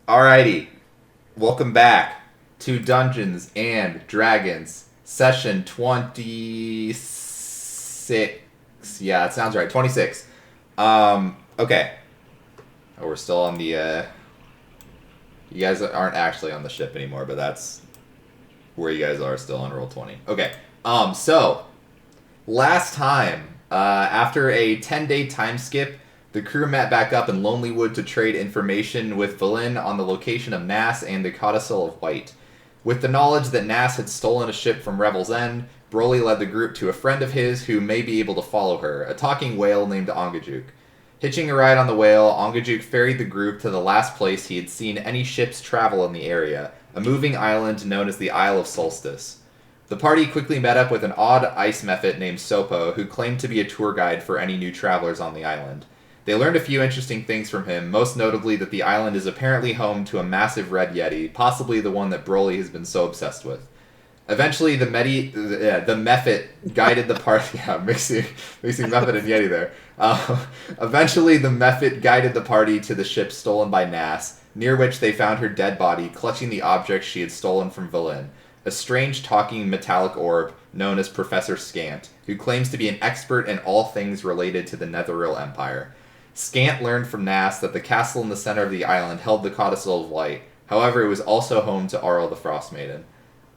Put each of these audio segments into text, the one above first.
Alrighty, welcome back to Dungeons and Dragons, session 26. Yeah, it sounds right, 26. Okay. Oh, we're still on the, you guys aren't actually on the ship anymore, but that's where you guys are still on Roll20. Okay, so, last time, after a 10-day time skip, the crew met back up in Lonelywood to trade information with Valen on the location of Nass and the Codicil of White. With the knowledge that Nass had stolen a ship from Revel's End, Broly led the group to a friend of his who may be able to follow her, a talking whale named Ongajuk. Hitching a ride on the whale, Ongajuk ferried the group to the last place he had seen any ships travel in the area, a moving island known as the Isle of Solstice. The party quickly met up with an odd ice mephit named Sopo, who claimed to be a tour guide for any new travelers on the island. They learned a few interesting things from him, most notably that the island is apparently home to a massive red yeti, possibly the one that Broly has been so obsessed with. Eventually, the mephit guided the party. Yeah, mixing mephit and yeti there. Eventually, the mephit guided the party to the ship stolen by Nass, near which they found her dead body, clutching the object she had stolen from Valen, a strange talking metallic orb known as Professor Scant, who claims to be an expert in all things related to the Netherreal Empire. Scant learned from Nass that the castle in the center of the island held the Codicil of Light. However, it was also home to Arl the Frostmaiden.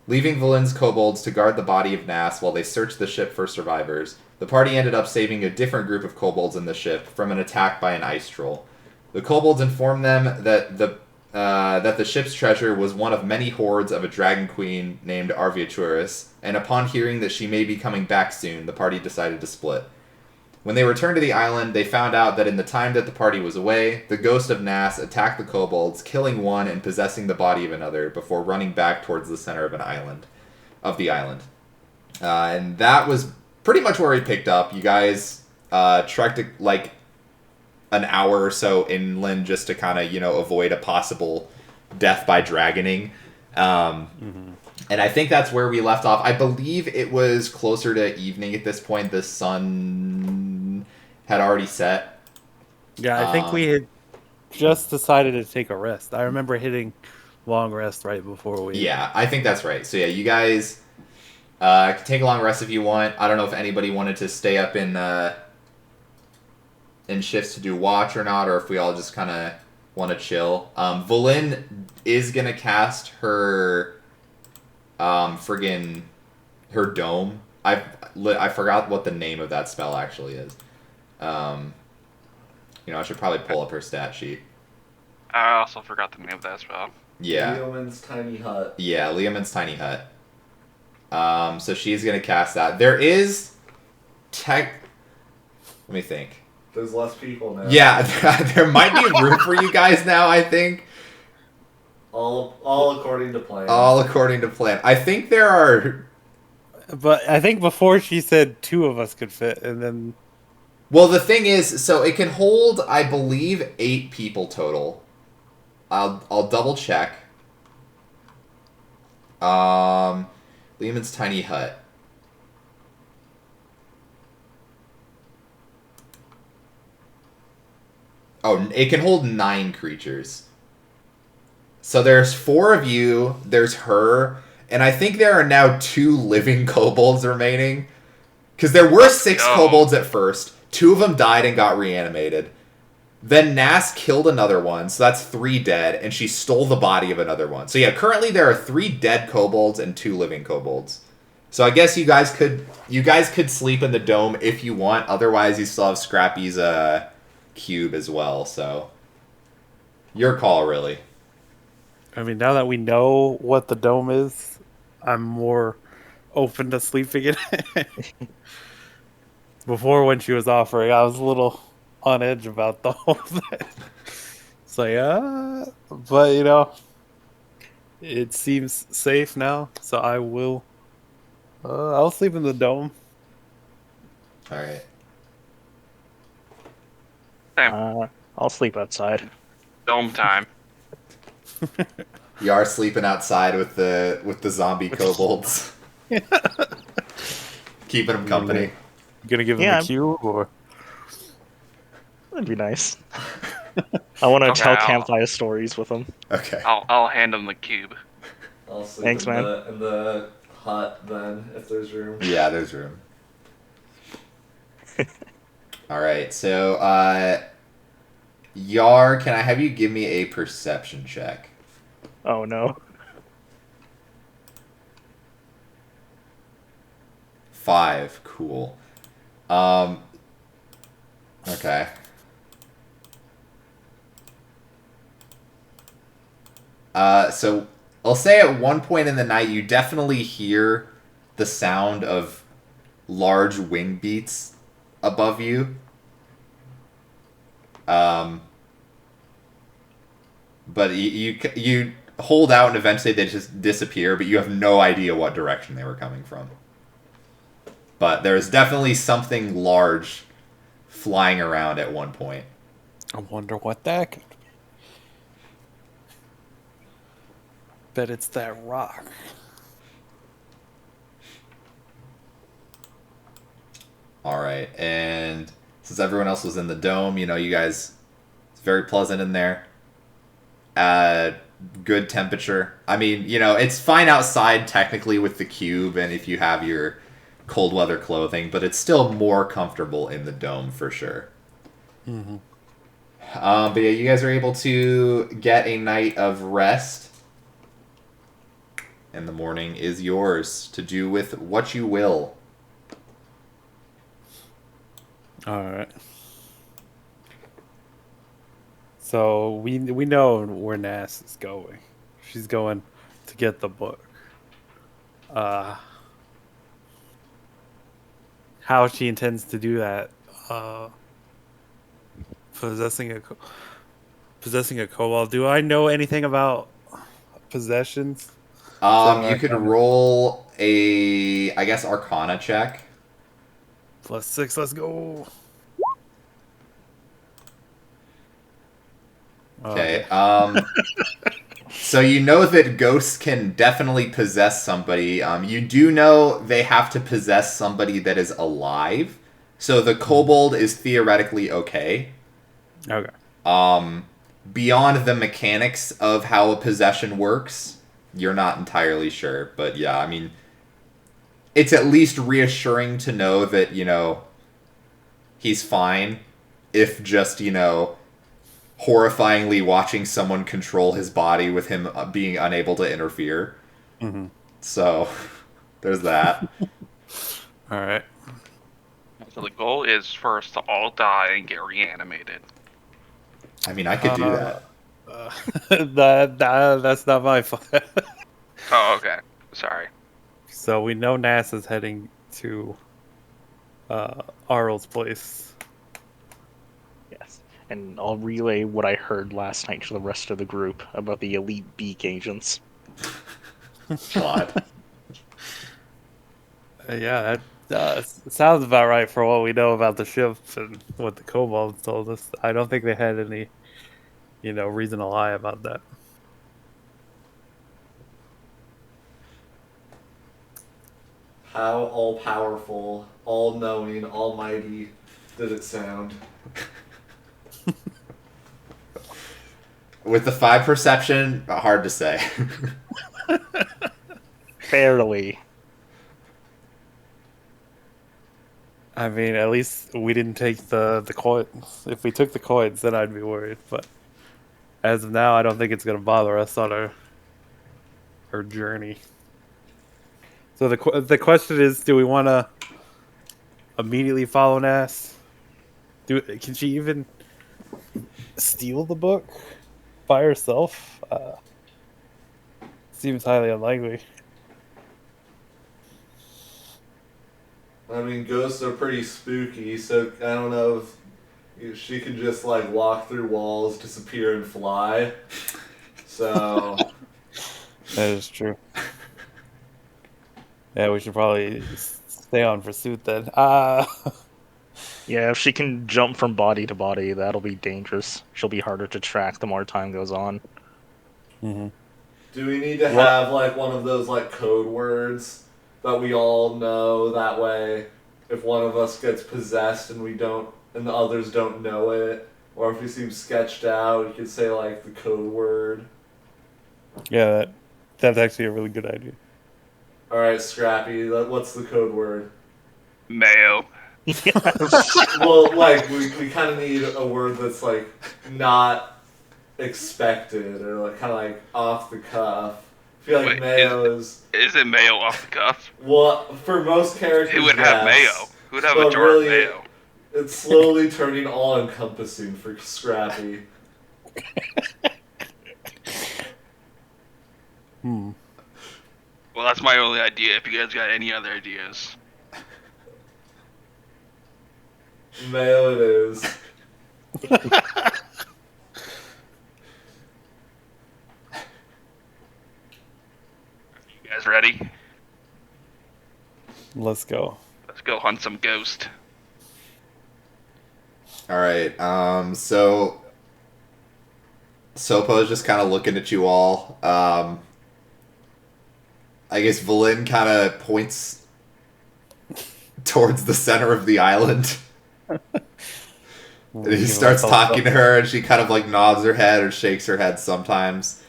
Leaving Valen's kobolds to guard the body of Nass while they searched the ship for survivors, the party ended up saving a different group of kobolds in the ship from an attack by an ice troll. The kobolds informed them that the ship's treasure was one of many hoards of a dragon queen named Arviaturis, and upon hearing that she may be coming back soon, the party decided to split. When they returned to the island, they found out that in the time that the party was away, the ghost of Nass attacked the kobolds, killing one and possessing the body of another before running back towards the center of the island. And that was pretty much where we picked up. You guys trekked like an hour or so inland just to kind of, avoid a possible death by dragoning. And I think that's where we left off. I believe it was closer to evening at this point. The sun had already set. Yeah, I think we had just decided to take a rest. I remember hitting long rest right before we... Yeah, I think that's right. So yeah, you guys can take a long rest if you want. I don't know if anybody wanted to stay up in shifts to do watch or not, or if we all just kind of want to chill. Valen is going to cast her... her dome. I forgot what the name of that spell actually is. I should probably pull up her stat sheet. I also forgot the name of that spell. Yeah. Leoman's Tiny Hut. Yeah, Leoman's Tiny Hut. So she's gonna cast that. There is let me think. There's less people now. Yeah, there might be room for you guys now, I think. All according to plan. All according to plan. I think there are... But I think before she said two of us could fit, and then... Well, the thing is, so it can hold, I believe, 8 people total. I'll double check. Lehman's Tiny Hut. Oh, it can hold 9 creatures. So there's 4 of you, there's her, and I think there are now 2 living kobolds remaining. Because there were 6 kobolds at first. 2 of them died and got reanimated. Then Nass killed another one, so that's 3 dead, and she stole the body of another one. So yeah, currently there are 3 dead kobolds and 2 living kobolds. So I guess you guys could sleep in the dome if you want. Otherwise, you still have Scrappy's cube as well. So your call, really. I mean, now that we know what the dome is, I'm more open to sleeping in it. Before, when she was offering, I was a little on edge about the whole thing. So yeah, but it seems safe now, so I will. I'll sleep in the dome. All right. I'll sleep outside. Dome time. You are sleeping outside with the zombie kobolds. Keeping them company. You gonna give them a cube, or? That'd be nice. I want to Okay, tell I'll- campfire stories with him. Okay. I'll hand him the cube. I'll sleep Thanks, in man. the hut then, if there's room. Yeah, there's room. All right, so Yar, can I have you give me a perception check? Oh no. 5. Cool. Okay. So I'll say at one point in the night you definitely hear the sound of large wing beats above you. But you hold out and eventually they just disappear, but you have no idea what direction they were coming from. But there's definitely something large flying around at one point. I wonder what that could be. Bet it's that rock. All right, and since everyone else was in the dome, you know, you guys, it's very pleasant in there. Good temperature. I mean, you know, it's fine outside technically with the cube and if you have your cold weather clothing, but it's still more comfortable in the dome for sure. Mm-hmm. But yeah, you guys are able to get a night of rest. And the morning is yours to do with what you will. All right. So we know where Nass is going. She's going to get the book. How she intends to do that? Possessing a kobold. Do I know anything about possessions? You could roll a, I guess, Arcana check. +6. Let's go. Okay. So you know that ghosts can definitely possess somebody. You do know they have to possess somebody that is alive. So the kobold is theoretically okay. Okay. Beyond the mechanics of how a possession works, you're not entirely sure. But yeah, I mean, it's at least reassuring to know that, you know, he's fine. If just, you know, horrifyingly watching someone control his body with him being unable to interfere. Mm-hmm. So, there's that. All right. So the goal is for us to all die and get reanimated. I mean, I could do that. That's not my fault. Oh, okay. Sorry. So we know Nass is heading to Arl's place. Yes. And I'll relay what I heard last night to the rest of the group about the elite beak agents. God. Yeah, that sounds about right for what we know about the ship and what the kobolds told us. I don't think they had any, you know, reason to lie about that. How all-powerful, all-knowing, almighty did it sound? With the 5 perception, hard to say. Barely. I mean, at least we didn't take the coins. If we took the coins, then I'd be worried. But as of now, I don't think it's going to bother us on our journey. So the question is, do we want to immediately follow Nass? Can she even steal the book by herself? Seems highly unlikely. I mean, ghosts are pretty spooky, so I don't know if she can just, like, walk through walls, disappear, and fly. So... That is true. Yeah, we should probably stay on pursuit then. Yeah, if she can jump from body to body, that'll be dangerous. She'll be harder to track the more time goes on. Mm-hmm. Do we need to have, like, one of those, like, code words that we all know? That way, if one of us gets possessed and we don't, and the others don't know it, Or if he seems sketched out, you could say like the code word. Yeah, that's actually a really good idea. All right, Scrappy. What's the code word? Mayo. Well, like we kind of need a word that's like not expected or like kind of like off the cuff. I feel like Wait, mayo is Is it mayo off the cuff? well for most characters. Who would have yes, mayo? Who would have a but jar really, of mayo? It's slowly turning all-encompassing for Scrappy. Hmm. Well, that's my only idea. If you guys got any other ideas. Mayo it is. You guys ready? Let's go. Let's go hunt some ghost. All right. So Sopo's just kind of looking at you all. I guess Valin kind of points towards the center of the island. And he starts talking to her, and she kind of like nods her head or shakes her head sometimes.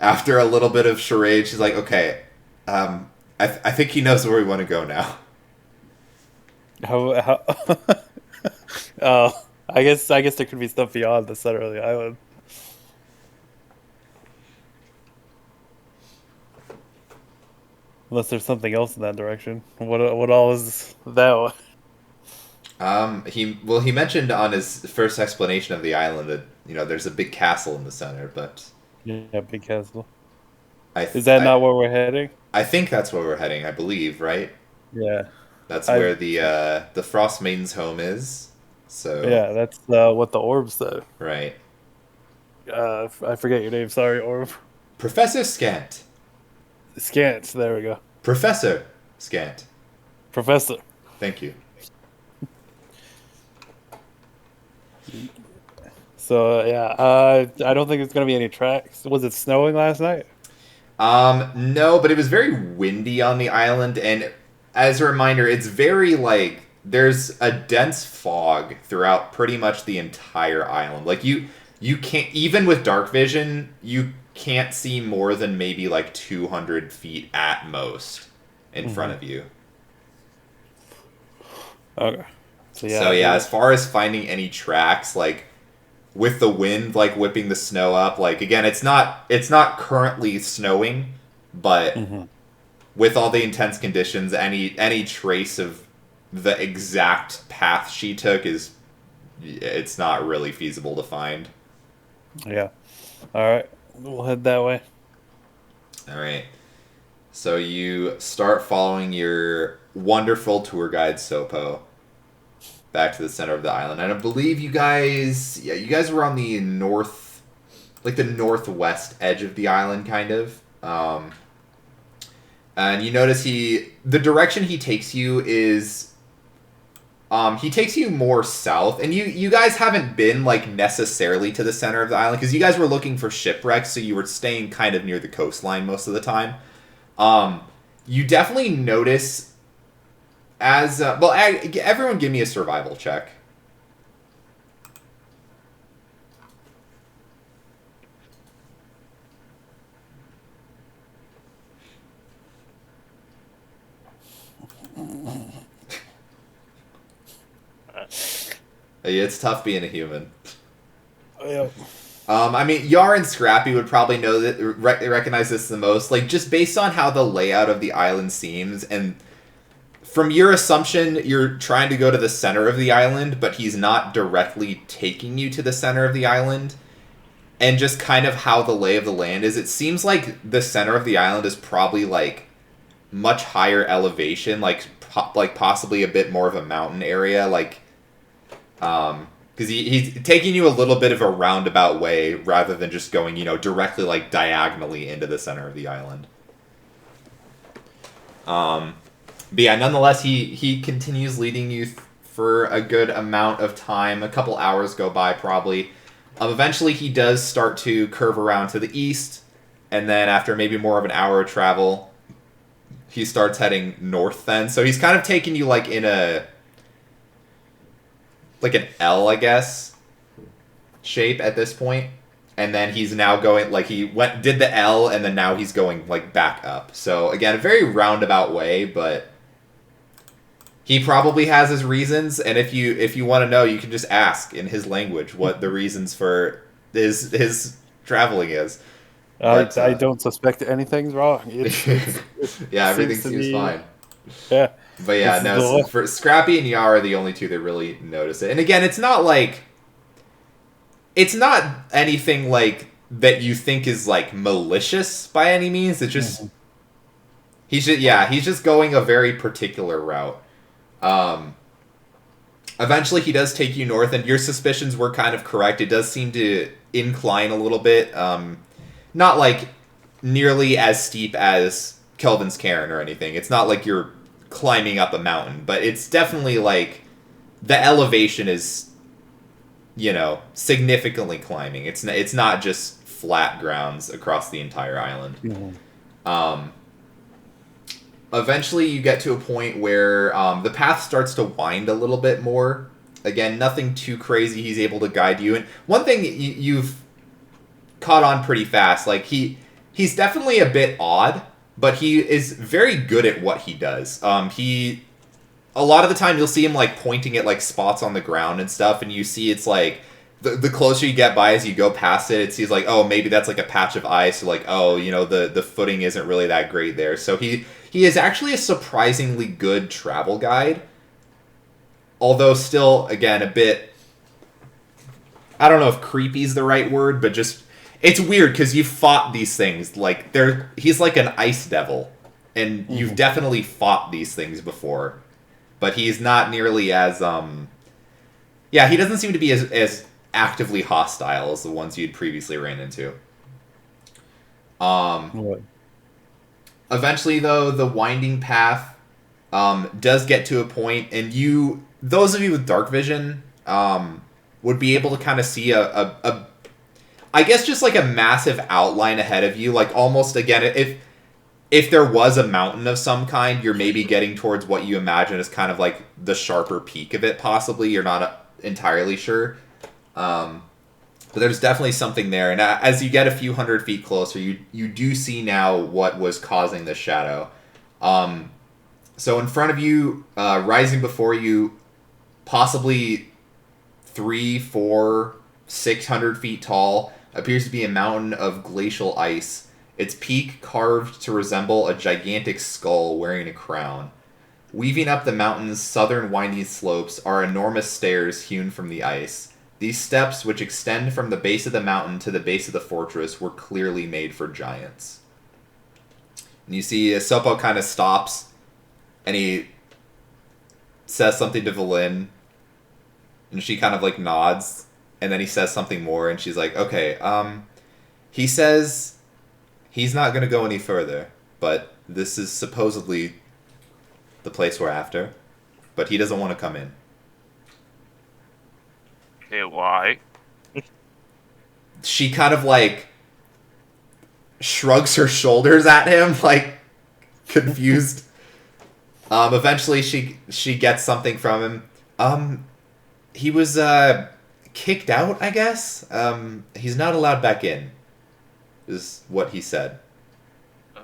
After a little bit of charade, she's like, "Okay, I think he knows where we want to go now." How oh, I guess there could be stuff beyond the center of the island. Unless there's something else in that direction. What all is that one? He mentioned on his first explanation of the island that there's a big castle in the center, but Yeah, big castle. Is Is that not where we're heading? I think that's where we're heading. I believe, right? Yeah. That's where the Frostmaiden's home is. So Yeah, that's what the orb said. right. I forget your name. Sorry, orb. Professor Scant. Scant. There we go. Professor Scant. Professor. Thank you. So yeah, I don't think it's gonna be any tracks. Was it snowing last night? No, but it was very windy on the island, and as a reminder, it's very like there's a dense fog throughout pretty much the entire island. Like you can't, even with dark vision, you can't see more than maybe like 200 feet at most in front of you. Okay. So yeah, as far as finding any tracks, like with the wind like whipping the snow up, like again, it's not currently snowing, but with all the intense conditions, any trace of the exact path she took it's not really feasible to find. Yeah. All right, we'll head that way. All right. So you start following your wonderful tour guide Sopo back to the center of the island, and I believe you guys were on the the northwest edge of the island, kind of. And you notice the direction he takes you is, he takes you more south, and you guys haven't been like necessarily to the center of the island because you guys were looking for shipwrecks, so you were staying kind of near the coastline most of the time. You definitely notice everyone give me a survival check. It's tough being a human. Yeah. I mean, Yar and Scrappy would probably know that recognize this the most, like just based on how the layout of the island seems, and from your assumption, you're trying to go to the center of the island, but he's not directly taking you to the center of the island. And just kind of how the lay of the land is, it seems like the center of the island is probably like much higher elevation, like possibly a bit more of a mountain area, like because he's taking you a little bit of a roundabout way rather than just going, directly like diagonally into the center of the island. But yeah, nonetheless, he continues leading you for a good amount of time. A couple hours go by probably. Eventually, he does start to curve around to the east, and then after maybe more of an hour of travel, he starts heading north then. So he's kind of taking you like in like an L, I guess. shape at this point, and then he's now going like did the L, and then now he's going like back up. So again, a very roundabout way, but he probably has his reasons. And if you want to know, you can just ask in his language what the reasons for his traveling is. But, I don't suspect anything's wrong. Yeah, everything seems fine. Yeah. But yeah, no, for Scrappy and Yara are the only two that really notice it. And again, it's not anything like that you think is like malicious by any means. It's just he's just going a very particular route. Eventually he does take you north, and your suspicions were kind of correct. It does seem to incline a little bit. Not like nearly as steep as Kelvin's Cairn or anything. It's not like you're climbing up a mountain, but it's definitely like the elevation is, significantly climbing. It's not just flat grounds across the entire island. Mm-hmm. Eventually you get to a point where the path starts to wind a little bit more. Again, nothing too crazy. He's able to guide you. And one thing you've caught on pretty fast, like he's definitely a bit odd, but he is very good at what he does. A lot of the time you'll see him like pointing at like spots on the ground and stuff, and you see it's like the closer you get by as you go past it, seems like, oh, maybe that's like a patch of ice, or like, oh, the footing isn't really that great there. So he is actually a surprisingly good travel guide, although still, again, a bit, I don't know if creepy is the right word, but just, it's weird because you've fought these things. Like, he's like an ice devil, and you've definitely fought these things before. But he's not nearly as, he doesn't seem to be as actively hostile as the ones you'd previously ran into. Eventually, though, the winding path does get to a point, and those of you with dark vision would be able to kind of see I guess just like a massive outline ahead of you, like almost, again, if there was a mountain of some kind, you're maybe getting towards what you imagine as kind of like the sharper peak of it, possibly. You're not entirely sure. But there's definitely something there. And as you get a few hundred feet closer, you do see now what was causing the shadow. So in front of you, rising before you, possibly 300, 400, 600 feet tall, appears to be a mountain of glacial ice. Its peak carved to resemble a gigantic skull wearing a crown. Weaving up the mountain's southern winding slopes are enormous stairs hewn from the ice. These steps, which extend from the base of the mountain to the base of the fortress, were clearly made for giants. And you see Sopo kind of stops, and he says something to Valin, and she kind of like nods, and then he says something more, and she's like, okay, he says he's not going to go any further, but this is supposedly the place we're after, but he doesn't want to come in. Okay, why? She kind of like shrugs her shoulders at him, like confused. Eventually she gets something from him. He was kicked out, I guess. He's not allowed back in, is what he said. Oh,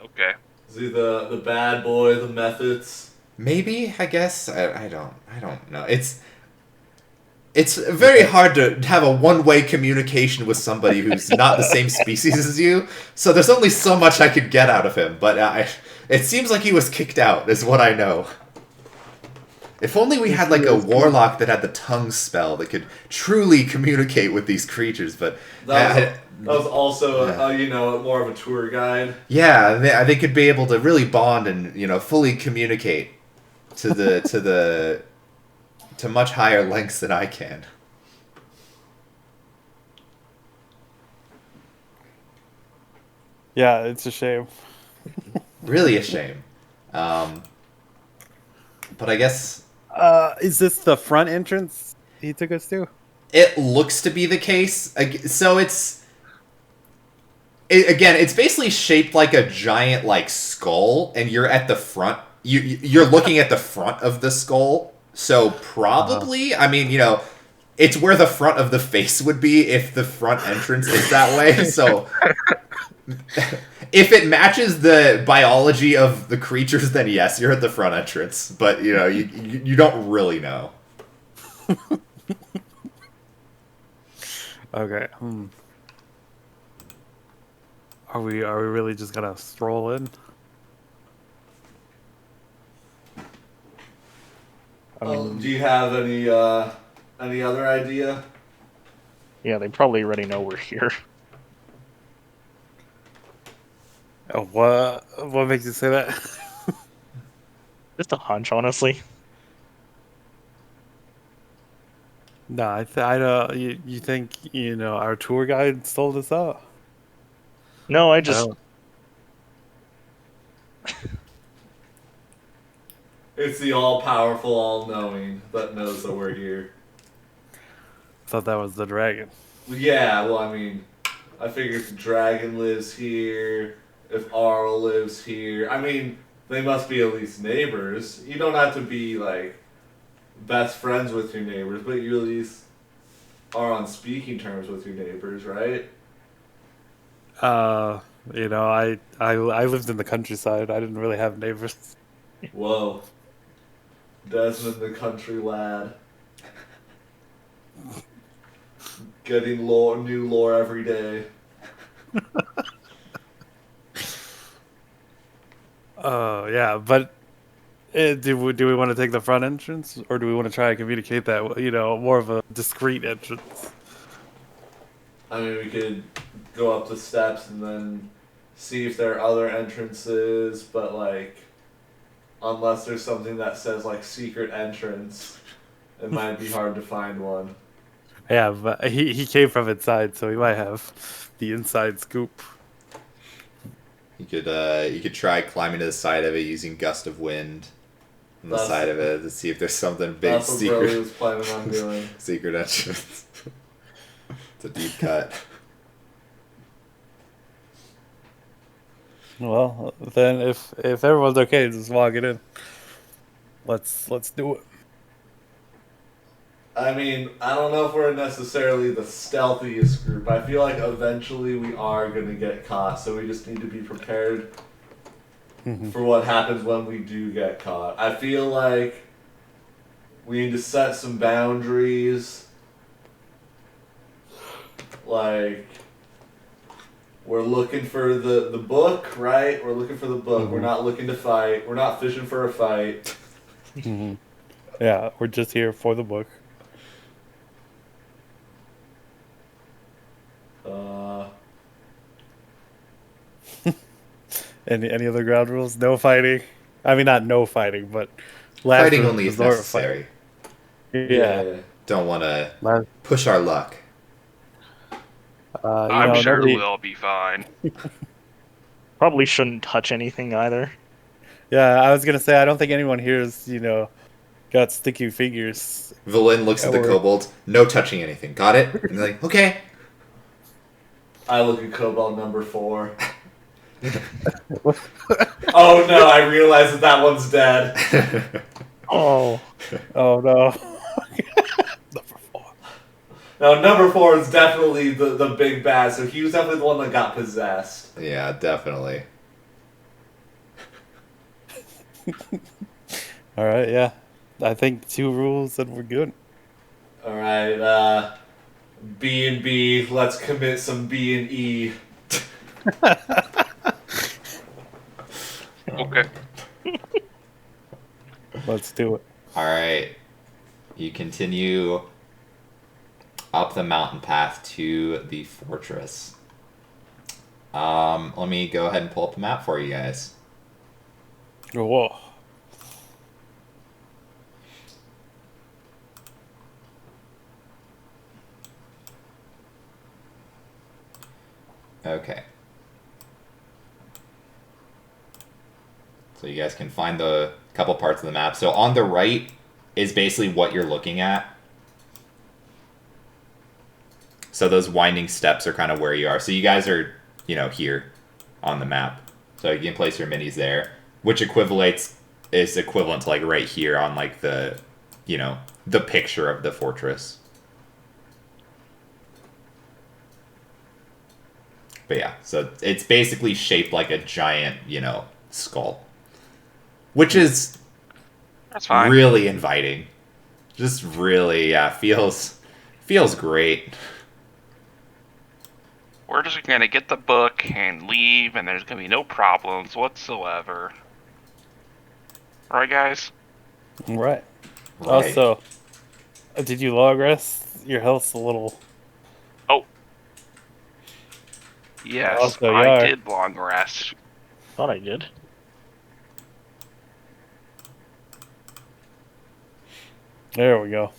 okay. Is he the bad boy, the methods? Maybe, I guess. I don't know. It's very hard to have a one-way communication with somebody who's not the same species as you, so there's only so much I could get out of him, but it seems like he was kicked out, is what I know. If only we had like a warlock that had the tongue spell that could truly communicate with these creatures, but... That was also, more of a tour guide. Yeah, they could be able to really bond and, fully communicate to much higher lengths than I can. Yeah, it's a shame. Really a shame. But I guess... Is this the front entrance he took us to? It looks to be the case. So again, it's basically shaped like a giant like skull, and you're at the front. You're looking at the front of the skull. So probably, I mean, it's where the front of the face would be if the front entrance is that way. So if it matches the biology of the creatures, then yes, you're at the front entrance. But you don't really know. Okay. Are we really just gonna stroll in? I mean, Do you have any other idea? yeah, they probably already know we're here. What makes you say that? Just a hunch, honestly. No, I don't. You think our tour guide stole this out? No, I I just don't. It's the all-powerful, all-knowing that knows that we're here. Thought that was the dragon. Yeah, well, I mean, I figure if the dragon lives here, if Arl lives here, I mean, they must be at least neighbors. You don't have to be, like, best friends with your neighbors, but you at least are on speaking terms with your neighbors, right? I lived in the countryside. I didn't really have neighbors. Whoa. Desmond the country lad. Getting new lore every day. Yeah, but do we want to take the front entrance, or do we want to try and communicate that more of a discreet entrance? I mean, we could go up the steps and then see if there are other entrances, but, like, unless there's something that says, like, secret entrance, it might be hard to find one. Yeah, but he came from inside, so he might have the inside scoop. You could try climbing to the side of it using gust of wind on the side of it to see if there's something big That's what Brody secret was planning on doing. secret entrance. It's a deep cut. Well, then if everyone's okay, just walk it in. Let's do it. I mean, I don't know if we're necessarily the stealthiest group. I feel like eventually we are going to get caught, so we just need to be prepared for what happens when we do get caught. I feel like we need to set some boundaries. Like, we're looking for the book, right? We're looking for the book. We're not looking to fight. We're not fishing for a fight. Yeah, we're just here for the book. Any other ground rules? No fighting. I mean, not no fighting, but last Fighting only if resort necessary. fight. Yeah. Don't want to Last- push our luck. I'm sure nobody. we'll be fine. Probably shouldn't touch anything either. Yeah, I was gonna say I don't think anyone here is got sticky fingers. Valen looks at the kobold. No touching anything. Got it? And they're like, okay. I look at Cobalt number 4. Oh no, I realize that one's dead. Oh, Oh no. Number 4. No, number 4 is definitely the big bad, so he was definitely the one that got possessed. Yeah, definitely. All right, yeah. I think 2 rules and we're good. Alright, B and B, let's commit some B and E. Okay. Let's do it. All right. You continue up the mountain path to the fortress. Let me go ahead and pull up the map for you guys. Whoa. Okay. So you guys can find the couple parts of the map. So on the right is basically what you're looking at. So those winding steps are kind of where you are. So you guys are, here on the map. So you can place your minis there, which is equivalent to like right here on like the, the picture of the fortress. But yeah, so it's basically shaped like a giant, skull. Which is That's fine. really inviting. Just really, feels great. We're just gonna get the book and leave, and there's gonna be no problems whatsoever. Alright, guys? Right. Right. Also, did you log rest? Your health's a little. Oh. Yes, Also, I yeah. did long rest. Thought I did. There we go.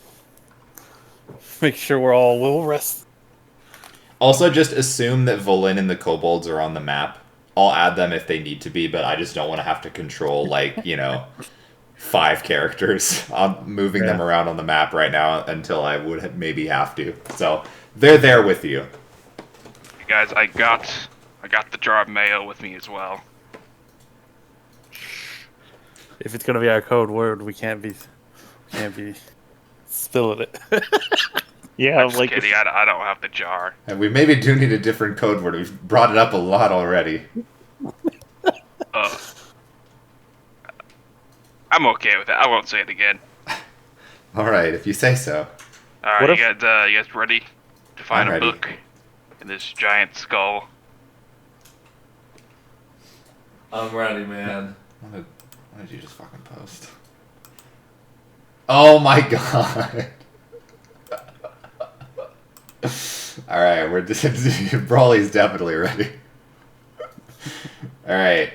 Make sure we're all well rested. Also, just assume that Volin and the kobolds are on the map. I'll add them if they need to be, but I just don't want to have to control, 5 characters. I'm moving them around on the map right now until I would maybe have to. So, they're there with you. Hey guys, I got the jar of mayo with me as well. If it's gonna be our code word, we can't be spilling it. Yeah, I'm just like kidding, I don't have the jar. And we maybe do need a different code word. We've brought it up a lot already. I'm okay with it. I won't say it again. Alright, if you say so. Alright, What you guys ready to find I'm a ready. book in this giant skull? I'm ready, man. What did you just fucking post? Oh my god. Alright, we're Brawly's definitely ready. Alright,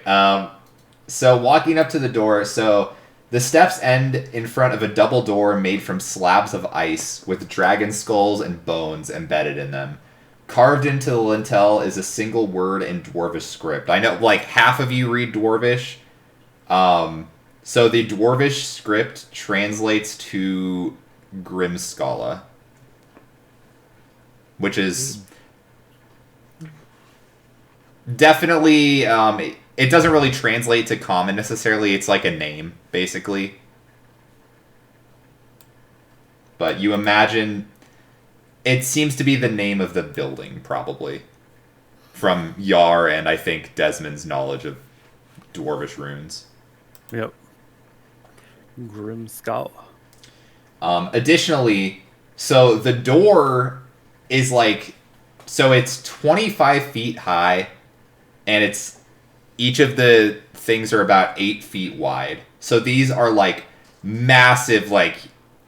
so walking up to the door, so the steps end in front of a double door made from slabs of ice with dragon skulls and bones embedded in them. Carved into the lintel is a single word in Dwarvish script. I know, half of you read Dwarvish. So the Dwarvish script translates to Grimskalle, which is definitely, it doesn't really translate to common necessarily. It's like a name, basically. But you imagine, it seems to be the name of the building, probably. From Yar and I think Desmond's knowledge of Dwarvish runes. Yep. Grimskalle. Additionally, so the door is so it's 25 feet high, and each of the things are about 8 feet wide. So these are massive,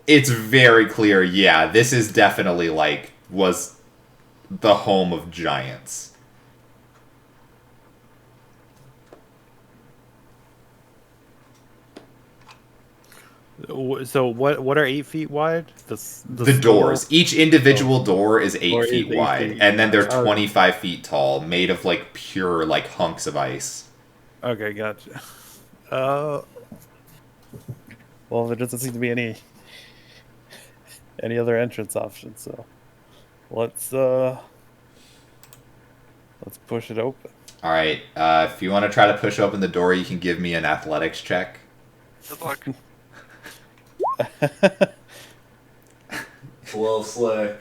it's very clear, yeah, this is definitely was the home of giants. So what are 8 feet wide? The doors. Each individual door is 8 Or feet is 8 wide, feet and then they're wide. 25 feet tall, made of pure hunks of ice. Okay, gotcha. Well, there doesn't seem to be any other entrance options, so let's push it open. All right. If you want to try to push open the door, you can give me an athletics check. Good luck. It's a little slick.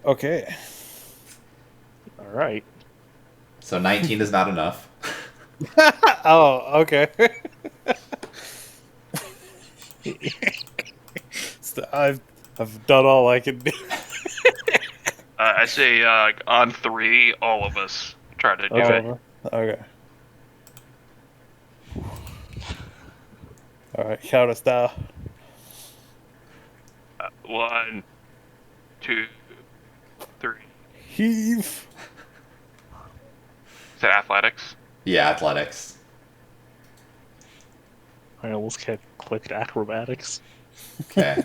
Okay. all right. So 19 is not enough. Oh, okay. So I've done all I can do. I say on 3, all of us try to do Okay. it. Okay. All right, count us down. 1, 2, 3. Heave. Is that athletics? Yeah, athletics. I almost clicked acrobatics. Okay.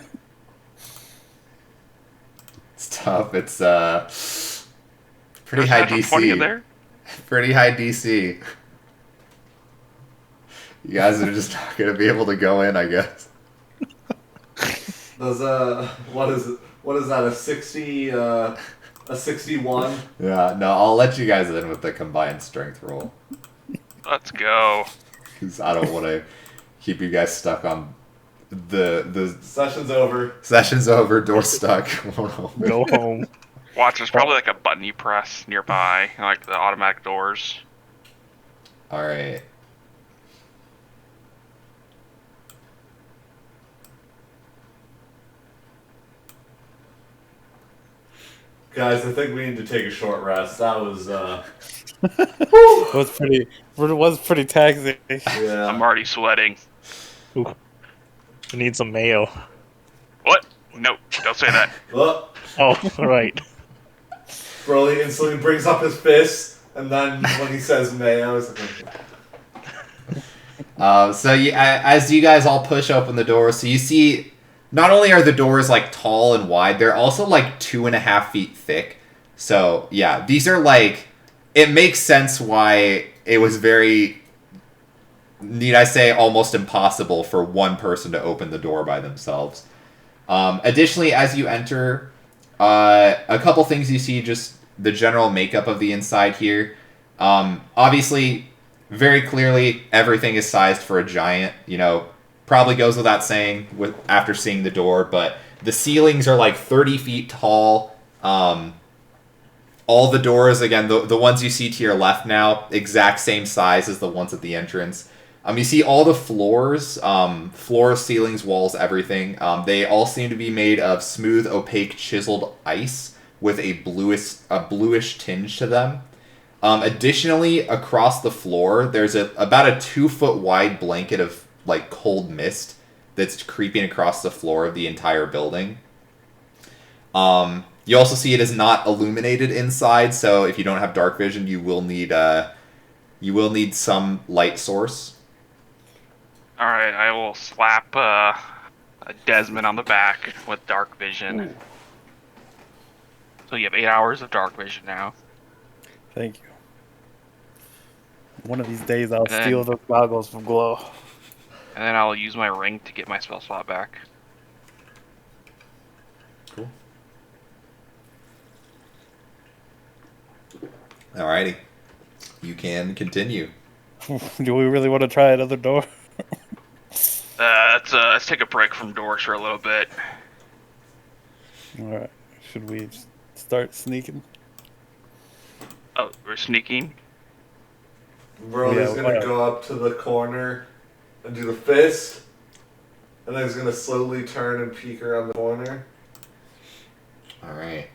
It's tough. It's pretty There's high natural 20 in DC. there? Pretty high DC. You guys are just not gonna be able to go in, I guess. Does what is that, a 60 a 61? Yeah, no, I'll let you guys in with the combined strength roll. Let's go. Because I don't want to keep you guys stuck on the Session's over. session's over. Door stuck. Go home. Watch, there's probably like a button you press nearby, like the automatic doors. All right. Guys, I think we need to take a short rest. That was, It was pretty taxing. yeah. I'm already sweating. Ooh. We need some mayo. What? No, don't say that. Oh, Oh, right. Broly instantly brings up his fist, and then when he says mayo, it's like, So as you guys all push open the door, so you see, not only are the doors like tall and wide, they're also like 2.5 feet thick. So yeah, these are like, it makes sense why it was very, need I say, almost impossible for one person to open the door by themselves. Additionally, as you enter, a couple things you see, just the general makeup of the inside here. Obviously, very clearly, everything is sized for a giant. You know, probably goes without saying after seeing the door, but the ceilings are like 30 feet tall. All the doors, again, the ones you see to your left now, exact same size as the ones at the entrance. You see all the floors, floors, ceilings, walls, everything. They all seem to be made of smooth, opaque, chiseled ice with a bluish tinge to them. Additionally, across the floor, there's about a 2-foot wide blanket of like cold mist that's creeping across the floor of the entire building. You also see it is not illuminated inside, so if you don't have dark vision, you will need some light source. Alright, I will slap a Desmond on the back with dark vision. Ooh. So you have 8 hours of dark vision now. Thank you. One of these days I'll And steal those goggles from Glow. And then I'll use my ring to get my spell slot back. Cool. Alrighty. You can continue. Do we really want to try another door? Let's take a break from doors for a little bit. Alright. Should we start sneaking? Oh, we're sneaking? Broly's Yeah, gonna whatever. go up to the corner and do the fist, and then he's gonna slowly turn and peek around the corner. Alright.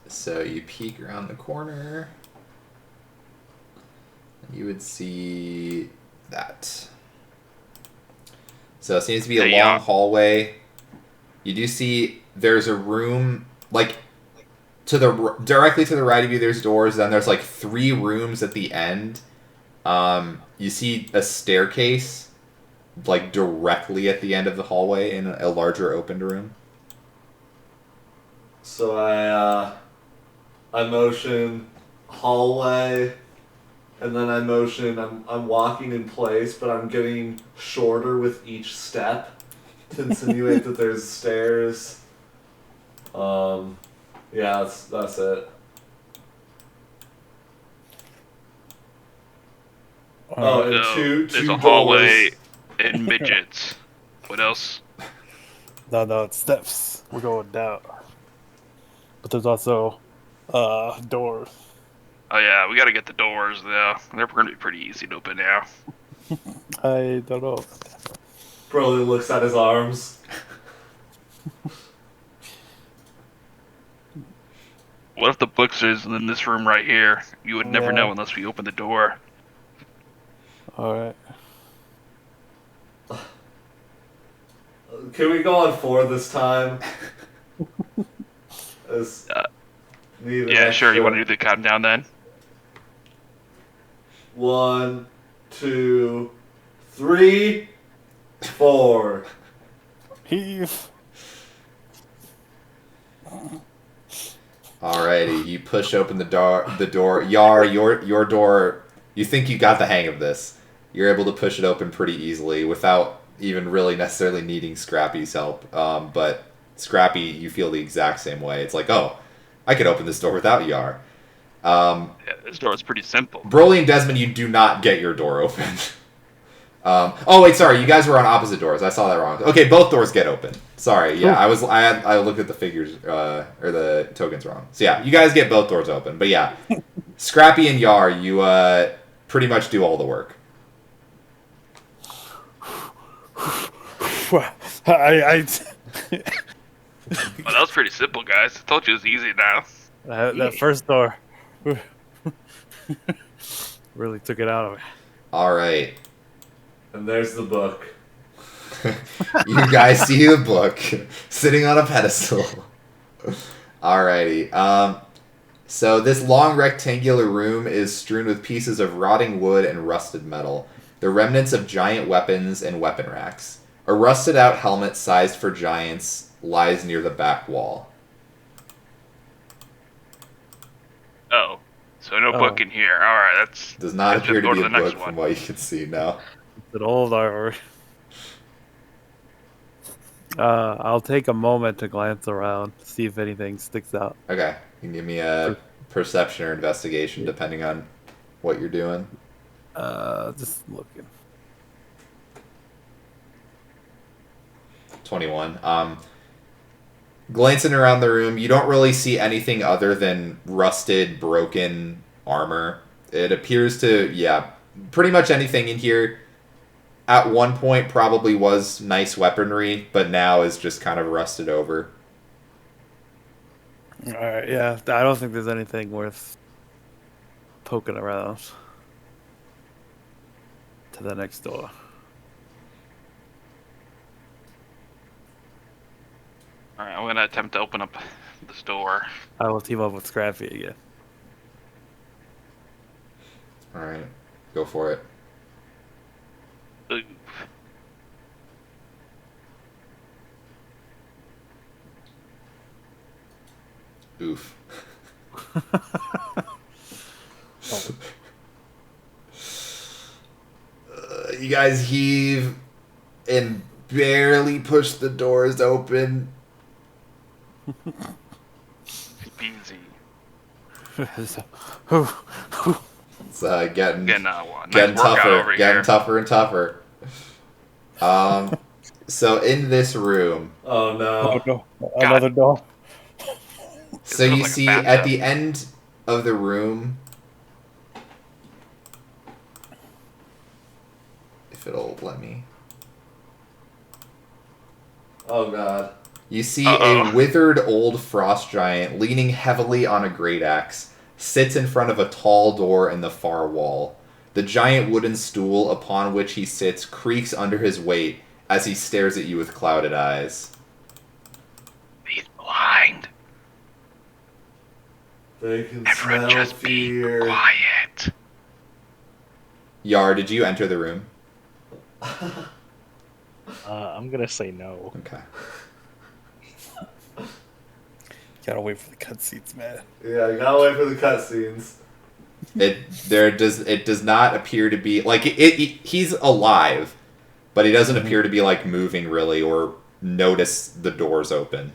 So you peek around the corner. You would see that. So it seems to be a Yeah. long hallway. You do see there's a room, like, directly to the right of you there's doors, then there's like 3 rooms at the end. You see a staircase like directly at the end of the hallway in a larger opened room. So I motion hallway, and then I motion. I'm walking in place, but I'm getting shorter with each step to insinuate that there's stairs. Yeah, that's it. Oh, and So, two there's two a hallway doors. and midgets. What else? No, it's steps. We're going down. But there's also doors. Oh yeah, we gotta get the doors though. They're gonna be pretty easy to open now. I don't know. Broly looks at his arms. What if the books is in this room right here? You would never Yeah. know unless we open the door. Alright. Can we go on 4 this time? As need an Yeah, sure. You extra- want to do the countdown then? 1, 2, 3, 4. Heave. Alrighty, you push open the door. Yar, your door. You think you got the hang of this. You're able to push it open pretty easily without even really necessarily needing Scrappy's help. But Scrappy, you feel the exact same way. It's like, oh, I could open this door without Yar. Yeah, this door is pretty simple. Broly and Desmond, you do not get your door open. Oh wait, sorry. You guys were on opposite doors. I saw that wrong. Okay, both doors get open. Sorry. Yeah, I looked at the figures or the tokens wrong. So yeah, you guys get both doors open. But yeah, Scrappy and Yar, you pretty much do all the work. I Well, that was pretty simple, guys. I told you it was easy now. that first door really took it out of me. All right. And there's the book. You guys see the book sitting on a pedestal. Alrighty. So this long rectangular room is strewn with pieces of rotting wood and rusted metal, the remnants of giant weapons and weapon racks. A rusted out helmet sized for giants lies near the back wall. Oh, so no book in here. All right, that's Does not let's appear just to go be to a the next book one. from what you can see now. It's an old armor. I'll take a moment to glance around, see if anything sticks out. Okay. You can give me a perception or investigation depending on what you're doing. Just looking. 21. Glancing around the room, you don't really see anything other than rusted, broken armor. It appears to, pretty much anything in here at one point probably was nice weaponry, but now is just kind of rusted over. All right, yeah, I don't think there's anything worth poking around to the next door. All right, I'm gonna attempt to open up this door. I will team up with Scrappy again. Alright, go for it. Ooh. Oof. You guys heave and barely push the doors open. Easy. It's getting Getting getting nice workout tougher, over getting here. tougher and tougher. So in this room, Oh no. no, another door. so It you looks like a see at bathtub. the end of the room, if it'll let me, Oh god. you see Uh-oh. a withered old frost giant leaning heavily on a great axe, sits in front of a tall door in the far wall. The giant wooden stool upon which he sits creaks under his weight as he stares at you with clouded eyes. He's blind. They can Everyone smell just be fear. quiet. Yar, did you enter the room? I'm gonna say no. Okay. Gotta wait for the cutscenes, man. Yeah, you gotta wait for the cutscenes. It does not appear to be like he's alive, but he doesn't appear to be like moving really or notice the doors open.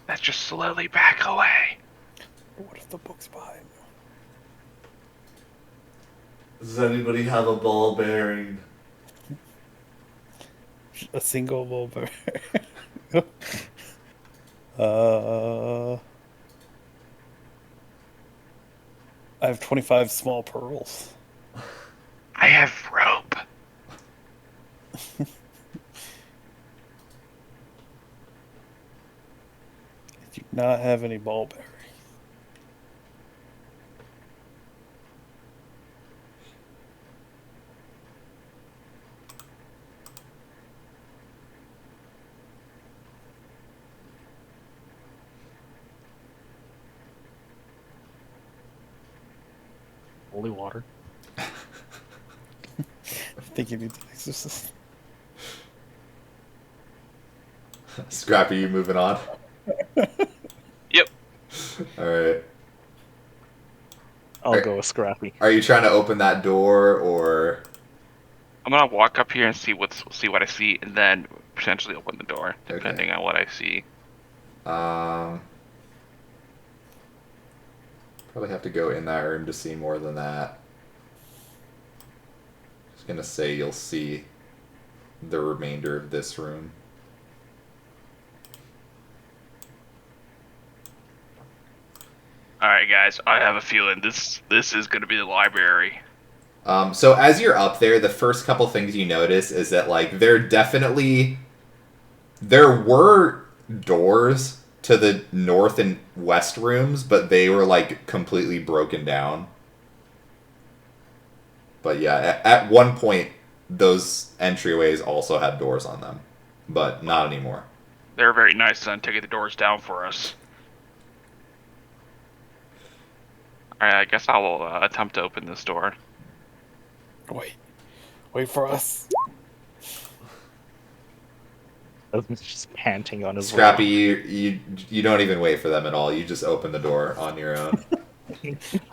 Let's just slowly back away. What if the book's behind me? Does anybody have a ball bearing? A single bulber. I have 25 small pearls. I have rope. I do not have any ballberry. Holy water. I think you need to exorcist. Scrappy, you moving on? Yep. All right. I'll go with Scrappy. Are you trying to open that door or? I'm gonna walk up here and see what I see, and then potentially open the door, Okay. depending on what I see. Probably have to go in that room to see more than that. Just gonna say you'll see the remainder of this room. All right, guys. I have a feeling this is going to be the library. So as you're up there, the first couple things you notice is that like there were doors to the north and west rooms, but they were like completely broken down. But yeah, at one point those entryways also had doors on them, but not anymore. They're very nice on taking the doors down for us. All right, I guess I will attempt to open this door. Wait for us. He's just panting on his Scrappy, you don't even wait for them at all. You just open the door on your own.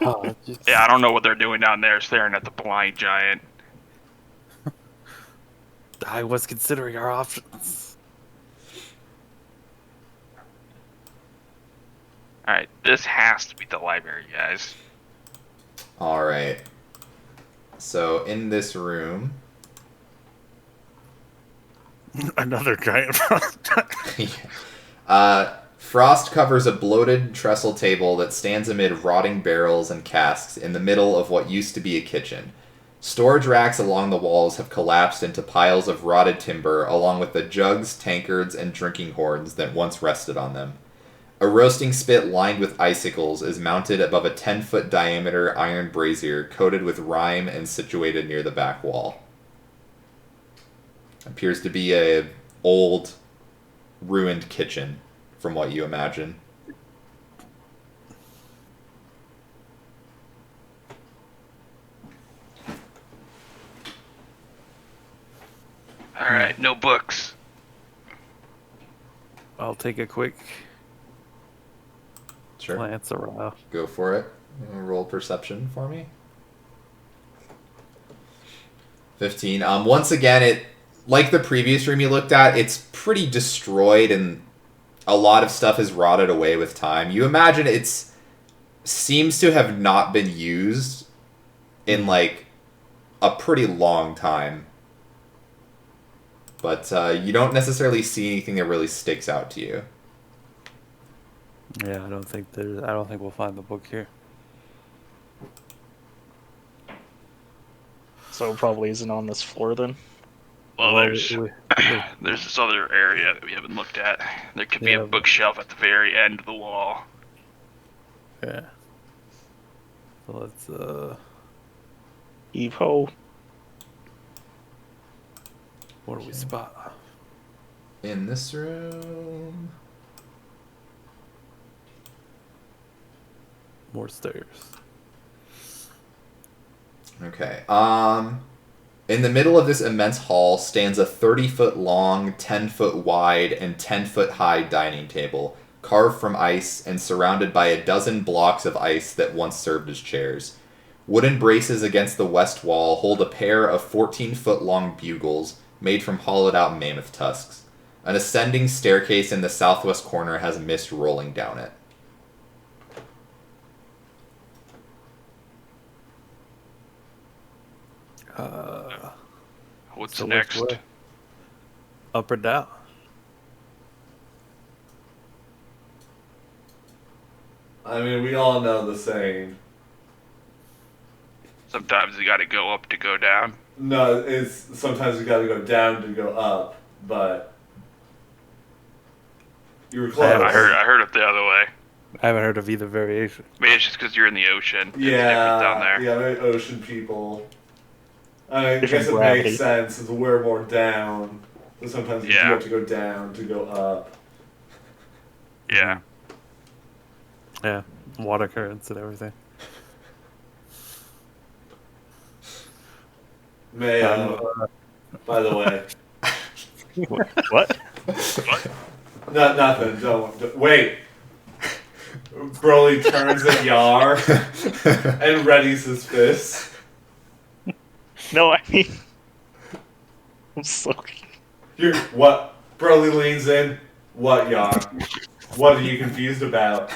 Oh, Yeah, I don't know what they're doing down there, staring at the blind giant. I was considering our options. All right, this has to be the library, guys. All right. So in this room, Another giant frost. Frost covers a bloated trestle table that stands amid rotting barrels and casks in the middle of what used to be a kitchen. Storage racks along the walls have collapsed into piles of rotted timber, along with the jugs, tankards, and drinking horns that once rested on them. A roasting spit lined with icicles is mounted above a 10-foot diameter iron brazier coated with rime and situated near the back wall. Appears to be a old, ruined kitchen, from what you imagine. All right, no books. I'll take a quick Sure. glance around. Go for it. Roll perception for me. 15. Once again, it, like the previous room you looked at, it's pretty destroyed and a lot of stuff is rotted away with time. You imagine it's seems to have not been used in like a pretty long time. But you don't necessarily see anything that really sticks out to you. Yeah, I don't think we'll find the book here. So it probably isn't on this floor then. Well, there's we- there's this other area that we haven't looked at. There could be Yeah. a bookshelf at the very end of the wall. Yeah. So let's Heave ho. what do we spot? In this room. More stairs. Okay. In the middle of this immense hall stands a 30-foot long, 10-foot wide, and 10-foot high dining table, carved from ice and surrounded by a dozen blocks of ice that once served as chairs. Wooden braces against the west wall hold a pair of 14-foot long bugles made from hollowed-out mammoth tusks. An ascending staircase in the southwest corner has mist rolling down it. What's So which next? way? Up or down? I mean, we all know the saying. Sometimes you got to go up to go down. No, it's sometimes you gotta go down to go up, but you were close. I heard it the other way. I haven't heard of either variation. Maybe it's just because you're in the ocean. It's different Yeah, down there. yeah, very ocean people. I Different guess it gravity. makes sense as we're more down. So sometimes you do Yeah. have to go down to go up. Yeah. Yeah, water currents and everything. Mayo, by the way. What? No, nothing. Don't wait. Broly turns at Yar and readies his fist. No, I mean, I'm so. You're what? Broly leans in. What, Yar? What are you confused about?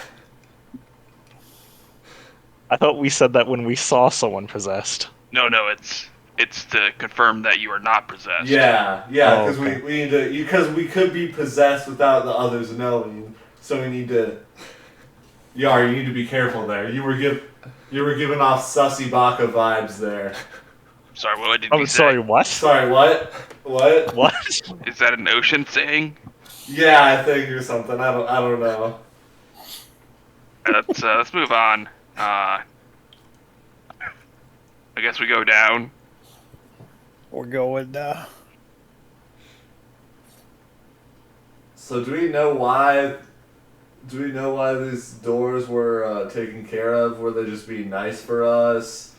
I thought we said that when we saw someone possessed. No, it's It's to confirm that you are not possessed. Yeah, Oh, because okay. we need to, because we could be possessed without the others knowing. So we need to. Yar, you need to be careful there. You were giving off Sussy Baka vibes there. Sorry, what did I'm you say? sorry, what? Sorry, what? What? What? Is that an ocean saying? Yeah, I think or something. I don't know. Let's move on. I guess we go down. We're going now. So do we know why? Do we know why these doors were taken care of? Were they just being nice for us?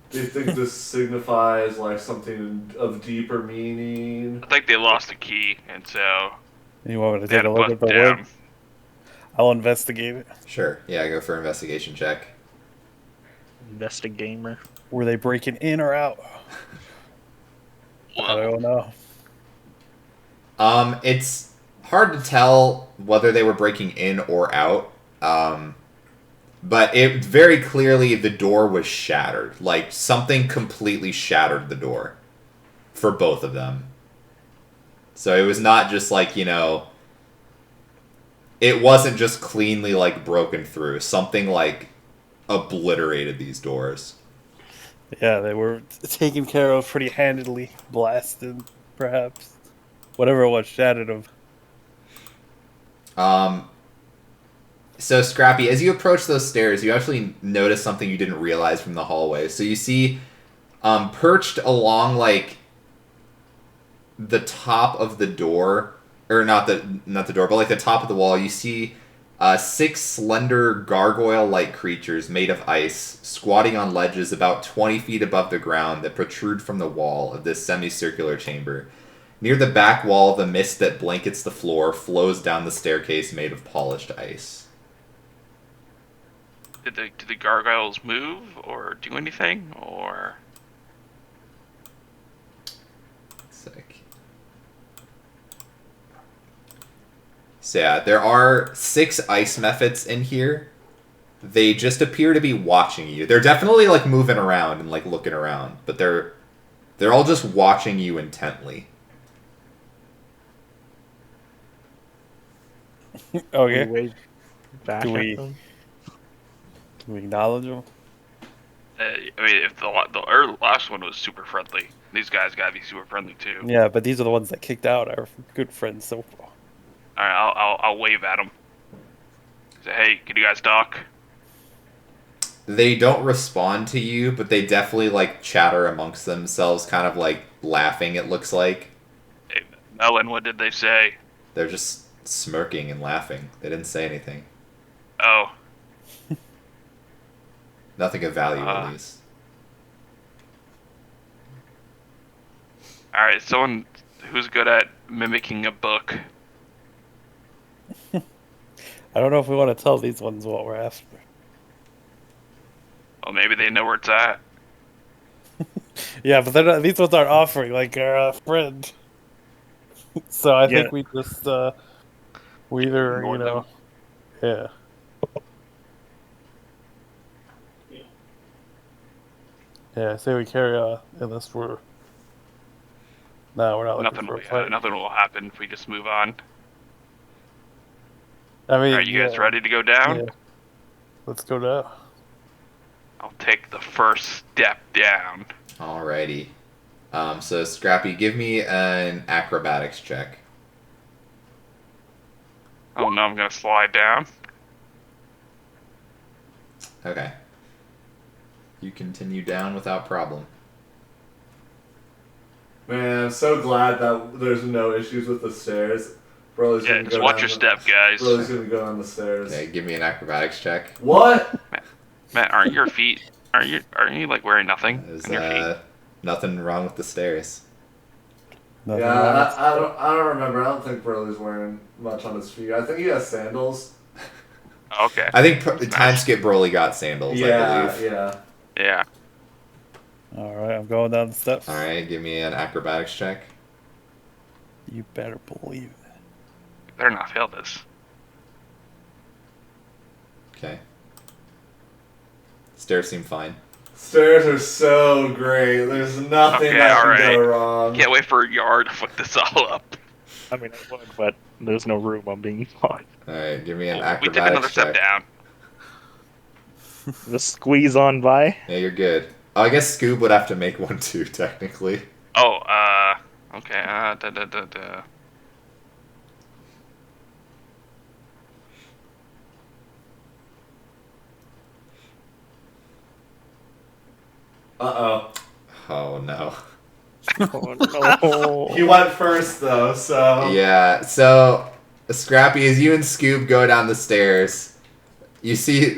Do you think this signifies like something of deeper meaning? I think they lost the key, and so You want me to they had take a to look bust at the down. wood? I'll investigate it. Sure. Yeah, go for investigation check. Investigamer. Were they breaking in or out? I don't know. It's hard to tell whether they were breaking in or out. But it very clearly the door was shattered. Like something completely shattered the door for both of them. So it was not just like, it wasn't just cleanly like broken through. Something like obliterated these doors. Yeah, they were taken care of pretty handedly. Blasted, perhaps. Whatever it was, shattered them. So Scrappy, as you approach those stairs, you actually notice something you didn't realize from the hallway. So you see, perched along like the top of the door, or not the door, but like the top of the wall, you see 6 slender gargoyle-like creatures made of ice squatting on ledges about 20 feet above the ground that protrude from the wall of this semicircular chamber. Near the back wall, the mist that blankets the floor flows down the staircase made of polished ice. Did the gargoyles move or do anything, or? Sick. So yeah, there are 6 ice mephits in here. They just appear to be watching you. They're definitely like moving around and like looking around, but they're all just watching you intently. Okay. We wave back Do at we- them. Can we acknowledge them? I mean, if the last one was super friendly, these guys gotta be super friendly too. Yeah, but these are the ones that kicked out our good friends so far. All right, I'll wave at them. Say, hey, can you guys talk? They don't respond to you, but they definitely like chatter amongst themselves, kind of like laughing, it looks like. Hey, Ellen, what did they say? They're just smirking and laughing. They didn't say anything. Oh, Nothing of value, at least. all right. Someone who's good at mimicking a book. I don't know if we want to tell these ones what we're after. Well, maybe they know where it's at. Yeah, but they're not, these ones aren't offering like our friend. So I think we just we either Ignore them. yeah. Yeah, I say we carry on unless we're. No, we're not looking Nothing for a will, fight. nothing will happen if we just move on. I mean, Are you guys ready to go down? Yeah. Let's go down. I'll take the first step down. Alrighty. So Scrappy, give me an acrobatics check. Oh no, I'm gonna slide down. Okay. You continue down without problem. Man, I'm so glad that there's no issues with the stairs. Broly's Yeah, gonna just go watch down your the- step, guys. Broly's gonna go down the stairs. Okay, give me an acrobatics check. What? Matt, aren't your feet? Aren't you like wearing nothing There's on your feet? nothing wrong with the stairs. Nothing Yeah, wrong. I don't remember. I don't think Broly's wearing much on his feet. I think he has sandals. Okay. I think That's Time nice. Skip Broly got sandals, I Yeah, believe. yeah. Yeah. All right, I'm going down the steps. Alright, give me an acrobatics check. You better believe it. You better not fail this. Okay. Stairs seem fine. Stairs are so great. There's nothing Okay, that can alright. go wrong. Can't wait for Yard to fuck this all up. I mean, I would, but there's no room. I'm being caught. Alright, give me an Oh, we took another acrobatics step check. down. Just squeeze on by. Yeah, you're good. Oh, I guess Scoob would have to make one too, technically. Oh, okay, da. Uh-oh. Oh no. Oh no. He went first, though, so... Yeah, so Scrappy, as you and Scoob go down the stairs, you see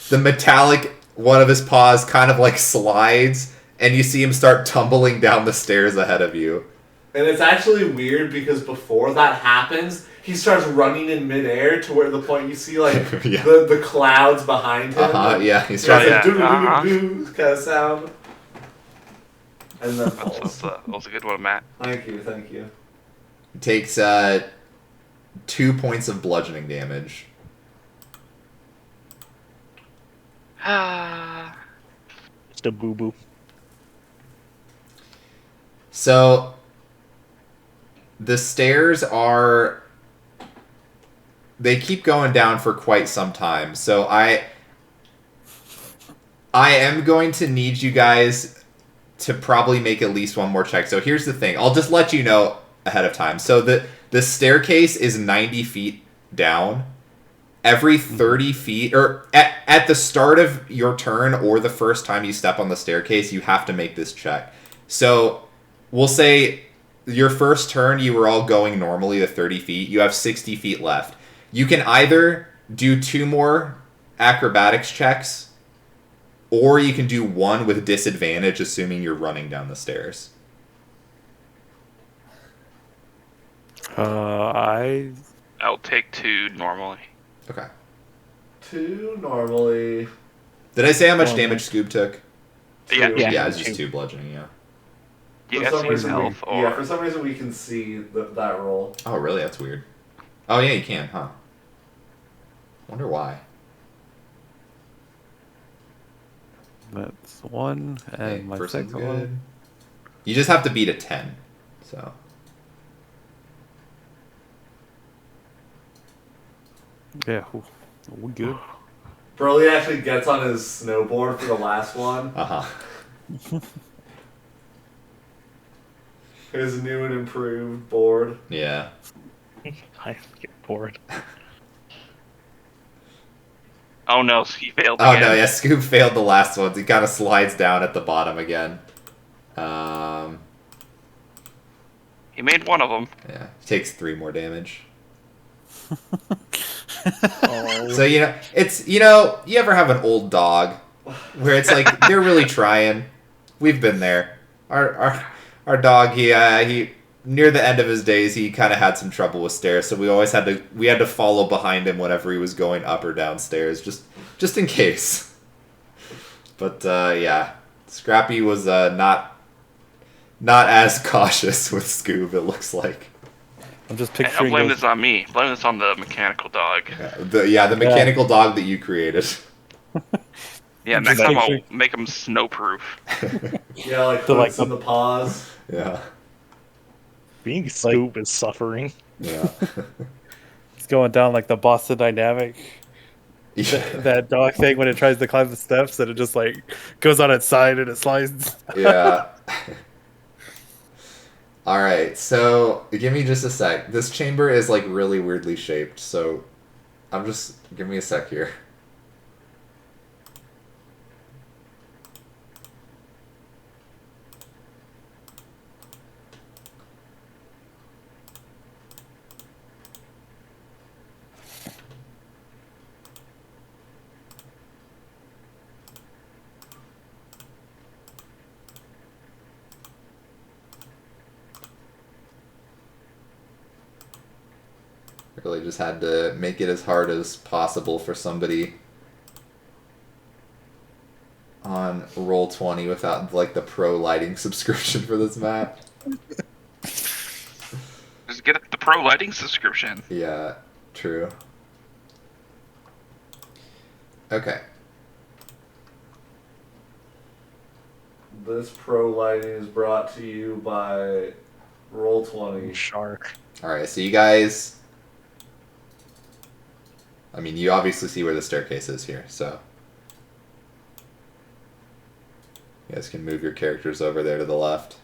the metallic one of his paws kind of like slides, and you see him start tumbling down the stairs ahead of you. And it's actually weird because before that happens, he starts running in midair to where the point you see, like, Yeah. the clouds behind him. Yeah, he's He trying has to... a doo-doo-doo-doo kind of sound. And then falls. That was a good one, Matt. Thank you, thank you. Takes 2 points of bludgeoning damage. Just a boo boo. So the stairs are... They keep going down for quite some time. So I am going to need you guys to probably make at least one more check. So here's the thing. I'll just let you know ahead of time. So the staircase is 90 feet down. Every 30 feet, or at the start of your turn or the first time you step on the staircase, you have to make this check. So we'll say your first turn, you were all going normally the 30 feet. You have 60 feet left. You can either do 2 more acrobatics checks, or you can do 1 with disadvantage, assuming you're running down the stairs. I I'll take 2 normally. Okay. 2 normally. Did I say how much Well, damage Scoob took? Yeah. Two. Yeah, it's just 2. 2 bludgeoning, yeah. You For guys some see reason, health we, or yeah, for some reason we can see that roll. Oh, really? That's weird. Oh, yeah, you can, huh? Wonder why. that's 1, and Hey, my first one's second one. You just have to beat a 10, so... Yeah, we good. Burley actually gets on his snowboard for the last one. Uh-huh. His new and improved board. Yeah. I get bored. oh no, he failed Oh, again. no, yeah, Scoob failed the last one. He kind of slides down at the bottom again. He made one of them. Yeah, he takes 3 more damage. Oh. So, it's, you ever have an old dog where it's like, they're really trying. We've been there. Our dog, he near the end of his days, he kind of had some trouble with stairs, so we had to follow behind him whenever he was going up or downstairs, just in case. But, yeah, Scrappy was, not as cautious with Scoob, it looks like. I'm just Hey, don't picturing blame those, this on me. Blame this on the mechanical dog. The mechanical dog that you created. Yeah, I'm next just time I'll picturing- make him snowproof. Yeah, like So, like, hooks in the paws. Yeah. Being Scoop is suffering. Yeah. it's going down like the Boston Dynamic. That dog thing when it tries to climb the steps and it just like goes on its side and it slides. Yeah. Alright, so give me just a sec. This chamber is like really weirdly shaped, so give me a sec here. Really just had to make it as hard as possible for somebody on Roll20 without like the pro lighting subscription for this map. Just get the pro lighting subscription. Yeah, true. Okay. This pro lighting is brought to you by Roll20. Shark. Alright, so you guys... I mean, you obviously see where the staircase is here, so... You guys can move your characters over there to the left.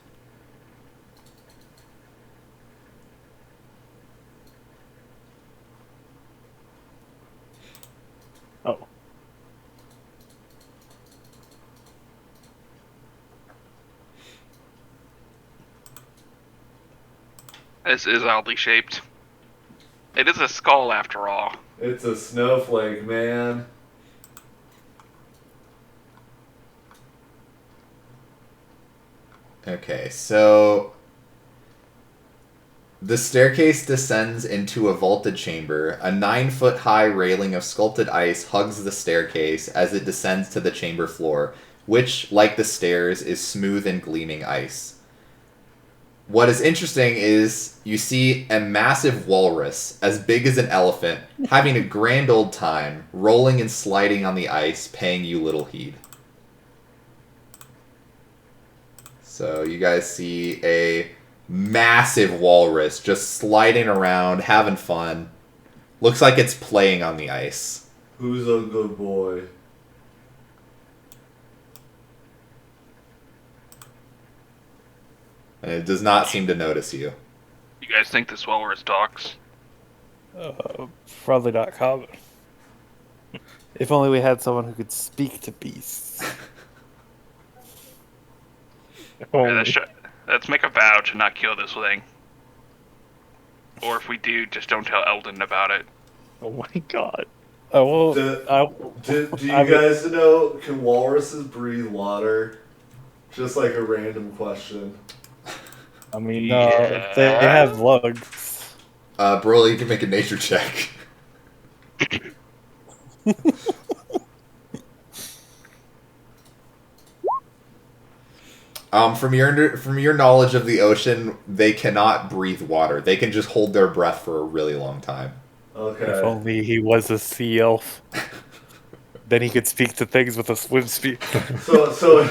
Oh. This is oddly shaped. It is a skull after all. It's a snowflake, man. Okay, so... The staircase descends into a vaulted chamber. A 9-foot-high railing of sculpted ice hugs the staircase as it descends to the chamber floor, which, like the stairs, is smooth and gleaming ice. What is interesting is you see a massive walrus, as big as an elephant, having a grand old time, rolling and sliding on the ice, paying you little heed. So you guys see a massive walrus just sliding around, having fun. Looks like it's playing on the ice. Who's a good boy? And it does not seem to notice you. You guys think this walrus talks? Probably not common. If only we had someone who could speak to beasts. Yeah, let's make a vow to not kill this thing. Or if we do, just don't tell Eldon about it. Oh my god. Oh, well, Do you guys know, can walruses breathe water? Just like a random question. I mean, Yeah. they have lungs. Broly, you can make a nature check. From your knowledge of the ocean, they cannot breathe water. They can just hold their breath for a really long time. Okay. If only he was a sea elf. Then he could speak to things with a swim speed. So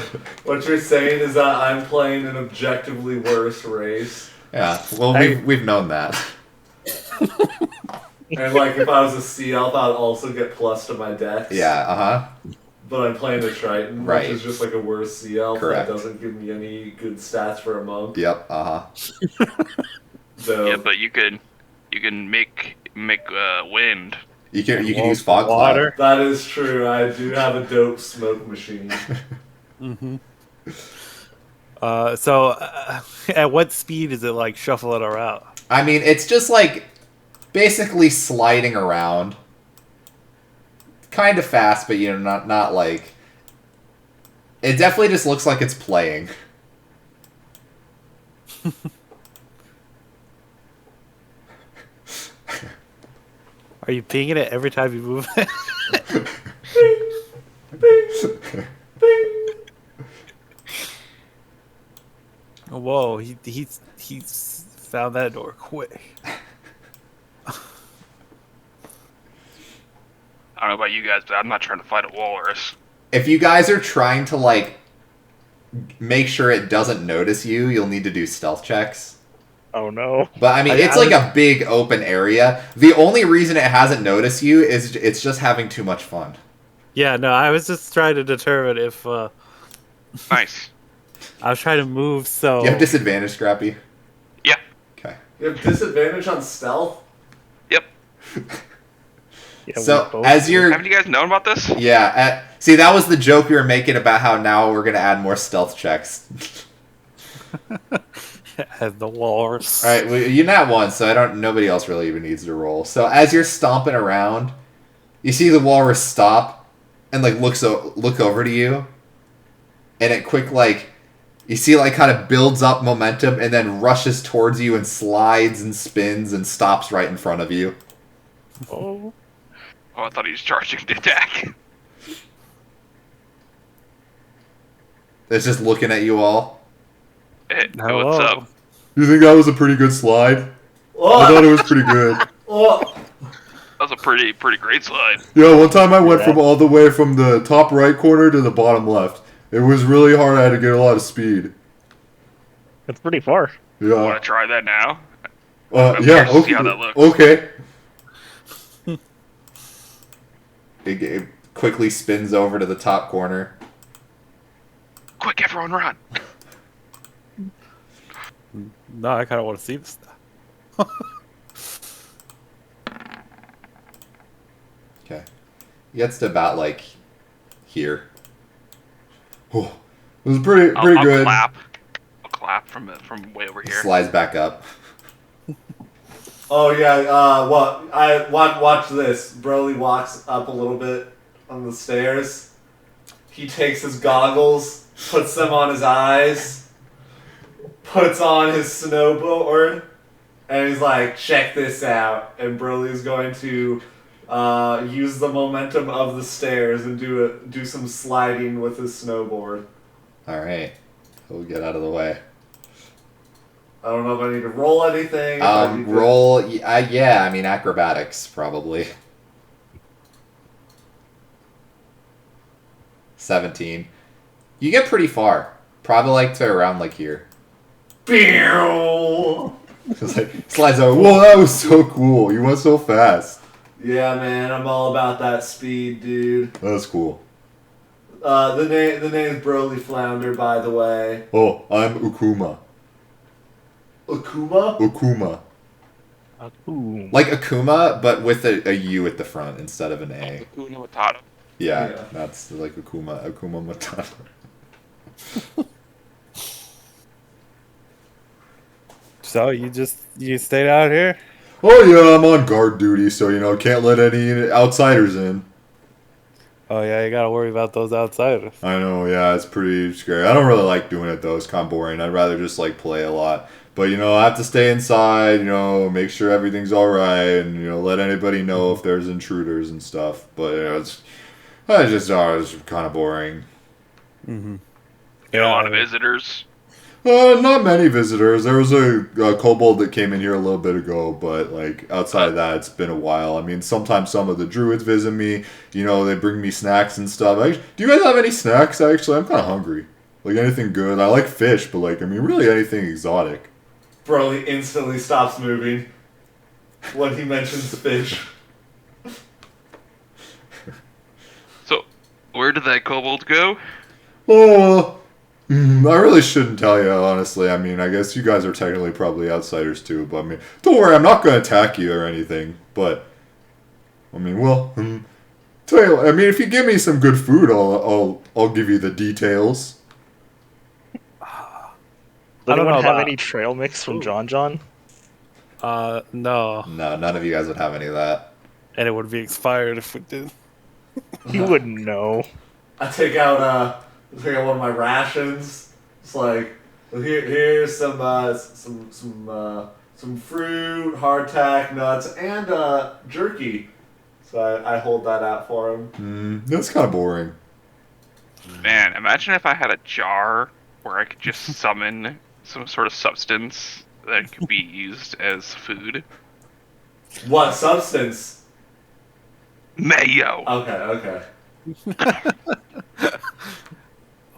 what you're saying is that I'm playing an objectively worse race, Yeah, well, we've known that. and like if I was a sea elf, I'd also get plus to my dex. Yeah, uh-huh. But I'm playing a Triton, Right. which is just like a worse sea elf Correct. that doesn't give me any good stats for a monk. Yep, uh-huh. So Yeah, but you can make wind. You can use fog water. that is true. I do have a dope smoke machine. Mm-hmm. So, at what speed is it like shuffling around? I mean, it's just like basically sliding around. Kind of fast, but you know, not like. It definitely just looks like it's playing. Are you pinging it every time you move it? Bing, bing. Whoa, he's found that door quick. I don't know about you guys, but I'm not trying to fight a walrus. If you guys are trying to like make sure it doesn't notice you, you'll need to do stealth checks. Oh no. But I mean, it's like a big open area. The only reason it hasn't noticed you is it's just having too much fun. Yeah, no, I was just trying to determine if Nice. I was trying to move so. You have disadvantage, Scrappy? Yeah. Okay. You have disadvantage on stealth? Yep. Yeah, So, we both as do. you're... Haven't you guys known about this? Yeah, see, that was the joke we were making about how now we're going to add more stealth checks. As the walrus. Alright, well, you nat one, so nobody else really even needs to roll. So, as you're stomping around, you see the walrus stop and, like, look over to you. And it quick, like... You see, like, kind of builds up momentum and then rushes towards you and slides and spins and stops right in front of you. Oh. Oh, I thought he was charging to attack. It's just looking at you all. Hey, Hello. what's up? You think that was a pretty good slide? Oh, I thought it was pretty good. oh. That was a pretty great slide. Yeah, one time I went from all the way from the top right corner to the bottom left. It was really hard. I had to get a lot of speed. It's pretty far. Yeah. Want to try that now? Yeah. I'm curious to Okay. see how that looks. Okay. It quickly spins over to the top corner. Quick, everyone, run! No, I kind of want to see this stuff. Okay. He gets to about like here. Oh, it was pretty I'll good. Clap. I'll clap from way over here. Slides back up. Oh yeah, watch this. Broly walks up a little bit on the stairs. He takes his goggles, puts them on his eyes, puts on his snowboard, and he's like, check this out. And Broly's going to use the momentum of the stairs and do some sliding with his snowboard. Alright. We'll get out of the way. I don't know if I need to roll anything. if I need to- Roll. Yeah, I mean, acrobatics, probably. 17. You get pretty far. Probably like to around like here. Pew! It's like, slides over. Whoa, that was so cool. You went so fast. Yeah, man, I'm all about that speed, dude. That was cool. The name's Broly Flounder, by the way. Oh, I'm Ukuma. Akuma? Ukuma. Ooh. Like Akuma, but with a U at the front instead of an A. Hakuna Matata. Yeah, Yeah. that's like Akuma Matata. So you stayed out here? Oh yeah, I'm on guard duty, so can't let any outsiders in. Oh yeah, you gotta worry about those outsiders. I know, yeah, it's pretty scary. I don't really like doing it though; it's kind of boring. I'd rather just like play a lot. But I have to stay inside. Make sure everything's all right, and let anybody know if there's intruders and stuff. But it's kind of boring. Mm-hmm. Get a lot of visitors. Not many visitors. There was a kobold that came in here a little bit ago, but like outside of that, it's been a while. I mean, sometimes some of the druids visit me. They bring me snacks and stuff. Do you guys have any snacks? Actually, I'm kind of hungry. Like anything good? I like fish, but really anything exotic. Broly instantly stops moving when he mentions fish. So, where did that kobold go? Oh, I really shouldn't tell you, honestly. I mean, I guess you guys are technically probably outsiders too, but I mean, don't worry, I'm not going to attack you or anything. But I mean, tell you, I mean, if you give me some good food, I'll give you the details. Does I don't anyone know have about- any trail mix from John John? No, No, none of you guys would have any of that. and it would be expired if we did. You wouldn't know. I take out one of my rations. It's like, here's some fruit, hardtack, nuts, and jerky. So I hold that out for him. That's kind of boring. Man, imagine if I had a jar where I could just summon some sort of substance that could be used as food. What substance? Mayo! Okay.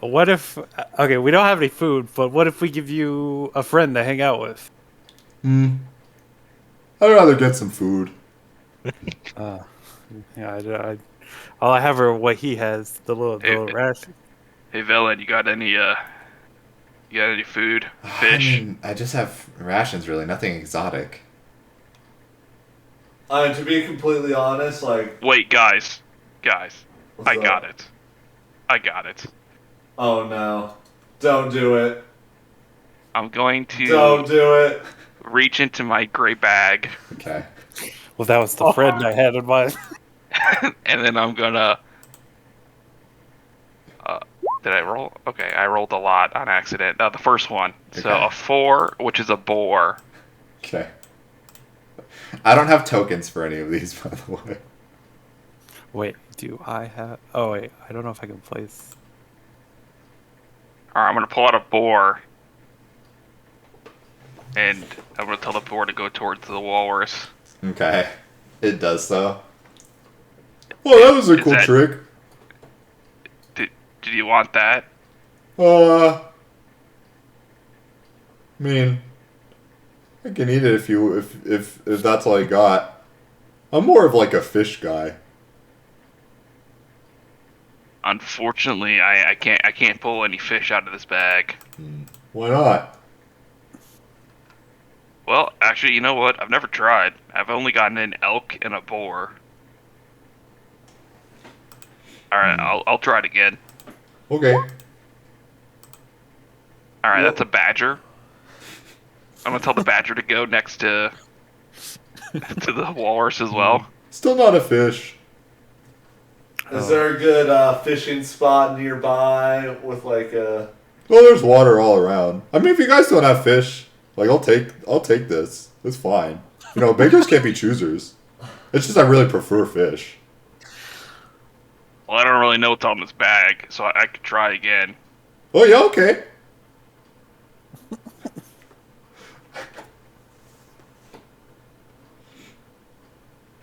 What if? Okay, we don't have any food, but what if we give you a friend to hang out with? I'd rather get some food. Yeah, all I have are what he has, the little ration. Hey, Velen, you got any food? Fish? I mean, I just have rations, really. Nothing exotic. To be completely honest, like, Wait, guys. what's I up? got it. Oh no! Don't do it! I'm going Don't to do it! reach into my gray bag, Okay. Well, that was the friend I had in mind. and then I'm gonna... did I roll? Okay, I rolled a lot on accident. The first one. So Okay. a 4, which is a boar. Okay. I don't have tokens for any of these, by the way. Wait, do I have? Oh wait, I don't know if I can place. Alright, I'm gonna pull out a boar. And I'm gonna tell the boar to go towards the walrus. Okay. It does so. Well, that was a Is cool that- trick. Did you want that? I mean, I can eat it if that's all you got. I'm more of like a fish guy. Unfortunately, I can't pull any fish out of this bag. Why not? Well, actually, you know what? I've never tried. I've only gotten an elk and a boar. All right, I'll try it again. Okay. All right, Well- that's a badger. I'm gonna tell the badger to go next to to the walrus as well. Still not a fish. Is there a good fishing spot nearby with like a? Well, there's water all around. I mean, if you guys don't have fish, like I'll take this. It's fine. You know, bakers can't be choosers. It's just I really prefer fish. Well, I don't really know what's on this bag, so I could try again. Oh yeah, okay.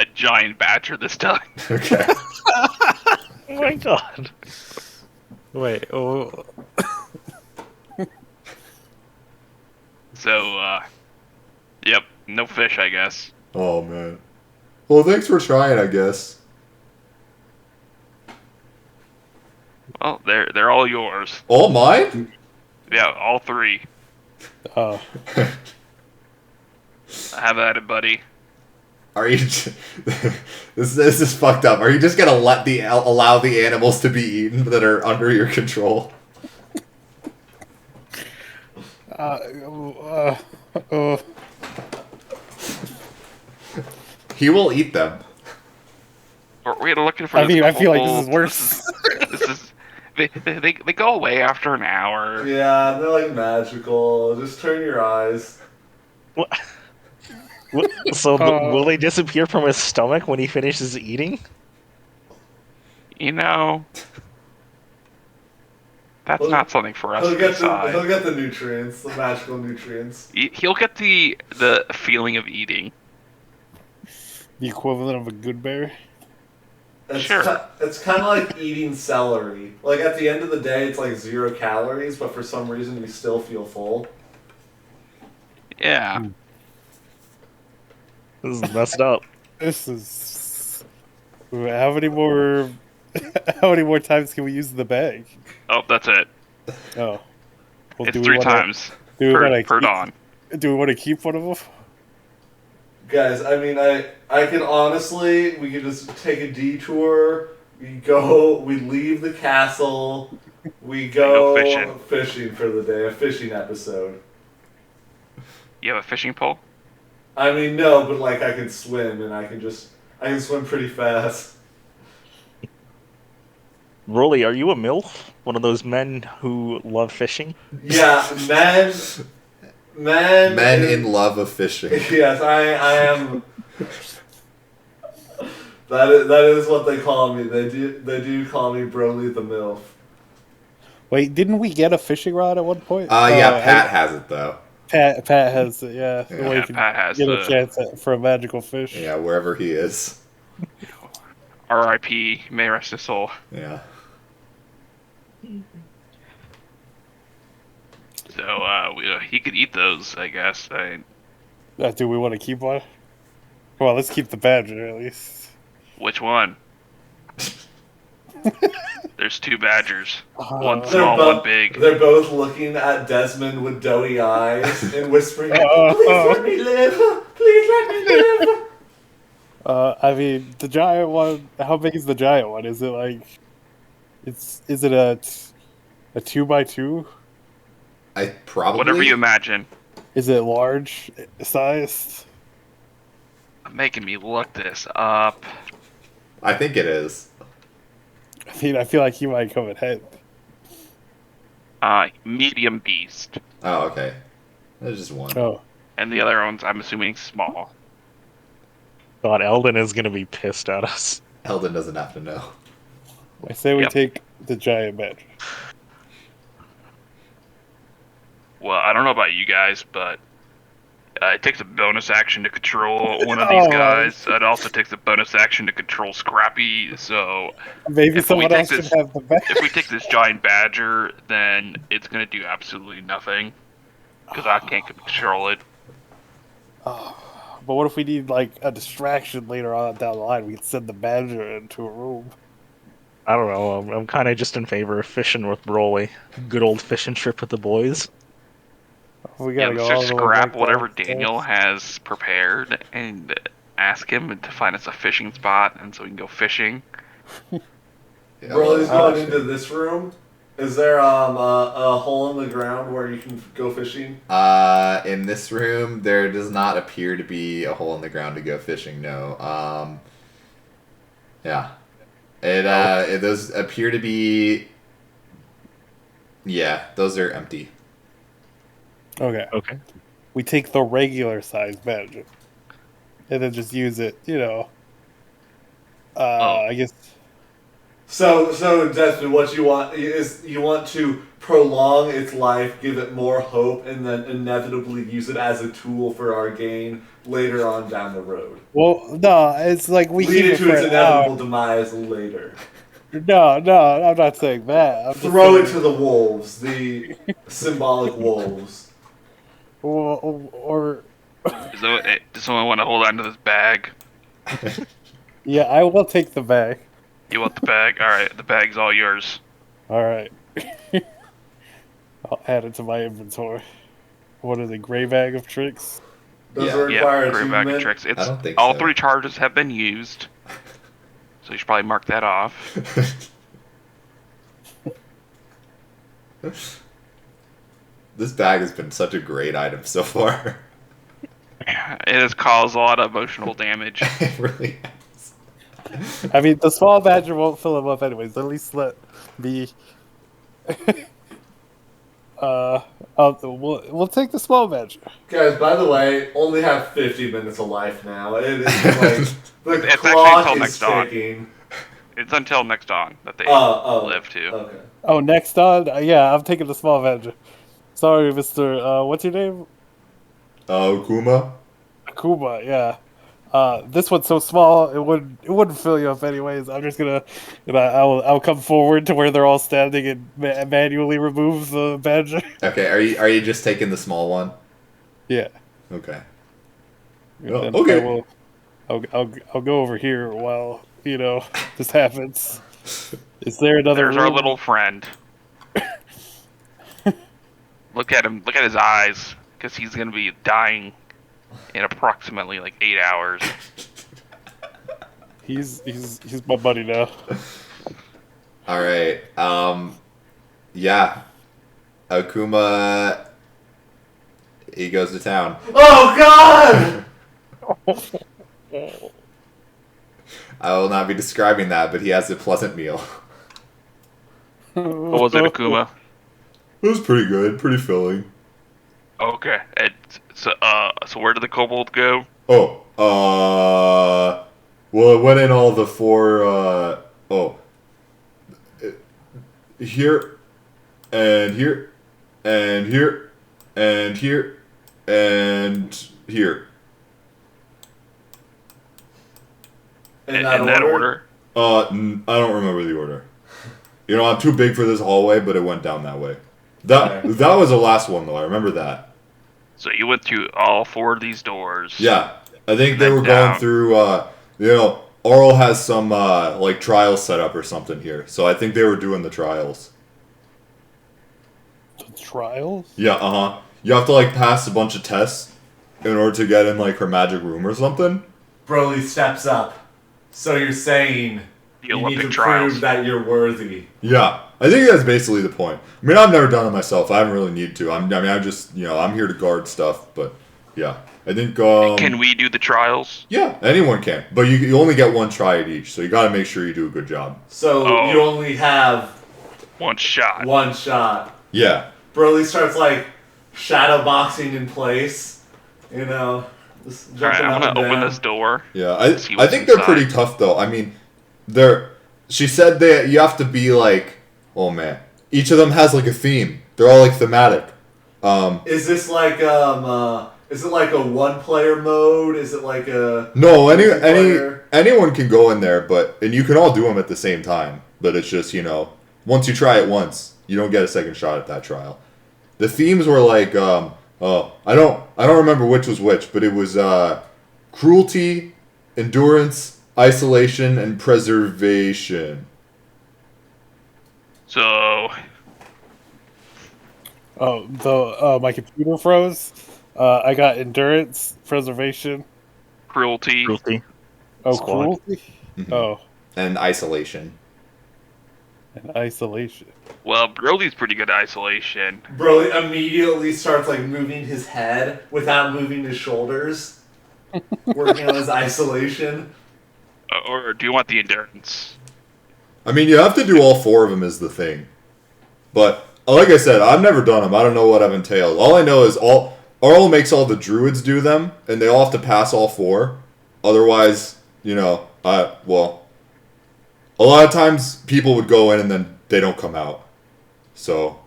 A giant badger this time. Okay. Oh my god. Wait. Oh. So, yep, no fish, I guess. Oh man. Well, thanks for trying, I guess. Well, they're all yours. All mine? Yeah, all three. Oh. Have at it, buddy. Are you? This is fucked up. Are you just gonna allow the animals to be eaten that are under your control? Oh. He will eat them. We're looking for. I this mean, I feel like this couple. is worse. This is. They go away after an hour. Yeah, they're like magical. Just turn your eyes. What? So will they disappear from his stomach when he finishes eating? You know, that's Well, not something for us He'll to get decide. the nutrients, the magical nutrients. He'll get the feeling of eating. The equivalent of a good bear. It's Sure. It's kind of like eating celery. Like at the end of the day, it's like 0 calories, but for some reason you still feel full. Yeah. This is messed up. This is. How many more? How many more times can we use the bag? Oh, that's it. Oh. Well, It's 3 times Do we want per to dawn. Do we want to keep one of them? Guys, I mean, I can honestly, we could just take a detour. We leave the castle. We go go fishing for the day. A fishing episode. You have a fishing pole? I mean, no, but like I can swim, and I can swim pretty fast. Rolly, are you a MILF? One of those men who love fishing? Yeah, men in love of fishing. Yes, I am. That is what they call me. They do call me Broly the MILF. Wait, didn't we get a fishing rod at one point? Yeah, Pat has it though. Pat has it. Yeah. Yeah. Where you Yeah, can Pat has get a the chance for a magical fish. Yeah, wherever he is. R.I.P. May rest his soul. Yeah. So he could eat those, I guess. Do we want to keep one? Well, let's keep the badger at least. Which one? There's 2 badgers. One They're small, both- one big. They're both looking at Desmond with doughy eyes and whispering, Oh. "Please let me live! Please let me live!" I mean, the giant one. How big is the giant one? Is it like? Is it a 2x2? I probably. Whatever you imagine. Is it large sized? Making me look this up. I think it is. I mean, I feel like he might come in head. Medium beast. Oh, okay. There's just one. Oh, And the other ones, I'm assuming, small. God, Eldon is gonna be pissed at us. Eldon doesn't have to know. I say we Yep. take the giant badger. Well, I don't know about you guys, but It takes a bonus action to control one of these guys. It also takes a bonus action to control Scrappy. So Maybe if we someone take else this, should have the badge. if we take this giant badger, then it's gonna do absolutely nothing because I can't control it. But what if we need like a distraction later on down the line? We can send the badger into a room. I don't know. I'm kind of just in favor of fishing with Broly. Good old fishing trip with the boys. We Yeah, gotta go let's all just the way scrap back whatever downstairs. Daniel has prepared and ask him to find us a fishing spot, and so we can go fishing. Yeah, Broly's well, going into this room. Is there a hole in the ground where you can go fishing? in this room, there does not appear to be a hole in the ground to go fishing. No. Yeah. It those appear to be. Yeah, those are empty. Okay. Okay. We take the regular size badger. And then just use it, I guess. So Desmond, what you want is you want to prolong its life, give it more hope, and then inevitably use it as a tool for our gain later on down the road. Well, no, it's like we Lead keep it it to for its an hour. inevitable demise later. No, I'm not saying that. I'm just Throw it saying, to the wolves, the symbolic wolves. or Does someone want to hold on to this bag? yeah, I will take the bag. You want the bag? All right, the bag's all yours. All right. I'll add it to my inventory. What is it? Gray bag of tricks. Does Yeah. it require Yeah, great bag of achievement? tricks. I don't think all so. 3 charges have been used, so you should probably mark that off. This bag has been such a great item so far. It has caused a lot of emotional damage. It really has. I mean, the small badger won't fill him up anyways. At least let me. We'll take the small badger. Guys, by the way, only have 50 minutes of life now. It is like the It's actually clock until is next dawn. ticking. It's until next dawn that they live to. Okay. Oh, next on? Yeah, I'm taking the small badger. Sorry, Mr. What's your name? Kuma? Akuma, yeah. This one's so small it wouldn't fill you up anyways. I'm just gonna I'll come forward to where they're all standing and manually remove the badger. Okay, are you just taking the small one? Yeah. Okay. And Oh, then okay. I'll go over here while this happens. Is there another There's our room? little friend. Look at him. Look at his eyes, because he's gonna be dying in approximately like 8 hours. He's my buddy now. All right. Yeah. Akuma. He goes to town. Oh God! I will not be describing that, but he has a pleasant meal. What was it, Akuma? It was pretty good, pretty filling. Okay. So where did the kobold go? Oh, well, it went in all the 4, here, and here, and here, and here, and here. In that order? I don't remember the order. I'm too big for this hallway, but it went down that way. That was the last one, though. I remember that. So you went through all 4 of these doors. Yeah, I think And they then were down. going through. Oral has some like trials set up or something here, so I think they were doing the trials. Trials? Yeah, You have to like pass a bunch of tests in order to get in like her magic room or something. Broly steps up. So you're saying The you need Olympic to trials. prove that you're worthy. Yeah, I think that's basically the point. I mean, I've never done it myself. I haven't really need to. I'm just I'm here to guard stuff, but yeah, I think. Can we do the trials? Yeah, anyone can, but you only get one try at each, so you got to make sure you do a good job. So Oh. you only have One shot. one shot. Yeah. Broly starts like shadow boxing in place. Just All right, jumping I'm up gonna and open down. this door. Yeah, See I what's think they're inside. pretty tough though. I mean, she said that you have to be like, oh man, each of them has like a theme. They're all like thematic. Is this like Is it like a one-player mode? Is it like a No, multiplayer? anyone can go in there, and you can all do them at the same time. But it's just once you try it once, you don't get a second shot at that trial. The themes were like, I don't remember which was which, but it was cruelty, endurance, isolation, and preservation. So, My computer froze. I got endurance, preservation. cruelty. Squad. Cruelty. Mhm. And isolation. And isolation. Well, Broly's pretty good at isolation. Broly immediately starts like moving his head without moving his shoulders, working on his isolation. Or do you want the endurance? I mean, you have to do all 4 of them is the thing. But, like I said, I've never done them. I don't know what I've entailed. All I know is Arl makes all the druids do them, and they all have to pass all 4. Otherwise, a lot of times people would go in and then they don't come out. So,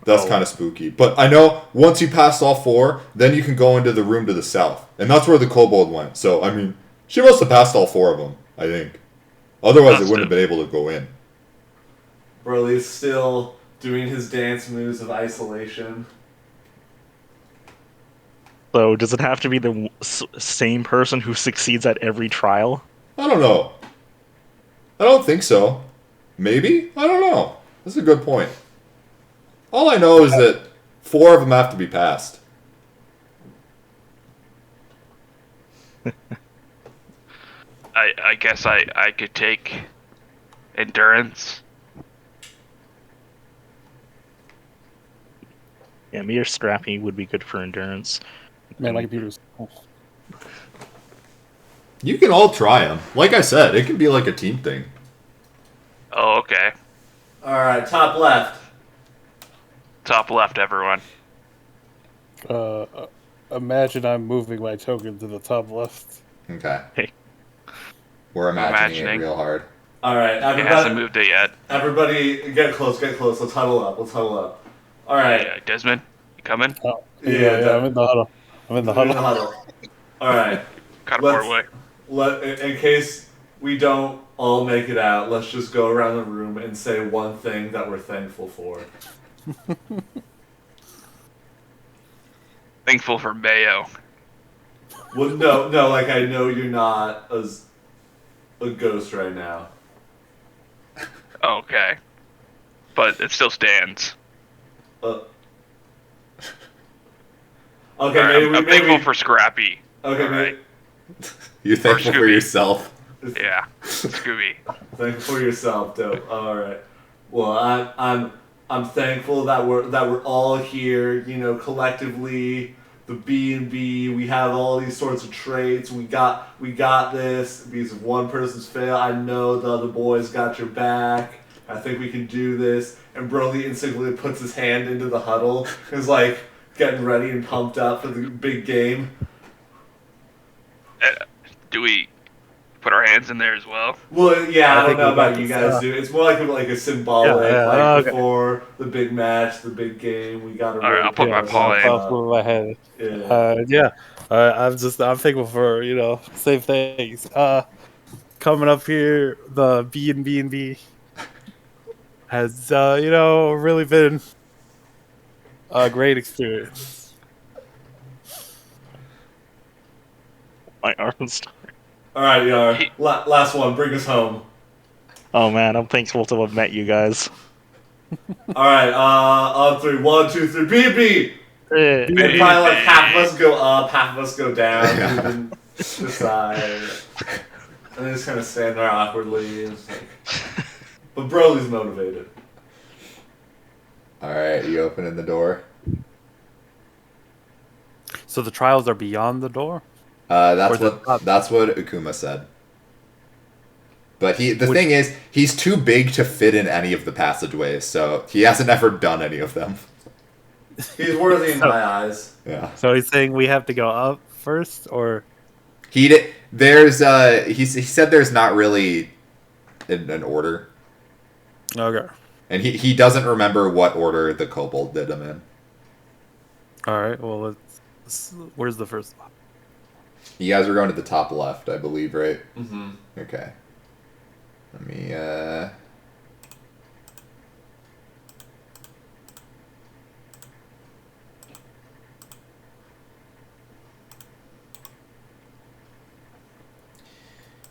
that's kind of spooky. But I know once you passed all 4, then you can go into the room to the south. And that's where the kobold went. So, I mean, she must have passed all 4 of them, I think. Otherwise, it wouldn't have been able to go in. Broly's still doing his dance moves of isolation. So does it have to be the same person who succeeds at every trial? I don't know. I don't think so. Maybe? I don't know. That's a good point. All I know is that 4 of them have to be passed. I guess I could take endurance. Yeah, me or Scrappy would be good for endurance. Man, my computer's. You can all try them. Like I said, it can be like a team thing. Oh, okay. Alright, top left. Top left, everyone. Imagine I'm moving my token to the top left. Okay. Hey. We're imagining it real hard. Alright, It hasn't moved it yet. Everybody get close. Let's huddle up. Alright. Yeah, Desmond, you coming? Oh, yeah, I'm in the huddle. Alright. Kind of far away. In case we don't all make it out, let's just go around the room and say one thing that we're thankful for. Thankful for mayo. Well, no, like I know you're not a ghost right now. Okay. But it still stands. Okay, Right, I'm thankful for Scrappy. Okay, right. You're thankful for yourself. Yeah, Scooby. Thankful for yourself, dope. All right. Well, I'm thankful that we're all here. Collectively, the B&B. We have all these sorts of traits. We got this. Because if one person's fail, I know the other boys got your back. I think we can do this. And Broly instantly puts his hand into the huddle. Is like getting ready and pumped up for the big game. Do we put our hands in there as well? Well, yeah, I don't know about think you guys, dude. It's more like a symbolic, okay. before the big match, the big game. We got to. All right, I'll put my paw in. I'll put my head. Yeah. I'm thankful for same things. Coming up here, the B&B has really been a great experience. My arms. All right, Yar. Last one. Bring us home. Oh man, I'm thankful to have met you guys. All right. On 3. 1, 2, 3. B&B. And probably like half of us go up, half of us go down, and then decide. And they just kind of stand there awkwardly. And it's like... But Broly's motivated. Alright, you opening the door? So the trials are beyond the door? That's what Akuma said. But the thing is, he's too big to fit in any of the passageways, so he hasn't ever done any of them. He's worthy in my eyes. Yeah. So he's saying we have to go up first, or He said there's not really an order. okay. And he doesn't remember what order the kobold did them in. All right. Well, Where's the first one? You guys are going to the top left, I believe, right? Mm-hmm. Okay. Let me,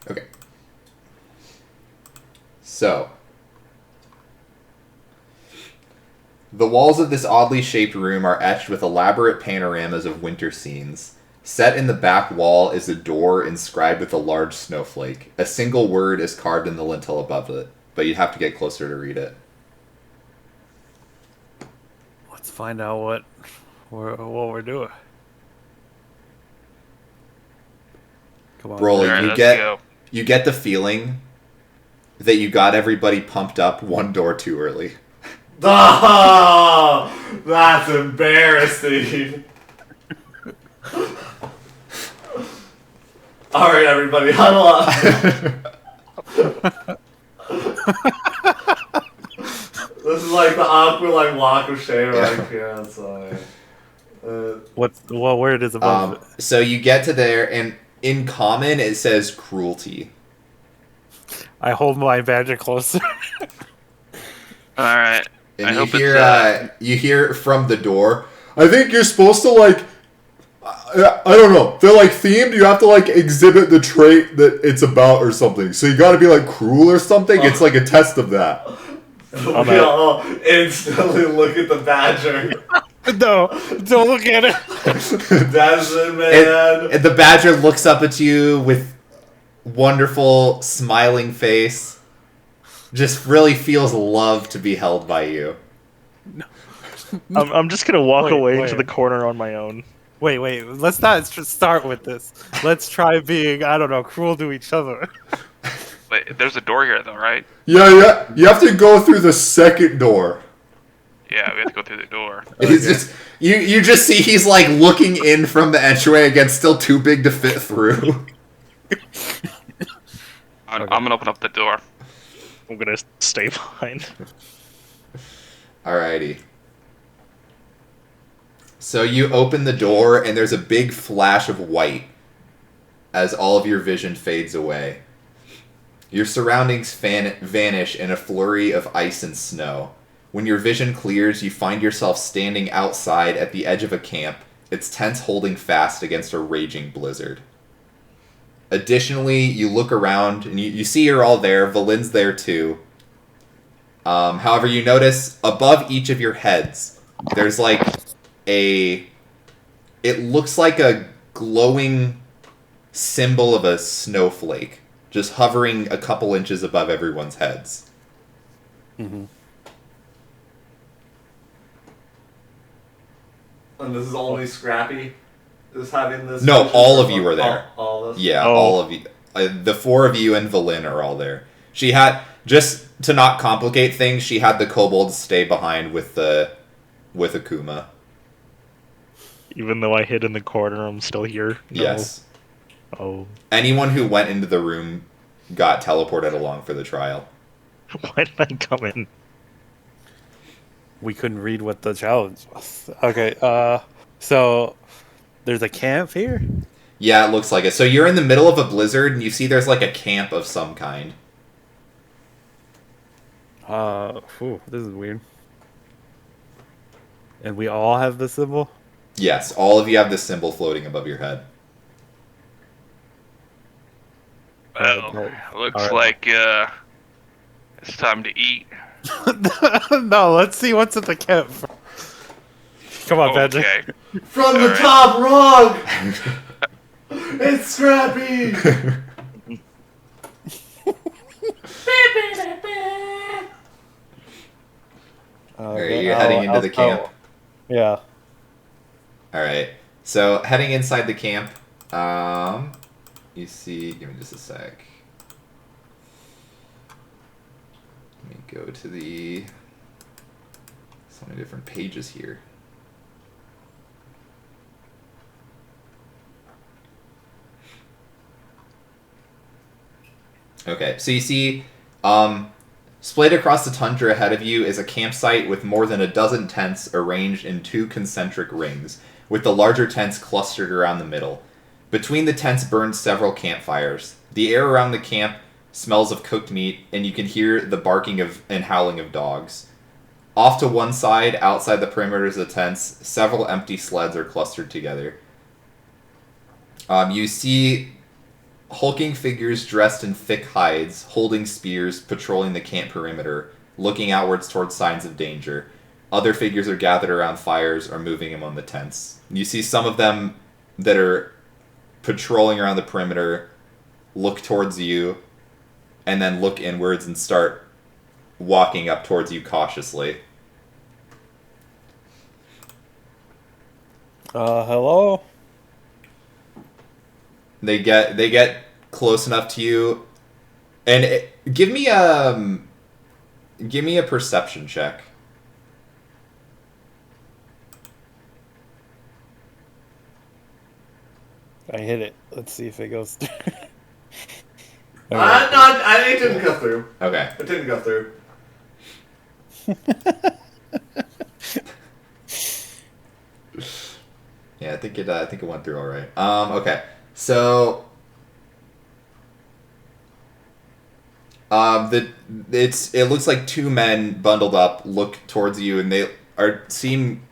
Okay. So, the walls of this oddly shaped room are etched with elaborate panoramas of winter scenes. Set in the back wall is a door inscribed with a large snowflake. A single word is carved in the lintel above it, but you'd have to get closer to read it. Let's find out what we're doing. Come on. Broly, Alright, you let's get go. you get the feeling that you got everybody pumped up one door too early. Oh, that's embarrassing. All right, everybody, huddle up. This is like the awkward walk of shame right here. So, What word is above it? So you get to there, and in common it says cruelty. I hold my badger closer. Alright. And I you hope hear it's, you hear from the door, I think you're supposed to I don't know. They're themed. You have to exhibit the trait that it's about or something. So you got to be cruel or something. It's a test of that. we all instantly look at the badger. No, don't look at it. Desmond, man. And the badger looks up at you with wonderful smiling face. Just really feels love to be held by you. I'm just gonna walk Wait, away wait. to the corner on my own. Wait. Let's not start with this. Let's try being, I don't know, cruel to each other. wait, there's a door here though, right? Yeah. You have to go through the second door. Yeah, we have to go through the door. He's just you just see he's looking in from the entryway again, still too big to fit through. I'm gonna open up the door. I'm gonna stay behind. Alrighty. So you open the door and there's a big flash of white as all of your vision fades away. Your surroundings vanish in a flurry of ice and snow. When your vision clears, you find yourself standing outside at the edge of a camp, its tents holding fast against a raging blizzard. Additionally, you look around and you see you're all there. Valin's there too. However, you notice above each of your heads, there's it looks like a glowing symbol of a snowflake, just hovering a couple inches above everyone's heads. Mm-hmm. And this is only Scrappy is having this. No, vision? all of you are there. All of us. Yeah, Oh. all of you. The four of you and Valin are all there. She had, just to not complicate things, she had the kobolds stay behind with Akuma. Even though I hid in the corner, I'm still here. No. Yes. Oh. Anyone who went into the room got teleported along for the trial. Why did I come in? We couldn't read what the challenge was. Okay, so there's a camp here? Yeah, it looks like it. So you're in the middle of a blizzard, and you see there's a camp of some kind. This is weird. And we all have the symbol? Yes, all of you have this symbol floating above your head. Well, Okay. looks Alright. like it's time to eat. No, let's see what's at the camp. Come on, Badger. Okay. From the Alright. top rung. It's Scrappy. Alright, you're heading into the camp. Yeah. Alright, so heading inside the camp, you see, give me just a sec. Let me go to so many different pages here. Okay, so you see, splayed across the tundra ahead of you is a campsite with more than a dozen tents arranged in two concentric rings, with the larger tents clustered around the middle. Between the tents burned several campfires. The air around the camp smells of cooked meat, and you can hear the barking of and howling of dogs. Off to one side, outside the perimeters of the tents, several empty sleds are clustered together. You see hulking figures dressed in thick hides, holding spears, patrolling the camp perimeter, looking outwards towards signs of danger. Other figures are gathered around fires or moving among the tents. You see some of them that are patrolling around the perimeter, look towards you, and then look inwards and start walking up towards you cautiously. Hello? They get close enough to you, and give me a perception check. I hit it. Let's see if it goes through. No, it didn't go through. Okay. It didn't go through. Yeah, I think it went through all right. Okay. So it looks like two men bundled up look towards you, and they seem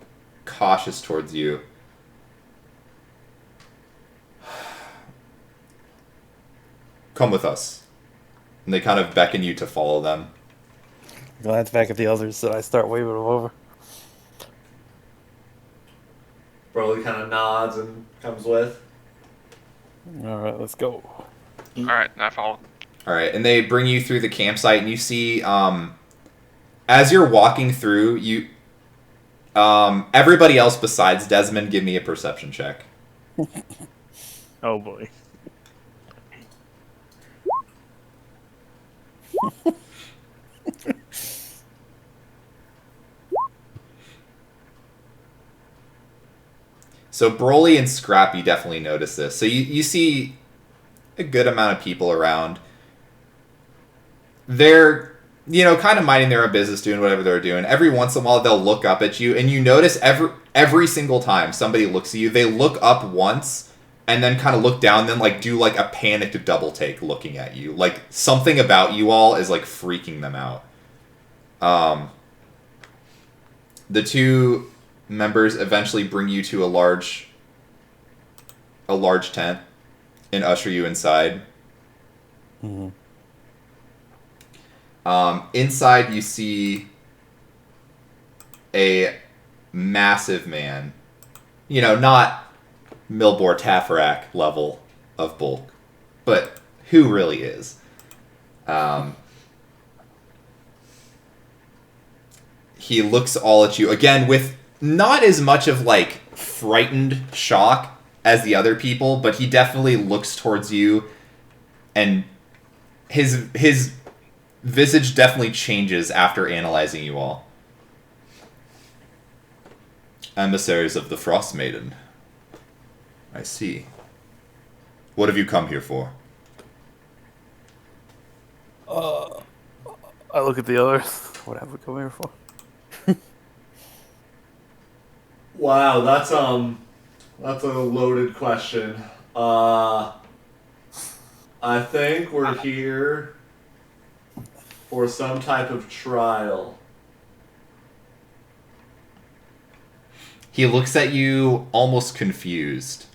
cautious towards you. Come with us. And they kind of beckon you to follow them. Glance back at the others, so I start waving them over. Broly kind of nods and comes with. Alright, let's go. Alright, I follow. Alright, and they bring you through the campsite, and you see, as you're walking through, everybody else besides Desmond, give me a perception check. Oh boy. So Broly and Scrappy definitely notice this. So you see a good amount of people around. They're, kind of minding their own business, doing whatever they're doing. Every once in a while, they'll look up at you, and you notice every single time somebody looks at you, they look up once, and then kind of look down, then do a panicked double take looking at you. Like, something about you all is, freaking them out. The two members eventually bring you to a large tent and usher you inside. Mm-hmm. Inside you see a massive man. Not Milbor Tafarak level of bulk, but who really is. He looks all at you, again, with not as much of, frightened shock as the other people, but he definitely looks towards you, and his visage definitely changes after analyzing you all. Emissaries of the Frostmaiden. I see. What have you come here for? I look at the others. What have we come here for? Wow, that's a loaded question. I think we're here for some type of trial. He looks at you almost confused.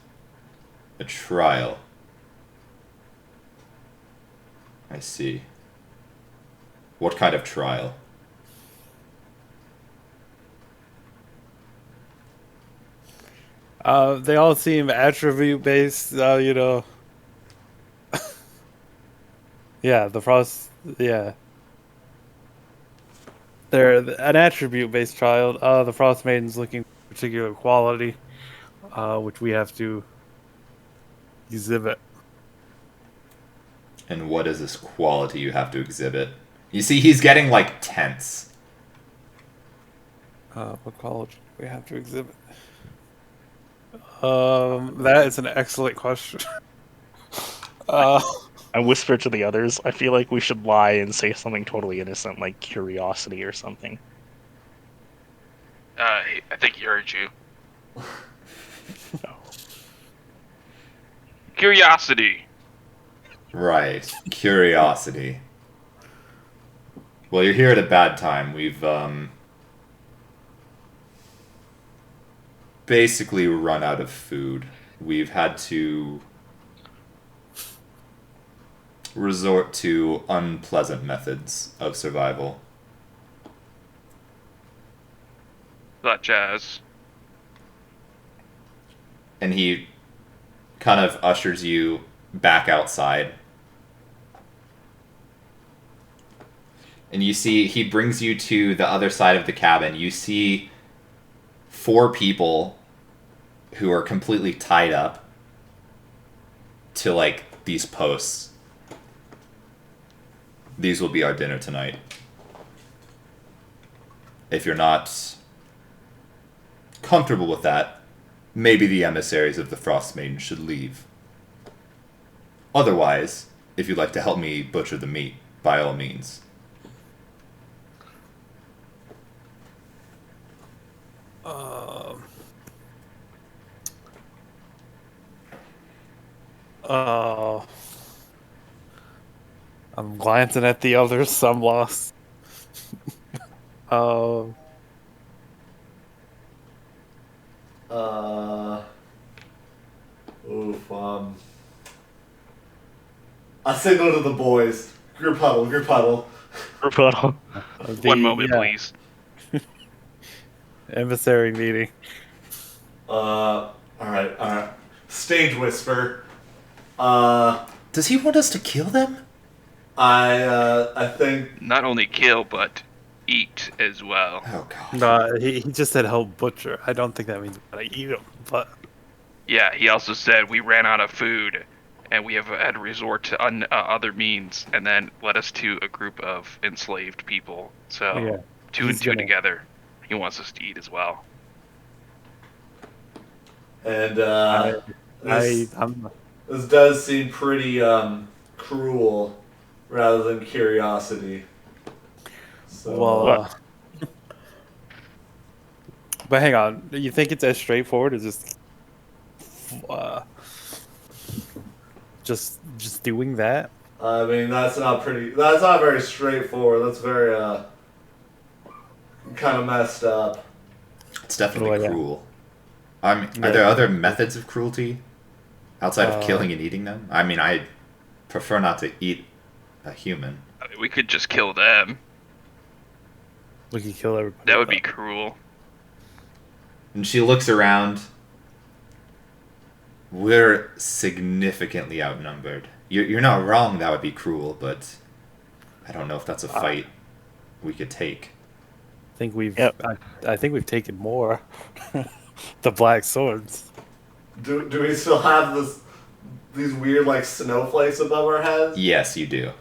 A trial. I see. What kind of trial? They all seem attribute-based, Yeah, the Frost... Yeah. They're an attribute-based trial. The Frost Maiden's looking for particular quality, which we have to exhibit. And what is this quality you have to exhibit? You see, he's getting, tense. What quality do we have to exhibit? That is an excellent question. I whisper to the others, I feel like we should lie and say something totally innocent, like curiosity or something. I think he heard you. Curiosity. Right. Curiosity. Well, you're here at a bad time. We've basically run out of food. We've had to resort to unpleasant methods of survival. Such as. And he kind of ushers you back outside. And you see, he brings you to the other side of the cabin. You see 4 people who are completely tied up to, like, these posts. These will be our dinner tonight. If you're not comfortable with that, maybe the emissaries of the Frostmaiden should leave. Otherwise, if you'd like to help me butcher the meat, by all means. Uh, I'm glancing at the others. I'm lost. Uh, Oof. I signal to the boys. Group huddle. Group huddle. Rebuttal. One moment, yeah, please. Emissary meeting. All right. Stage whisper. Does he want us to kill them? I think Not only kill, but eat as well. Oh, God. No, he just said help butcher. I don't think that means we gotta eat him, but Yeah, he also said we ran out of food, and we have had to resort to other means, and then led us to a group of enslaved people. So, yeah. 2 and He's 2 gonna- together. He wants us to eat as well. and I'm this does seem pretty cruel rather than curiosity. So well. But hang on, you think it's as straightforward as uh, just doing that? I mean that's not very straightforward. That's very kind of messed up. It's definitely Well, yeah. cruel. I mean, Yeah. are there other methods of cruelty outside of Uh, killing and eating them? I mean, I prefer not to eat a human. I mean, we could just kill them. We could kill everybody. That would be cruel. And she looks around. We're significantly outnumbered. You're not wrong, that would be cruel, but I don't know if that's a fight we could take. I think we've. Yep. I think we've taken more. The black swords. Do we still have these weird like snowflakes above our heads? Yes, you do.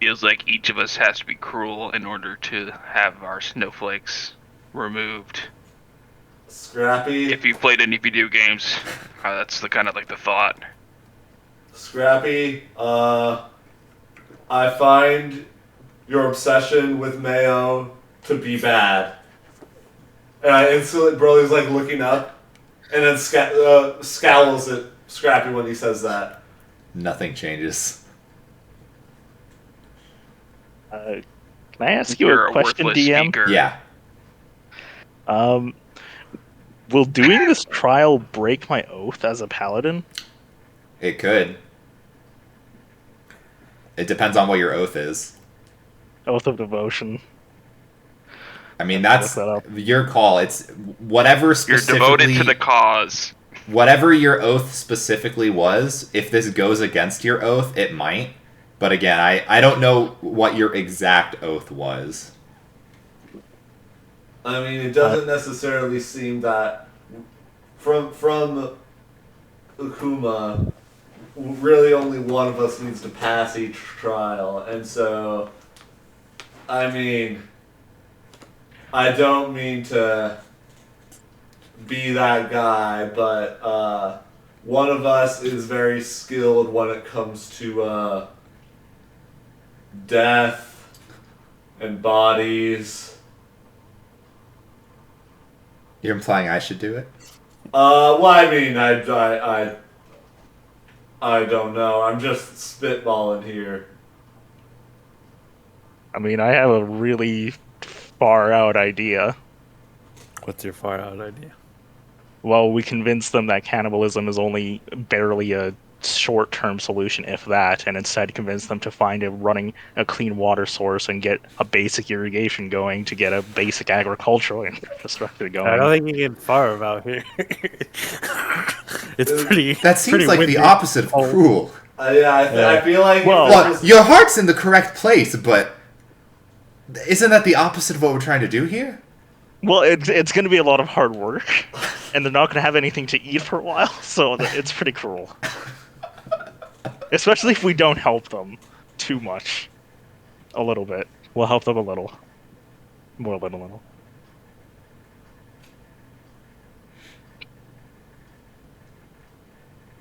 Feels like each of us has to be cruel in order to have our snowflakes removed. Scrappy. If you've played any video games, that's the kind of like the thought. Scrappy, I find your obsession with Mayo to be bad. And I instantly, Broly's like looking up, and then scowls at Scrappy when he says that. Nothing changes. Can I ask you You're a question, worthless DM? speaker. Yeah. Will doing this trial break my oath as a paladin? It could. It depends on what your oath is. Oath of devotion. I mean, Look that's that up. your call. It's whatever You're specifically. devoted to the cause. Whatever your oath specifically was, if this goes against your oath, it might. But again, I don't know what your exact oath was. I mean, it doesn't necessarily seem that from Ukuma, really only one of us needs to pass each trial, and so, I mean, I don't mean to be that guy, but one of us is very skilled when it comes to death and bodies. You're implying I should do it? Well, I mean, I don't know. I'm just spitballing here. I mean, I have a really far out idea. What's your far out idea? Well, we convince them that cannibalism is only barely a short-term solution, if that, and instead convince them to find running a clean water source and get a basic irrigation going to get a basic agricultural infrastructure going. I don't think you get far about here. It's pretty. That seems pretty like windy. the opposite of cruel. Yeah, I feel like... Well- Well, your heart's in the correct place, but isn't that the opposite of what we're trying to do here? Well, it's going to be a lot of hard work, and they're not going to have anything to eat for a while, so it's pretty cruel. Especially if we don't help them too much. A little bit. We'll help them a little. More little.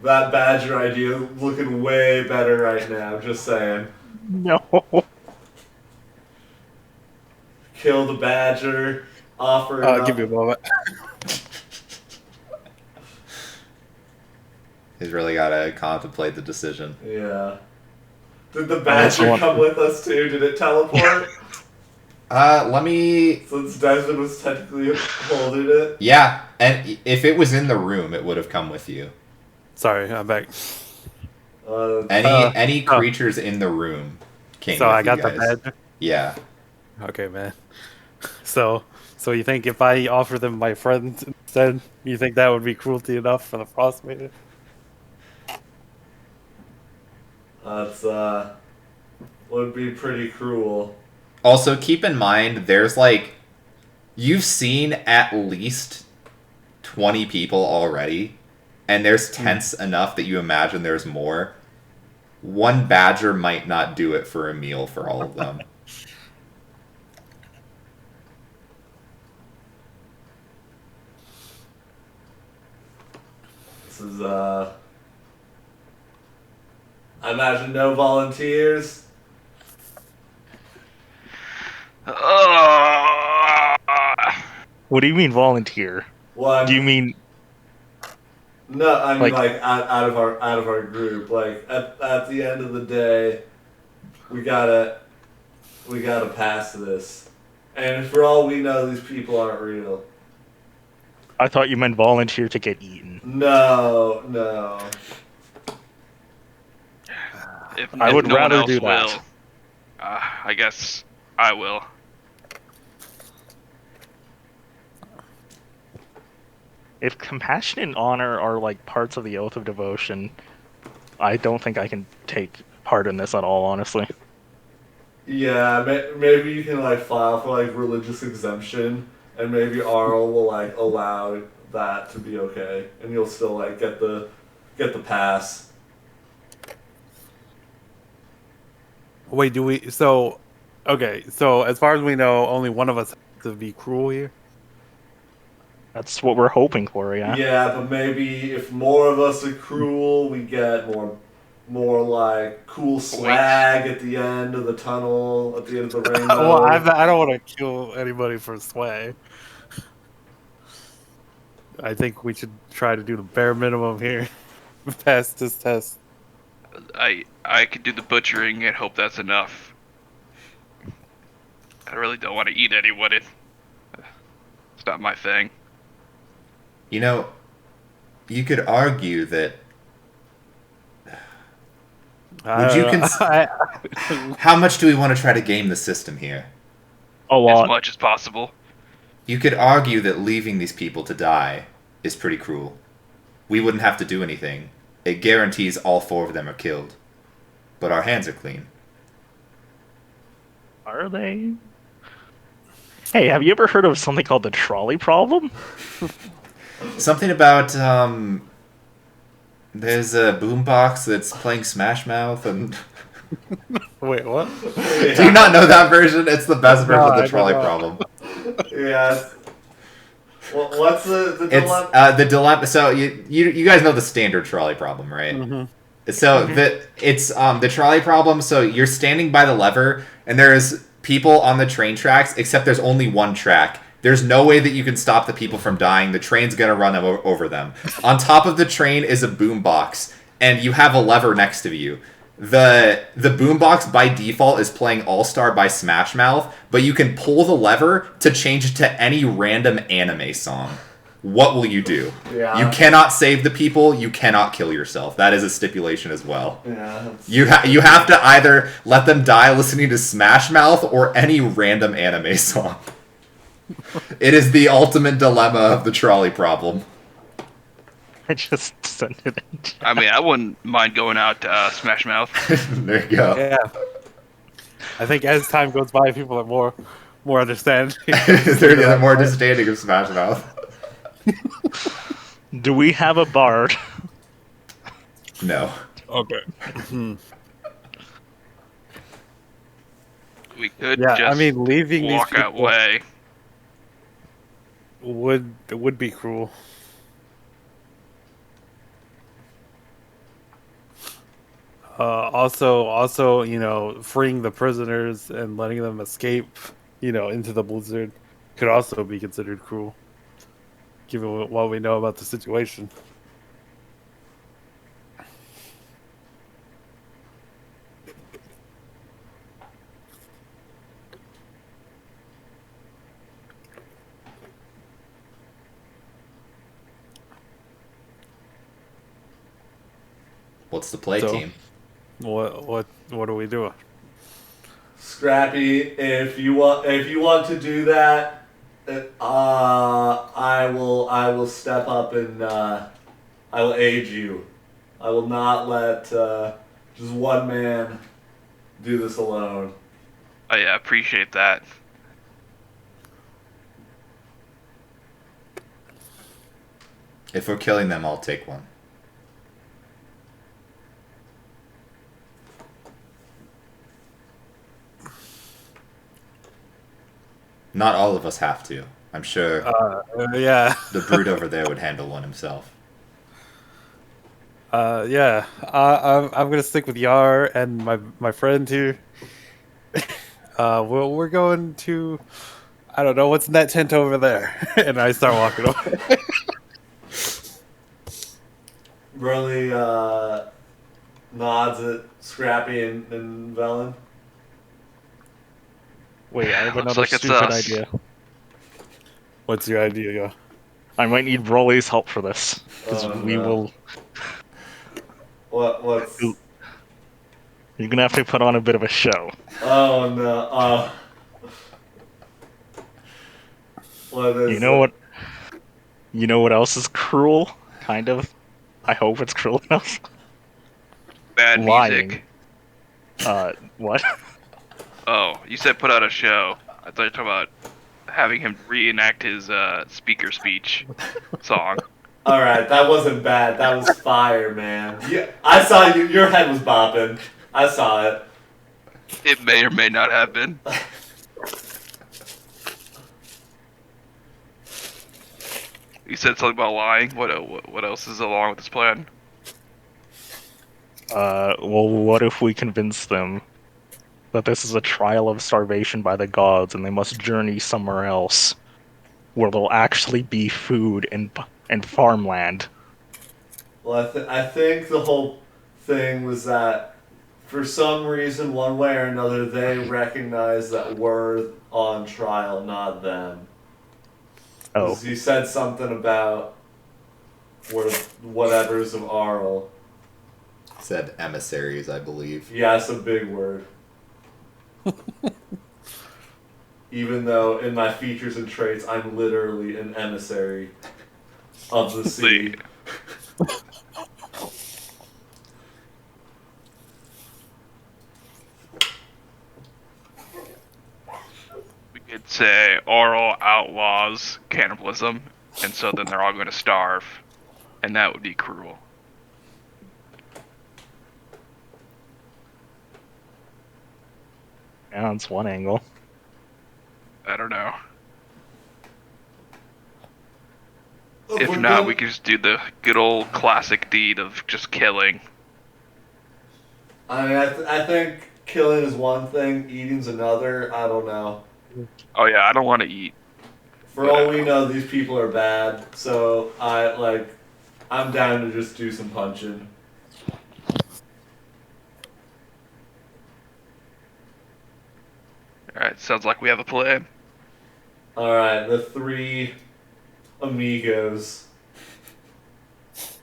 That badger idea looking way better right now, just saying. No. Kill the badger, offer it up. Give me a moment. He's really got to contemplate the decision. Yeah. Did the badger come with us too? Did it teleport? Let me... Since Desmond was technically holding it. Yeah, and if it was in the room, it would have come with you. Sorry, I'm back. Any creatures in the room came So with I you got guys. the badger. Yeah. Okay, man. So you think if I offer them my friend instead, you think that would be cruelty enough for the Frostmaiden? That's, would be pretty cruel. Also, keep in mind, there's like... You've seen at least 20 people already, and there's tents enough that you imagine there's more. One badger might not do it for a meal for all of them. This is, I imagine no volunteers. What do you mean volunteer? Well, Do you mean no, I mean like- like out of our group. Like at the end of the day, we gotta pass this. And for all we know, these people aren't real. I thought you meant volunteer to get eaten. No. If I would no one rather else do that. will, I guess I will. If compassion and honor are like parts of the oath of devotion, I don't think I can take part in this at all, honestly. Yeah, maybe you can like file for like religious exemption, and maybe Arl will like allow that to be okay, and you'll still like get the pass. Wait, do we? So, okay. So as far as we know, only one of us has to be cruel here. That's what we're hoping for, yeah. Yeah, but maybe if more of us are cruel, we get more like cool swag at the end of the tunnel, at the end of the rainbow. Well, I don't want to kill anybody for sway. I think we should try to do the bare minimum here. Pass this test. I could do the butchering and hope that's enough. I really don't want to eat anyone. It's not my thing. You know, you could argue that... Would you How much do we want to try to game the system here? A As lot. much as possible. You could argue that leaving these people to die is pretty cruel. We wouldn't have to do anything. It guarantees all 4 of them are killed. But our hands are clean. Are they? Hey, have you ever heard of something called the trolley problem? Something about, there's a boombox that's playing Smash Mouth and... Wait, what? Do you not know that version? It's the best version of I the trolley don't know. problem. Yeah. Well, what's the It's dilemma? the dilemma. So you guys know the standard trolley problem, right? Mm-hmm. So the trolley problem. So you're standing by the lever, and there's people on the train tracks, except there's only one track There's no way that you can stop the people from dying. The train's gonna run over them. On top of the train is a boombox, and you have a lever next to you. The boombox by default is playing All Star by Smash Mouth, but you can pull the lever to change it to any random anime song. What will you do? Yeah. You cannot save the people. You cannot kill yourself. That is a stipulation as well. Yeah. You have to either let them die listening to Smash Mouth or any random anime song. It is the ultimate dilemma of the trolley problem. I just sent it in chat. I mean, I wouldn't mind going out to Smash Mouth. There you go. Yeah. I think as time goes by, people are more understanding. They're more understanding of Smash Mouth. Do we have a bard? No. Okay. We could Yeah, just I mean, leaving these walk people away. would be cruel. Also, you know, freeing the prisoners and letting them escape, you know, into the blizzard could also be considered cruel, given what we know about the situation. What's the play So- team? What are we doing? Scrappy, if you want to do that, I will step up and I will aid you. I will not let just one man do this alone. Oh yeah, appreciate that. If we're killing them, I'll take one. Not all of us have to. I'm sure Yeah. the brute over there would handle one himself. Yeah. I'm gonna stick with Yar and my friend here. We're going to, I don't know, what's in that tent over there? And I start walking away. Burley nods at Scrappy and Velen. Wait, I have Looks another like it's stupid us. idea. What's your idea, Yar? I might need Broly's help for this. Because Oh, we no. will. What's? You're gonna have to put on a bit of a show. Oh no! What is You know it? what? You know what else is cruel? Kind of. I hope it's cruel enough. Bad Lying. music. What? Oh, you said put out a show. I thought you were talking about having him reenact his speaker speech song. All right, that wasn't bad. That was fire, man. Yeah, I saw you. Your head was bopping. I saw it. It may or may not have been. You said something about lying. What else is along with this plan? Well, what if we convince them that this is a trial of starvation by the gods and they must journey somewhere else where there'll actually be food and farmland? Well, I think the whole thing was that for some reason, one way or another, they recognize that we're on trial, not them. Oh, 'Cause you said something about whatever's of Arl. Said emissaries, I believe. Yeah, it's a big word. Even though in my features and traits, I'm literally an emissary of the sea. We could say oral outlaws cannibalism, and so then they're all going to starve, and that would be cruel. yeah, that's one angle. I don't know. If If we're not, going- we could just do the good old classic deed of just killing. I mean, I think killing is one thing, eating's another. I don't know. Oh yeah, I don't want to eat. For all we know, these people are bad. So I'm down to just do some punching. Alright, sounds like we have a plan. Alright, the three amigos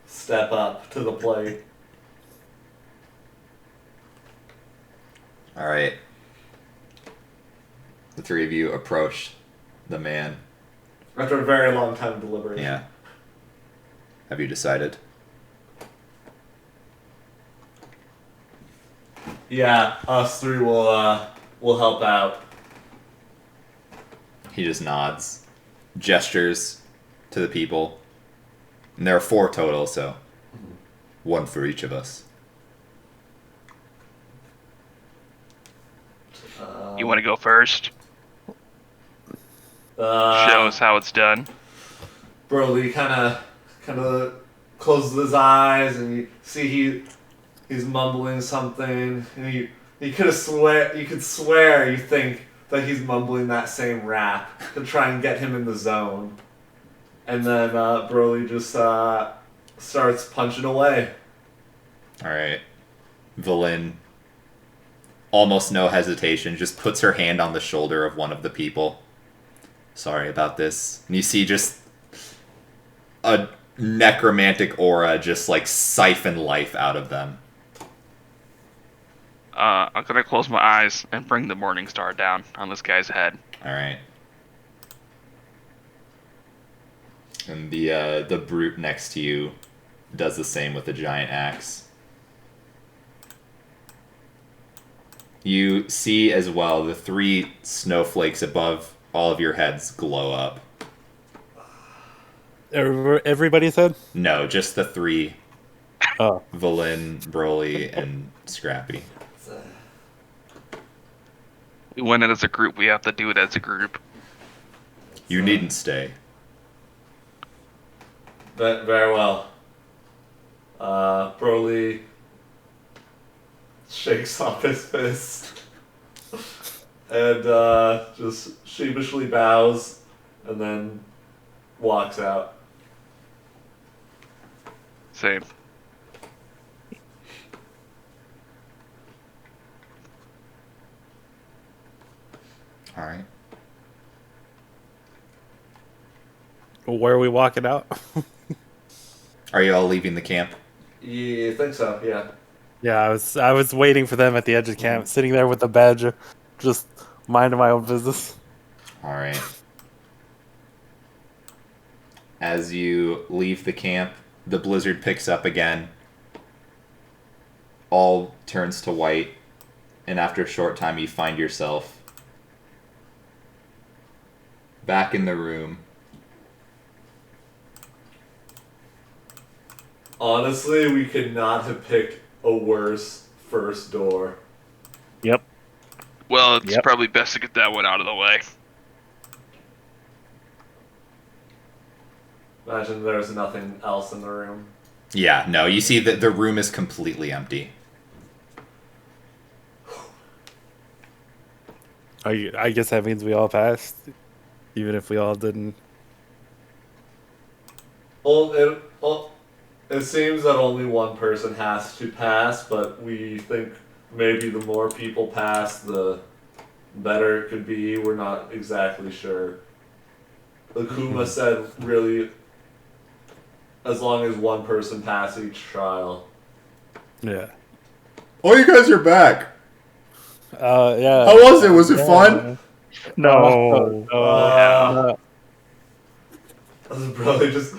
step up to the plate. All right. The three of you approach the man. After a very long time of deliberation. Yeah. Have you decided? Yeah, us three will help out. He just nods, gestures to the people. And there are 4 total, so 1 for each of us. You want to go first? Show us how it's done. Broly kind of closes his eyes, and you see he's mumbling something, and you could swear you think that he's mumbling that same rap to try and get him in the zone, and then Broly just starts punching away. All right. Valen, almost no hesitation, just puts her hand on the shoulder of one of the people. Sorry about this. And you see just a necromantic aura just like siphon life out of them. I'm gonna close my eyes and bring the Morning Star down on this guy's head. All right. And the brute next to you does the same with the giant axe. You see as well the 3 snowflakes above all of your heads glow up. Everybody said? No, just the 3. Oh. Valen, Broly, and Scrappy. We win it as a group. We have to do it as a group. You needn't stay. Very well. Broly shakes off his fist and just sheepishly bows and then walks out. Same. All right. Where are we walking out? Are you all leaving the camp? Yeah, I think so, yeah. Yeah, I was waiting for them at the edge of camp, sitting there with the badger, just minding my own business. All right. As you leave the camp, the blizzard picks up again. All turns to white, and after a short time, you find yourself back in the room. Honestly, we could not have picked a worse first door. Yep. Well, it's Yep. probably best to get that one out of the way. Imagine there's nothing else in the room. Yeah, no, you see that the room is completely empty. I guess that means we all passed, even if we all didn't. It seems that only one person has to pass, but we think maybe the more people pass, the better it could be. We're not exactly sure. Akuma said really, as long as one person passes each trial. Yeah. Oh, you guys are back. Yeah. How was it? Was it fun? No. His brother just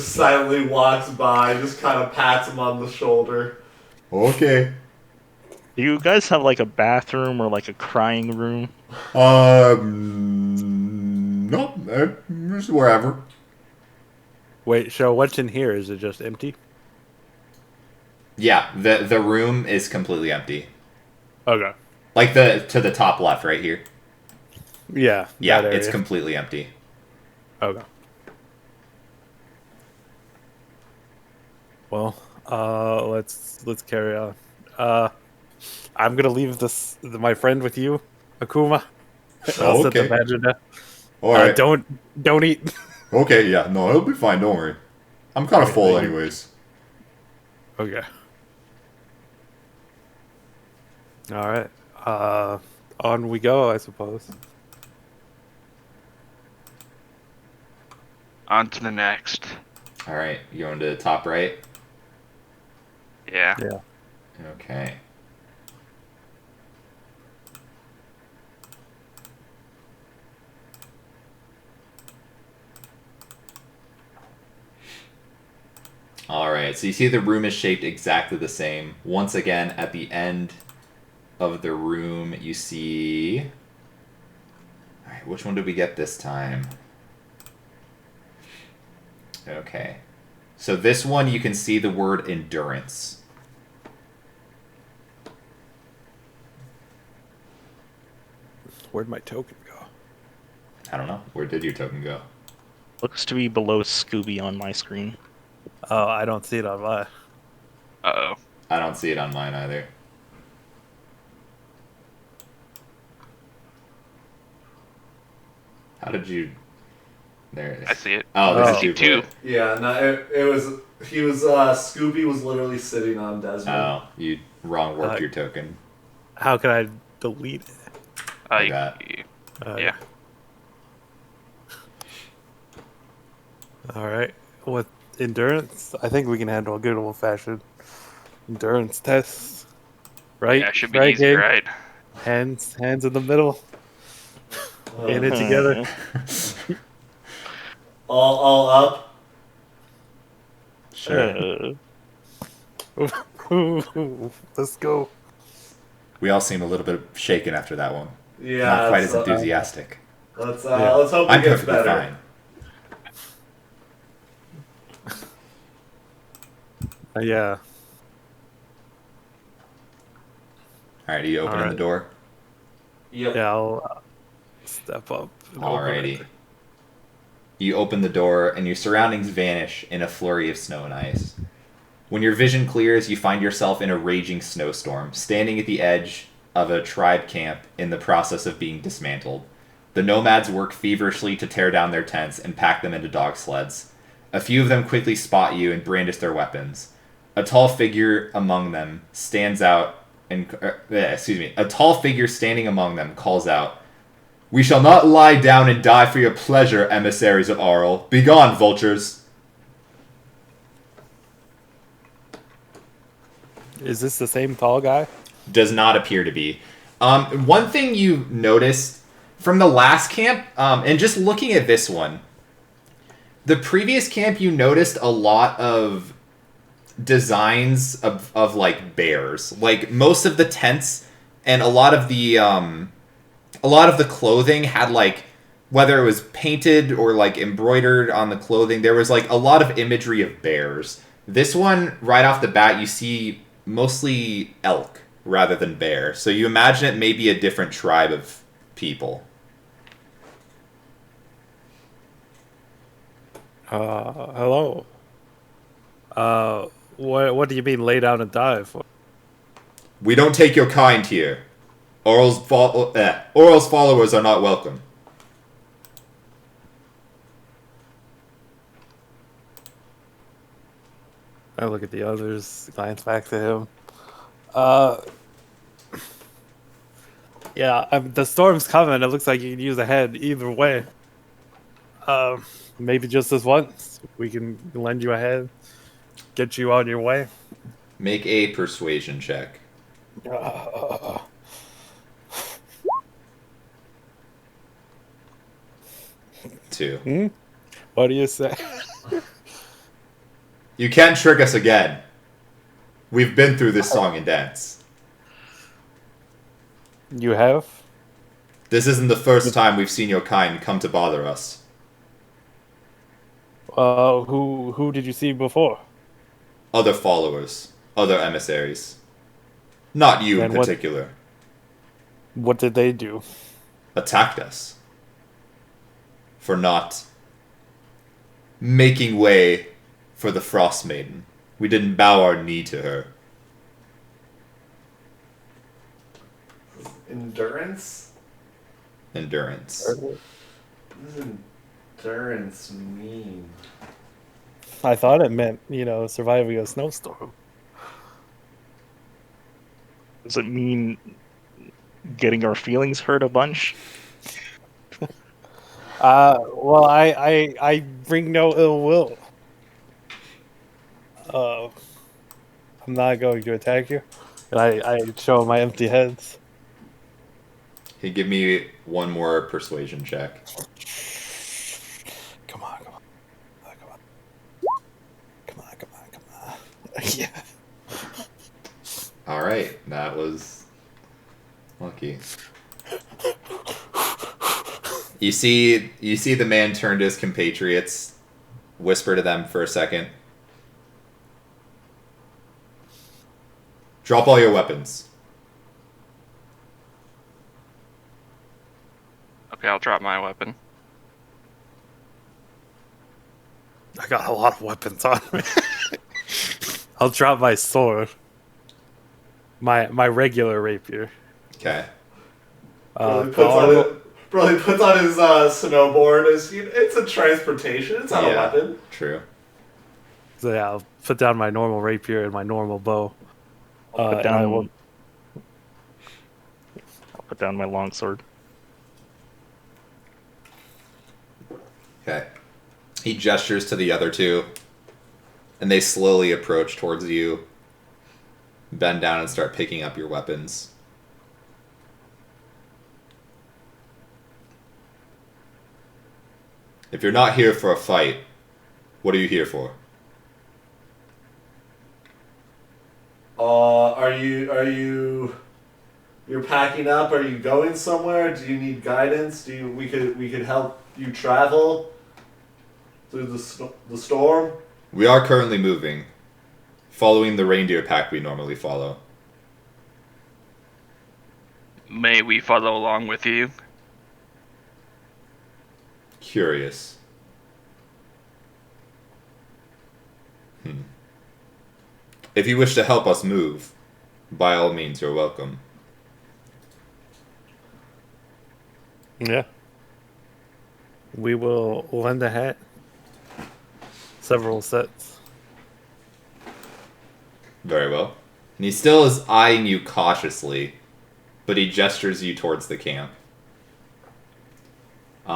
silently walks by, just kind of pats him on the shoulder. Okay. Do you guys have like a bathroom or like a crying room? Nope. Just wherever. Wait, so what's in here? Is it just empty? Yeah, the room is completely empty. Okay. Like to the top left, right here. Yeah. Yeah, that it's area. completely empty. Okay. Well, let's carry on. I'm gonna leave my friend with you, Akuma. I'll set the Okay. badger down. Alright. Don't eat. Okay, yeah. No, it'll be fine. Don't worry. I'm kind of Okay, full thank you. anyways. Okay. All right. On we go, I suppose. On to the next. Alright, you going to the top right? Yeah. Yeah. Okay. Alright, so you see the room is shaped exactly the same. Once again, at the end of the room, you see... Alright, which one did we get this time? Okay. So this one, you can see the word endurance. Where'd my token go? I don't know. Where did your token go? Looks to be below Scooby on my screen. Oh, I don't see it on mine. Uh-oh. I don't see it on mine either. How did you... There it is. I see it. Oh, this Oh. is I see duplicate. two. Yeah, no, it was. He was. Scooby was literally sitting on Desmond. Oh, you wrong worked Uh, your token. How can I delete it? Like that. Yeah. All right. With endurance, I think we can handle a good old-fashioned endurance test. Right? Yeah, it should be right, easy, Gabe? right? Hands in the middle. In it together. All up. Sure. Let's go. We all seem a little bit shaken after that one. Yeah. Not quite as so, enthusiastic. let's Yeah. let's hope it I'm gets perfectly better. fine. Yeah. Alright, are you opening the Alright. door? Yep. Yeah, I'll step up. And open Alrighty. it. You open the door, and your surroundings vanish in a flurry of snow and ice. When your vision clears, you find yourself in a raging snowstorm, standing at the edge of a tribe camp in the process of being dismantled. The nomads work feverishly to tear down their tents and pack them into dog sleds. A few of them quickly spot you and brandish their weapons. A tall figure among them stands out and a tall figure standing among them calls out, "We shall not lie down and die for your pleasure, emissaries of Arl. Begone, vultures!" Is this the same tall guy? Does not appear to be. One thing you noticed from the last camp, and just looking at this one, the previous camp you noticed a lot of designs of like bears. Like most of the tents and a lot of the clothing had like, whether it was painted or like embroidered on the clothing, there was like a lot of imagery of bears. This one, right off the bat, you see mostly elk rather than bear. So you imagine it may be a different tribe of people. Hello. What do you mean lay down and die for? We don't take your kind here. Oral's followers are not welcome. I look at the others, glance back to him. Yeah, the storm's coming. It looks like you can use a head either way. Maybe just this once. We can lend you a head, get you on your way. Make a persuasion check. Two. What do you say? You can't trick us again. We've been through this song and dance. You have? This isn't the first time we've seen your kind come to bother us. Who did you see before? Other followers. Other emissaries. Not you in And what- particular. What did they do? Attacked us. For not making way for the Frostmaiden. We didn't bow our knee to her. Endurance. Endurance. What does endurance mean? I thought it meant, surviving a snowstorm. Does it mean getting our feelings hurt a bunch? Well, I bring no ill will. Uh, I'm not going to attack you. And I show my empty heads. Hey, give me one more persuasion check. Come on, come on. Come on. Come on, come on, come on. Yeah. All right, that was lucky. You see the man turn to his compatriots, whisper to them for a second. Drop all your weapons. Okay, I'll drop my weapon. I got a lot of weapons on me. I'll drop my sword. My regular rapier. Okay. Probably puts on his snowboard. It's a transportation. It's not a weapon. True. So yeah, I'll put down my normal rapier and my normal bow. I'll put and I will... down my longsword. Okay. He gestures to the other two, and they slowly approach towards you, bend down, and start picking up your weapons. If you're not here for a fight, what are you here for? You're packing up? Are you going somewhere? Do you need guidance? We could help you travel through the storm? We are currently moving, following the reindeer pack we normally follow. May we follow along with you? Curious. If you wish to help us move, by all means, you're welcome. Yeah. We will lend a hat. Several sets. Very well. And he still is eyeing you cautiously, but he gestures you towards the camp.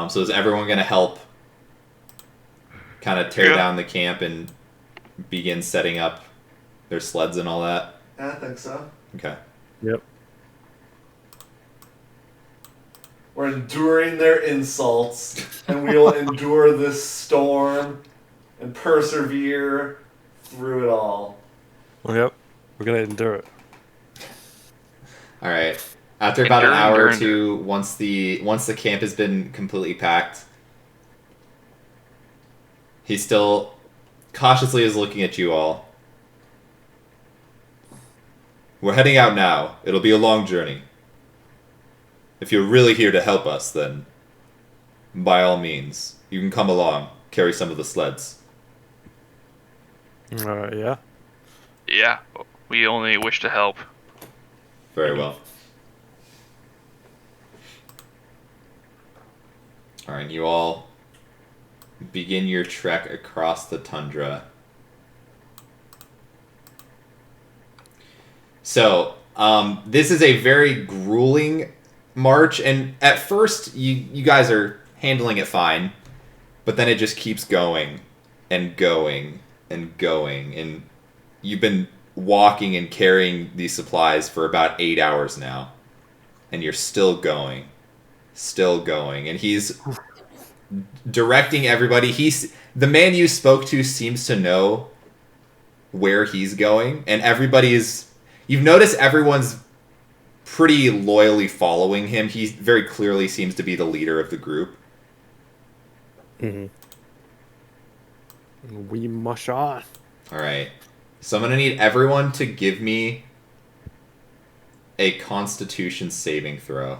So is everyone going to help kind of tear down the camp and begin setting up their sleds and all that? Yeah, I think so. Okay. Yep. We're enduring their insults, and we will endure this storm and persevere through it all. Yep. We're gonna endure it. All right. After about an hour or two, once the camp has been completely packed, he still cautiously is looking at you all. We're heading out now. It'll be a long journey. If you're really here to help us, then by all means, you can come along, carry some of the sleds. Yeah. Yeah, we only wish to help. Very well. Alright, you all begin your trek across the tundra. So, this is a very grueling march, and at first you guys are handling it fine, but then it just keeps going and going and going, and you've been walking and carrying these supplies for about 8 hours now, and you're still going, and he's directing everybody. The man you spoke to seems to know where he's going, and you've noticed everyone's pretty loyally following him. He very clearly seems to be the leader of the group. Mm-hmm. We mush on. All right. So I'm going to need everyone to give me a Constitution saving throw.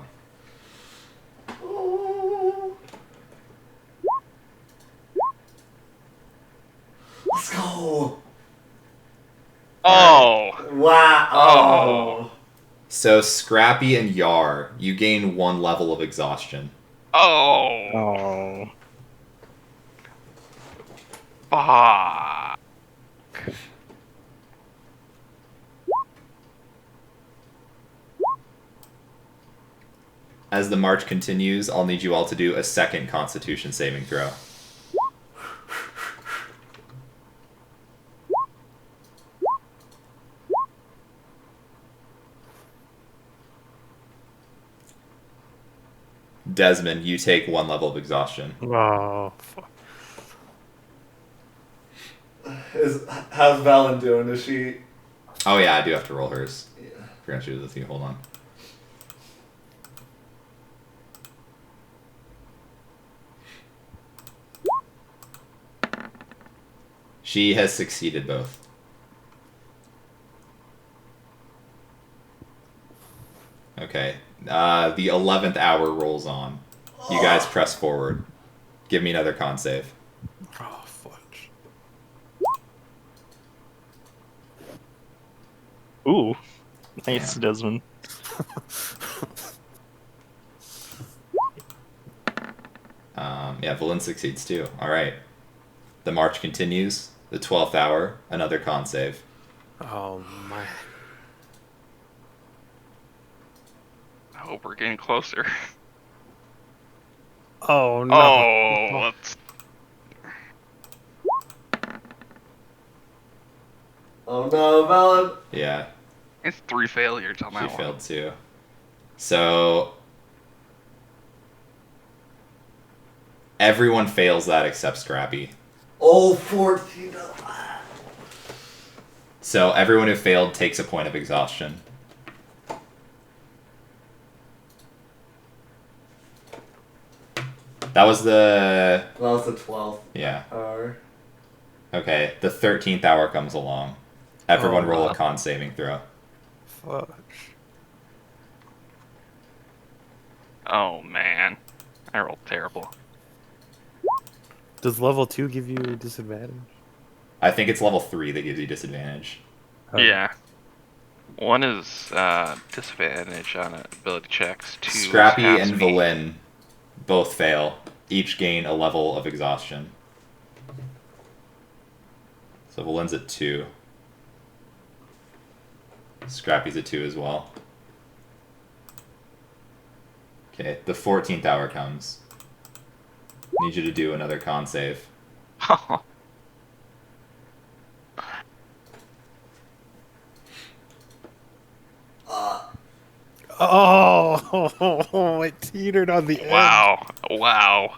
Let's go. Oh! Wow. Oh. So Scrappy and Yar, you gain 1 level of exhaustion. Oh. Oh. Fuck. As the march continues, I'll need you all to do a second Constitution saving throw. Desmond, you take 1 level of exhaustion. Oh, fuck. How's Valen doing? Is she? Oh yeah, I do have to roll hers. Yeah. Forgot she was with you. Hold on. She has succeeded both. Okay. The 11th hour rolls on. You guys press forward. Give me another con save. Oh, fudge. Ooh. Nice, Desmond. Yeah, Valen succeeds too. Alright. The march continues. The 12th hour, another con save. Oh, my. I hope we're getting closer. Oh, no. Oh, let's... Oh no, Valen. Yeah, It's 3 failures on she that one. failed too. So everyone fails that except Scrappy. Oh, 14. So everyone who failed takes a point of exhaustion. That was the... That was the 12th Yeah. hour. Okay, the 13th hour comes along. Everyone Oh, roll wow. a con saving throw. Fudge. Oh, man. I rolled terrible. Does level 2 give you a disadvantage? I think it's level 3 that gives you disadvantage. Oh. Yeah. 1 is disadvantage on ability checks. 2 is Scrappy has and me. Valen both fail. Each gain a level of exhaustion. So Valen's at 2. Scrappy's at 2 as well. Okay, the 14th hour comes. Need you to do another con save. Oh, it teetered on the end. Wow. Wow.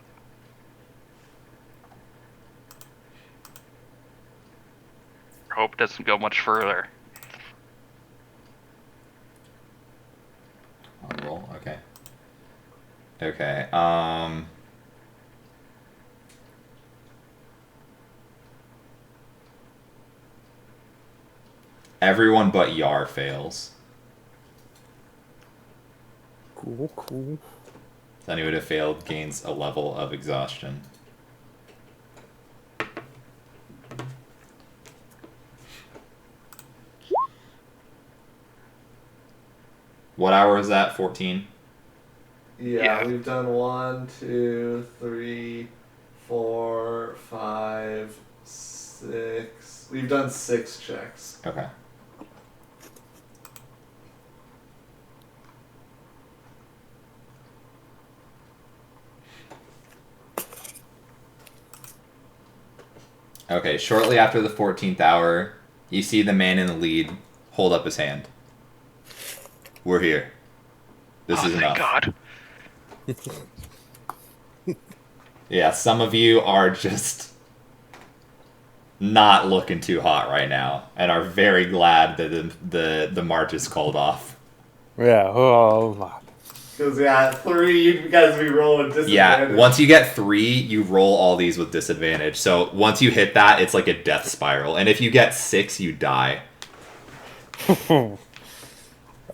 Hope it doesn't go much further. On roll, okay. Okay, everyone but Yar fails. Cool, cool. So anyone who failed gains a level of exhaustion. What hour is that? 14? Yeah, Yeah. we've done 1, 2, 3, 4, 5, 6. We've done 6 checks. Okay. Okay, shortly after the 14th hour, you see the man in the lead hold up his hand. We're here. This is Thank enough. God. Yeah, some of you are just not looking too hot right now and are very glad that the march is called off. Yeah, oh my. Because, yeah, 3, you guys be rolling disadvantage. Yeah, once you get 3, you roll all these with disadvantage. So once you hit that, it's like a death spiral. And if you get 6, you die.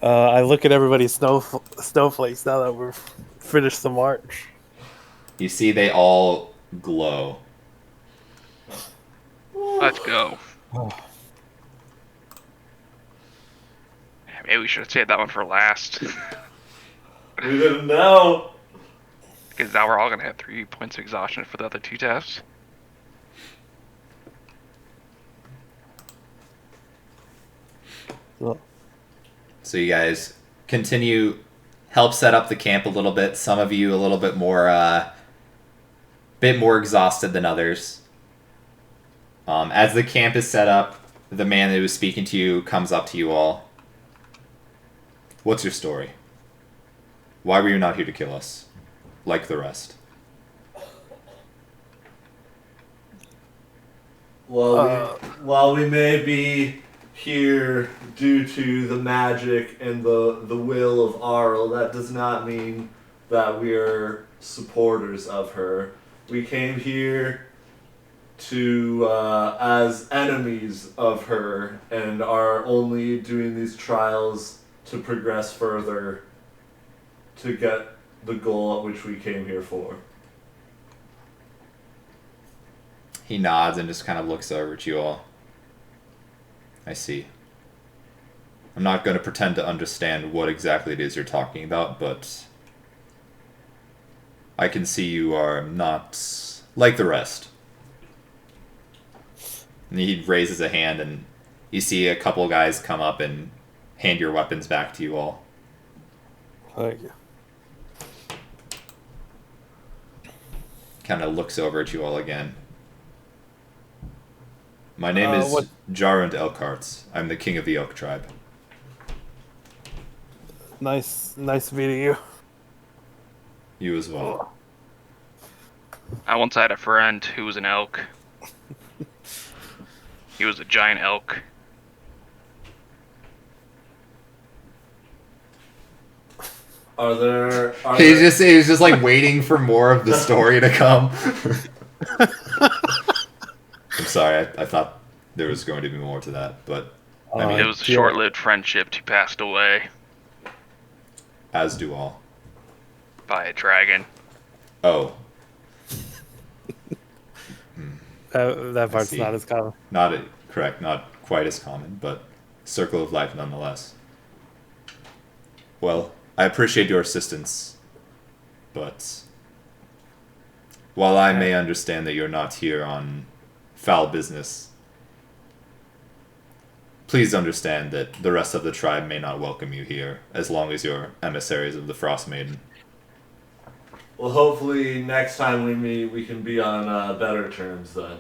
I look at everybody's snowflakes now that we've finished the march. You see they all glow. Let's go. Maybe we should have saved that one for last. We didn't know. Because now we're all gonna have 3 points of exhaustion for the other 2 tests. So, So you guys continue, help set up the camp a little bit. Some of you a little bit more exhausted than others. As the camp is set up, the man that was speaking to you comes up to you all. What's your story? Why were you not here to kill us, like the rest? While we may be here due to the magic and the will of Arl, that does not mean that we are supporters of her. We came here to as enemies of her and are only doing these trials to progress further to get the goal at which we came here for. He nods and just kind of looks over at you all. I see. I'm not going to pretend to understand what exactly it is you're talking about, but I can see you are not like the rest. And he raises a hand, and you see a couple guys come up and hand your weapons back to you all. thank you. Kind of looks over at you all again. My name is what- Jarund Elkarts. I'm the king of the Elk tribe. Nice meeting you. You as well. I once had a friend who was an elk. He was a giant elk. He's just like waiting for more of the story to come. I'm sorry, I thought there was going to be more to that, but I mean, It was a yeah. short-lived friendship. He passed away as do all. by a dragon. Oh, That part's see. not as common. correct, not quite as common, but circle of life nonetheless. Well, I appreciate your assistance, but while I may understand that you're not here on foul business, please understand that the rest of the tribe may not welcome you here as long as you're emissaries of the Frostmaiden. Well, hopefully next time we meet, we can be on better terms then.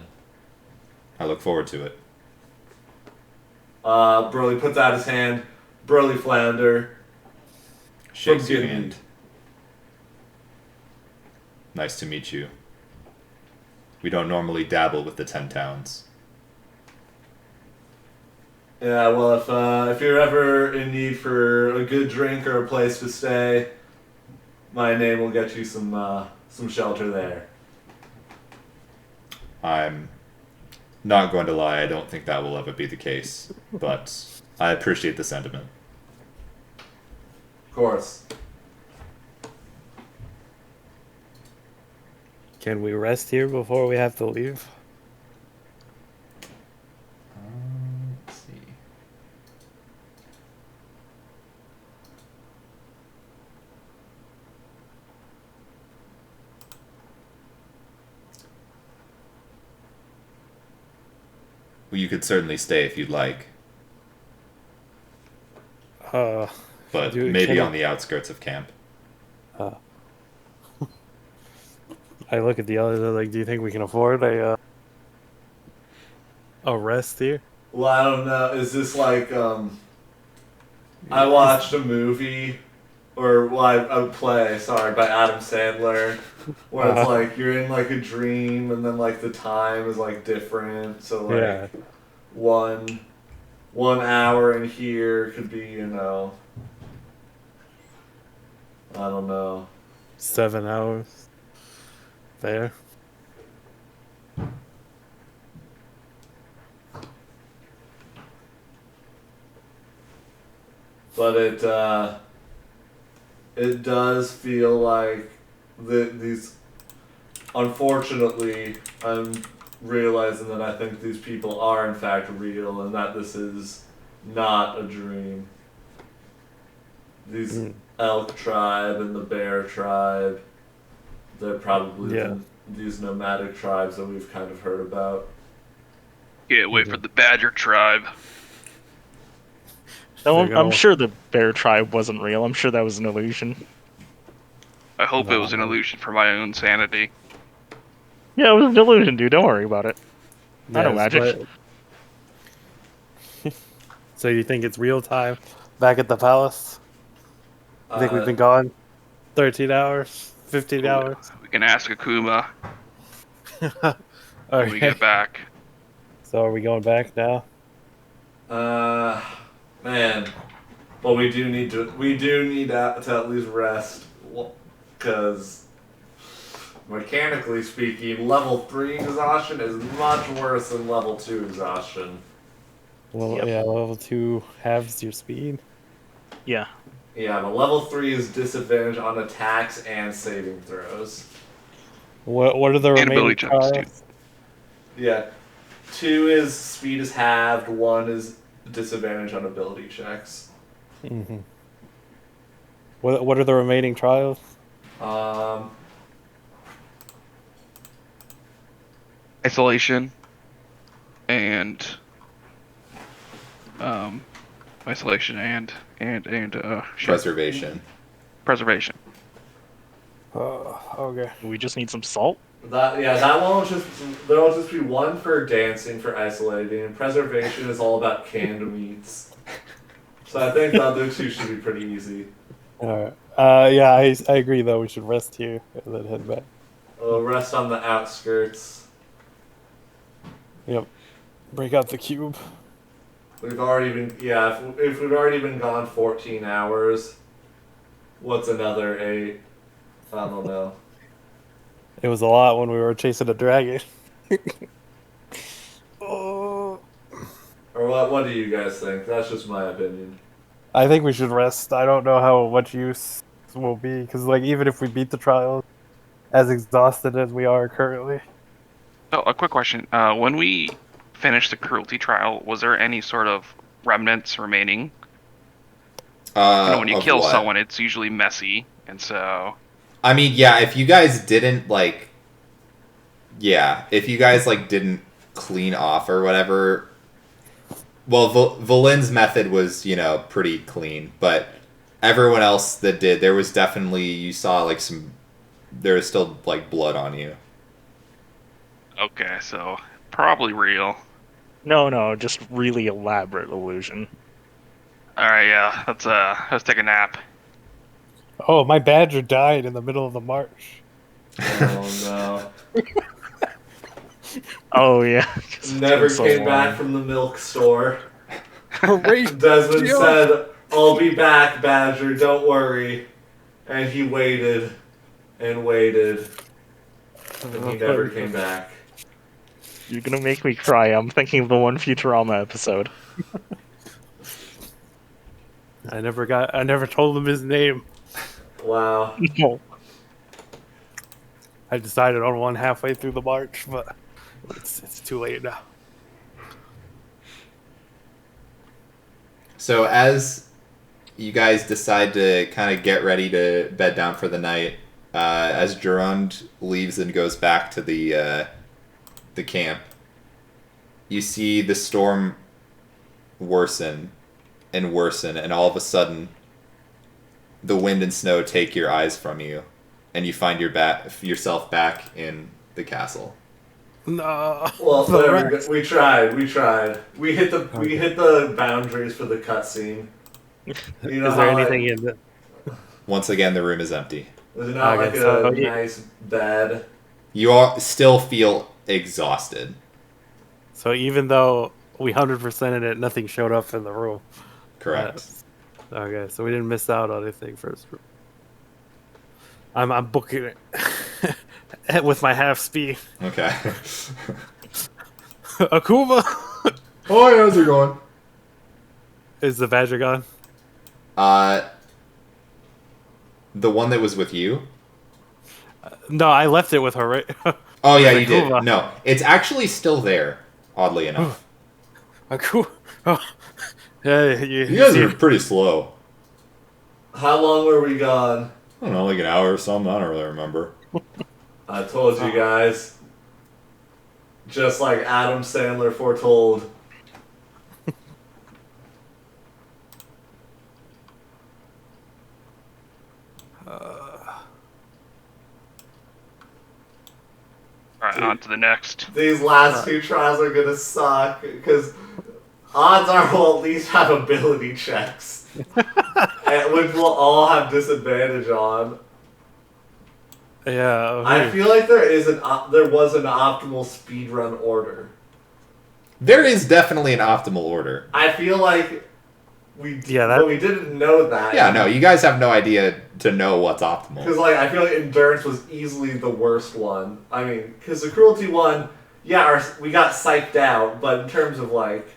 I look forward to it. Burley puts out his hand. Burley Flounder. Shakes your From Gidney. hand. Nice to meet you. We don't normally dabble with the 10 towns. Yeah, well, if you're ever in need for a good drink or a place to stay, my name will get you some shelter there. I'm not going to lie, I don't think that will ever be the case, but I appreciate the sentiment. Of course. Can we rest here before we have to leave? Let's see. Well, you could certainly stay if you'd like, but maybe on the outskirts of camp. I look at the others. I'm like, do you think we can afford a rest here? Well, I don't know. Is this like I watched a movie, or a play, sorry, by Adam Sandler, where it's like you're in like a dream, and then like the time is like different. So like Yeah. one hour in here could be, I don't know. 7 hours there. But it does feel like these. Unfortunately, I'm realizing that I think these people are in fact real, and that this is not a dream. These elk tribe and the bear tribe, They're probably Yeah. these nomadic tribes that we've kind of heard about. Can't wait for the Badger tribe. No, They're I'm gonna- sure the bear tribe wasn't real. I'm sure that was an illusion. I hope it was an No. illusion for my own sanity. Yeah, it was an illusion, dude. Don't worry about it. I know Yes, magic. but- So you think it's real time back at the palace? You think we've been gone 13 hours, 15 hours? We can ask Akuma when we Okay. get back. So are we going back now? Man, well, we do need to at least rest, because mechanically speaking, level 3 exhaustion is much worse than level 2 exhaustion. Well, Yep. yeah, level 2 halves your speed. Yeah. Yeah, but level 3 is disadvantage on attacks and saving throws. What are the And remaining ability checks, too. trials? Yeah, 2 is speed is halved, 1 is disadvantage on ability checks. Mm-hmm. What are the remaining trials? Isolation and isolation and shit. Preservation. Preservation. Okay. We just need some salt. That one will there'll just be 1 for dancing for isolating, and preservation is all about canned meats. So I think the other 2 should be pretty easy. All right. Yeah, I agree though. We should rest here and then head back. We'll rest on the outskirts. Yep. Break out the cube. We've already been if we've already been gone 14 hours, what's another 8? I don't know. It was a lot when we were chasing a dragon. Oh. Or what do you guys think? That's just my opinion. I think we should rest. I don't know how much use will be because, like, even if we beat the trials, as exhausted as we are currently, Oh, a quick question. When we finished the cruelty trial, was there any sort of remnants remaining? When you Of kill what? someone, it's usually messy, and so I mean, yeah, if you guys didn't like, if you guys like didn't clean off or whatever. Well, Valin's method was, pretty clean, but everyone else that did, there was definitely, you saw like there was still like blood on you. okay, so probably real. No, just really elaborate illusion. All right, yeah, let's take a nap. oh, my badger died in the middle of the march. Oh Oh yeah. no. Never So came long. back from the milk store. Great. Desmond said, "I'll be back, Badger, don't worry." And he waited and waited, and he never came back. You're gonna make me cry. I'm thinking of the one Futurama episode. I never told him his name. Wow. No. I decided on one halfway through the march, but it's too late now. So as you guys decide to kind of get ready to bed down for the night, as Gerund leaves and goes back to the camp, you see the storm worsen and worsen, and all of a sudden, the wind and snow take your eyes from you, and you find yourself back in the castle. No. Well, The whatever. rest. We tried. We hit the boundaries for the cutscene. You know Is there how, anything like, in it? Once again, the room is empty. there's not Okay, like so a you- nice bed. You all still feel exhausted. So even though we 100%ed it, nothing showed up in the room. Correct. Okay, so we didn't miss out on anything first. I'm booking it with my half speed. Okay. Akuma Oh, how's it going? is the badger gone? The one that was with you? No, I left it with her. Right? Oh yeah, you did. Akuma. No, it's actually still there. Oddly enough, Akuma. Oh. Yeah, you guys are pretty slow. How long were we gone? I don't know, like an hour or something. I don't really remember. I told you guys. Just like Adam Sandler foretold. Alright, on to the next. These last two tries are gonna suck because odds are we'll at least have ability checks, which we'll all have disadvantage on. Yeah. I feel like there was an optimal speedrun order. There is definitely an optimal order. I feel like we Yeah, but we didn't know that. Yeah, no, you guys have no idea to know what's optimal. Because like I feel like endurance was easily the worst one. I mean, because the cruelty one, yeah, we got psyched out, but in terms of like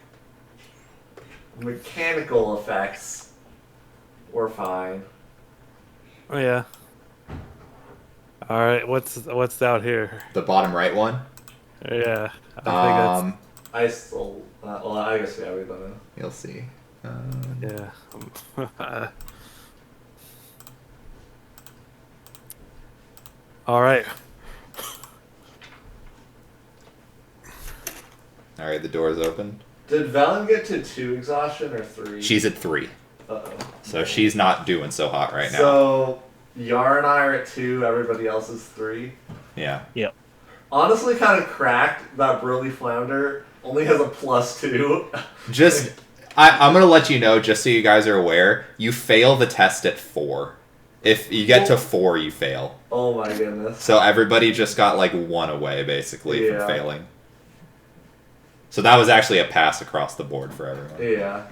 mechanical effects, we're fine. Oh, yeah. All right, what's out here? The bottom right one. Yeah, I think I still, well, I guess yeah, we don't know. You'll see. that's yeah. All right. All right, the door's open. Did Valen get to 2 exhaustion or 3? She's at 3, Uh-oh. so she's not doing so hot right now. So Yar and I are at 2. Everybody else is 3. Yeah. Yep. Honestly, kind of cracked that Burly Flounder only has a +2. Just, I'm gonna let you know, just so you guys are aware. You fail the test at 4. If you get to 4, you fail. Oh my goodness. So everybody just got like 1 away, basically, Yeah. from failing. So that was actually a pass across the board for everyone. Yeah.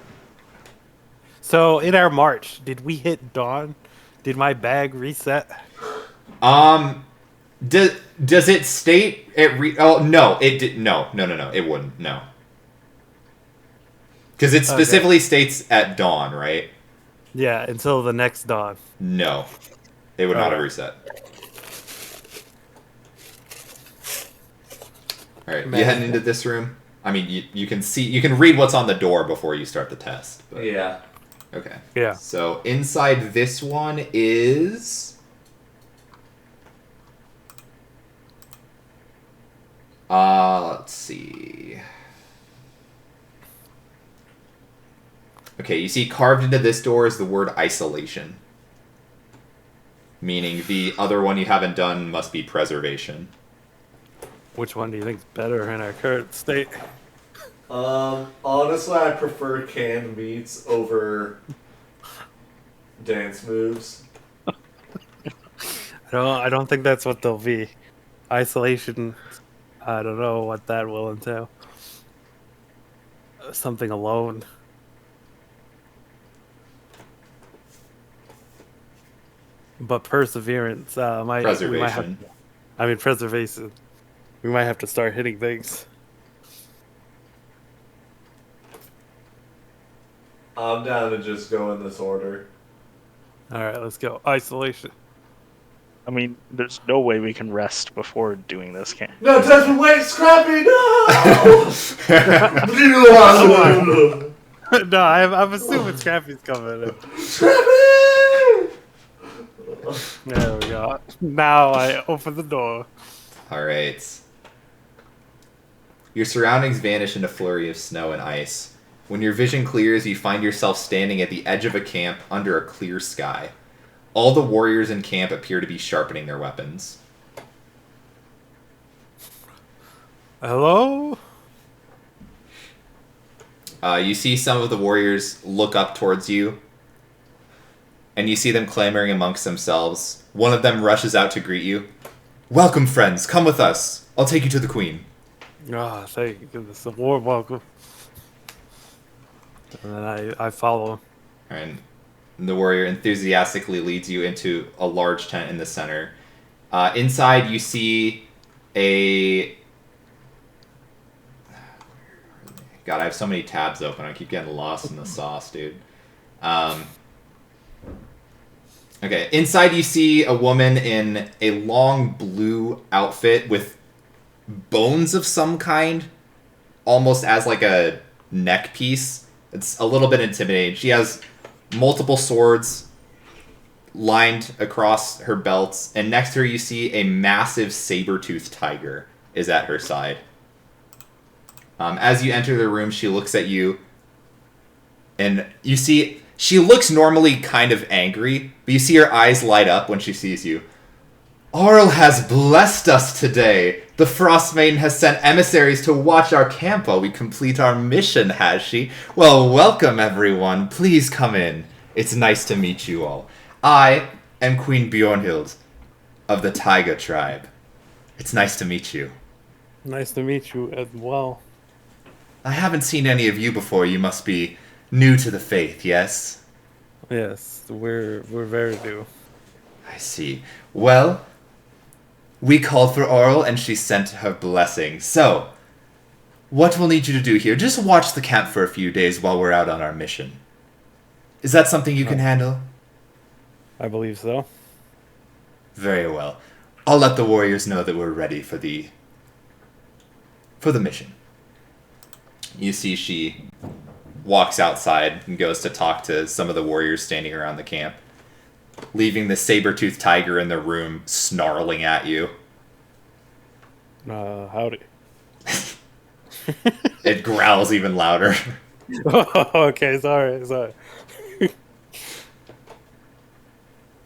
So in our march, did we hit dawn? Did my bag reset? Does it state it? Oh no, it did. No, it wouldn't. No, because it specifically states at dawn, right? Yeah, until the next dawn. No, it would not have Alright. reset. All right, you Man. heading into this room? I mean, you can see, you can read what's on the door before you start the test. But, Yeah. Okay. Yeah. So inside this one is. Let's see. Okay, you see carved into this door is the word isolation. Meaning the other one you haven't done must be preservation. Which one do you think is better in our current state? Honestly, I prefer canned meats over dance moves. I don't think that's what they'll be. Isolation, I don't know what that will entail. Something alone. But perseverance, we might have, Preservation. I mean preservation. We might have to start hitting things. I'm down to just go in this order. All right, let's go. Isolation. I mean, there's no way we can rest before doing this, can? No, Desmond, wait, Scrappy, no! No, I'm assuming Scrappy's coming in. Scrappy! There we go. Now I open the door. Alright. Your surroundings vanish in a flurry of snow and ice. When your vision clears, you find yourself standing at the edge of a camp under a clear sky. All the warriors in camp appear to be sharpening their weapons. Hello? You see some of the warriors look up towards you, and you see them clamoring amongst themselves. One of them rushes out to greet you. Welcome, friends. Come with us. I'll take you to the queen. Ah, thank goodness. A warm welcome. And then I follow him. And the warrior enthusiastically leads you into a large tent in the center. Inside, you see a... God, I have so many tabs open. I keep getting lost in the sauce, dude. Okay, inside you see a woman in a long blue outfit with bones of some kind, almost as like a neck piece. It's a little bit intimidating. She has multiple swords lined across her belts, and next to her you see a massive saber-toothed tiger is at her side. As you enter the room, she looks at you, and you see she looks normally kind of angry, but you see her eyes light up when she sees you. Auril has blessed us today. The Frostmaiden has sent emissaries to watch our camp while we complete our mission, has she? Well, welcome everyone. Please come in. It's nice to meet you all. I am Queen Bjornhild of the Taiga tribe. It's nice to meet you. Nice to meet you as well. I haven't seen any of you before. You must be new to the faith, yes? Yes, we're very new. I see. Well, we called for Auril and she sent her blessing. So, what we'll need you to do here, just watch the camp for a few days while we're out on our mission. Is that something you can handle? I believe so. Very well. I'll let the warriors know that we're ready for the mission. You see she walks outside and goes to talk to some of the warriors standing around the camp, leaving the saber-toothed tiger in the room snarling at you. Howdy. It growls even louder. Okay, sorry.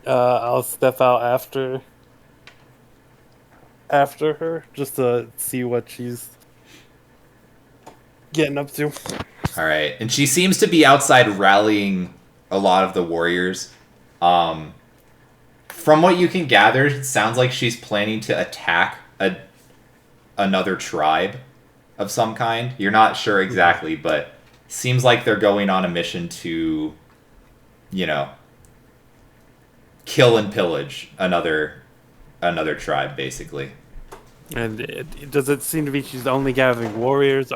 I'll step out after her just to see what she's getting up to. Alright, and she seems to be outside rallying a lot of the warriors. From what you can gather, it sounds like she's planning to attack another tribe of some kind. You're not sure exactly, but seems like they're going on a mission to, kill and pillage another tribe, basically. And does it seem to be she's only gathering warriors?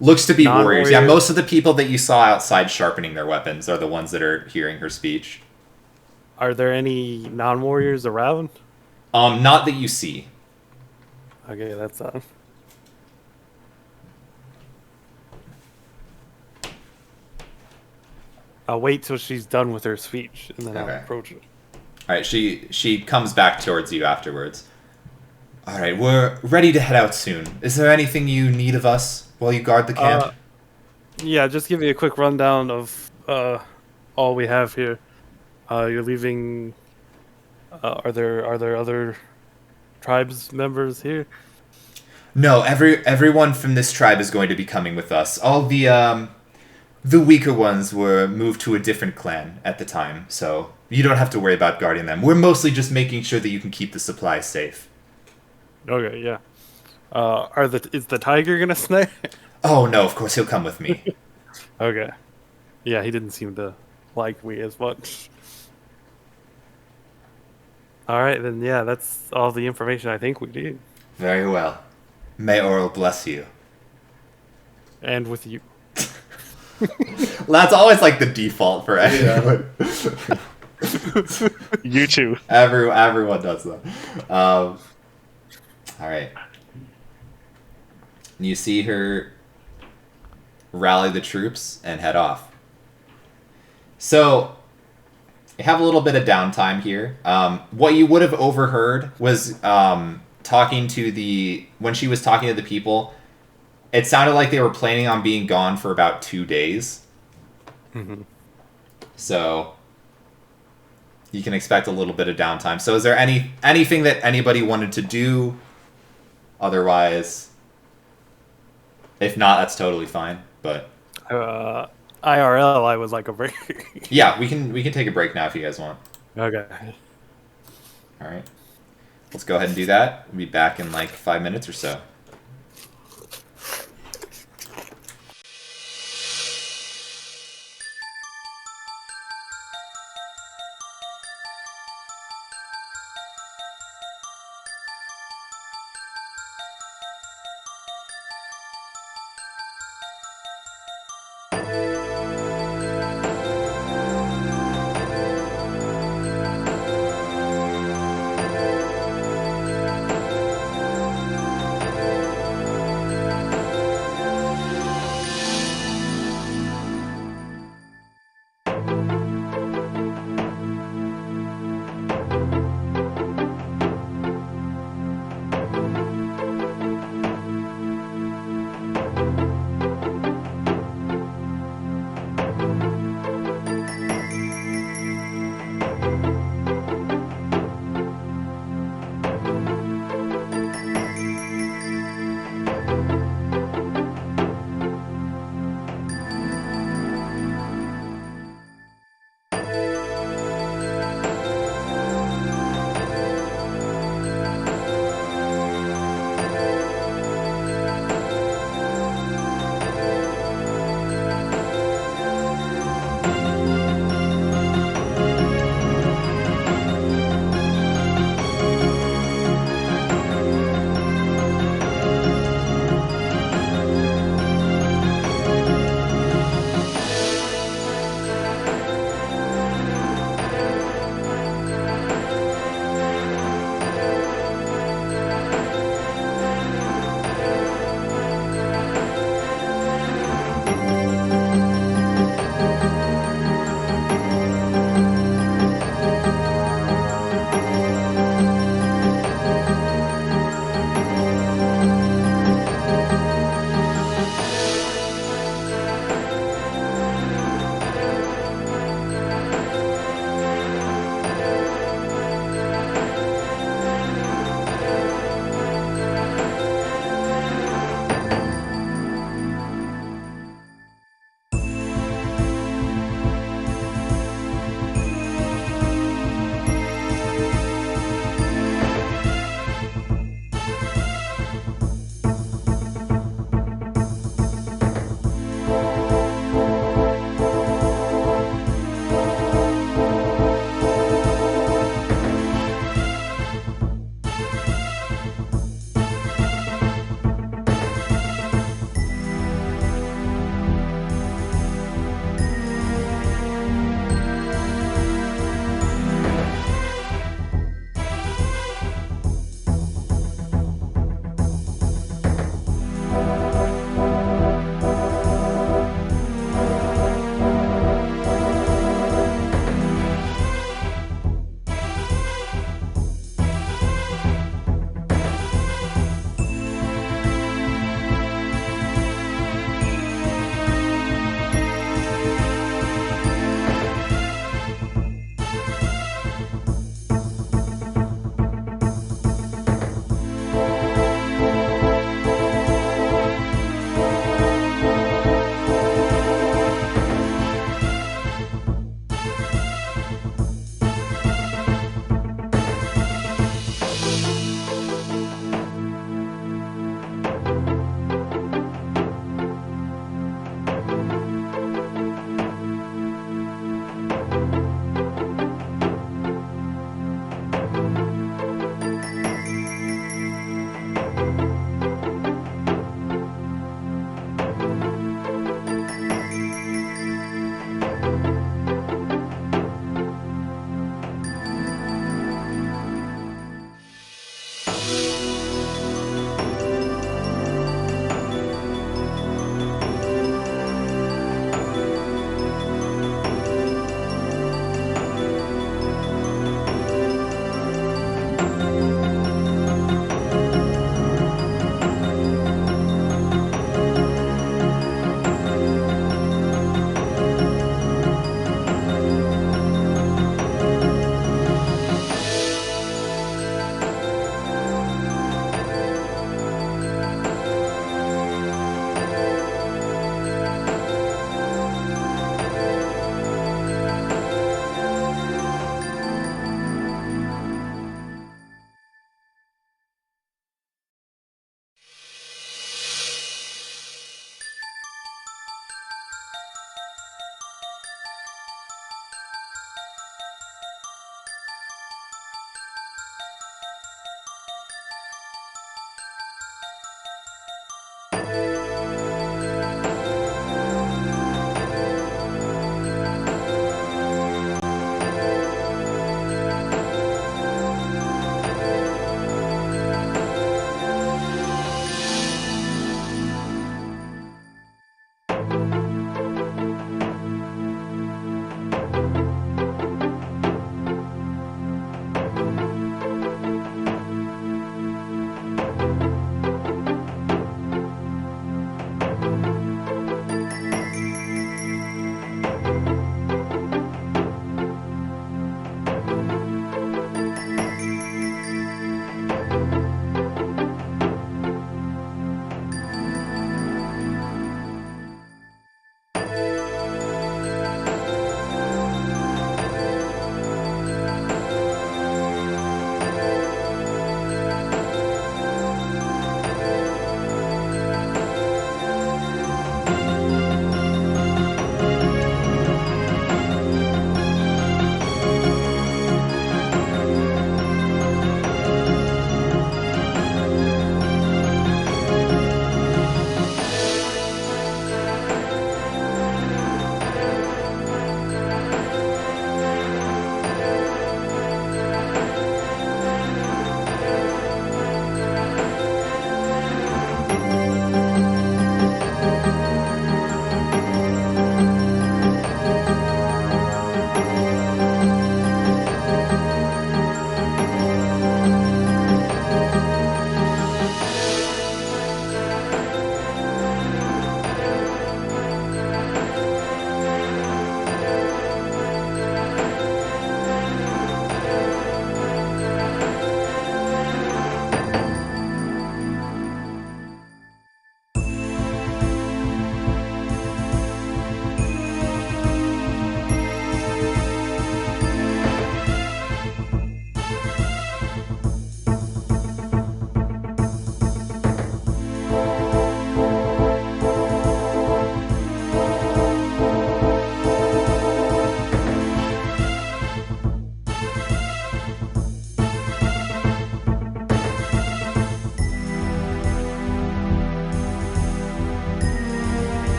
Looks to be warriors. Yeah, non-warriors? most of the people that you saw outside sharpening their weapons are the ones that are hearing her speech. Are there any non-warriors around? Not that you see. Okay, that's I'll wait till she's done with her speech, and then Okay. I'll approach her. Alright, she comes back towards you afterwards. Alright, we're ready to head out soon. Is there anything you need of us while you guard the camp? Yeah, just give me a quick rundown of all we have here. You're leaving. Are there other tribes members here? No, everyone from this tribe is going to be coming with us. All the weaker ones were moved to a different clan at the time, so you don't have to worry about guarding them. We're mostly just making sure that you can keep the supplies safe. Okay, yeah. Is the tiger gonna snake? Oh no, of course he'll come with me. Okay. Yeah, he didn't seem to like me as much. Alright, then yeah, that's all the information I think we need. Very well. May Auril bless you. And with you. That's always like the default for everyone. You too. Everyone does that. All right. You see her rally the troops and head off. So, you have a little bit of downtime here. What you would have overheard was when she was talking to the people, it sounded like they were planning on being gone for about 2 days. Mm-hmm. So, you can expect a little bit of downtime. So, is there anything that anybody wanted to do? Otherwise, if not, that's totally fine. But IRL, I would like a break. yeah, we can take a break now if you guys want. Okay. All right, let's go ahead and do that. We'll be back in like 5 minutes or so.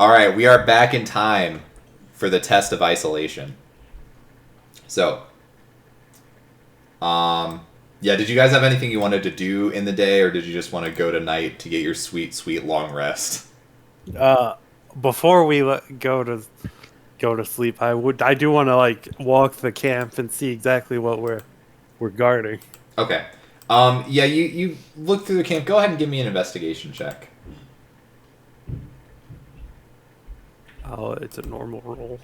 All right, we are back in time for the test of isolation. So, yeah, did you guys have anything you wanted to do in the day, or did you just want to go tonight to get your sweet, sweet long rest? Before we go to sleep, I do want to like walk the camp and see exactly what we're guarding. Okay. Yeah, you look through the camp. Go ahead and give me an investigation check. Oh, it's a normal roll.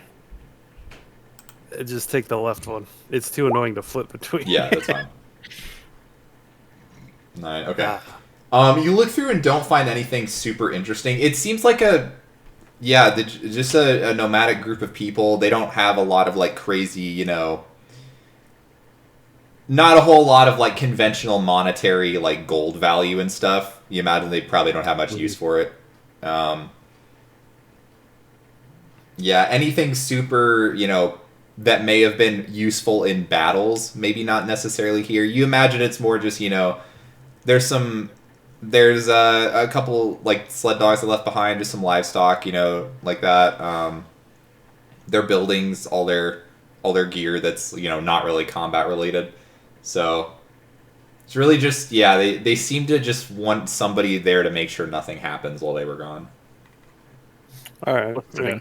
Just take the left one. It's too annoying to flip between. Yeah, that's fine. 9. Okay. Ah. You look through and don't find anything super interesting. It seems like just a nomadic group of people. They don't have a lot of like crazy, not a whole lot of like conventional monetary like gold value and stuff. You imagine they probably don't have much use for it. Yeah, anything super, that may have been useful in battles, maybe not necessarily here. You imagine it's more just, there's a couple like sled dogs that left behind, just some livestock, like that. Their buildings, all their gear that's, not really combat related. So it's really just, they seem to just want somebody there to make sure nothing happens while they were gone. All right. Yeah.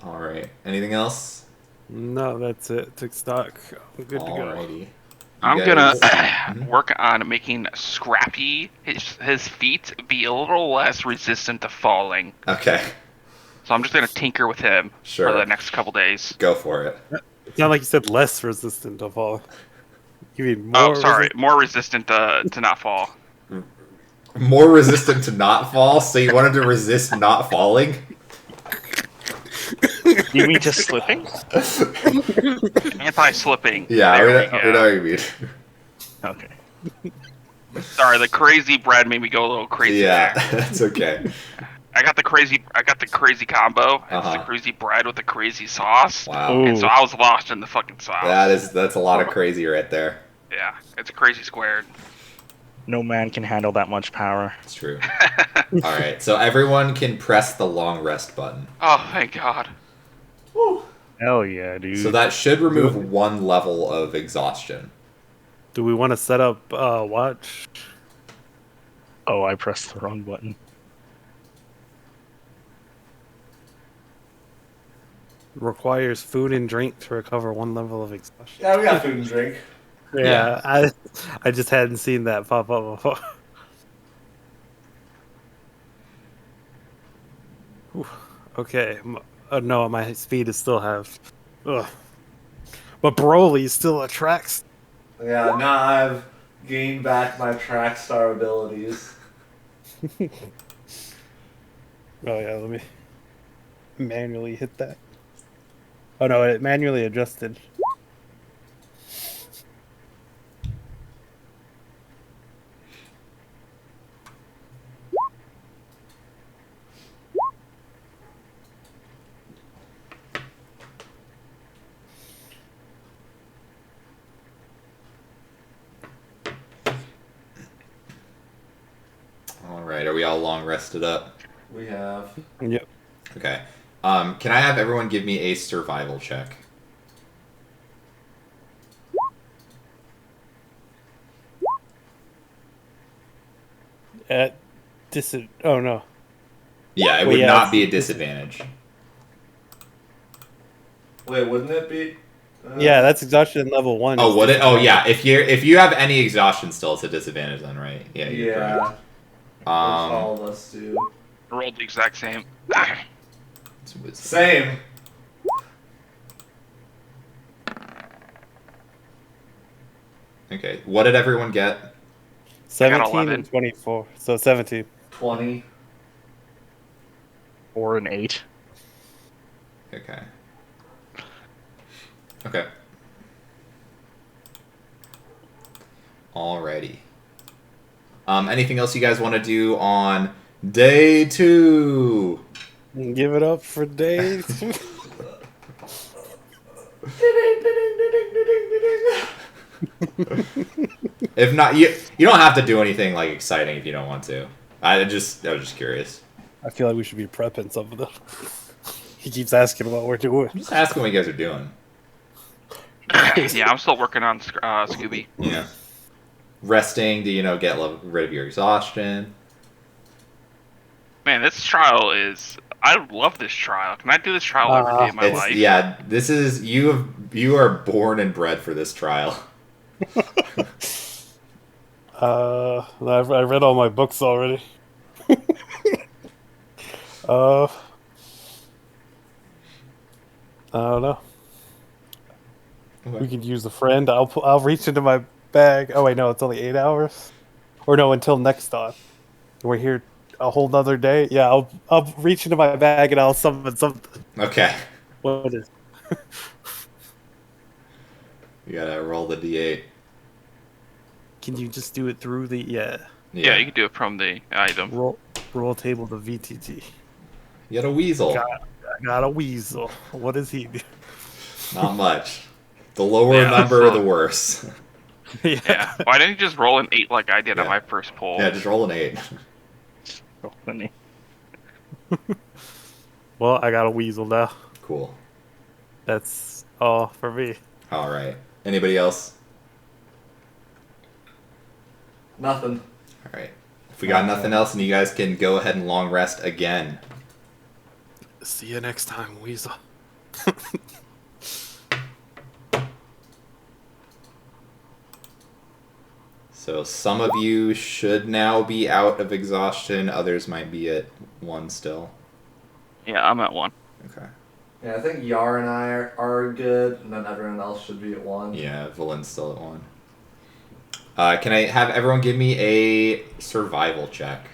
All right. Anything else? No, that's it. Took stock. I'm good to go. Alrighty. I'm You gonna guys- work on making Scrappy his feet be a little less resistant to falling. Okay. So I'm just gonna tinker with him Sure. for the next couple days. Go for it. It's not like you said less resistant to fall. You mean more? Oh, sorry, more resistant to not fall. More resistant to not fall, so you wanted to resist not falling? You mean just slipping? Anti-slipping. Yeah, There we we know go. what you mean. Okay. Sorry, the crazy bread made me go a little crazy Yeah, there. that's okay. I got the crazy combo. It's Uh-huh. the crazy bread with the crazy sauce. Wow. Ooh. And so I was lost in the fucking sauce. That's a lot of crazy right there. Yeah, it's a crazy squared. No man can handle that much power. It's true. Alright, so everyone can press the long rest button. Oh, thank God. Woo. Hell yeah, dude. So that should remove 1 level of exhaustion. Do we want to set up watch? Oh, I pressed the wrong button. Requires food and drink to recover 1 level of exhaustion. Yeah, we got food and drink. Yeah, I just hadn't seen that pop up before. Whew. Okay. No, my speed is still half. Ugh. But Broly still attracts. Yeah, now I've gained back my track star abilities. Oh yeah, let me manually hit that. Oh no, it manually adjusted. Alright, are we all long rested up? We have. Yep. Okay. Can I have everyone give me a survival check? At oh no. Yeah, it Well, would yeah, not it's- be a disadvantage. Wait, wouldn't it be? Yeah, that's exhaustion level 1. Oh, would it? Oh, yeah. If you have any exhaustion still, it's a disadvantage then, right? Yeah, you're Yeah. correct. Which all of us do. I rolled the exact same. It's wisdom. Same. Okay, what did everyone get? 17 11. and 24. So 17. 20. Or an 8. Okay. Okay. Alrighty. Anything else you guys want to do on day 2? Give it up for days. If not, you don't have to do anything like exciting if you don't want to. I was just curious. I feel like we should be prepping some of them. He keeps asking what we're doing. I'm just asking what you guys are doing. Yeah, I'm still working on Scooby. Yeah. Resting to, get rid of your exhaustion. Man, this trial is. I love this trial. Can I do this trial every day of my life? Yeah, this is you are born and bred for this trial. I read all my books already. I don't know. Okay. We could use a friend. I'll reach into my bag. Oh wait, no, it's only 8 hours. Or no, until next time. We're here a whole nother day. Yeah, I'll reach into my bag and I'll summon something. Okay. What is? You gotta roll the d8. Can you just do it through the Yeah, you can do it from the item. roll table to VTT? You got a weasel. I got a weasel. What does he do? Not much. The lower Yeah, number, so- the worse. Yeah. Why didn't you just roll an 8 like I did on Yeah. my first poll? Yeah, just roll an 8. So funny. Well, I got a weasel now. Cool. That's all for me. All right. Anybody else? Nothing. All right. If we got nothing else, then you guys can go ahead and long rest again. See you next time, weasel. So some of you should now be out of exhaustion. Others might be at 1 still. Yeah, I'm at 1. Okay. Yeah, I think Yar and I are good, and then everyone else should be at 1. Yeah, Valen's still at 1. Can I have everyone give me a survival check?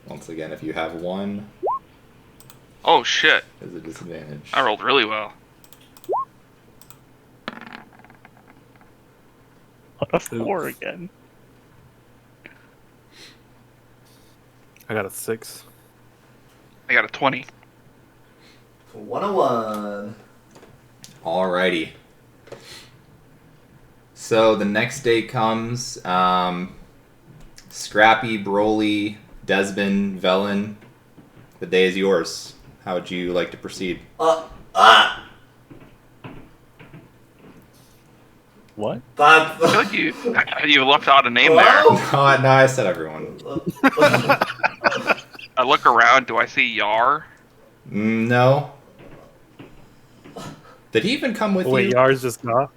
Once again, if you have 1, Oh shit! there's a disadvantage. I rolled really well. A 4 again. I got a 6. I got a 20. 101. Alrighty. So the next day comes. Scrappy, Broly, Desmond, Velen. The day is yours. How would you like to proceed? What? That. I feel like you left out a name there. Hello? No, I said everyone. I look around. Do I see Yar? No. Did he even come with Wait, you? Yar's just not?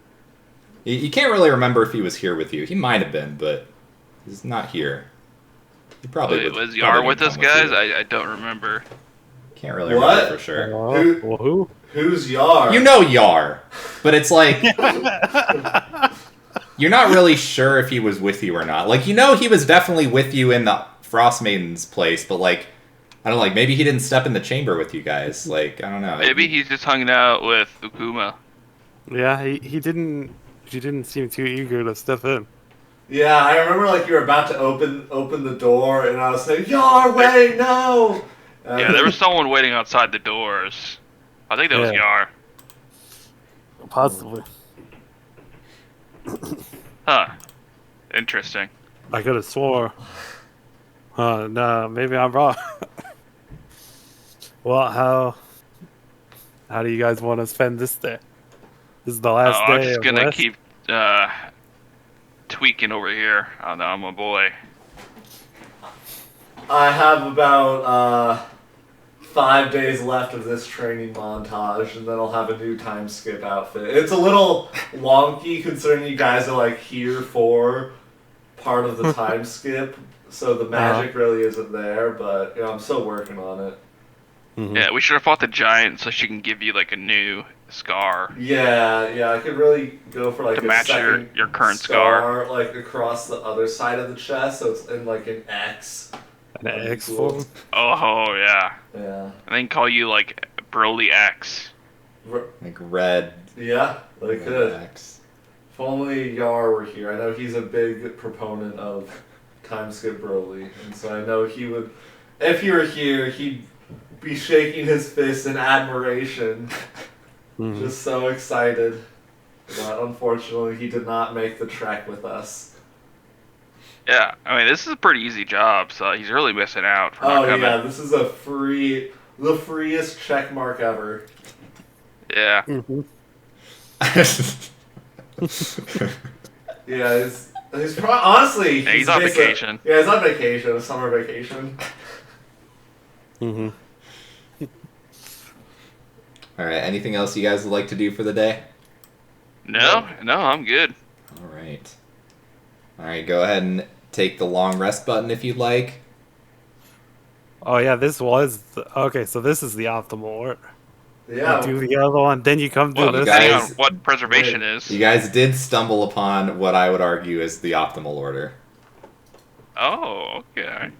You can't really remember if he was here with you. He might have been, but he's not here. He probably Wait, would- was Yar probably with would us, come with guys? you. I don't remember. Can't really What? remember for sure. Well, who? Who's Yar? You know Yar, but it's like you're not really sure if he was with you or not. Like, he was definitely with you in the Frostmaiden's place, but like, I don't know, like maybe he didn't step in the chamber with you guys. Like, I don't know. Maybe he's just hanging out with Ukuma. Yeah, he didn't seem too eager to step in. Yeah, I remember like you were about to open the door, and I was saying, Yar, wait, no! Yeah, there was someone waiting outside the doors. I think that was Yeah. Yar. Possibly. Huh. Interesting. I could have swore. Nah, maybe I'm wrong. Well, how do you guys want to spend this day? This is the last I'm day just of gonna rest? keep tweaking over here. Oh no, I'm a boy. I have about 5 days left of this training montage, and then I'll have a new time skip outfit. It's a little wonky considering you guys are like here for part of the time skip, so the magic really isn't there. But I'm still working on it. Mhm. Yeah, we should have fought the giant so she can give you like a new scar. Yeah, I could really go for like To a match second your current scar. like across the other side of the chest, so it's in like an X. An X form? Oh yeah. Yeah. And then call you like Broly X. Like red. Yeah, they could. X. If only Yar were here. I know he's a big proponent of time skip Broly, and so I know he would. If he were here, he'd be shaking his fist in admiration, Mhm. just so excited. But unfortunately, he did not make the trek with us. Yeah, I mean, this is a pretty easy job, so he's really missing out for not Oh coming. yeah, this is the freest check mark ever. Yeah. Mm-hmm. Yeah, he's honestly Yeah, he's on basically- vacation. Yeah, he's on vacation, a summer vacation. Mm-hmm. All right. Anything else you guys would like to do for the day? No, I'm good. All right. All right. Go ahead and take the long rest button if you'd like. Oh yeah, this was okay. So this is the optimal order. Yeah. You do the other one, then you come do Well, this. depending guys- on what preservation is. You guys did stumble upon what I would argue is the optimal order. Oh, okay.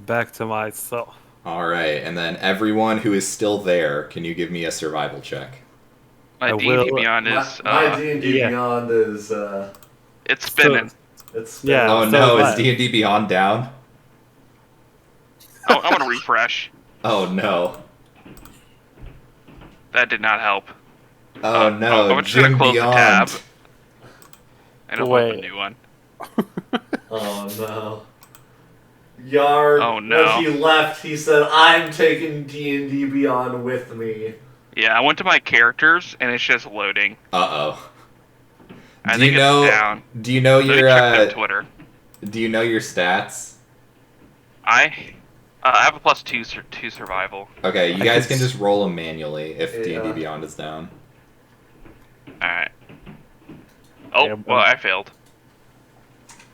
Back to myself. All right. And then everyone who is still there, can you give me a survival check? My I D&D will- Beyond My, is my D&D yeah. Beyond is it's spinning. it's Yeah. Oh so no, is is D&D Beyond down? I want to refresh. Oh no. That did not help. Oh no, I'm just gonna Jim close Beyond. the tab and open up a Wait. new one. Oh no. Yard. Oh, no. When he left, he said, "I'm taking D&D Beyond with me." Yeah, I went to my characters and it's just loading. Uh-oh. I Do think you know it's down. Do you know Let me your check their Twitter. do you know your stats? I have a +2 survival. Okay, you I guys can can just roll them manually if Yeah. D&D Beyond is down. All right. Oh, Yeah, well, I failed.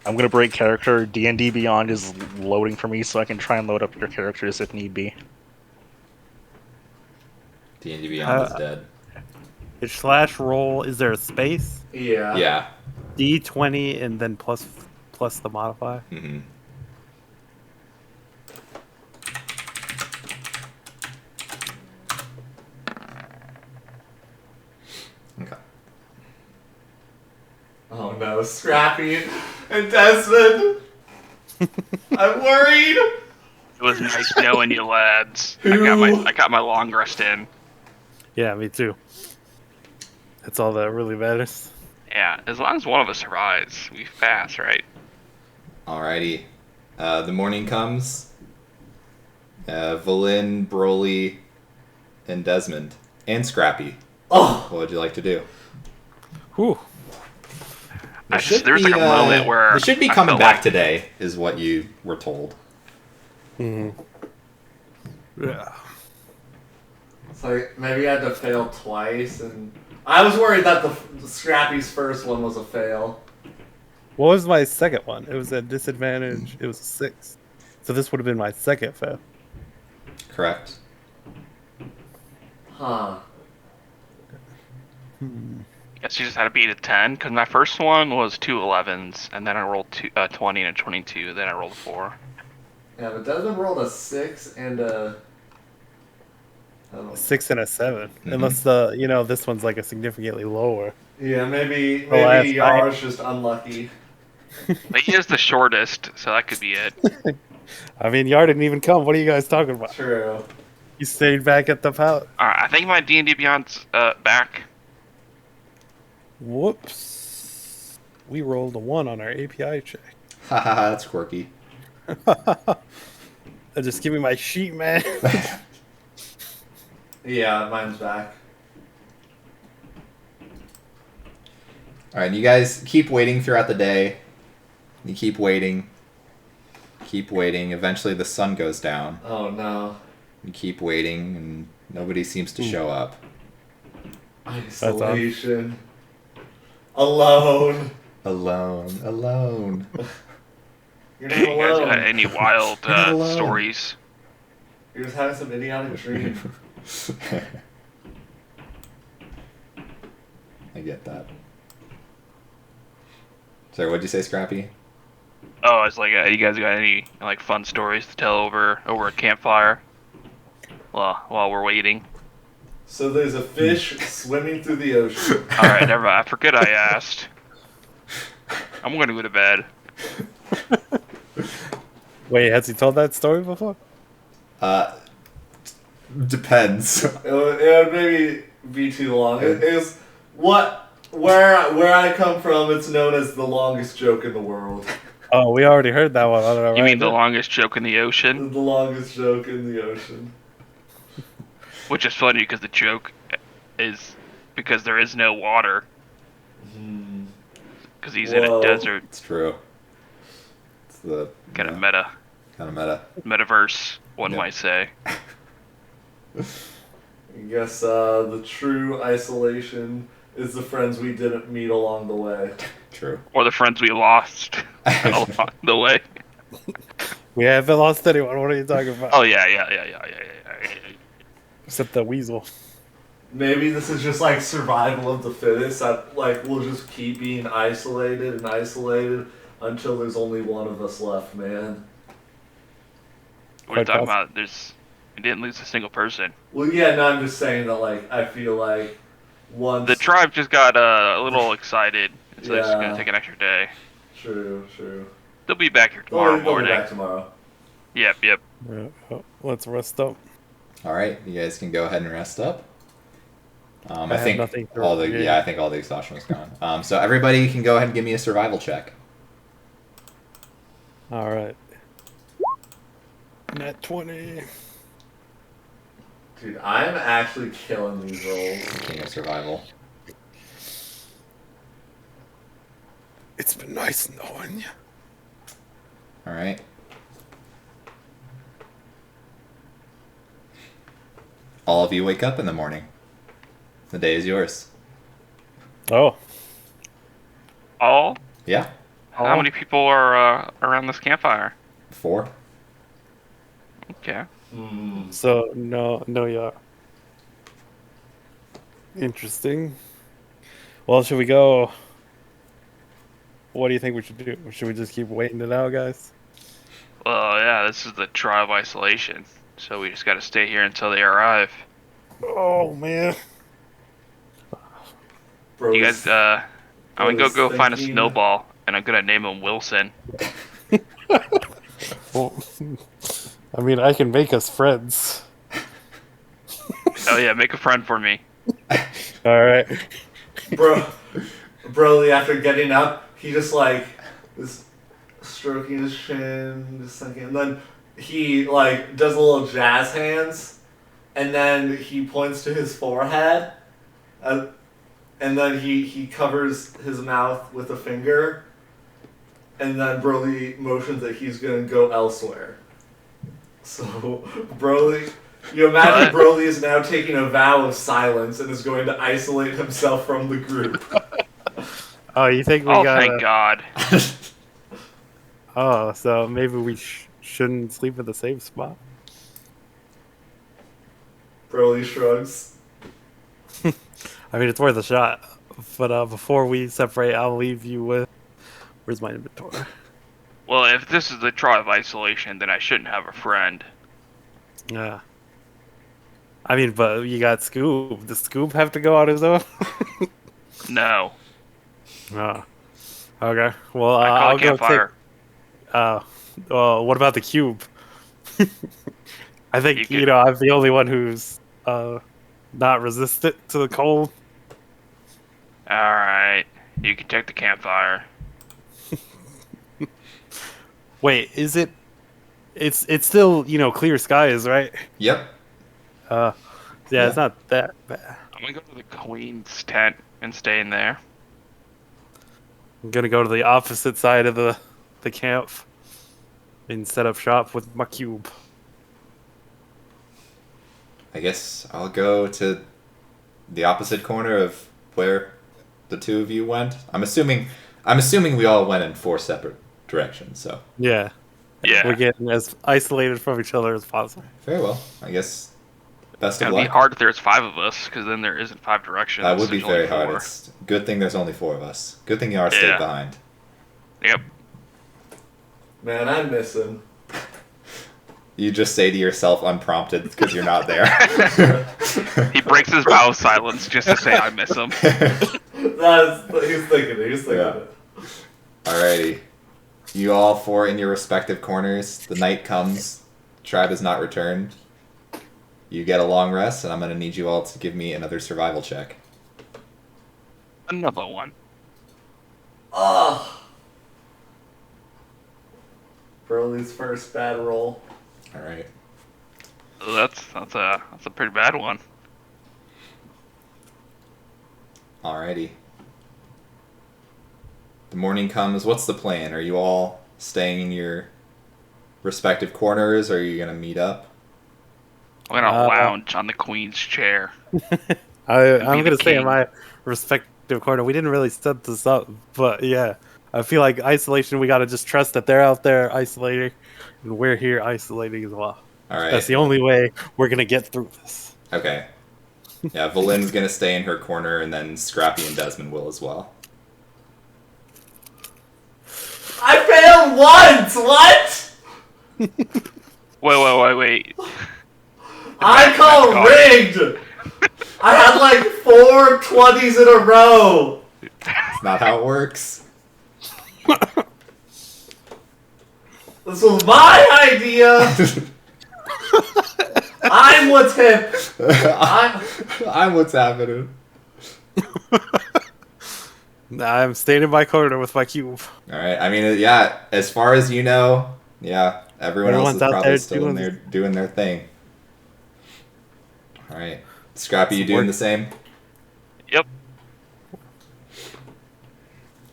I'm gonna break character. D&D Beyond is loading for me, so I can try and load up your characters if need be. D&D Beyond is Uh, dead. It's slash roll. Is there a space? Yeah. Yeah. D20 and then plus the modifier. Mm-hmm. Okay. Oh no, Scrappy and Desmond. I'm worried. It was nice knowing you, lads. I got my long rest in. Yeah, me too. That's all that really matters. Yeah, as long as one of us survives, we fast, right? Alrighty. The morning comes. Valin, Broly, and Desmond. And Scrappy. Oh, What would you like to do? Whew. There's like a moment where They should be I coming felt back like- today, is what you were told. Mm-hmm. Yeah. it's like maybe I had to fail twice, and I was worried that the Scrappy's first one was a fail. What was my second one? It was a disadvantage. It was a 6. So this would have been my second fail. Correct. Huh. Guess you just had to beat a 10, because my first one was 2 11s, and then I rolled 20 and a 22, then I rolled a 4. Yeah, but Desmond rolled a 6 and a. I don't know. 6 and a 7. Mhm. Unless this one's like a significantly lower. Yeah, maybe last Yar's just unlucky. But he is the shortest, so that could be it. I mean, Yar didn't even come. What are you guys talking about? True. You stayed back at the pouch. Alright, I think my D&D Beyond's back. Whoops. We rolled a 1 on our API check. Haha, that's quirky. Just give me my sheet, man. Yeah, mine's back. Alright, you guys keep waiting throughout the day. You keep waiting. Keep waiting. Eventually the sun goes down. Oh no. You keep waiting, and nobody seems to show up. Isolation. Alone. Alone. You're Hey, not you guys alone. got any wild You're not alone. stories? You're just having some idiotic dream. I get that. Sorry, what'd you say, Scrappy? Oh, it's like, you guys got any like fun stories to tell over a campfire? While we're waiting. So there's a fish swimming through the ocean. All right, never mind. I forget I asked. I'm going to go to bed. Wait, has he told that story before? Depends. It would maybe be too long. It is what Where I come from, it's known as the longest joke in the world. Oh, we already heard that one. I don't know, You right? mean the longest joke in the ocean? The longest joke in the ocean. Which is funny because the joke is because there is no water. Because he's in a Whoa. desert. It's true. It's the Kind of yeah, meta. kind of meta. Metaverse, one Yep. might say. I guess the true isolation is the friends we didn't meet along the way. True. Or the friends we lost along the way. We haven't lost anyone. What are you talking about? Oh, yeah. Except the weasel. Maybe this is just like survival of the fittest. That like we'll just keep being isolated and isolated until there's only one of us left, man. What are you Quite talking possible. about? We didn't lose a single person. Well, yeah, no, I'm just saying that like I feel like once The tribe just got a little excited, so it's Yeah. going to take an extra day. True. They'll be back here tomorrow They'll be morning. back tomorrow. Yep. Let's rest up. All right, you guys can go ahead and rest up. I have think nothing to all the regain. I think all the exhaustion was gone. So everybody can go ahead and give me a survival check. All right. Net 20. Dude, I'm actually killing these rolls. King of survival. It's been nice knowing you. All right. All of you wake up in the morning. The day is yours. Oh, All? Yeah, How many people are around this campfire? 4. Okay. so no, yeah. Interesting. Well, should we go? What do you think we should do? Should we just keep waiting it out, guys? Well, yeah, this is the tribe isolation, so we just got to stay here until they arrive. Oh man. Bro, You guys, I'm gonna was go find a thinking- snowball, and I'm gonna name him Wilson. Well, I mean, I can make us friends. Oh yeah, make a friend for me. All right. Broly, after getting up, he just like is stroking his chin, just thinking, and then he like does a little jazz hands, and then he points to his forehead, and then he covers his mouth with a finger, and then Broly motions that he's gonna go elsewhere. So Broly. You imagine Broly is now taking a vow of silence and is going to isolate himself from the group. Oh, you think we Oh, got? thank God. Oh, so maybe we shouldn't sleep at the same spot. Broly shrugs. I mean, it's worth a shot. But before we separate, I'll leave you with. Where's my inventory? Well, if this is the tribe isolation, then I shouldn't have a friend. Yeah. I mean, but you got Scoob. Does Scoob have to go on his own? No. Oh. Okay. Well, I call I'll it go campfire. take. Well, what about the cube? I think You could- I'm the only one who's not resistant to the cold. Alright. You can take the campfire. Wait, is it? It's still clear skies, right? Yep. Yeah, Yeah. it's not that bad. I'm gonna go to the queen's tent and stay in there. I'm gonna go to the opposite side of the camp and set up shop with my cube. I guess I'll go to the opposite corner of where the two of you went. I'm assuming we all went in 4 separate directions. So Yeah, Yeah. we're getting as isolated from each other as possible. very well. I guess best of It'd be luck. hard if there's 5 of us, because then there isn't 5 directions. That would be There's only very hard. 4. It's good thing there's only 4 of us. Good thing Yara stayed Yeah. behind. Yep. Man, I miss him. You just say to yourself unprompted because you're not there. He breaks his vow of silence just to say I miss him. He's thinking it. He's thinking Yeah. it. Alrighty. You all 4 in your respective corners. The night comes. Tribe has not returned. You get a long rest, and I'm going to need you all to give me another survival check. Another one. Ugh. Broly's first bad roll. All right. That's a pretty bad one. Alrighty. The morning comes. What's the plan? Are you all staying in your respective corners, or are you gonna meet up? I'm gonna lounge on the queen's chair. I'm the gonna say in king. my respective corner, we didn't really set this up, but yeah, I feel like isolation. We gotta just trust that they're out there isolating, and we're here isolating as well. All right. That's the only way we're gonna get through this. Okay. Yeah, Valin's gonna stay in her corner, and then Scrappy and Desmond will as well. I failed once! What? Wait. I call rigged! I had like 4 20s in a row! That's not how it works. This was my idea! I'm what's hip! I'm what's happening. I'm staying in my corner with my cube. All right. I mean, yeah. As far as you know, yeah. Everyone else is Everyone's out probably there still in there doing their thing. All right. Scrappy, you doing the same? Yep.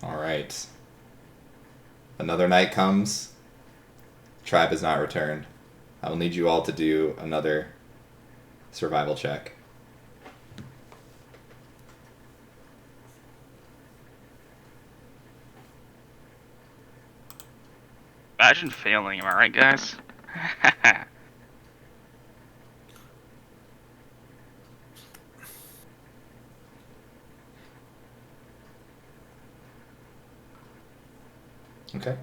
All right. Another night comes. Tribe has not returned. I will need you all to do another survival check. Imagine failing, am I right, guys? Okay.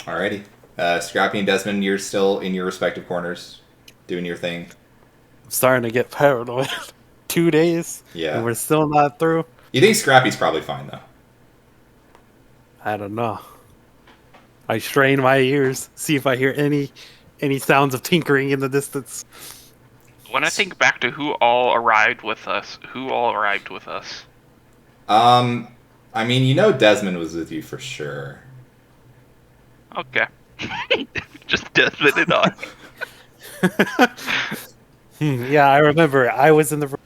Alrighty. Scrappy and Desmond, you're still in your respective corners, doing your thing. I'm starting to get paranoid. 2 days, Yeah. and we're still not through. You think Scrappy's probably fine, though? I don't know. I strain my ears, see if I hear any sounds of tinkering in the distance. When I think back to who all arrived with us, I mean, you know Desmond was with you for sure. Okay. Just Desmond it on. Yeah, I remember. I was in the room.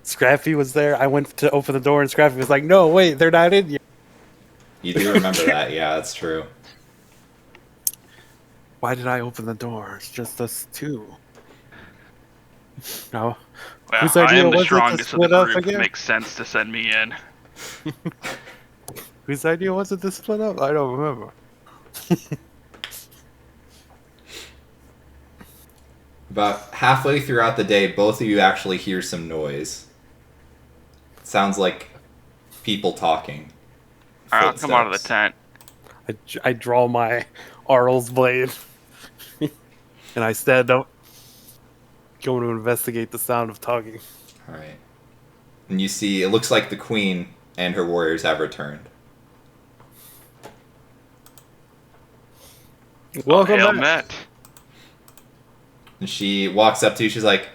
Scrappy was there. I went to open the door, and Scrappy was like, "No, wait, they're not in yet." You do remember that, yeah, that's true. Why did I open the door? It's just us two. No. Well, Whose I idea am the was it to strongest of split the up group. It again? makes sense to send me in. Whose idea was it to split up? I don't remember. About halfway throughout the day, both of you actually hear some noise. It sounds like people talking. Alright, I'll come out of the Footsteps. tent. I draw my Arl's blade, and I stand up, going to investigate the sound of talking. All right. And you see, it looks like the queen and her warriors have returned. Welcome Hail back. Met. And she walks up to you. She's like,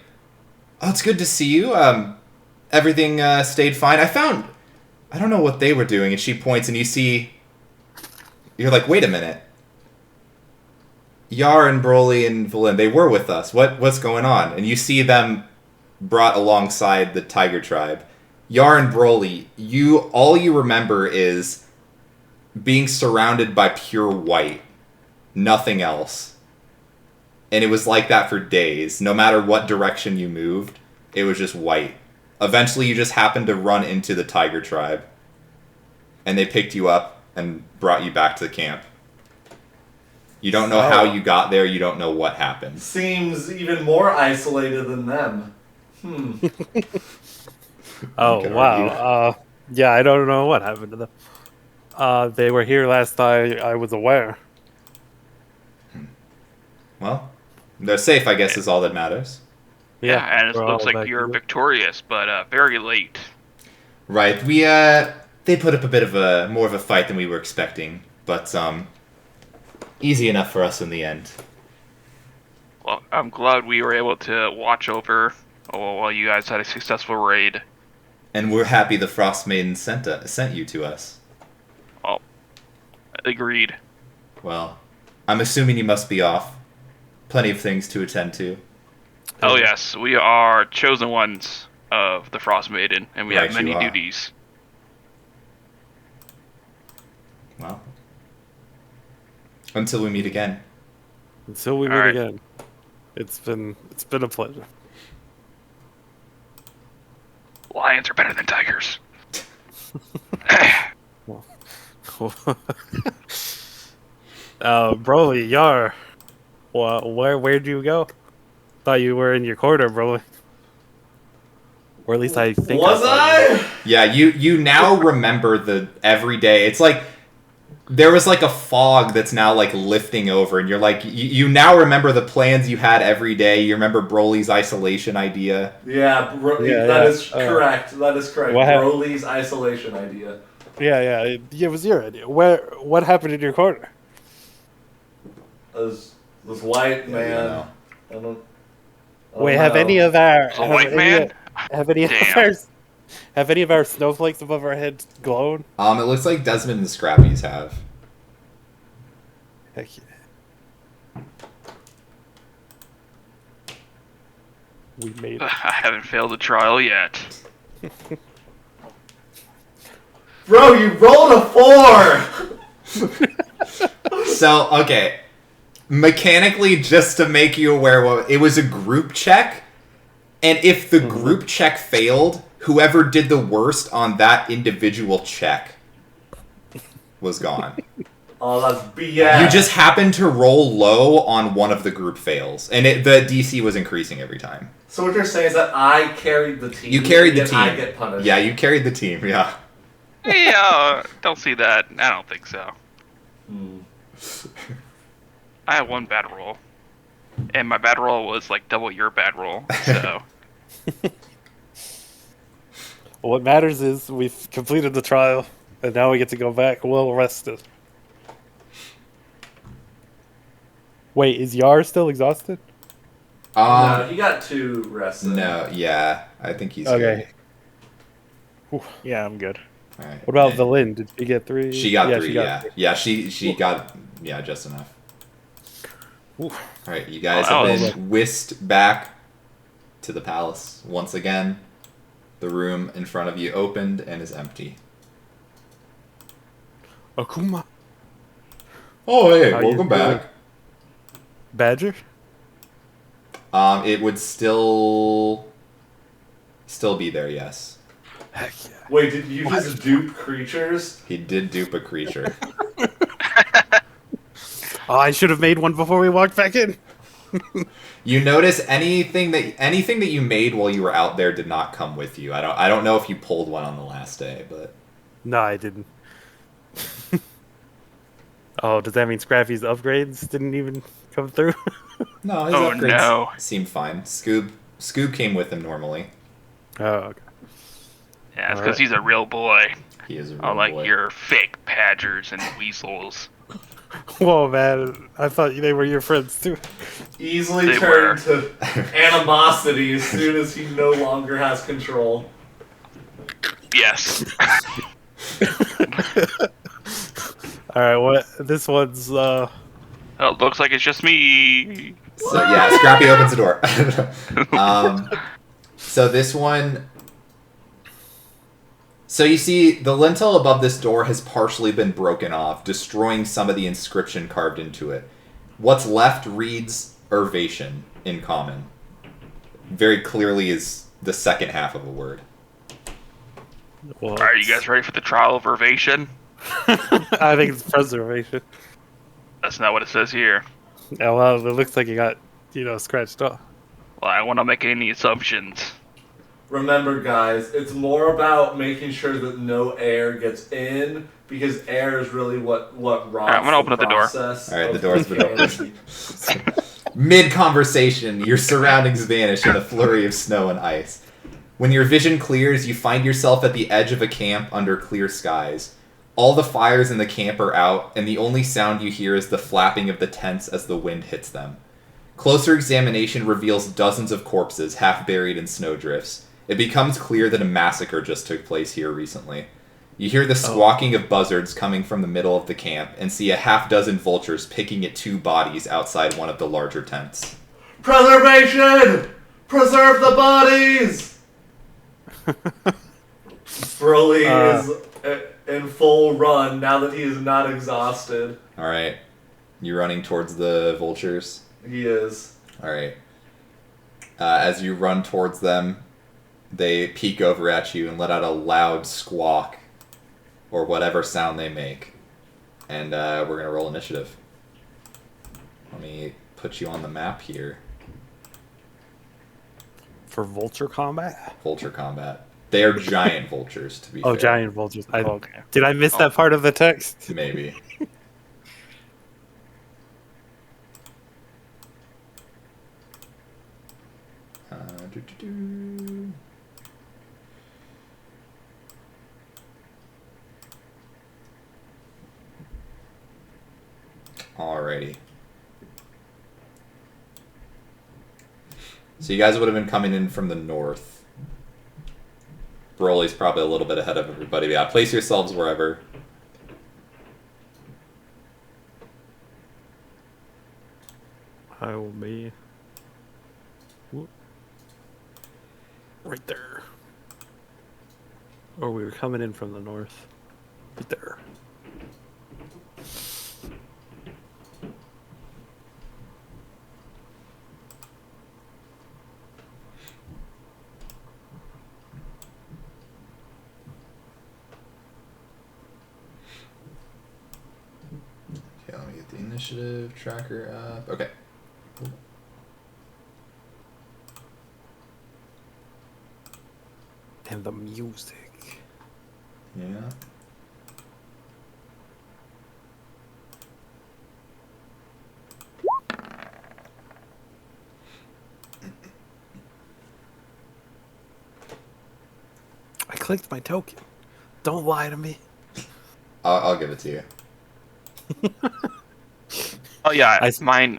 "Oh, it's good to see you. Everything stayed fine. I don't know what they were doing." And she points, and you see, you're like, "Wait a minute. Yar and Broly and Valin, they were with us. What's going on?" And you see them brought alongside the Tiger Tribe. Yar and Broly, all you remember is being surrounded by pure white. Nothing else. And it was like that for days. No matter what direction you moved, it was just white. Eventually, you just happened to run into the Tiger Tribe. And they picked you up and brought you back to the camp. You don't know how you got there. You don't know what happened. Seems even more isolated than them. Oh, could wow. Yeah, I don't know what happened to them. They were here last I was aware. Well, they're safe, I guess, is all that matters. Yeah, and it we're looks all like back you're here. victorious, but very late. Right. They put up a bit of more of a fight than we were expecting, but easy enough for us in the end. Well, I'm glad we were able to watch over while you guys had a successful raid. And we're happy the Frostmaiden sent you to us. Oh, agreed. Well, I'm assuming you must be off. Plenty of things to attend to. Oh yes, we are chosen ones of the Frostmaiden, and we Right, have many you are. duties. Well, until we meet again. Until we meet All right. again. It's been a pleasure. Lions are better than tigers. Broly, Yar. Well, where'd you go? Thought you were in your corner, Broly. Or at least I think. Was I? Yeah, you now remember the everyday. It's like there was like a fog that's now like lifting over, and you're like you now remember the plans you had every day. You remember Broly's isolation idea. Yeah, Yeah, that yeah. is correct. That is correct. What hap- Broly's isolation idea. Yeah, it was your idea. What happened in your corner? This white Yeah, man. you know. I don't Wait, know. have any of our A white man? have any Damn. have any of our snowflakes above our heads glowed? It looks like Desmond and Scrappy's have. Heck yeah. We made it. I haven't failed a trial yet. Bro, you rolled a 4! So okay, mechanically, just to make you aware, it was a group check, and if the group check failed, whoever did the worst on that individual check was gone. Oh, that's BS. You just happened to roll low on one of the group fails, and the DC was increasing every time. So what you're saying is that I carried the team. You carried the yet team. I get punished. Yeah, you carried the team. Yeah. Yeah, don't see that. I don't think so. Hmm. I had one bad roll, and my bad roll was like double your bad roll. So What matters is we've completed the trial, and now we get to go back well rested. Wait, is Yar still exhausted? No, he got 2 rests. in. No, yeah, I think he's Okay. Yeah, I'm good. Good. All right. What about And Valin? Did she get 3? She got 3. She Yeah, got yeah. She got just enough. Ooh. All right, you guys Oh, have that been whisked back to the palace once again. The room in front of you opened and is empty. Akuma. Oh, hey, How you welcome doing? back. Badger? It would still be there. Yes, Heck yeah. Wait, did you just dupe creatures? he did dupe a creature. Oh, I should have made one before we walked back in. You notice anything that you made while you were out there did not come with you. I don't know if you pulled one on the last day, but No, I didn't. Oh, does that mean Scrappy's upgrades didn't even come through? no, his Oh, upgrades no. seemed fine. Scoob came with him normally. Oh, okay. yeah, it's because Alright. he's a real boy, He is a real unlike boy. your fake Badgers and Weasels. Whoa, man. I thought they were your friends, too. Easily They turned to animosity as soon as he no longer has control. Yes. Alright, what? This one's, Oh, it looks like it's just me. So yeah, Scrappy opens the door. So this one. So you see, the lintel above this door has partially been broken off, destroying some of the inscription carved into it. What's left reads Irvation in common. Very clearly is the second half of a word. well, Are you guys ready for the trial of Irvation? I think it's preservation. That's not what it says here. Oh, well, it looks like it got, scratched off. Well, I won't make any assumptions. Remember, guys, it's more about making sure that no air gets in, because air is really what rots Alright, I'm gonna open up the door. process Alright, the of door's been humanity. Mid-conversation, your surroundings vanish in a flurry of snow and ice. When your vision clears, you find yourself at the edge of a camp under clear skies. All the fires in the camp are out, and the only sound you hear is the flapping of the tents as the wind hits them. Closer examination reveals dozens of corpses, half buried in snowdrifts. It becomes clear that a massacre just took place here recently. You hear the squawking of buzzards coming from the middle of the camp, and see a half dozen vultures picking at 2 bodies outside one of the larger tents. Preservation! Preserve the bodies! Broly is in full run now that he is not exhausted. Alright. You running towards the vultures? He is. Alright. As you run towards them, they peek over at you and let out a loud squawk, or whatever sound they make. And we're going to roll initiative. Let me put you on the map here. For vulture combat? Vulture combat. They are giant vultures, to be fair. Oh, giant vultures. Okay. Did I miss that part of the text? Maybe. Doo-doo-doo. Alrighty. So you guys would have been coming in from the north. Broly's probably a little bit ahead of everybody. But yeah, place yourselves wherever. I will be right there. Or we were coming in from the north. Right there. Okay, let me get the initiative tracker up. Okay. And the music. Yeah. I clicked my token. Don't lie to me. I'll give it to you. Oh yeah,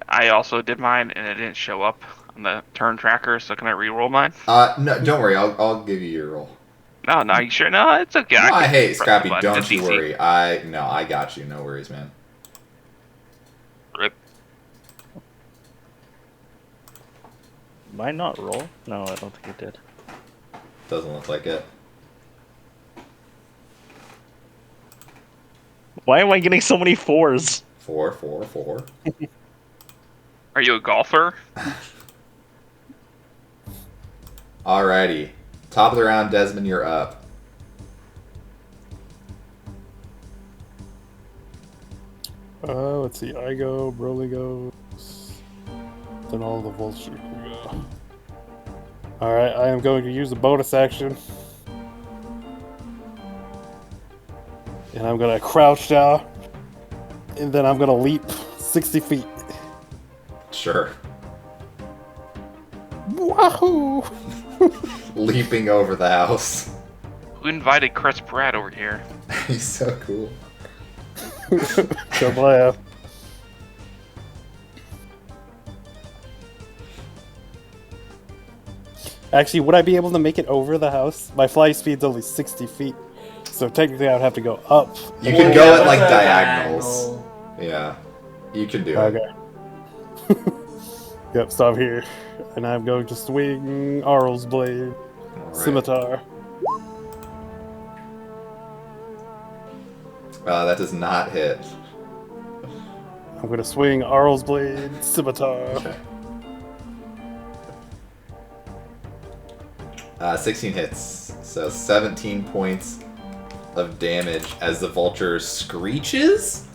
I also did mine, and it didn't show up on the turn tracker. So can I re-roll mine? No, don't worry. I'll give you your roll. No, you sure? No, it's okay. No, I can hey, press the Scrappy, button. don't It's you easy. worry. I got you. No worries, man. Rip. Might not roll? No, I don't think it did. Doesn't look like it. Why am I getting so many 4s? 4, 4, 4. Are you a golfer? Alrighty. Top of the round, Desmond, you're up. Let's see. I go, Broly goes. Then all the vultures go. Alright, I am going to use the bonus action. And I'm going to crouch down. And then I'm going to leap 60 feet. Sure. Wahoo! Leaping over the house. Who invited Chris Pratt over here? He's so cool. Go play. Actually, would I be able to make it over the house? My fly speed's only 60 feet. So technically I would have to go up. You can go at like that's a diagonals. diagonal. Yeah. You can do it. Okay. Yep, stop here. And I'm going to swing Arl's blade. Alright. Scimitar. That does not hit. I'm going to swing Arl's blade. Scimitar. Okay. 16 hits. So 17 points of damage as the vulture screeches.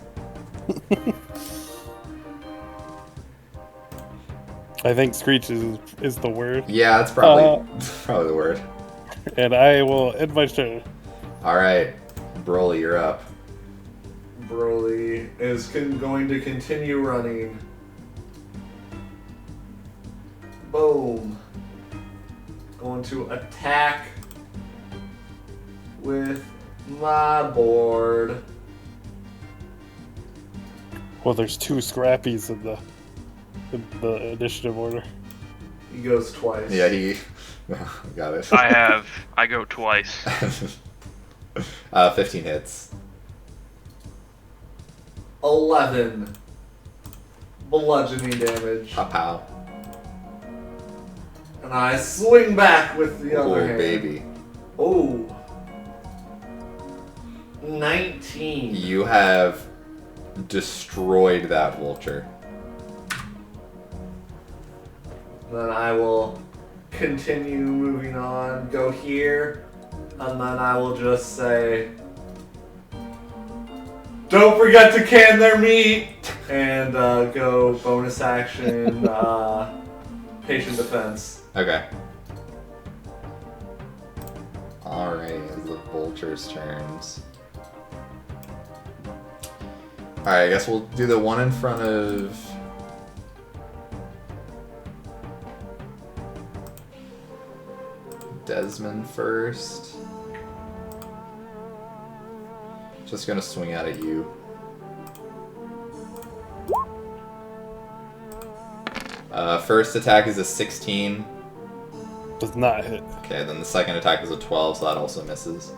I think screech is the word. Yeah, that's probably probably the word. And I will end my turn. Alright. Broly, you're up. Broly is going to continue running. Boom. Going to attack with my board. Well, there's 2 Scrappies in the initiative order. He goes twice. Yeah, he got it. I go twice. 15 hits. 11 bludgeoning damage. Pow pow. And I swing back with the other Oh, hand. baby. Oh. 19. You have destroyed that vulture. Then I will continue moving on, go here, and then I will just say, don't forget to can their meat! And go bonus action, patient defense. Okay. Alright, it's the vulture's turns. Alright, I guess we'll do the one in front of... Desmond first. Just gonna swing out at you. First attack is a 16. Does not hit. Okay, then the second attack is a 12, so that also misses.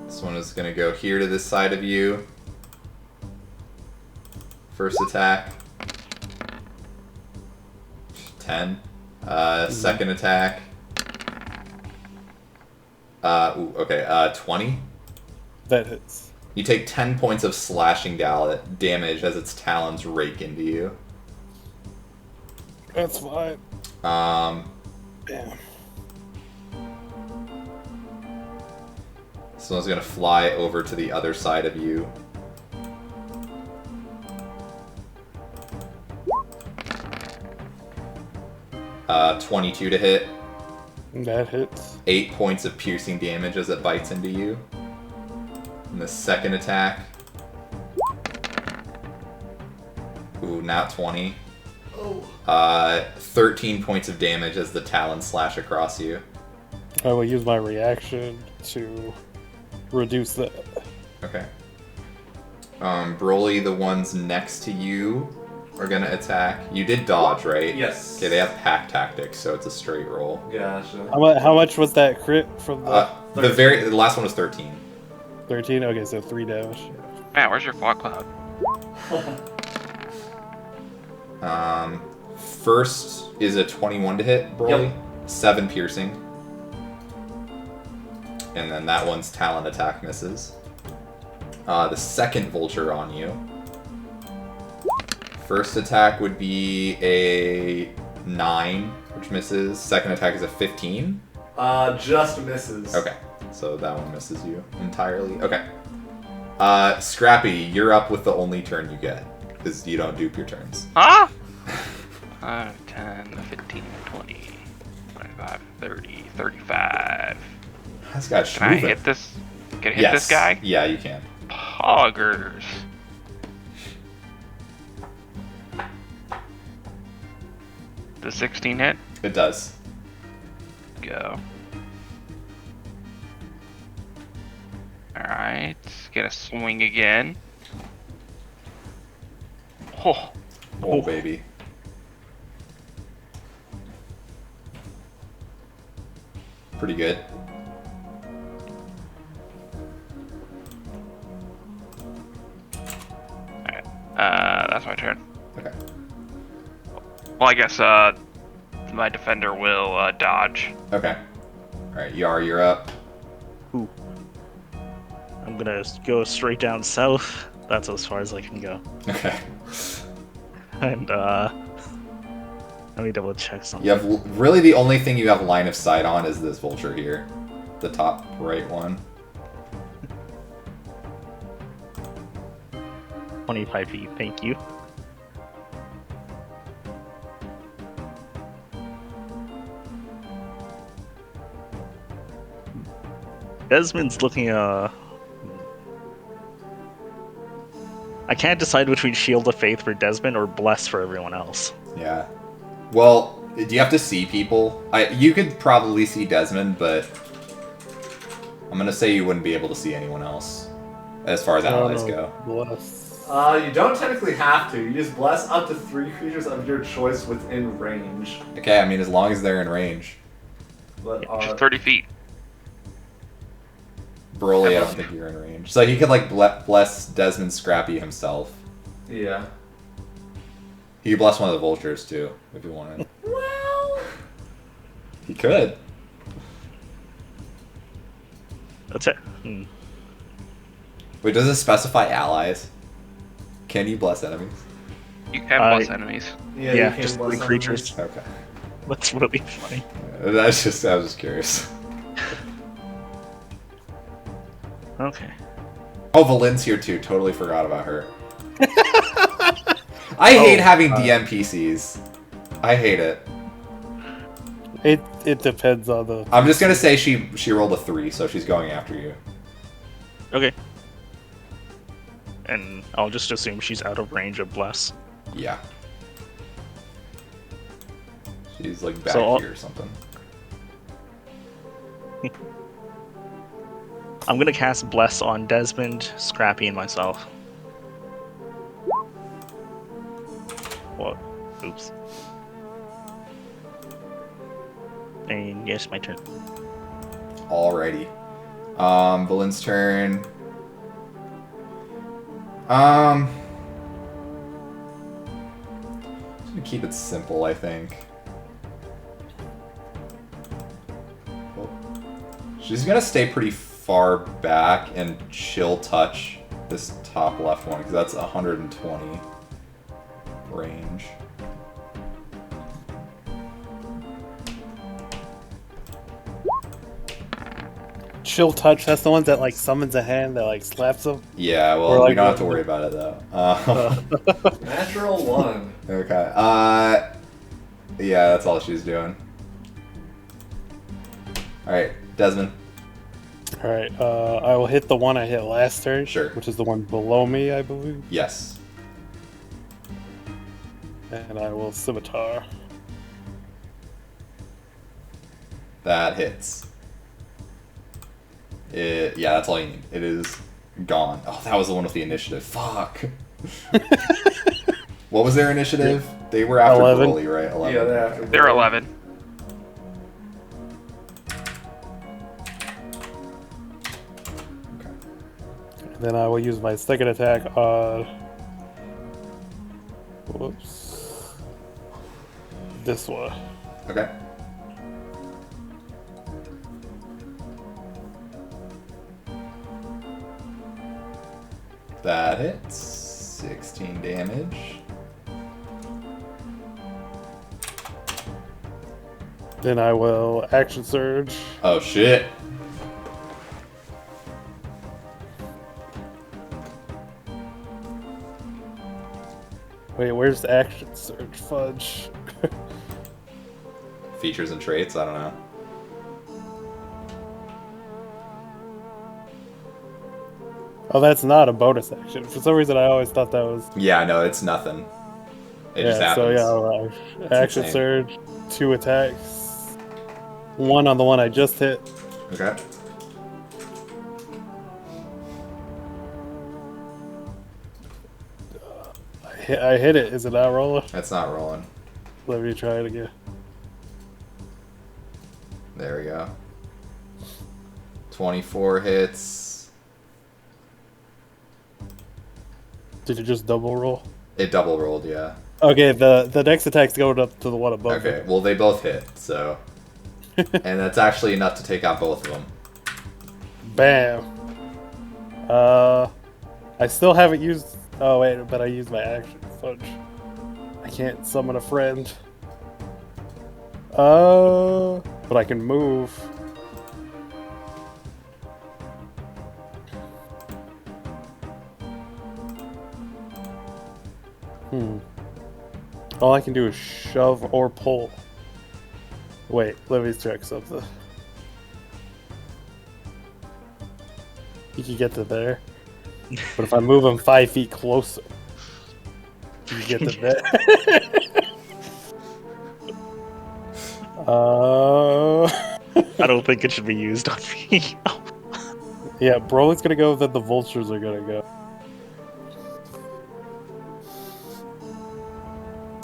This one is gonna go here to this side of you. First attack. 10. Second attack. Okay, 20. That hits. You take 10 points of slashing damage as its talons rake into you. That's fine. Um, Damn. this one's gonna fly over to the other side of you. Uh, 22 to hit. That hits. 8 points of piercing damage as it bites into you. And the second attack. Ooh, not 20. Oh. 13 points of damage as the talons slash across you. I will use my reaction to reduce that. Okay. Broly, the ones next to you are gonna attack. You did dodge, right? Yes. Okay, they have pack tactics, so it's a straight roll. Gotcha. How much was that crit from the The last one was 13. 13? Okay, so 3 damage. Man, where's your fog cloud? First is a 21 to hit, Broly. Yep. 7 piercing. And then that one's talon attack misses. The second vulture on you. First attack would be a 9, which misses. Second attack is a 15. Just misses. Okay, so that one misses you entirely. Okay. Scrappy, you're up with the only turn you get, because you don't dupe your turns. Huh? 10, 15, 20, 25, 30, 35. This guy's Can I moving. hit this? Can I hit Yes. this guy? Yeah, you can. Poggers. The 16 hit? It does. Go. Alright, gonna swing again. Oh, Oh, baby. Pretty good. alright. That's my turn. Okay. Well, I guess, my defender will, dodge. Okay. Alright, Yar, you're up. Ooh. I'm gonna go straight down south. That's as far as I can go. Okay. And let me double check something. You have really the only thing you have line of sight on is this vulture here. The top right one. 25 feet, thank you. Desmond's looking I can't decide between Shield of Faith for Desmond or Bless for everyone else. Yeah. Well, do you have to see people? You could probably see Desmond, but I'm gonna say you wouldn't be able to see anyone else, as far as allies go. Bless. You don't technically have to. You just bless up to 3 creatures of your choice within range. Okay, I mean, as long as they're in range. But, Just 30 feet. Broly, I don't think you're in range. So he could, like, bless Desmond Scrappy himself. yeah. He could bless one of the vultures, too, if you wanted. Well... He could. That's it. Wait, does it specify allies? Can you bless enemies? You can bless enemies. Yeah, Yeah, you can just bless the creatures. enemies. Okay. That's really funny. I was just curious. Okay. Oh, Valin's here too. Totally forgot about her. I hate having DM PCs. I hate it. It depends on the. I'm just gonna say she rolled a 3, so she's going after you. Okay. And I'll just assume she's out of range of bless. Yeah. She's like back So here or something. I'm gonna cast bless on Desmond, Scrappy, and myself. What? Oops. And yes, my turn. Alrighty. Valin's turn. I'm gonna keep it simple, I think. She's gonna stay pretty far back and chill touch this top left one, because that's 120 range. Chill touch. That's the ones that like summons a hand that like slaps them. Yeah, well, Or like we don't have to worry about it though. Natural 1. Okay. Yeah, that's all she's doing. Alright, Desmond. All right. I will hit the one I hit last turn. Sure. Which is the one below me, I believe. Yes. And I will scimitar. That hits. Yeah, that's all you need. It is gone. Oh, that was the one with the initiative. Fuck. What was their initiative? They were after 11. Broly, right? 11. Yeah, they're after They're 11. Okay. Then I will use my second attack on. Whoops. This one. Okay. That hits. 16 damage. Then I will action surge. Oh shit. Wait, where's the action surge? Fudge. Features and traits? I don't know. Oh, that's not a bonus action. For some reason, I always thought that was. Yeah, no, it's nothing. It just Yeah, happens. so yeah, action insane. surge, 2 attacks. 1 on the one I just hit. Okay. I hit it. Is it not rolling? That's not rolling. Let me try it again. There we go. 24 hits. Did you just double roll? It double rolled, yeah. Okay, the next attack's going up to the one above Okay, it. well, they both hit, so. And that's actually enough to take out both of them. Bam. I still haven't used. Oh wait, but I used my action. Fudge. I can't summon a friend. But I can move. All I can do is shove or pull. Wait, let me check something. You can get to there. But if I move him 5 feet closer, you get to there. I don't think it should be used on me. Yeah, Brolin's gonna go, then the vultures are gonna go.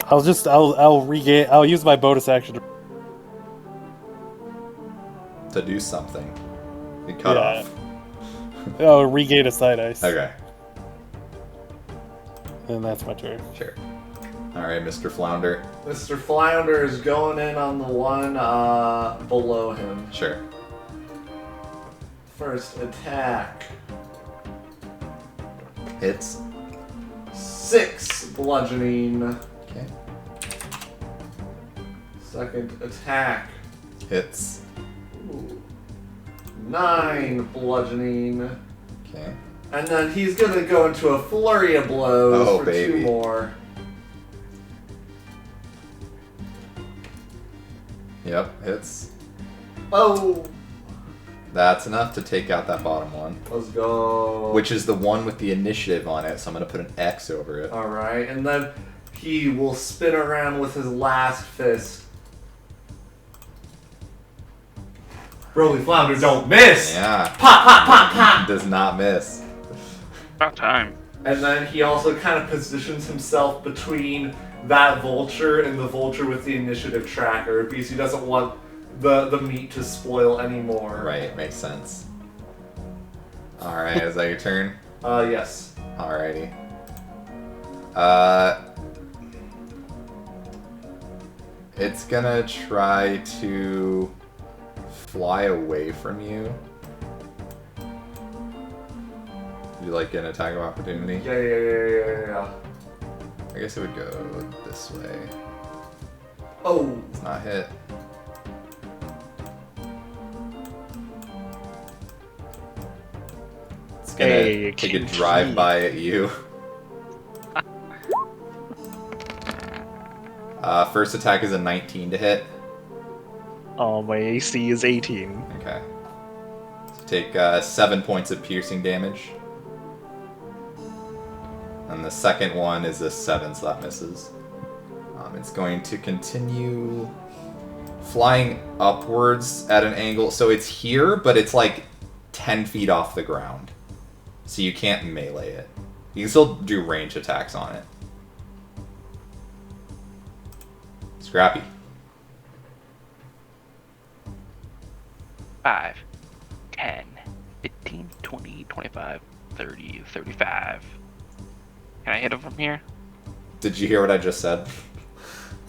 I'll use my bonus action To do something. You cut Yeah. off. I'll regain a side ice. Okay, And that's my turn. sure. Alright, Mr. Flounder. Mr. Flounder is going in on the one below him. Sure. First attack. Hits. 6 bludgeoning. Okay. Second attack. Hits. Ooh. 9 bludgeoning. Okay. And then he's gonna go into a flurry of blows Oh, for baby. 2 more. Yep, hits. Oh! That's enough to take out that bottom one. Let's go. Which is the one with the initiative on it, so I'm gonna put an X over it. Alright, and then he will spin around with his last fist. Broly Flounder, don't miss! Yeah. Pop, pop, pop, pop! Does not miss. About time. And then he also kind of positions himself between that vulture and the vulture with the initiative tracker because he doesn't want the meat to spoil anymore. Right, makes sense. Alright, is that your turn? Yes. Alrighty. It's gonna try to fly away from you. You like an attack of opportunity? Yeah. I guess it would go this way. Oh! It's not hit. It's gonna Hey, take a King drive-by at you. First attack is a 19 to hit. Oh, my AC is 18. Okay. So take 7 points of piercing damage. And the second one is a 7, so that misses. It's going to continue flying upwards at an angle. So it's here, but it's like 10 feet off the ground. So you can't melee it. You can still do range attacks on it. Scrappy. 5, 10, 15, 20, 25, 30, 35. Can I hit him from here? Did you hear what I just said?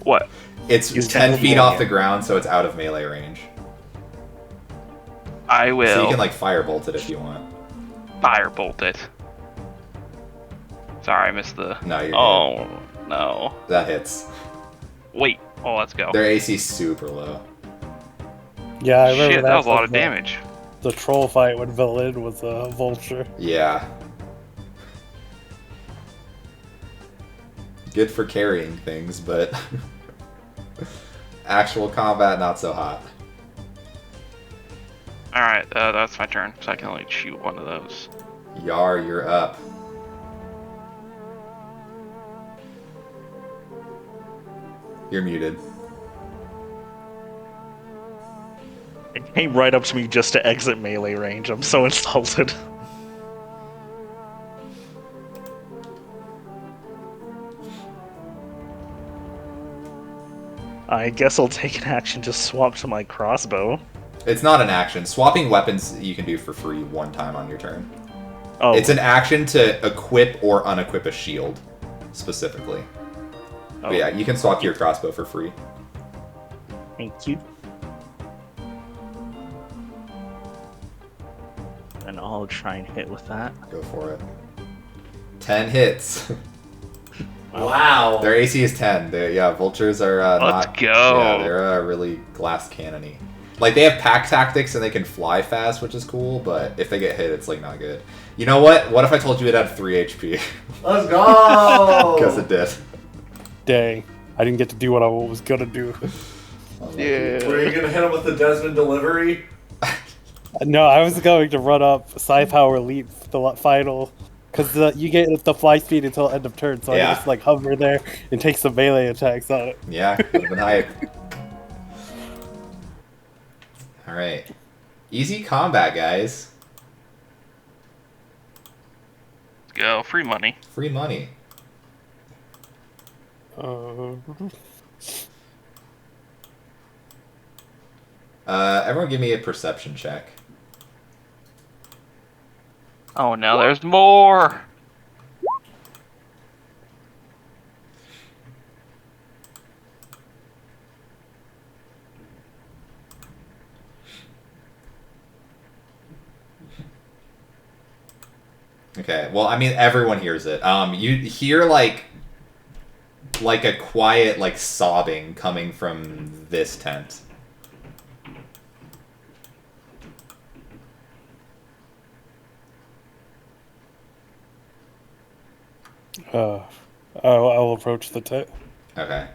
What? It's He's 10 feet 10 off the yeah. ground, so it's out of melee range. I will So you can like firebolt it if you want. firebolt it. Sorry, I missed the... No, you're Oh, no. good. That hits. Wait. Oh, let's go. Their AC's super low. Yeah, I remember Shit, that was a lot of damage. The troll fight when Villain was a vulture. Yeah. Good for carrying things, but actual combat not so hot. Alright, that's my turn, so I can only shoot one of those. Yar, you're up. You're muted. It came right up to me just to exit melee range. I'm so insulted. I guess I'll take an action to swap to my crossbow. It's not an action. Swapping weapons you can do for free one time on your turn. Oh, It's an action to equip or unequip a shield, specifically. But yeah, you can swap your crossbow for free. Thank you. And I'll try and hit with that. Go for it. 10 hits. Wow. Their AC is 10. Vultures are Let's not... go. Yeah, they're really glass cannony. Like, they have pack tactics and they can fly fast, which is cool, but if they get hit, it's, like, not good. You know what? What if I told you it had 3 HP? Let's go! Because it did. Dang. I didn't get to do what I was gonna do. Yeah. Were you gonna hit him with the Desmond delivery? No, I was going to run up Psi Power Leap, the final, because you get the fly speed until end of turn, so Yeah. I just like hover there and take some melee attacks on it. Yeah, would have been hype. Alright. Easy combat, guys. go. Free money. Free money. Everyone give me a perception check. Oh, now there's more. Okay, well, I mean, everyone hears it. You hear, like a quiet, like, sobbing coming from this tent. I'll approach the tent. Okay.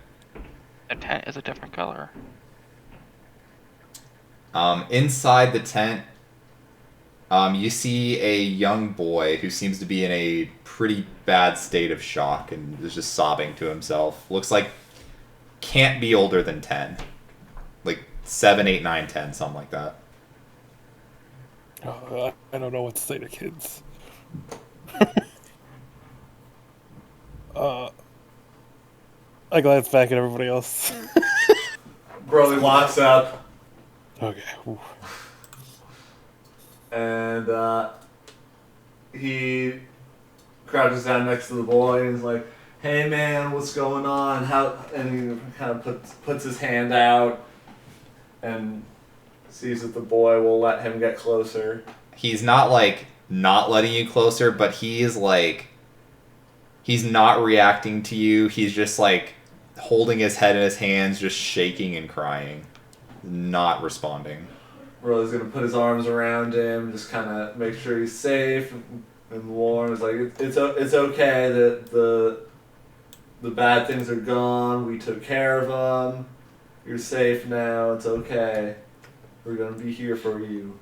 The tent is a different color. Inside the tent, you see a young boy who seems to be in a pretty bad state of shock and is just sobbing to himself. Looks like can't be older than 10. Like 7, 8, 9, 10, something like that. I don't know what to say to kids. I glance back at everybody else. Broly walks up Okay. Ooh. and he crouches down next to the boy and is like, "Hey man, what's going on? How?" And he kind of puts his hand out and sees that the boy will let him get closer. He's not, like, not letting you closer, but he is, like, he's not reacting to you. He's just, like, holding his head in his hands, just shaking and crying. Not responding. Broly's gonna put his arms around him, just kind of make sure he's safe and warm. It's like it's okay that the bad things are gone. We took care of them. You're safe now. It's okay. We're gonna be here for you.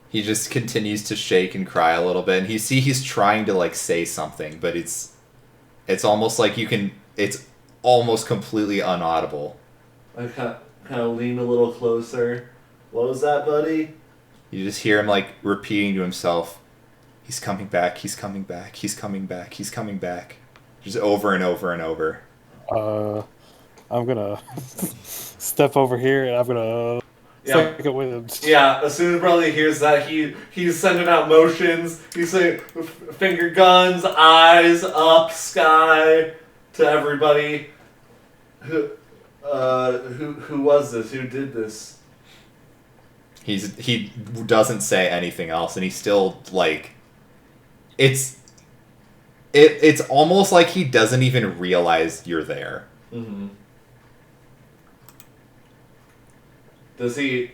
He just continues to shake and cry a little bit, and he's trying to, like, say something, but it's almost like it's almost completely unaudible. I kind of lean a little closer. What was that, buddy? You just hear him, like, repeating to himself, "He's coming back, he's coming back, he's coming back, he's coming back." Just over and over and over. I'm gonna step over here and I'm gonna stick it with him. Yeah, as soon as Broly hears that, he's sending out motions. He's saying finger guns, eyes up, sky to everybody. Who was this? Who did this? He doesn't say anything else, and he's still, like, it's almost like he doesn't even realize you're there. Mm-hmm. Does he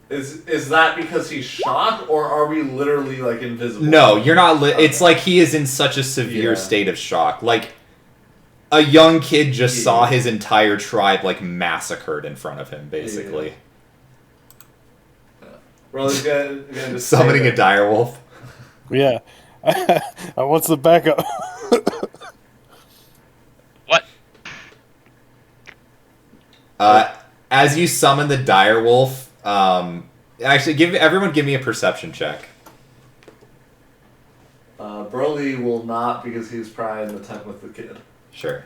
is that because he's shocked, or are we literally, like, invisible? No, you're not. Okay. It's like he is in such a severe state of shock. Like, a young kid just saw his entire tribe, like, massacred in front of him, basically. Broly's gonna just Summoning a direwolf. Yeah. What's the backup? What? As you summon the direwolf, actually, give me a perception check. Broly will not, because he's probably in the tent with the kid. Sure.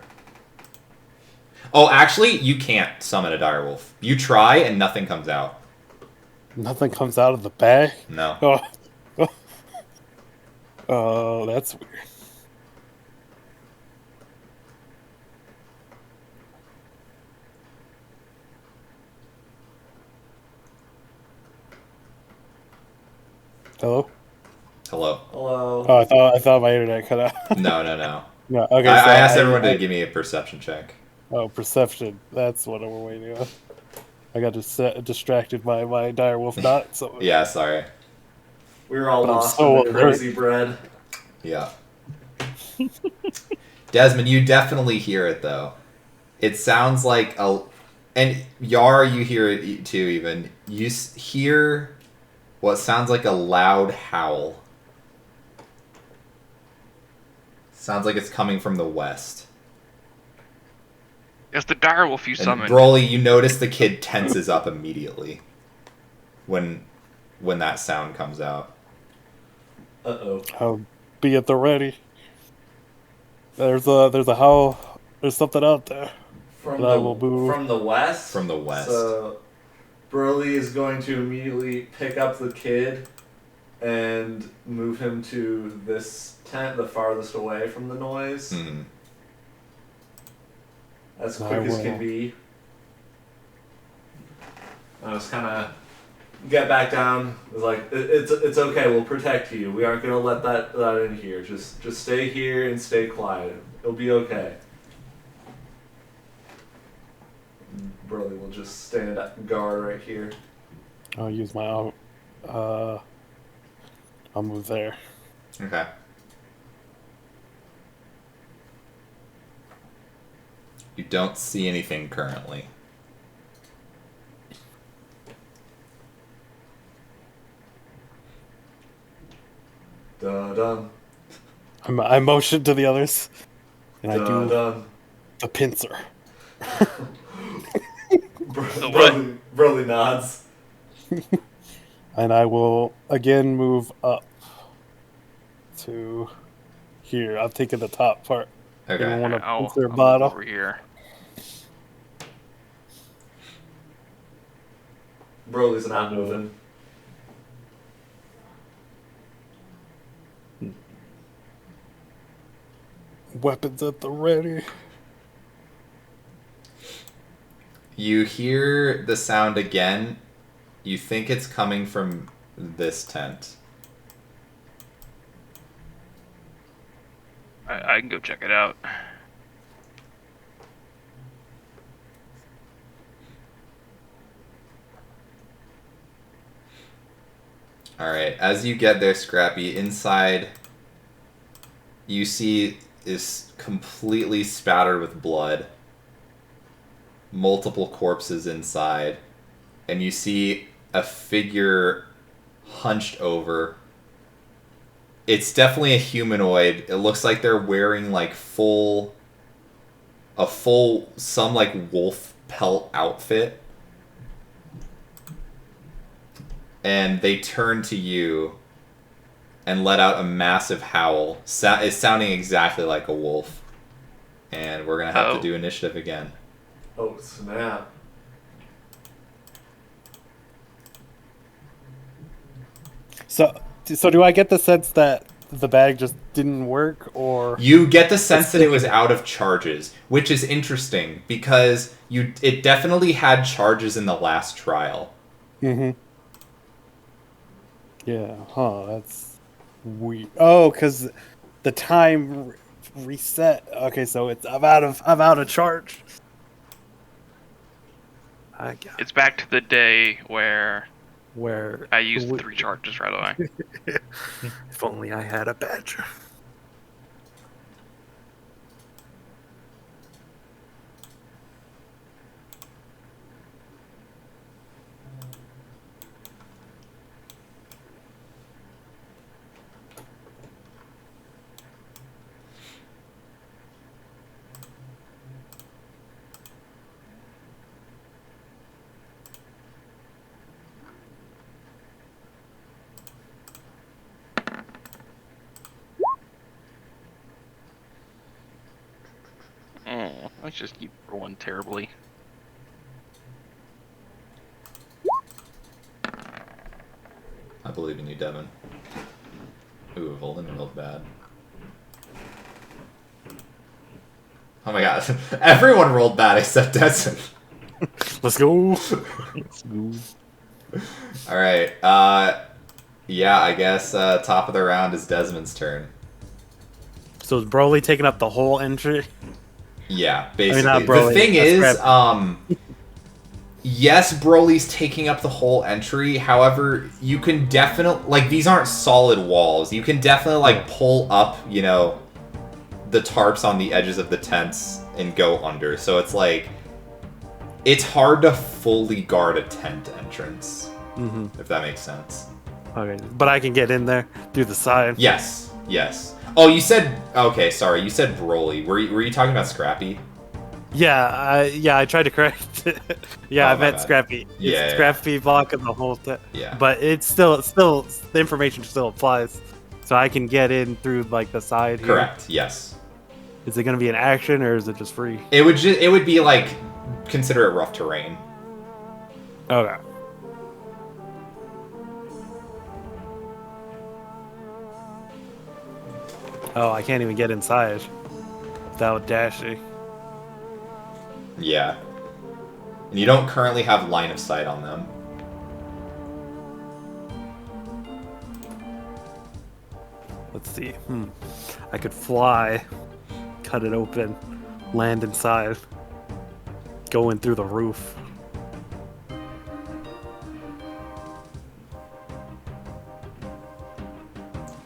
Oh, actually, you can't summon a direwolf. You try, and nothing comes out. Nothing comes out of the bag? No. Oh, that's weird. Hello? Hello. Hello. Oh, I thought my internet cut out. No. No, okay. I asked everyone to give me a perception check. Oh, perception. That's what we're waiting on. I got distracted by my direwolf knot. So Yeah, sorry. We were all But I'm lost so in the alert. crazy bread. Yeah. Desmond, you definitely hear it, though. It sounds like a... And Yar, you hear it too, even. You hear what sounds like a loud howl. Sounds like it's coming from the west. It's the direwolf you And summoned. Broly, you notice the kid tenses up immediately when that sound comes out. Uh-oh. I'll be at the ready. There's something out there. From But I will move. from the west? From the west. So, Burley is going to immediately pick up the kid and move him to this tent, the farthest away from the noise. Hmm. As I quick as will. can be. I just kind of get back down. It's like, it's okay, we'll protect you. We aren't going to let that in here. Just stay here and stay quiet. It'll be okay. Burley will just stand at guard right here. I'll use my I'll move there. Okay. You don't see anything currently. Dun-dun. I motion to the others, and I do Dun-dun. the pincer. The what? Burley nods. And I will again move up to here. I'm taking the top part. Anyone Okay. want a I'll pincer move bottle? over here. Burley's not moving. Weapons at the ready. You hear the sound again. You think it's coming from this tent. I can go check it out. Alright, as you get there, Scrappy, inside you see is completely spattered with blood. Multiple corpses inside. And you see a figure hunched over. It's definitely a humanoid. It looks like they're wearing like some like wolf pelt outfit. And they turn to you and let out a massive howl. It's sounding exactly like a wolf. And we're going to have to do initiative again. Oh, snap. So do I get the sense that the bag just didn't work, or You get the sense that it was out of charges, which is interesting because it definitely had charges in the last trial. Mm-hmm. Yeah, that's weird. Oh, because the time reset. Okay, so I'm out of charge. I got It's back to the day where where I used the 3 charges right away. If only I had a badger. Oh, let's just keep rolling terribly. I believe in you, Devin. Ooh, Volden rolled bad. Oh my god. Everyone rolled bad except Desmond. Let's go. Let's go. Alright, yeah, I guess top of the round is Desmond's turn. So is Broly taking up the whole entry? Yeah, basically. not Broly, The thing that's is, yes, Broly's taking up the whole entry. However, you can definitely, like, these aren't solid walls. You can definitely, like, pull up, you know, the tarps on the edges of the tents and go under. So it's like, it's hard to fully guard a tent entrance, if that makes sense. Okay, but I can get in there through the side. Yes, yes. Oh, you said, okay, sorry, you said Broly. Were you talking about Scrappy? Yeah, I tried to correct it. Yeah, Oh, I my meant bad. Scrappy. It's Yeah. Scrappy blocking the whole thing. Yeah. But it's still the information still applies. So I can get in through like the side here. Correct. Yes. Is it going to be an action or is it just free? It would be like, consider it rough terrain. Okay. Oh, I can't even get inside without dashing. Yeah. And you don't currently have line of sight on them. Let's see. I could fly, cut it open, land inside, go in through the roof.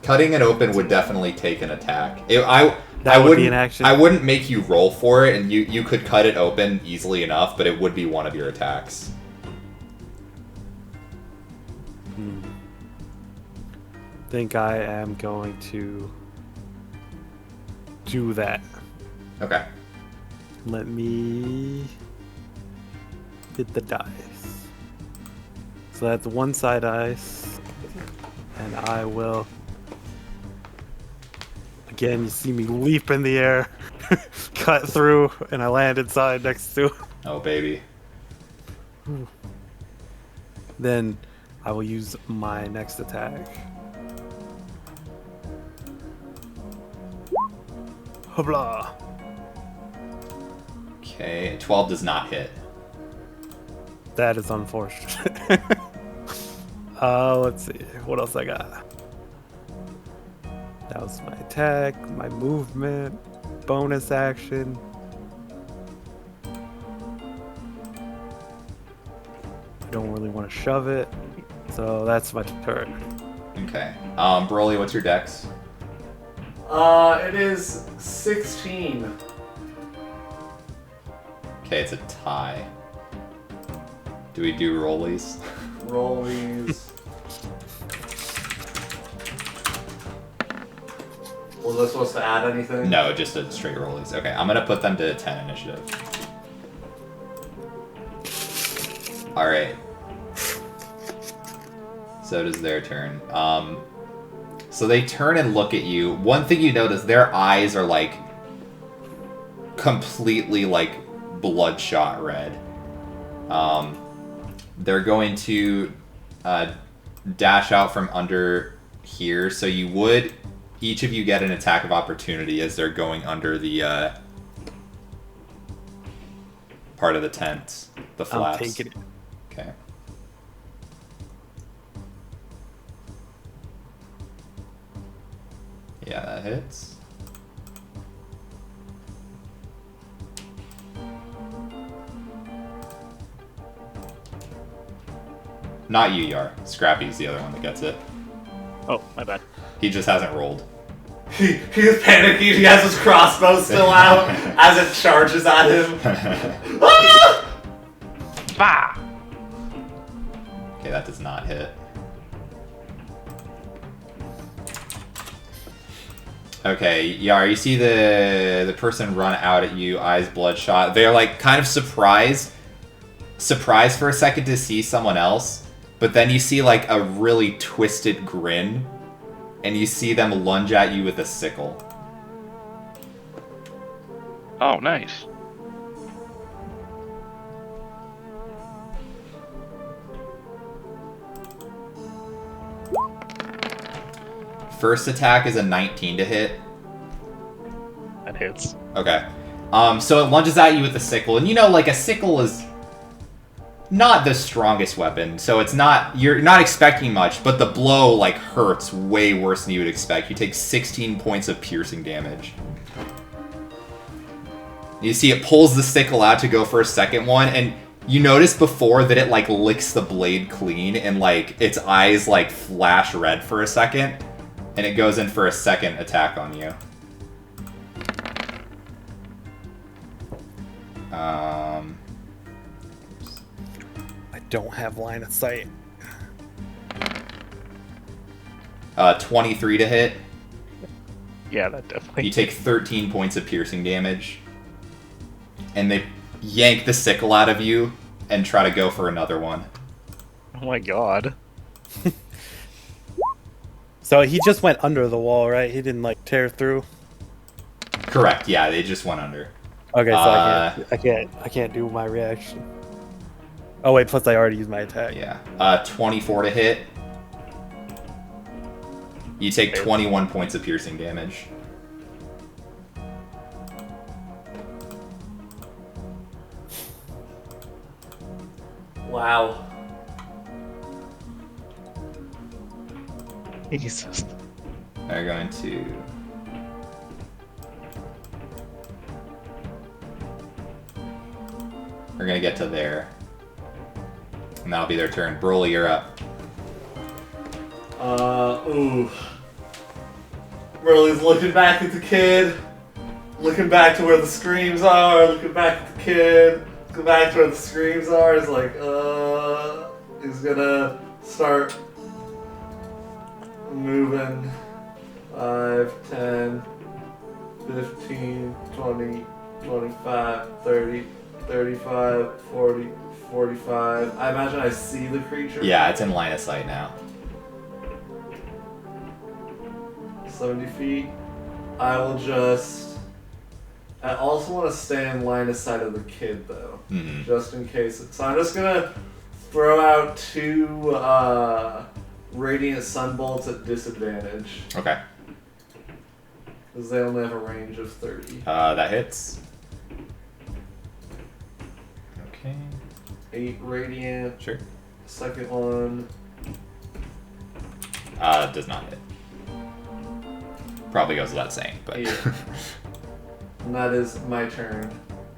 Cutting it open would definitely take an attack. That would be an action. I wouldn't make you roll for it, and you could cut it open easily enough, but it would be one of your attacks. Think I am going to do that. Okay. Let me hit the dice. So that's one side dice, and I will. Again, you see me leap in the air, cut through, and I land inside next to. Oh, baby. Then I will use my next attack. Hobla. Okay, 12 does not hit. That is unfortunate. Let's see. What else I got? That was my attack, my movement, bonus action. I don't really want to shove it, so that's my turn. Okay. Broly, what's your dex? It is 16. Okay, it's a tie. Do we do rollies? Rollies. Was I supposed to add anything? No, just a straight rollies. Okay, I'm gonna put them to 10 initiative. Alright. So does their turn. So they turn and look at you. One thing you notice, their eyes are like completely like bloodshot red. They're going to dash out from under here, so you would each of you get an attack of opportunity as they're going under the part of the tent, the flaps. I'm taking it. Okay. Yeah, that hits. Not you, Yar. Scrappy's the other one that gets it. Oh, my bad. He just hasn't rolled. He's panicking. He has his crossbow still out as it charges at him. Ah! Bah! Okay, that does not hit. Okay, Yar, you see the person run out at you, eyes bloodshot. They're like kind of surprised for a second to see someone else, but then you see like a really twisted grin, and you see them lunge at you with a sickle. Oh, nice. First attack is a 19 to hit. That hits. Okay. So it lunges at you with a sickle, and you know, like, a sickle is not the strongest weapon, so it's not, you're not expecting much, but the blow, like, hurts way worse than you would expect. You take 16 points of piercing damage. You see it pulls the sickle out to go for a second one, and you notice before that it, like, licks the blade clean, and, like, its eyes, like, flash red for a second, and it goes in for a second attack on you. I don't have line of sight. 23 to hit. Yeah, that definitely. You take 13 points of piercing damage. And they yank the sickle out of you and try to go for another one. Oh my god. So he just went under the wall, right? He didn't like tear through. Correct. Yeah, they just went under. Okay, so I can't do my reaction. Oh wait, plus I already used my attack. Yeah. 24 to hit. You take 21 points of piercing damage. Wow. Jesus. They're going to. We're gonna get to there. And that'll be their turn. Broly, you're up. Ooh. Broly's looking back at the kid. Looking back to where the screams are. Looking back at the kid. Looking back to where the screams are. He's like, he's gonna start moving. 5, 10, 15, 20, 25, 30, 35, 40, 45. I imagine I see the creature. Yeah, it's in line of sight now. 70 feet. I will just... I also want to stay in line of sight of the kid, though. Mm-hmm. Just in case. So I'm just going to throw out 2 Radiant Sunbolts at disadvantage. Okay. Because they only have a range of 30. That hits. Okay. 8 Radiant. Sure. Second one. Does not hit. Probably goes without saying, but. Yeah. And that is my turn.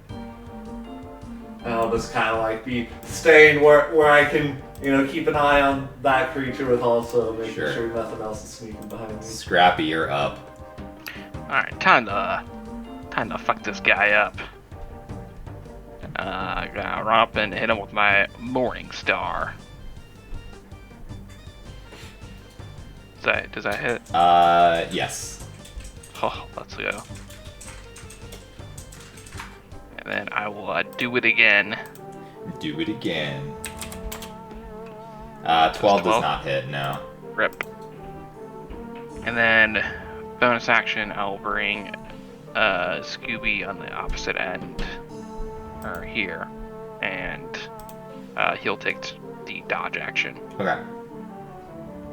And I'll just kind of like be staying where I can, keep an eye on that creature with also making sure nothing else is sneaking behind me. Scrappy, you're up. Alright, time to fuck this guy up. Gonna run up and hit him with my Morning Star. Does that hit? Yes. Oh, let's go. And then I will do it again. Do it again. 12 does not hit, no. Rip. And then, bonus action, I'll bring Scooby on the opposite end, or here, and he'll take the dodge action. Okay.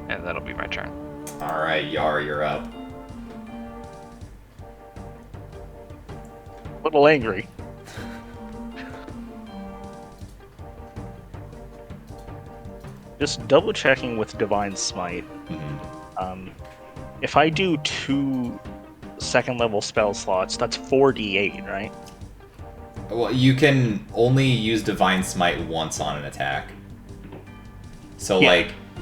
And that'll be my turn. Alright, Yar, you're up. A little angry. Just double checking with Divine Smite. Mm-hmm. If I do 2 second level spell slots, that's 4d8, right? Well, you can only use Divine Smite once on an attack. So,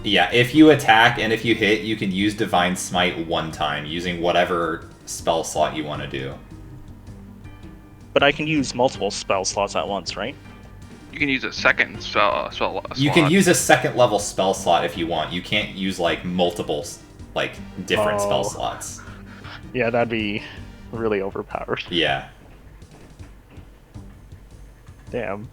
if you attack and if you hit, you can use Divine Smite one time using whatever spell slot you want to do. But I can use multiple spell slots at once, right? You can use a second spell slot. You can use a second level spell slot if you want. You can't use multiple different spell slots. Yeah, that'd be really overpowered. Yeah. Damn.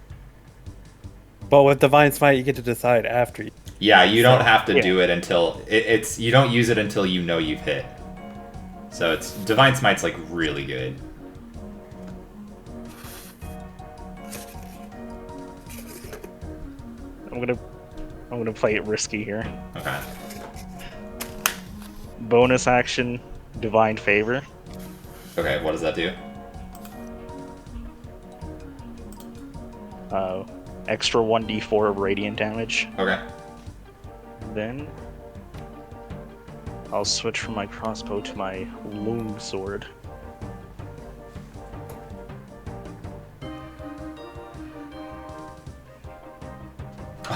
But with Divine Smite, you get to decide after. Yeah, you don't have to do it until it's you don't use it until you know you've hit. So it's Divine Smite's really good. I'm gonna play it risky here. Okay. Bonus action, Divine Favor. Okay, what does that do? Extra 1d4 of radiant damage. Okay. Then I'll switch from my crossbow to my loom sword.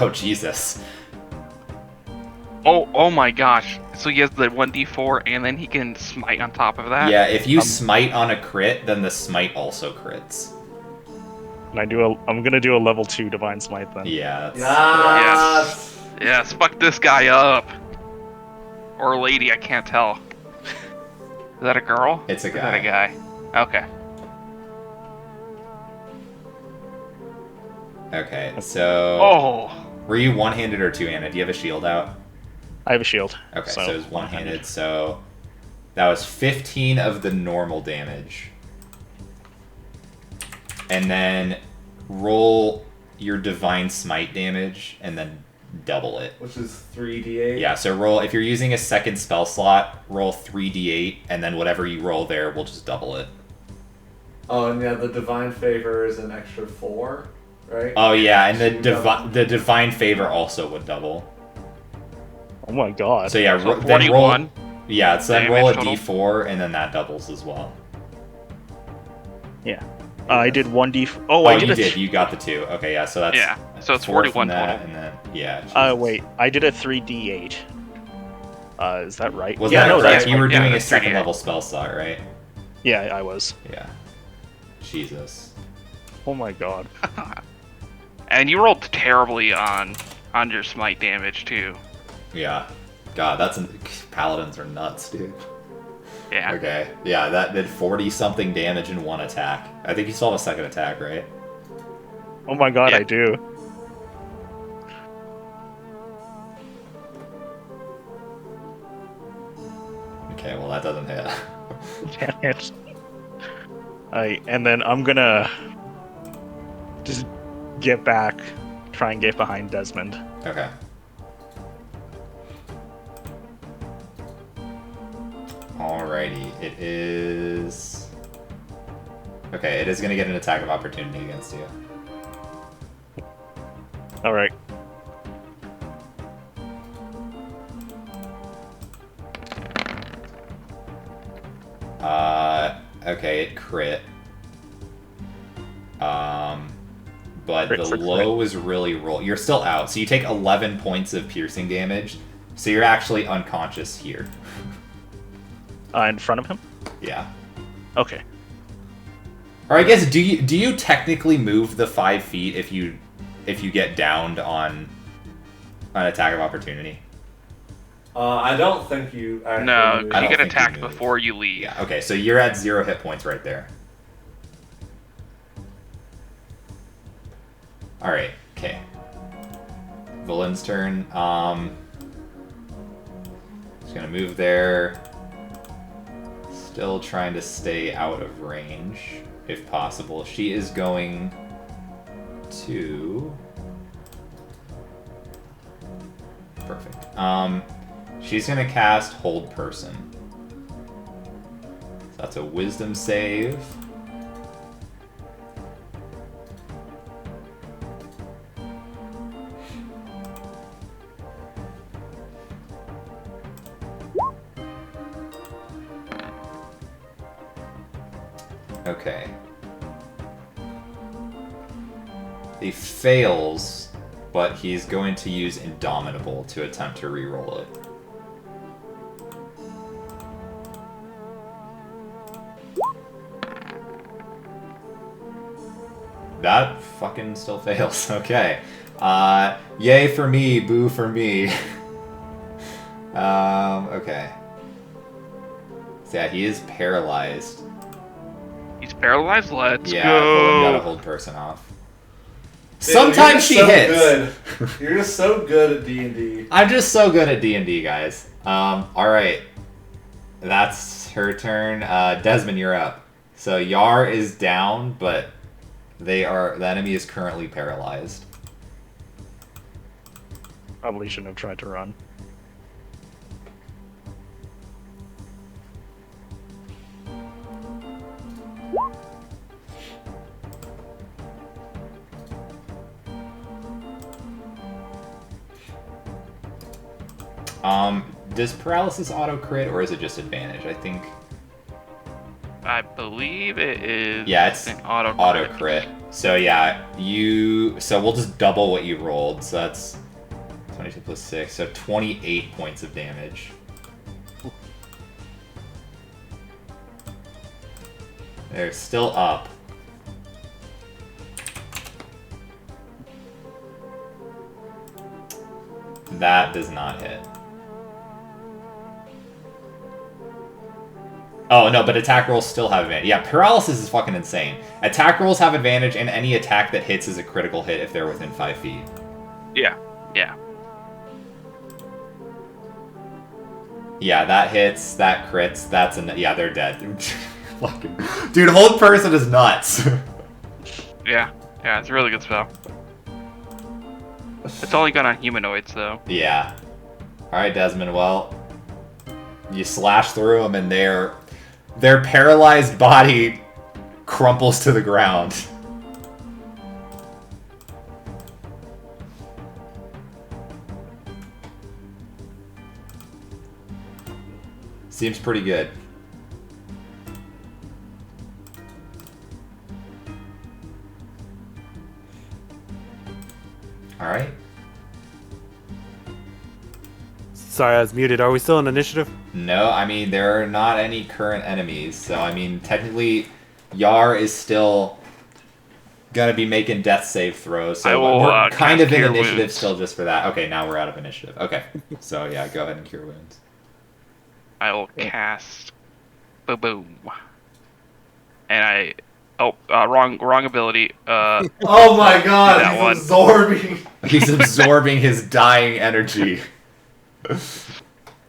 Oh Jesus. Oh my gosh. So he has the 1d4 and then he can smite on top of that? Yeah, if you smite on a crit, then the smite also crits. And I'm gonna do a level 2 Divine Smite then. Yeah, that's Yes. Yes, fuck this guy up. Or a lady, I can't tell. Is that a girl? It's a Or is that a guy? Okay. Okay, so Oh. were you one-handed or two-handed? Do you have a shield out? I have a shield. Okay, so it's one-handed. So that was 15 of the normal damage. And then roll your Divine Smite damage, and then double it. Which is 3d8? Yeah, so roll, if you're using a second spell slot, roll 3d8, and then whatever you roll there, we'll just double it. Oh, and yeah, the Divine Favor is an extra 4, right? Oh yeah, and So the Divine Favor also would double. Oh my god. So yeah, So then roll... 41. Yeah, so then roll a damage total. d4, and then that doubles as well. Yeah. I did 1d. Oh, Oh, I did you a. did. You got the 2. Okay, yeah, so that's... Yeah, so it's 4 from 41 that, total. and then, yeah. Jesus. Wait. I did a 3d8. Is that right? Was yeah, that no, correct? that's You were yeah, doing a that's second 3d8. level spell slot, right? Yeah, I was. Yeah. Jesus. Oh my god. And you rolled terribly on your smite damage too. Yeah. God, that's... Paladins are nuts, dude. Yeah. Okay. Yeah, that did 40-something damage in one attack. I think you still have a second attack, right? Oh my god, Yeah. I do. Okay, well, that doesn't hit. Damn it. And then I'm gonna just get back, try and get behind Desmond. Okay. Alrighty, it is... Okay, it is going to get an attack of opportunity against you. Alright. Okay, it crit. But Crit the for low was really roll. You're still out, so you take 11 points of piercing damage. So you're actually unconscious here. In front of him? Yeah. Okay. Or I guess do you technically move the 5 feet if you get downed on an attack of opportunity? I don't think you actually... No, moved. I you don't get think you attacked move. before you leave. Yeah. Okay, so you're at 0 hit points right there. All right. Okay. Villain's turn. Just gonna move there. Still trying to stay out of range, if possible. She is going to... Perfect. She's gonna cast Hold Person. So that's a Wisdom save. Okay. He fails, but he's going to use Indomitable to attempt to reroll it. That fucking still fails. Okay. Yay for me, boo for me. Okay. So yeah, he is paralyzed. He's paralyzed. Let's Yeah, Villain got a go. Hold Person off. Dude, Sometimes she you're just hits. so good. You're just so good at D&D. I'm just so good at D&D, guys. Alright. That's her turn. Desmond, you're up. So Yar is down, but the enemy is currently paralyzed. Probably shouldn't have tried to run. Does paralysis auto crit or is it just advantage? I think. I believe it is. Yeah, it's an auto auto crit. So yeah, so we'll just double what you rolled. So that's 22 plus 6, so 28 points of damage. They're still up. That does not hit. Oh, no, but attack rolls still have advantage. Yeah, paralysis is fucking insane. Attack rolls have advantage, and any attack that hits is a critical hit if they're within 5 feet. Yeah. Yeah. Yeah, that hits, that crits, yeah, they're dead. Fucking dude, hold person is nuts. Yeah, it's a really good spell. It's only good on humanoids though. Yeah. Alright, Desmond, well, you slash through them and their paralyzed body crumples to the ground. Seems pretty good. Alright. Sorry, I was muted. Are we still in initiative? No, I mean, there are not any current enemies, so I mean, technically, Yar is still gonna be making death save throws, so I will, we're kind cast of in Cure initiative Wounds. still just for that. Okay, now we're out of initiative. Okay, so yeah, go ahead and cure wounds. I will cast boom. And I wrong ability. Oh my god, That he's one. absorbing. He's absorbing his dying energy.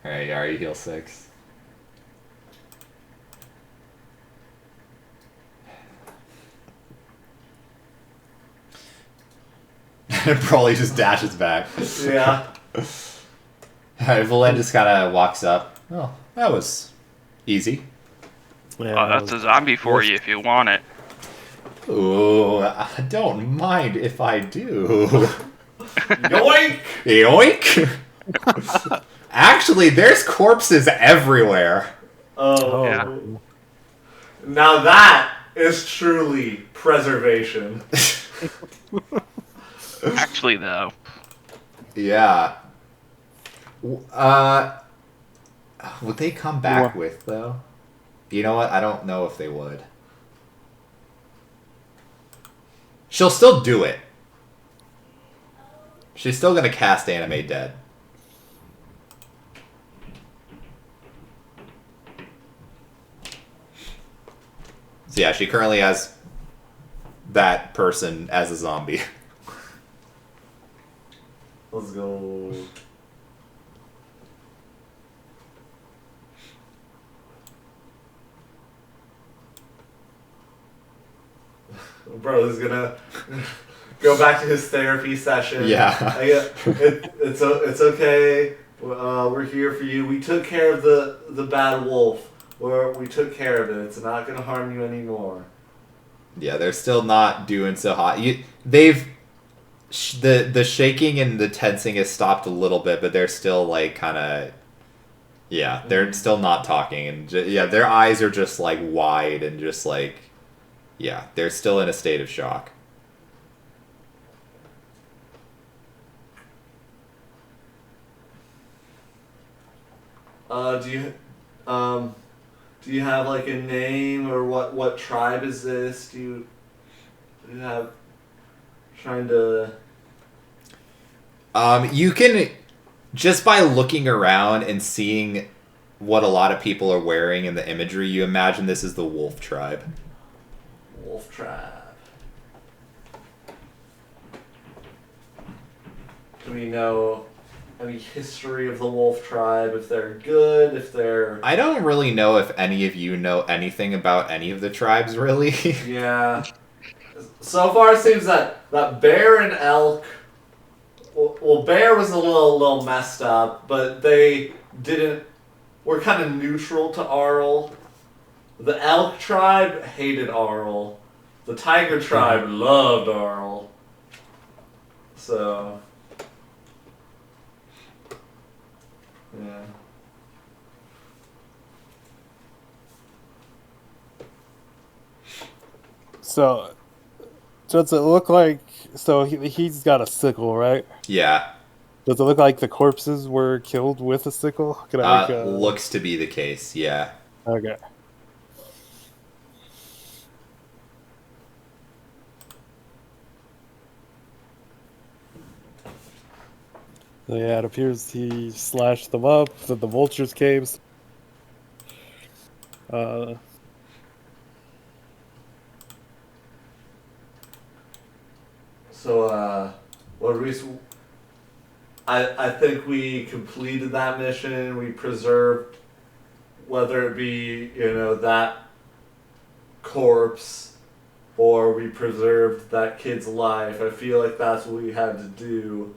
Alright, Yar, you heal 6. Broly just dashes back. Yeah. Valen just kind of walks up. Oh, that was easy. Yeah, That's a zombie for you if you want it. Ooh, I don't mind if I do. Yoink! Yoink! Actually, there's corpses everywhere. Oh. Yeah. Now that is truly preservation. Actually, though, Yeah. Would they come back with, though? You know what? I don't know if they would. She'll still do it. She's still gonna cast Animate Dead. So yeah, she currently has that person as a zombie. Let's go. Bro is gonna go back to his therapy session. Yeah. It's okay. We're here for you. We took care of the bad wolf. We took care of it. It's not gonna harm you anymore. Yeah, they're still not doing so hot. The shaking and the tensing has stopped a little bit, but they're still like kind of. Yeah, they're still not talking, and yeah, their eyes are just like wide and just like. Yeah, they're still in a state of shock. Do you have like a name or what tribe is this? Do you have trying to? You can just by looking around and seeing what a lot of people are wearing in the imagery, you imagine this is the wolf tribe. Wolf tribe. Do we know any history of the wolf tribe? If they're good, if they're... I don't really know if any of you know anything about any of the tribes, really. Yeah. So far it seems that bear and elk... Well, bear was a little messed up, but they didn't... Were kind of neutral to Arl. The elk tribe hated Arl. The tiger tribe loved Arl. So... Yeah. So, does it look like... So, he's got a sickle, right? Yeah. Does it look like the corpses were killed with a sickle? Can I make a... Looks to be the case, yeah. Okay. So yeah, it appears he slashed them up, that the vultures came. So, what do we... I think we completed that mission. We preserved, whether it be, that corpse or we preserved that kid's life. I feel like that's what we had to do.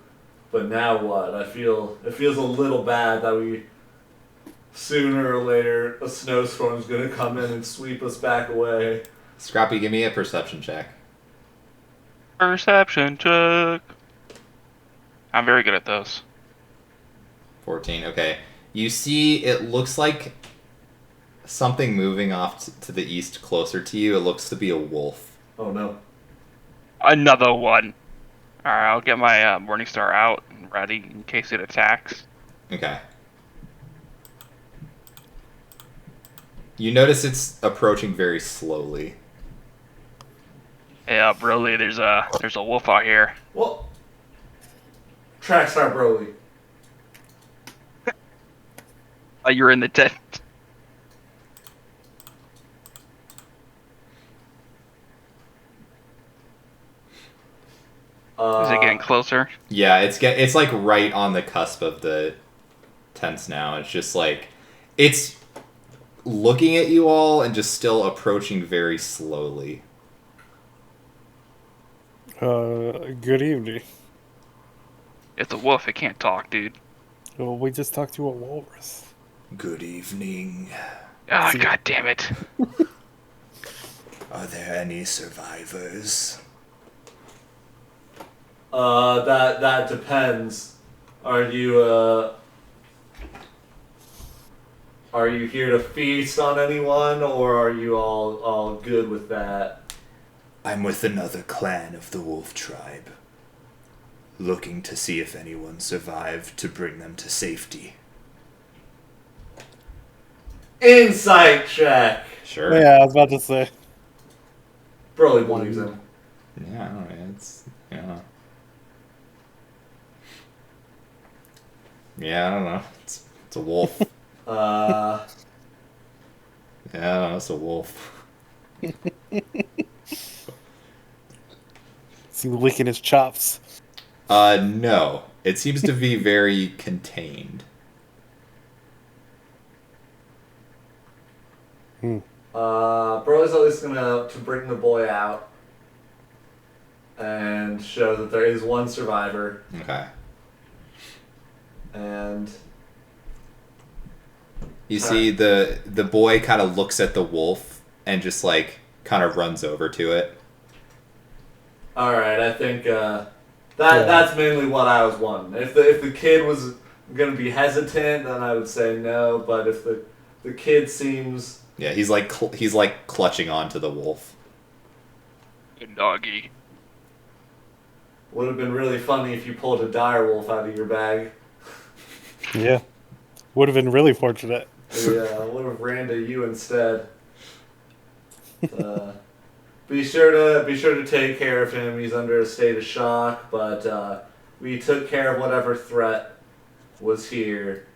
But now what? It feels a little bad that we, sooner or later, a snowstorm's gonna come in and sweep us back away. Scrappy, give me a perception check. Perception check. I'm very good at those. 14. Okay. You see, it looks like something moving off to the east closer to you. It looks to be a wolf. Oh no. Another one. Alright, I'll get my Morningstar out and ready in case it attacks. Okay. You notice it's approaching very slowly. Yeah, Broly, there's a wolf out here. Well, Trackstar Broly. You're in the tent. Is it getting closer? Yeah, it's like right on the cusp of the tents now. It's just like it's looking at you all and just still approaching very slowly. Good evening. It's a wolf. It can't talk, dude. Well, we just talked to a walrus. Good evening. Ah, god damn it. Are there any survivors? That depends. Are you here to feast on anyone, or are you all good with that? I'm with another clan of the Wolf Tribe, looking to see if anyone survived to bring them to safety. Insight check. Sure. Yeah, I was about to say. Broly believes him. Yeah, I don't know. It's yeah, I don't know. It's a wolf. Yeah, I don't know. It's a wolf. Is he licking his chops? No. It seems to be very contained. Broly's at least gonna bring the boy out and show that there is one survivor, Okay. and You see the boy kind of looks at the wolf and just like kind of runs over to it. all right. I think that's mainly what I was wanting. If the kid was gonna be hesitant, then I would say no. But if the kid seems Yeah, he's like clutching onto the wolf. Good doggy. would have been really funny if you pulled a dire wolf out of your bag. Yeah. Would have been really fortunate. Yeah, I would have ran to you instead. Be sure to take care of him. He's under a state of shock, but we took care of whatever threat was here.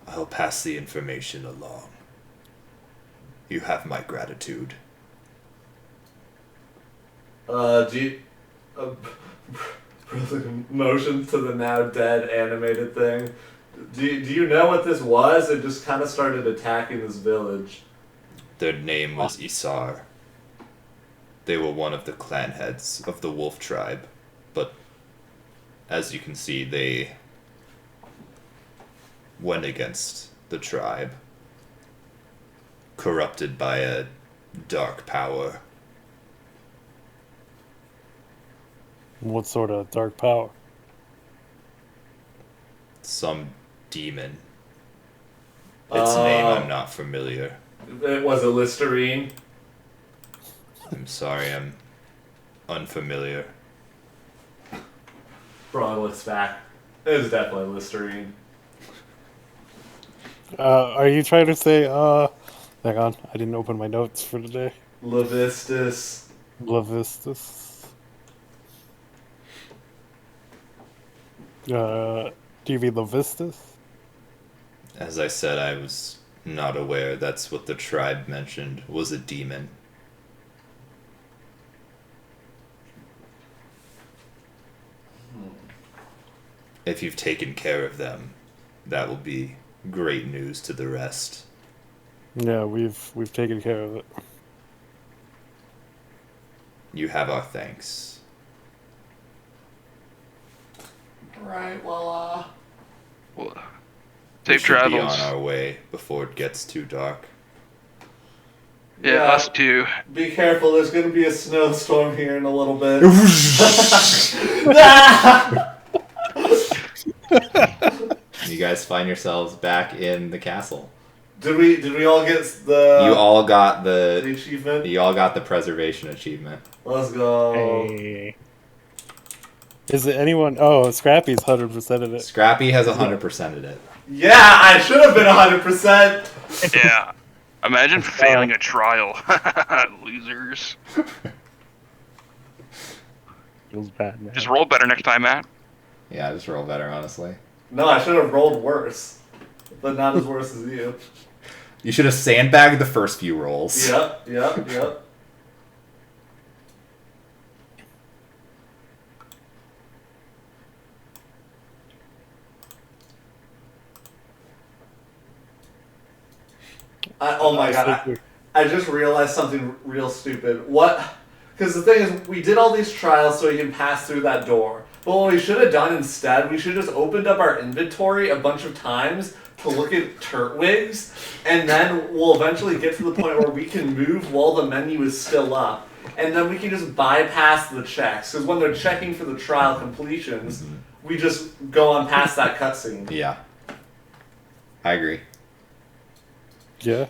I'll pass the information along. You have my gratitude. Do you motions to the now dead animated thing? Do you know what this was? It just kind of started attacking this village. Their name was Isar. They were one of the clan heads of the Wolf Tribe, but as you can see, they went against the tribe, corrupted by a dark power. What sort of dark power? Some demon. Its name I'm not familiar. It was a Listerine. I'm sorry, I'm unfamiliar. Braun looks back. It was definitely Listerine. Are you trying to say, hang on, I didn't open my notes for today. Levistus. Blavistus. Do you mean Levistus? As I said, I was not aware that's what the tribe mentioned was a demon. if you've taken care of them, that will be great news to the rest. Yeah, we've taken care of it. You have our thanks. Right, well, Well, We safe should be travels. on our way before it gets too dark. Yeah, us too. be careful, there's gonna be a snowstorm here in a little bit. You guys find yourselves back in the castle. Did we all get the You all got the achievement? preservation achievement. Let's go. Hey. Is it anyone? Oh, Scrappy's 100% of it. Scrappy has 100%ed it. Yeah, I should have been 100%. Yeah. Imagine failing a trial. Losers. Feels bad, man. Just roll better next time, Matt. Yeah, just roll better, honestly. No, I should have rolled worse, but not as worse as you. You should have sandbagged the first few rolls. Yep. Oh my god, I just realized something real stupid. What? Because the thing is, we did all these trials so we can pass through that door. But what we should have done instead, we should have just opened up our inventory a bunch of times to look at Turtwigs, and then we'll eventually get to the point where we can move while the menu is still up. And then we can just bypass the checks. Because when they're checking for the trial completions, we just go on past that cutscene. Yeah. I agree. Yeah.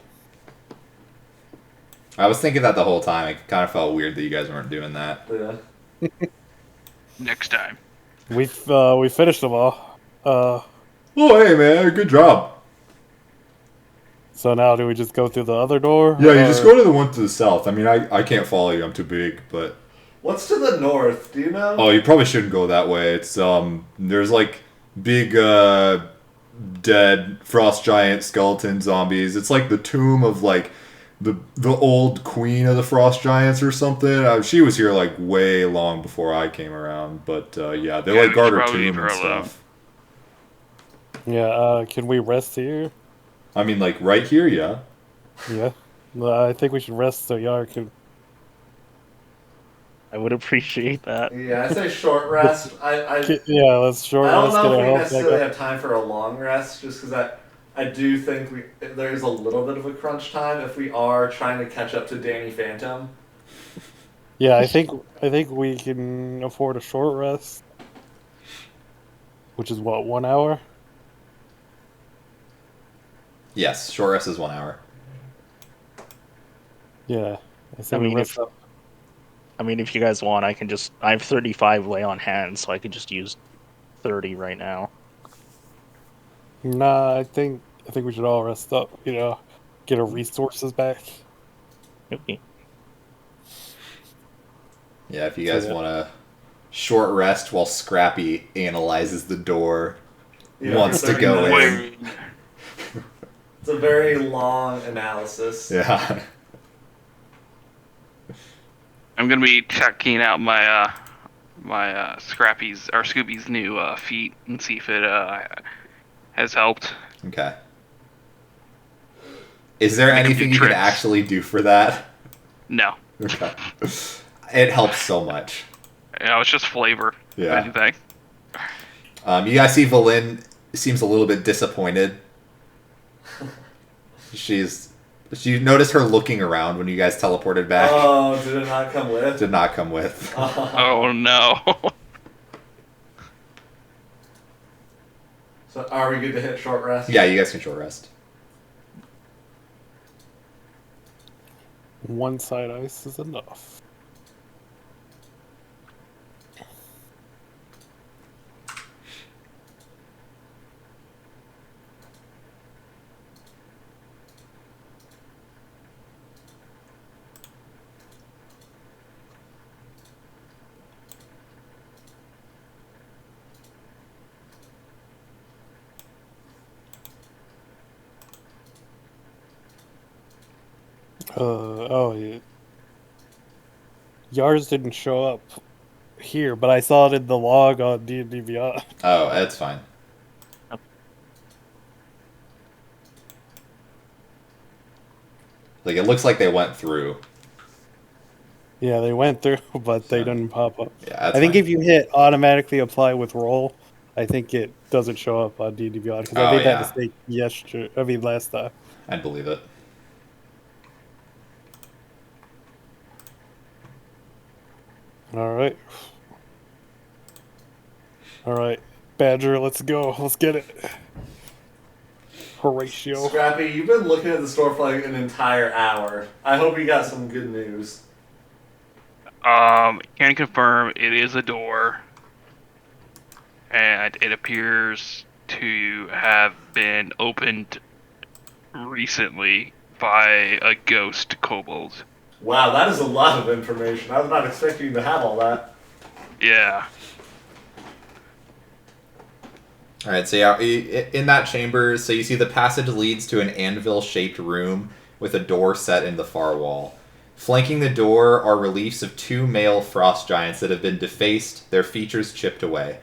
I was thinking that the whole time. It kind of felt weird that you guys weren't doing that. Yeah. Next time. We finished them all. Oh, hey, man. Good job. So now do we just go through the other door? Yeah, you just go to the one to the south. I mean, I can't follow you. I'm too big, but... What's to the north? Do you know? Oh, you probably shouldn't go that way. It's, there's, like, big, dead frost giant skeleton zombies. It's like the tomb of, like, the old queen of the frost giants or something. She was here, like, way long before I came around. But, yeah, they, like, guard her probably tomb leave and her alone. stuff. Yeah, can we rest here? I mean, like, right here, yeah. Yeah. Well, I think we should rest so Yar can... I would appreciate that. Yeah, I say short rest. I Yeah, let's short I don't rest. know get if our we health necessarily back up. have time for a long rest, just because I do think there is a little bit of a crunch time if we are trying to catch up to Danny Phantom. Yeah, I think we can afford a short rest. Which is what, 1 hour? Yes, short rest is 1 hour. Yeah. I I mean, rest up. if you guys want, I have 35 lay on hand, so I could just use 30 right now. Nah, I think we should all rest up, get our resources back. Okay. Yeah, if you guys Yeah. want to short rest while Scrappy analyzes the door, Yeah, wants for to 30 go minutes. in. It's a very long analysis. Yeah. I'm gonna be checking out my Scrappy's or Scooby's new feat and see if it has helped. Okay. Is there Make a few anything you can tricks. actually do for that? No, Okay. It helps so much. it's just flavor. Yeah. If anything. You guys see Valin seems a little bit disappointed. You notice her looking around when you guys teleported back. Oh, did it not come with? Did not come with. Oh no. So are we good to hit short rest? Yeah, you guys can short rest. One side ice is enough. Oh, yeah. Yars didn't show up. here, but I saw it in the log on D&D Beyond. Oh, that's fine. Like, it looks like they went through. Yeah, they went through, but they So, didn't pop up. Yeah, that's I think fine. if you hit automatically apply with roll, I think it doesn't show up on D&D Beyond because I Oh, made that yeah. mistake last time. I'd believe it. All right. All right, Badger, let's go. Let's get it. Horatio. Scrappy, you've been looking at the store for like an entire hour. I hope you got some good news. Can confirm it is a door, and it appears to have been opened recently by a ghost kobold. Wow, that is a lot of information. I was not expecting you to have all that. Yeah. All right, so yeah, in that chamber, so you see the passage leads to an anvil-shaped room with a door set in the far wall. Flanking the door are reliefs of 2 male frost giants that have been defaced, their features chipped away.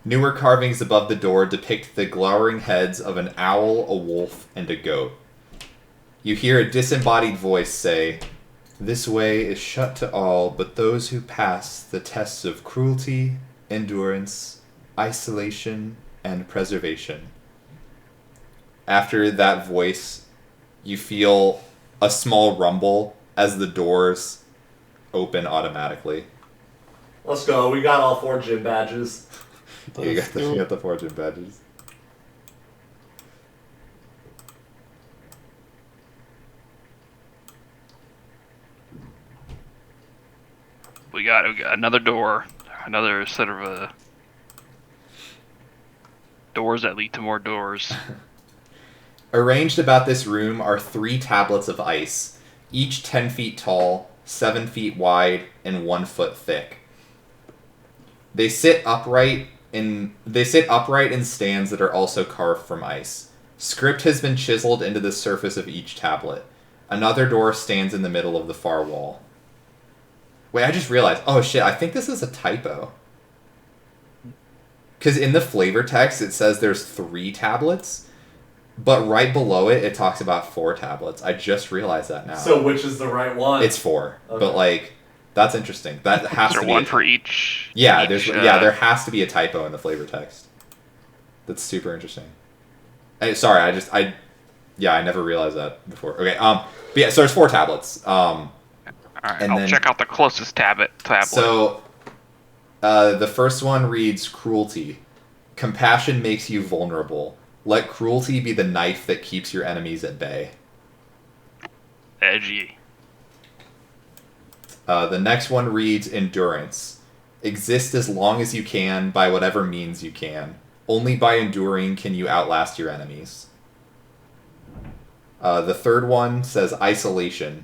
Newer carvings above the door depict the glowering heads of an owl, a wolf, and a goat. You hear a disembodied voice say, "This way is shut to all but those who pass the tests of cruelty, endurance, isolation, and preservation." After that voice, you feel a small rumble as the doors open automatically. Let's go. We got all 4 gym badges. You got the 4 gym badges. We got another door, another set of doors that lead to more doors. Arranged about this room are 3 tablets of ice, each 10 feet tall, 7 feet wide, and 1 foot thick. They sit upright in stands that are also carved from ice. Script has been chiseled into the surface of each tablet. Another door stands in the middle of the far wall. Wait, I just realized. Oh shit, I think this is a typo. Because in the flavor text it says there's 3 tablets, but right below it it talks about 4 tablets. I just realized that now. So which is the right one? It's 4, Okay. but like that's interesting. That has Is to there be one for each? Yeah, each, there has to be a typo in the flavor text. That's super interesting. Sorry, I never realized that before. Okay, but yeah, so there's 4 tablets. All right, and I'll then- check out the closest tablet. So, the first one reads cruelty. Compassion makes you vulnerable. Let cruelty be the knife that keeps your enemies at bay. Edgy. The next one reads endurance. Exist as long as you can by whatever means you can. Only by enduring can you outlast your enemies. The third one says isolation.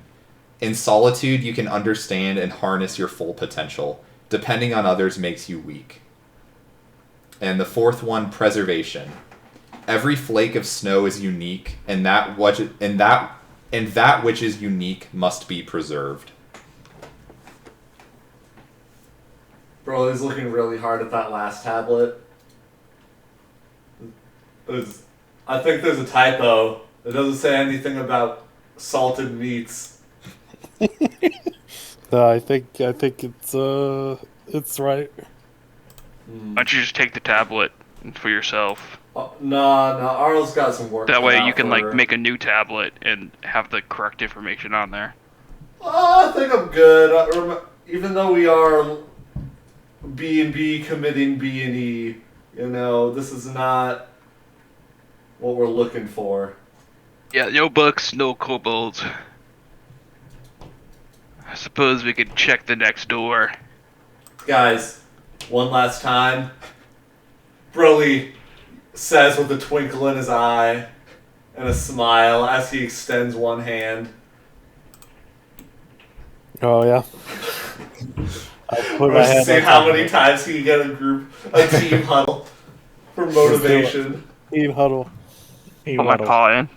In solitude, you can understand and harness your full potential. Depending on others makes you weak. And the fourth one, preservation. Every flake of snow is unique, and that which is unique must be preserved. Bro, he's looking really hard at that last tablet. I think there's a typo. It doesn't say anything about salted meats. No, I think it's right. Why don't you just take the tablet for yourself? Nah, Arl's got some work. That cut way out you can for like her. make a new tablet and have the correct information on there. I think I'm good. Even though we are B&B committing B&E, this is not what we're looking for. Yeah, no books, no kobolds. I suppose we could check the next door. Guys, one last time. Broly says with a twinkle in his eye and a smile as he extends one hand. Oh yeah. I'll put We're my just hand see on how top of many it. times he can get a team huddle for motivation. Team huddle. Hey, Put my Waddle. paw in.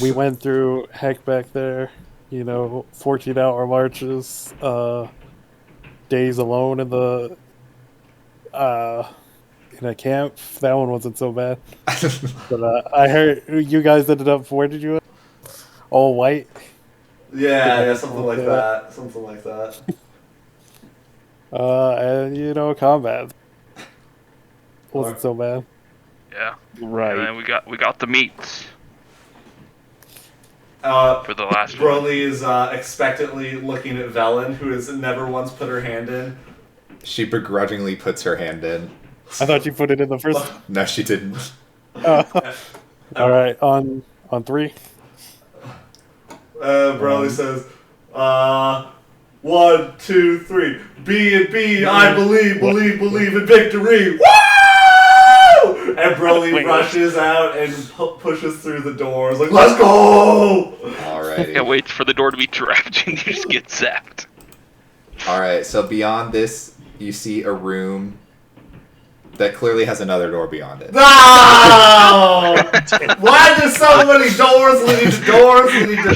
We went through heck back there. 14-hour marches, days alone in the in a camp. That one wasn't so bad. But I heard you guys ended up. Where did you? All white. Yeah, something like that. Something like that. And combat wasn't so bad. Yeah. Right. And then we got the meats For for the last one. Broly is expectantly looking at Velen, who has never once put her hand in. She begrudgingly puts her hand in. I thought you put it in the first. No, she didn't. All right, on 3. Broly says, 1, 2, 3. B and B, I believe in victory. Woo! And Broly rushes out and pushes through the doors like, let's go! Alrighty. Can't wait for the door to be trapped and you just get zapped. Alright, so beyond this, you see a room that clearly has another door beyond it. No! Why there's so many doors leading to doors leading to...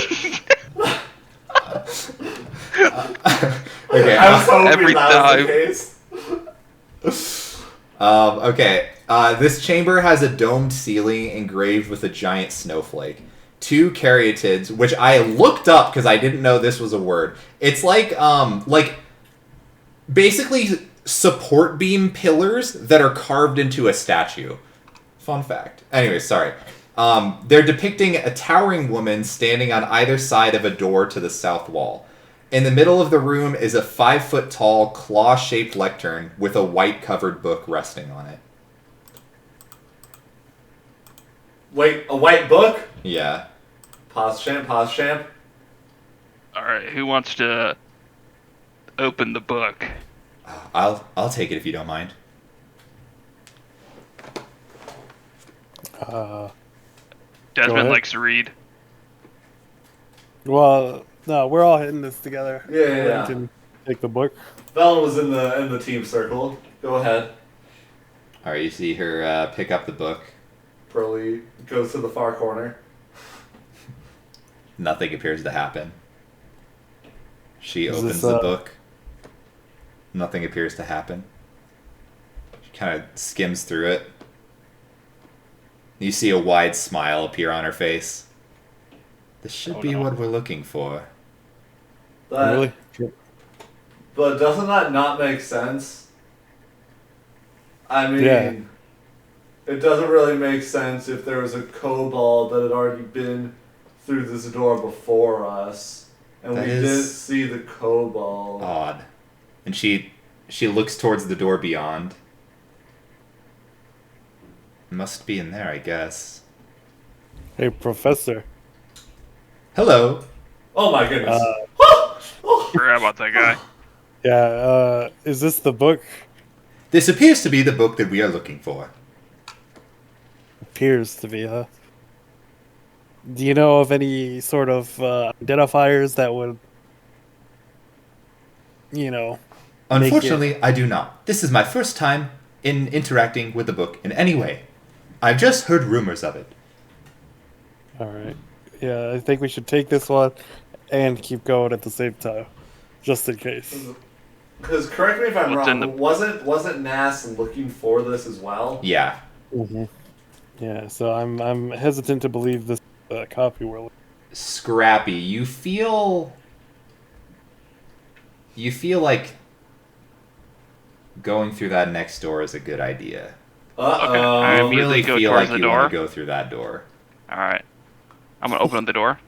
Okay. I was hoping Every that time. was the case. Okay. This chamber has a domed ceiling engraved with a giant snowflake. 2 caryatids, which I looked up because I didn't know this was a word. It's like basically support beam pillars that are carved into a statue. Fun fact. Anyway, sorry. They're depicting a towering woman standing on either side of a door to the south wall. In the middle of the room is a 5-foot-tall, claw-shaped lectern with a white-covered book resting on it. Wait, a white book? Yeah. Pause champ. Alright, who wants to open the book? I'll take it if you don't mind. Desmond ahead. likes to read. Well, no, we're all hitting this together. Yeah. You can take the book. Velen was in the team circle. Go ahead. Alright, you see her pick up the book. Broly goes to the far corner. Nothing appears to happen. She Is opens this, the book. Nothing appears to happen. She kind of skims through it. You see a wide smile appear on her face. This should be what we're looking for. That, Really? But doesn't that not make sense? I mean, Yeah. It doesn't really make sense if there was a kobold that had already been through this door before us, and That we is didn't see the kobold. Odd. And she looks towards the door beyond. Must be in there, I guess. Hey, Professor. Hello. Oh my goodness. Forgot about that guy. Yeah, is this the book? This appears to be the book that we are looking for. Appears to be, huh? Do you know of any sort of identifiers that would, Unfortunately, I do not. This is my first time in interacting with the book in any way. I've just heard rumors of it. Alright. Yeah, I think we should take this one and keep going at the same time. Just in case. Because correct me if I'm What's wrong, in the- wasn't Nas looking for this as well? Yeah. Mm-hmm. Yeah, so I'm hesitant to believe this copy we're looking. Scrappy, you feel like going through that next door is a good idea. Okay, Uh-oh. I You immediately really go feel towards like the you want door. to go through that door. Alright. I'm gonna open up the door.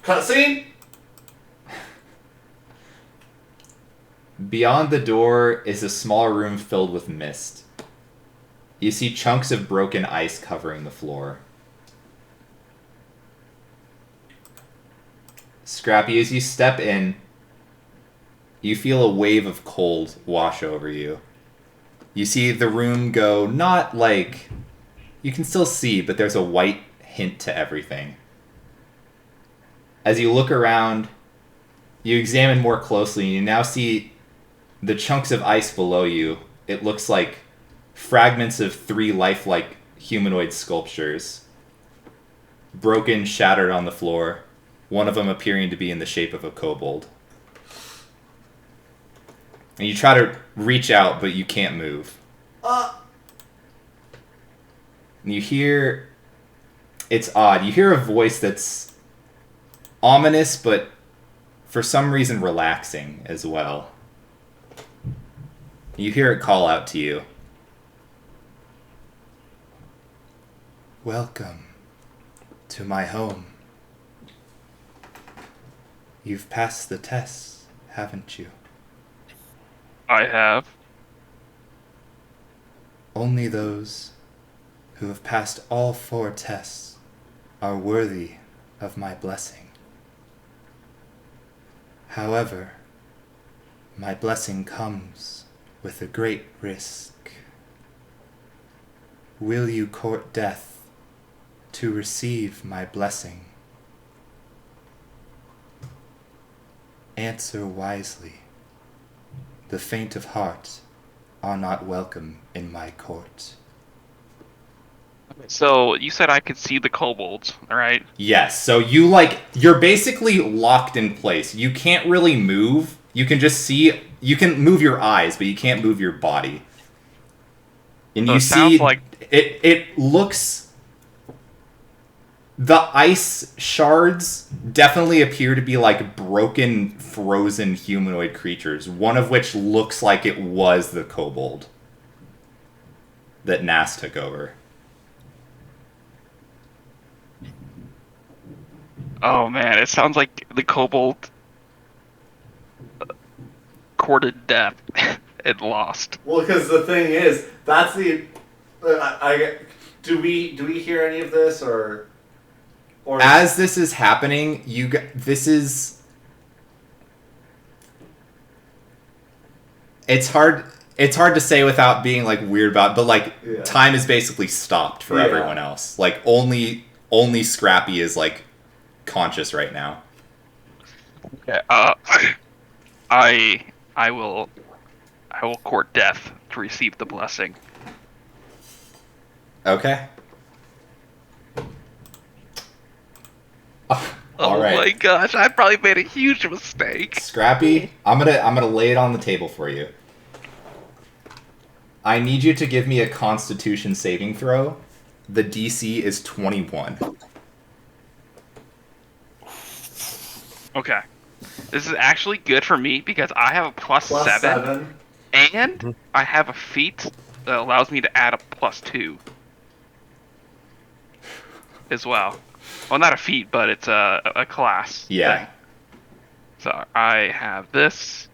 Cutscene? Beyond the door is a small room filled with mist. You see chunks of broken ice covering the floor. Scrappy, as you step in, you feel a wave of cold wash over you. You see the room go not like... You can still see, but there's a white hint to everything. As you look around, you examine more closely, and you now see the chunks of ice below you. It looks like fragments of 3 lifelike humanoid sculptures. Broken, shattered on the floor. one of them appearing to be in the shape of a kobold. And you try to reach out, but you can't move. And you hear... It's odd. You hear a voice that's ominous, but for some reason relaxing as well. You hear it call out to you. Welcome to my home. You've passed the tests, haven't you? I have. Only those who have passed all 4 tests are worthy of my blessing. However, my blessing comes with a great risk. Will you court death to receive my blessing? Answer wisely. The faint of heart are not welcome in my court. So you said I could see the kobolds, right? Yes, so you're basically locked in place. You can't really move. You can just see, you can move your eyes, but you can't move your body. And So you it sounds see, like- it looks, the ice shards definitely appear to be like broken, frozen humanoid creatures, one of which looks like it was the kobold that Nas took over. Oh man, it sounds like the kobold courted death and lost. Well, because the thing is, that's the. Do we hear any of this or? As this is happening, this is. It's hard to say without being like weird about, but like time is basically stopped for everyone else. Like only Scrappy is like conscious right now. Okay. I will court death to receive the blessing. Okay. Oh All right. my gosh, I probably made a huge mistake. Scrappy, I'm gonna lay it on the table for you. I need you to give me a Constitution saving throw. The DC is 21. Okay. This is actually good for me because I have a plus seven, and I have a feat that allows me to add a +2 as well. Well, not a feat, but it's a class Yeah. thing. So I have this,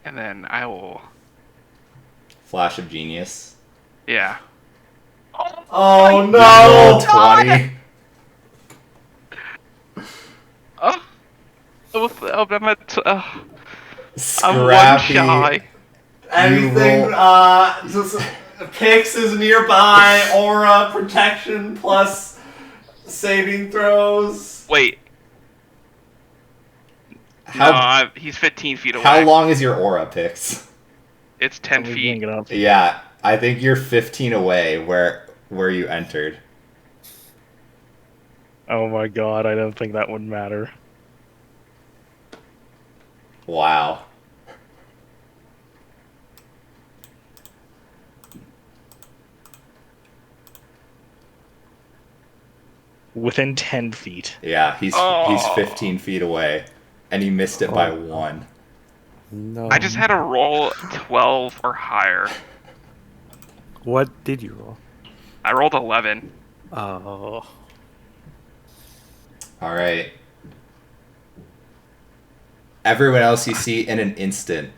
and then I will... Flash of Genius. Yeah. Oh You no! roll 20. Oh, I'm at... I'm one Scrappy. shy. Anything, roll- just Pix is nearby, aura, protection, plus saving throws. Wait. How He's 15 feet away. how long is your aura, Pix? It's 10 We feet. can't get up. Yeah, I think you're 15 away where you entered. Oh my god, I don't think that would matter. Wow. Within 10 feet. Yeah, he's Oh. 15 feet away, and he missed it by 1. No. I just had to roll 12 or higher. What did you roll? I rolled 11. Oh. All right. Everyone else, you see in an instant,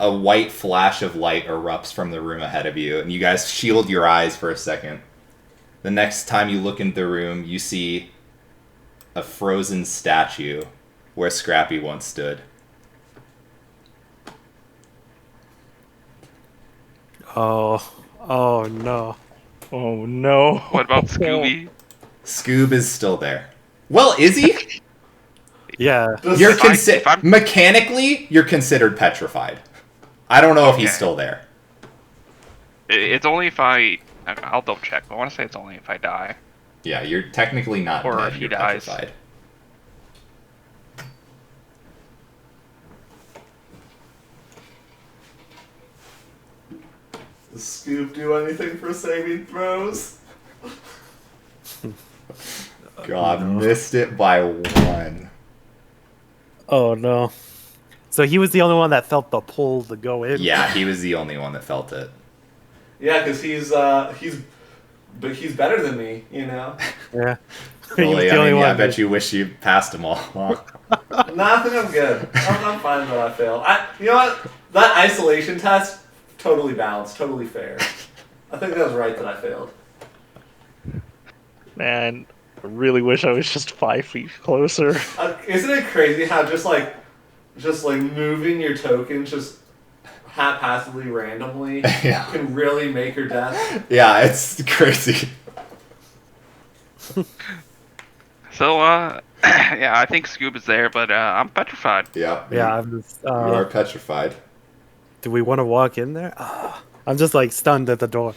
a white flash of light erupts from the room ahead of you, and you guys shield your eyes for a second. The next time you look into the room, you see a frozen statue where Scrappy once stood. Oh. Oh no. Oh no. What about Scooby? Scoob is still there. Well, is he? Yeah. You're If I'm- mechanically, you're considered petrified. I don't know if he's Okay. still there. It's only if I'll double check. I want to say it's only if I die. Yeah, you're technically not Or dead. if he You're dies. petrified. Does Scoop do anything for saving throws? God, missed it by 1. Oh no. So he was the only one that felt the pull to go in. Yeah, he was the only one that felt it. Yeah, because he's better than me, you know. Yeah. He was Really, the only I one. bet you wish you passed them all. Nah, I think I'm good. I'm fine that I failed. You know what? That isolation test, totally balanced, totally fair. I think that was right that I failed. Man, I really wish I was just 5 feet closer. Isn't it crazy how just like moving your tokens just haphazardly, randomly Yeah. can really make your death? Yeah, it's crazy. So, yeah, I think Scoop is there, but I'm petrified. Yeah. Yeah, I'm just. You are petrified. Do we want to walk in there? I'm just like stunned at the door.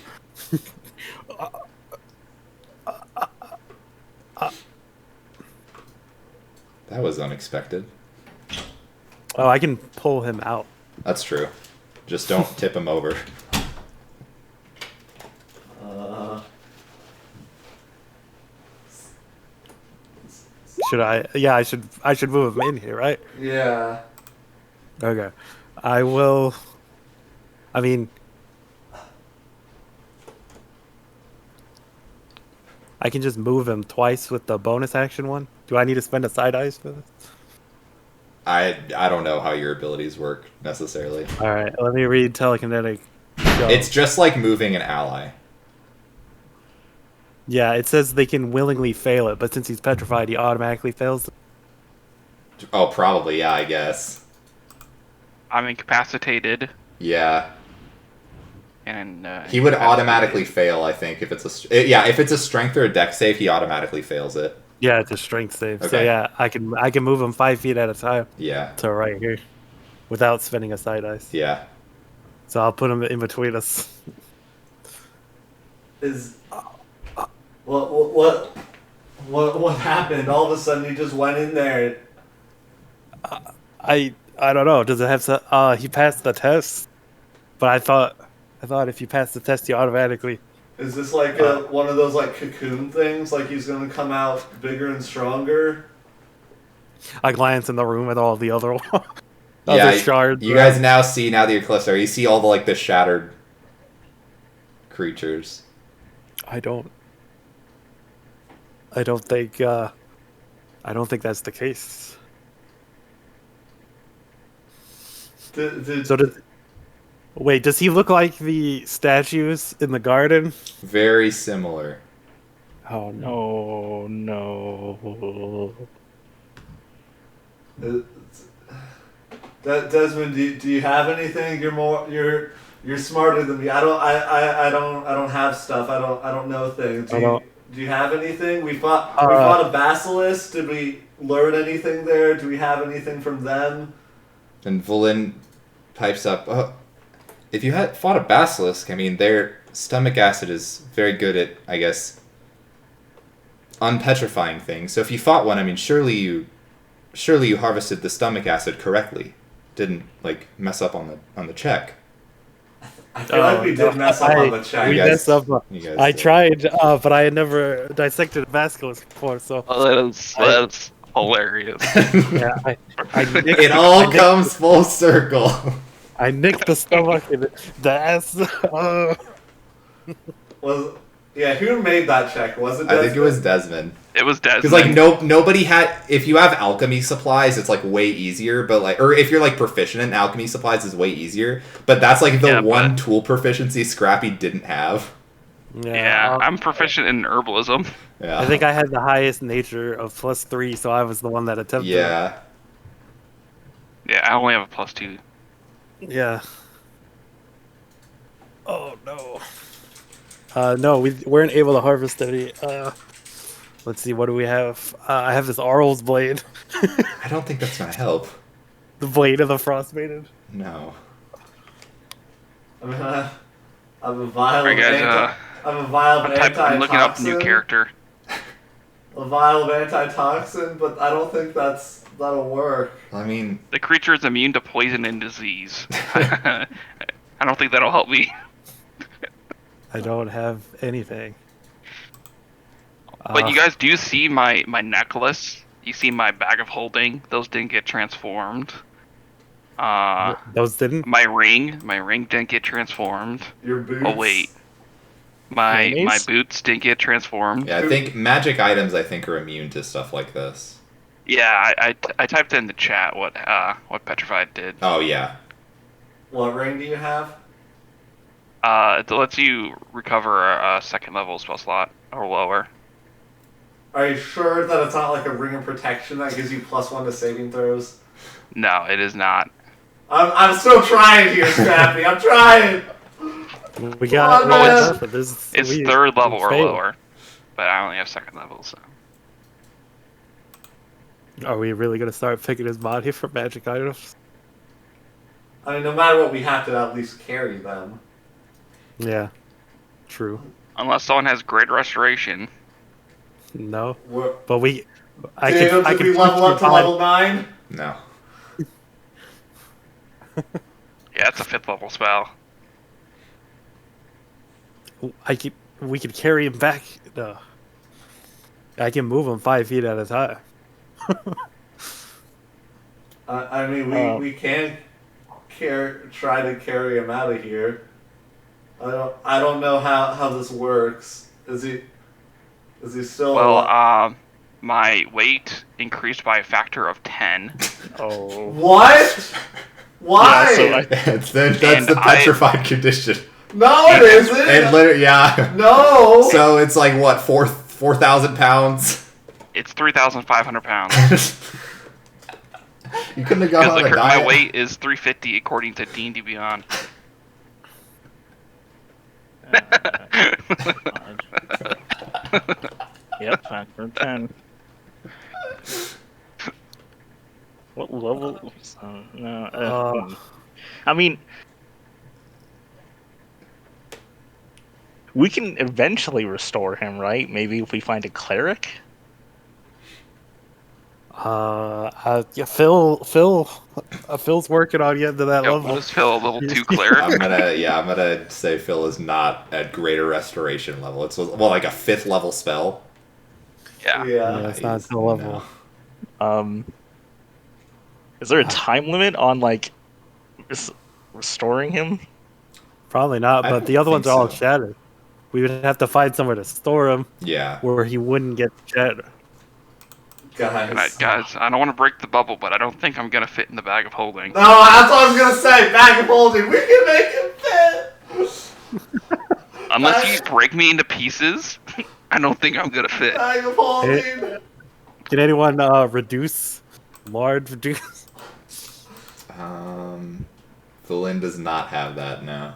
That was unexpected. Oh, I can pull him out. That's true. Just don't tip him over. Should I? Yeah, I should. I should move him in here, right? Yeah. Okay. I will. I mean, I can just move him twice with the bonus action one. Do I need to spend a side ice for this? I don't know how your abilities work necessarily. All right, let me read telekinetic. It's just like moving an ally. Yeah, it says they can willingly fail it, but since he's petrified, he automatically fails it. Oh, probably, yeah, I guess. I'm incapacitated, Yeah. and He would automatically fail, I think, if it's if it's a strength or a dex save, he automatically fails it. Yeah, it's a strength save. So Okay. yeah, I can move him 5 feet at a time Yeah. to right here, without spending a side ice. Yeah. So I'll put him in between us. What happened? All of a sudden, you just went in there. I don't know. Does it have to? He passed the test, but I thought if you pass the test, you automatically. Is this like one of those like cocoon things? Like he's gonna come out bigger and stronger? I glance in the room at all the other Yeah, shards. you guys now see, now that you're closer, you see all the shattered creatures. I don't think. I don't think that's the case. Wait, does he look like the statues in the garden? Very similar. Oh no. No. Desmond, do you have anything? You're smarter than me. I don't have stuff. I don't know things. Do you have anything? We fought a basilisk. Did we learn anything there? Do we have anything from them? And Volin pipes up, oh, if you had fought a basilisk, I mean, their stomach acid is very good at, I guess, unpetrifying things. So if you fought one, I mean, surely you harvested the stomach acid correctly. Didn't, mess up on the check. I feel like we did mess up on the check. We messed up. You guys I did. tried, but I had never dissected a basilisk before, so Oh, that's hilarious. yeah, I nicked, It all comes full circle. I nicked the stomach and the ass. Who made that check? Was it Desmond? I think it was Desmond. It was Desmond. Because nobody had. If you have alchemy supplies, it's way easier. But or if you're proficient in alchemy supplies, it's way easier. But that's the one tool proficiency Scrappy didn't have. Yeah, I'm proficient in herbalism. Yeah. I think I had the highest nature of +3, so I was the one that attempted. Yeah. Yeah, I only have a +2. Yeah. Oh no. No, we weren't able to harvest any. Let's see, what do we have? I have this Arl's blade. I don't think that's gonna help. The blade of the Frostmaiden. No. I'm a vial Alright, guys, I'm looking up a new character. A vial of antitoxin, but I don't think that'll work. I mean, The creature is immune to poison and disease. I don't think that'll help me. I don't have anything. But you guys do see my necklace. You see my bag of holding. Those didn't get transformed. Those didn't. My ring didn't get transformed. Your boots. Oh wait, my Mayonnaise? boots didn't get transformed. Yeah, I think magic items are immune to stuff like this. Yeah, I typed in the chat what petrified did. Oh yeah. What ring do you have? It lets you recover a second level spell slot or lower. Are you sure that it's not like a ring of protection that gives you +1 to saving throws? No, it is not. I'm still trying here, Scrappy. I'm trying. We got. Come on, man. It's third level or lower, but I only have second level. So Are we really gonna start picking his body for magic items? I mean, no matter what, we have to at least carry them. Yeah, true. unless someone has great restoration. No, We're, but we. I Daniel, can. I did can we level up to buy- level 9? No. Yeah, it's a 5th level spell. We could carry him back. No. I can move him 5 feet at a time. I mean, we can try to carry him out of here. I don't know how this works. Is he still? Well, my weight increased by a factor of 10. Oh. What? Why? Yeah, that's the And petrified condition. No, it isn't. And literally, yeah. No. So it's like what, 4,000 pounds? It's 3,500 pounds. You couldn't have gone on a Because diet. my weight is 350 according to D&D Beyond. Yep, factor 10. What level? No. I mean, we can eventually restore him, right? Maybe if we find a cleric. Yeah, Phil's working on getting to that Yo, level. what is Phil, a level 2 cleric? I'm gonna say Phil is not at greater restoration level. It's like a 5th level spell. Yeah. Yeah, it's not He's- the level. Is there a time limit on like restoring him? Probably not, I but don't the other ones think are all so. shattered. We would have to find somewhere to store him Yeah. where he wouldn't get shattered. Guys. Guys, I don't want to break the bubble, but I don't think I'm going to fit in the bag of holding. No, that's what I was gonna say. Bag of holding. We can make him fit. Unless you break me into pieces, I don't think I'm going to fit. Bag of holding. Can anyone reduce? Large reduce? Philin does not have that now.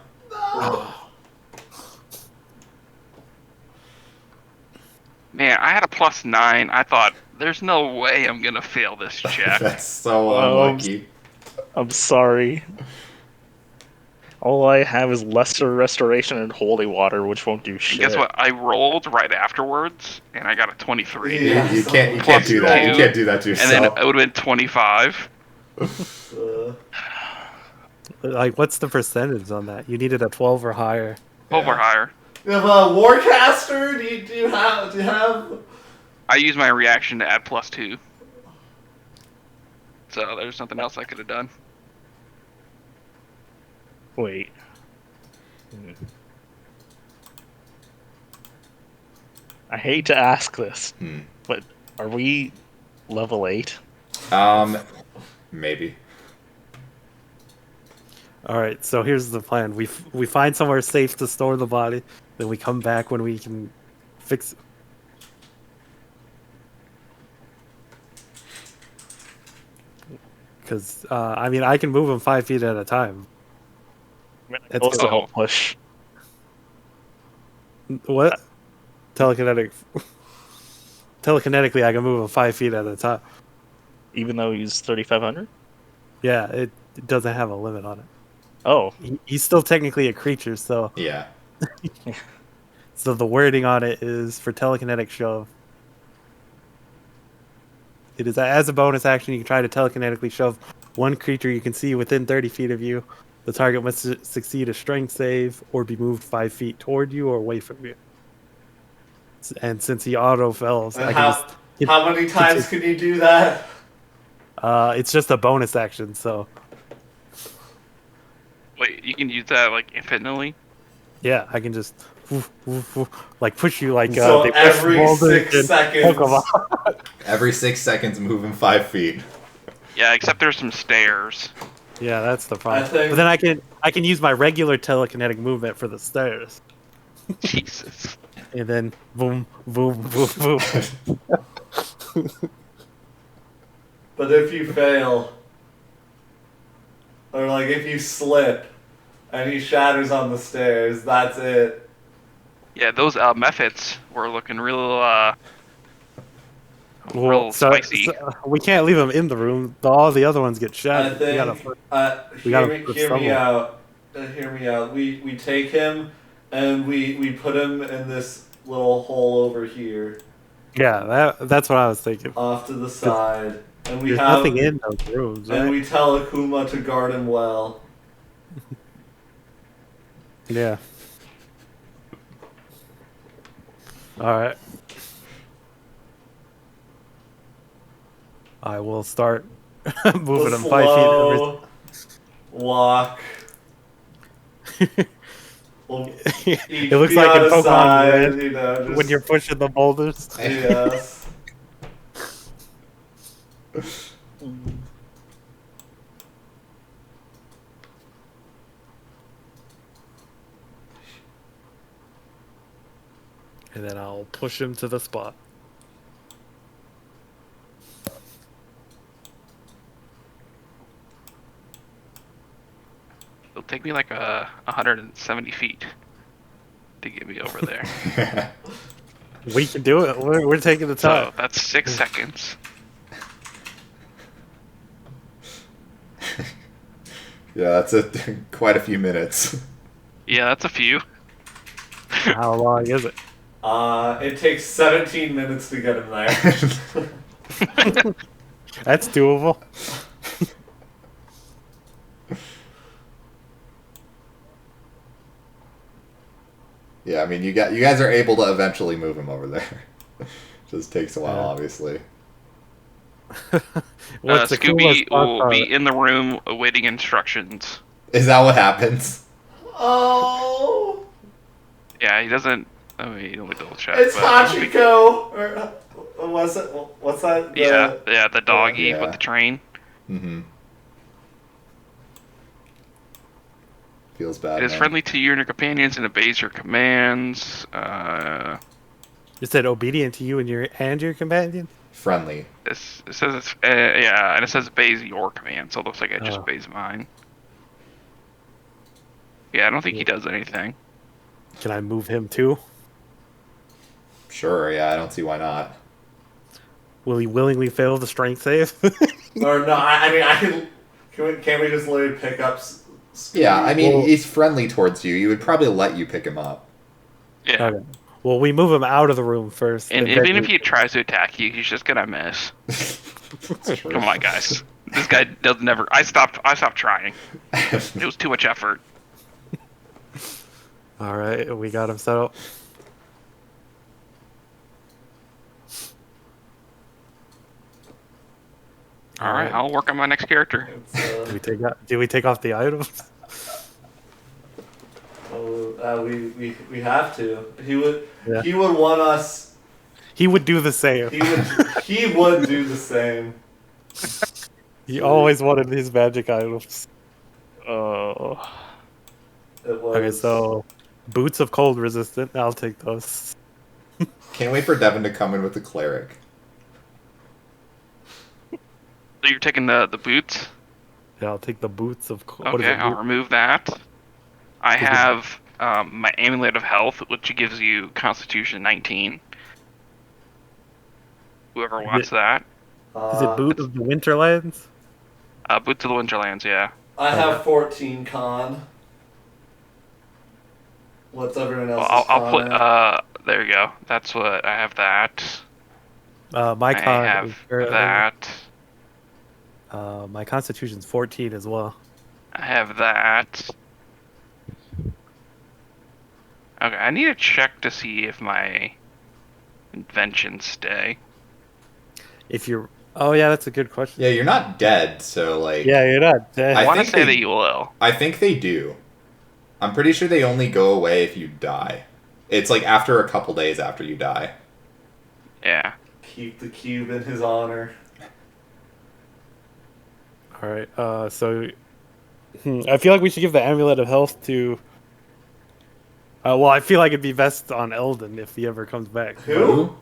Man, I had a +9. I thought, there's no way I'm going to fail this check. That's so Um, unlucky. I'm sorry. All I have is lesser restoration and holy water, which won't do And shit. guess what? I rolled right afterwards, and I got a 23. Yeah. You can't Plus do that. You 2, can't do that to And then yourself. it would have been 25. Like, what's the percentage on that? You needed a 12 or higher. 12 or higher. You have a warcaster. Do you have? I used my reaction to add +2. So there's nothing else I could have done. Wait. I hate to ask this, but are we level 8? Maybe. All right, so here's the plan. We find somewhere safe to store the body, then we come back when we can fix. Because I mean, I can move him 5 feet at a time. It's Also good. help push. What? Telekinetic. Telekinetically, I can move him 5 feet at a time. Even though he's 3,500? Yeah, it doesn't have a limit on it. Oh, He's still technically a creature, so Yeah. the wording on it is for telekinetic shove. It is as a bonus action, you can try to telekinetically shove one creature you can see within 30 feet of you The target must succeed a strength save or be moved 5 feet toward you or away from you. And since he auto fails, And I can just. how many times can you do that? It's just a bonus action, so Wait, you can use that like infinitely? yeah, I can just like push you like So they push every boulders 6 in seconds. Pokemon. Every 6 seconds, move him 5 feet. Yeah, except there's some stairs. Yeah, that's the problem. I think- But then I can use my regular telekinetic movement for the stairs, Jesus. and then boom, boom, boom, boom. But if you fail, or like if you slip, and he shatters on the stairs, that's it. Yeah, those methods were looking real real so spicy. we can't leave them in the room. All the other ones get I shattered. We gotta think. we gotta Hear put me someone. out. Hear me out. We take him, and we put him in this little hole over here, Yeah, that's what I was thinking. off to the side, and we There's have. nothing in those rooms, And right? we tell Akuma to guard him well. Yeah. All right. I will start moving The them 5 feet. slow walk. We'll It looks be like on in a Pokemon side, Red, you know, just, when you're pushing the boulders. yes. And then I'll push him to the spot. It'll take me like 170 feet to get me over there. We can do it. We're taking the time. So that's 6 seconds. Yeah, that's quite a few minutes. Yeah, that's a few. How long is it? It takes 17 minutes to get him there. That's doable. Yeah, I mean, you guys are able to eventually move him over there. Just takes a while, Yeah. obviously. What's the Scooby coolest will part? be in the room awaiting instructions. Is that what happens? Oh, Yeah, he doesn't. I mean, let me double check. it's but- Hachiko. Or what's it? What's that? Yeah, the doggy Yeah. with the train. Mm-hmm. Feels bad. It is man. friendly to you and your companions and obeys your commands. You said obedient to you and your companion? Friendly. It says it's yeah, and it says obeys your commands. So it looks like it just Oh. obeys mine. Yeah, I don't think he does anything. Can I move him too? Sure, yeah, I don't see why not. Will he willingly fail the strength save? Or no? I mean, I can. Can't we just literally pick up? Yeah, I mean, Well- he's friendly towards you. He would probably let you pick him up. Yeah. Okay. Well, we move him out of the room first. And then even if we- he tries to attack you, he's just gonna miss. It's true. Come on, guys. This guy does never. I stopped trying. It was too much effort. All right, we got him set up. All right, I'll work on my next character. It's, Do we take off the items? we have to. He would. Yeah. He would want us. He would do the same. He would do the same. He always wanted his magic items. Oh. It was. Okay, so boots of cold resistant. I'll take those. Can't wait for Devin to come in with the cleric. So you're taking the boots. Yeah, I'll take the boots of cold. What is Okay, it? I'll remove that. I have my amulet of health, which gives you Constitution 19. Whoever wants that. Is it boot of the Winterlands? Boots of the Winterlands, yeah. I have 14 con. What's everyone Well, else's I'll con put. at? There you go. That's what I have. That. My I con. have that. My constitution's 14 as well. I have that. Okay, I need to check to see if my inventions stay. If you're, oh yeah, that's a good question. Yeah, you're not dead, so like. Yeah, you're not dead. I I want to think say they- that you will. I think they do. I'm pretty sure they only go away if you die. It's like after a couple days after you die. Yeah. Keep the cube in his honor. All right. So, I feel like we should give the amulet of health to. Well, I feel like it'd be best on Eldon if he ever comes back. Who?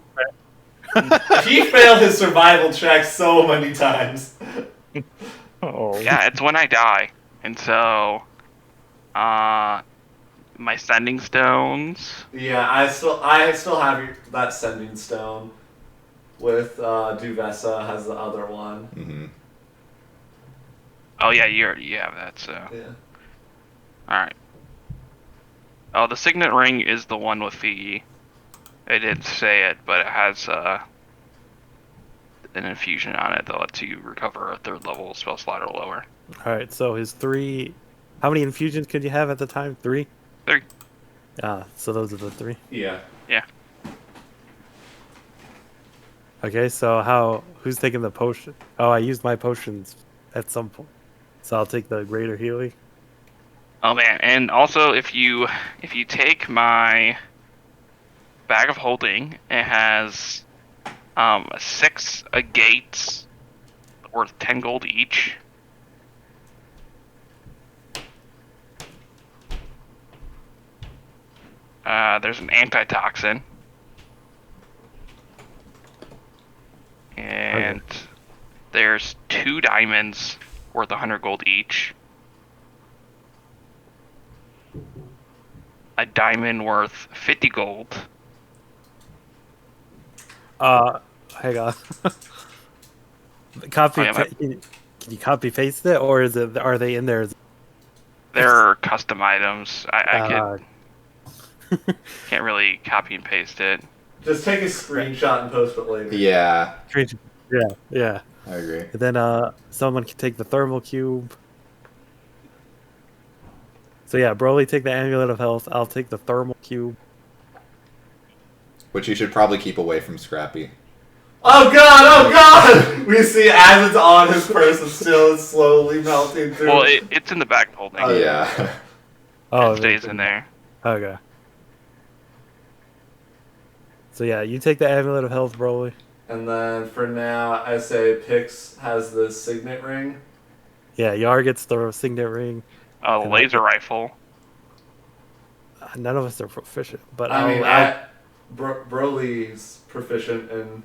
He failed his survival check so many times. Oh. Yeah, it's when I die. And so, my sending stones. Yeah, I still have that sending stone. With Duvessa has the other one. Mm-hmm. Oh yeah, you have that. So, Yeah. all right. Oh, the signet ring is the one with the. I didn't say it, but it has an infusion on it that lets you recover a 3rd level spell slot or lower. All right. So his 3. How many infusions could you have at the time? 3. 3. So those are the 3. Yeah. Yeah. Okay. So who's taking the potion? Oh, I used my potions at some point. So I'll take the greater healing. Oh man, and also if you take my bag of holding, it has 6 gates worth 10 gold each. There's an antitoxin. And there's 2 diamonds worth 100 gold each. A diamond worth 50 gold. Hang on. Copy. Oh, yeah, Can you copy paste it, or are they in there? They're custom items. I Uh, can't really copy and paste it. Just take a screenshot and post it later. Yeah, yeah. I agree. And then someone can take the thermal cube. So yeah, Broly take the amulet of health. I'll take the thermal cube. Which you should probably keep away from Scrappy. Oh god! Oh god! We see as it's on his person still, it's slowly melting through. Well, it's in the bag holding. Oh, Yeah. Oh, It stays in there. Okay. So yeah, you take the amulet of health, Broly. And then for now, I say Pix has the signet ring. Yeah, Yar gets the signet ring. The laser rifle. None of us are proficient, but I mean, I'll- Broly's proficient in,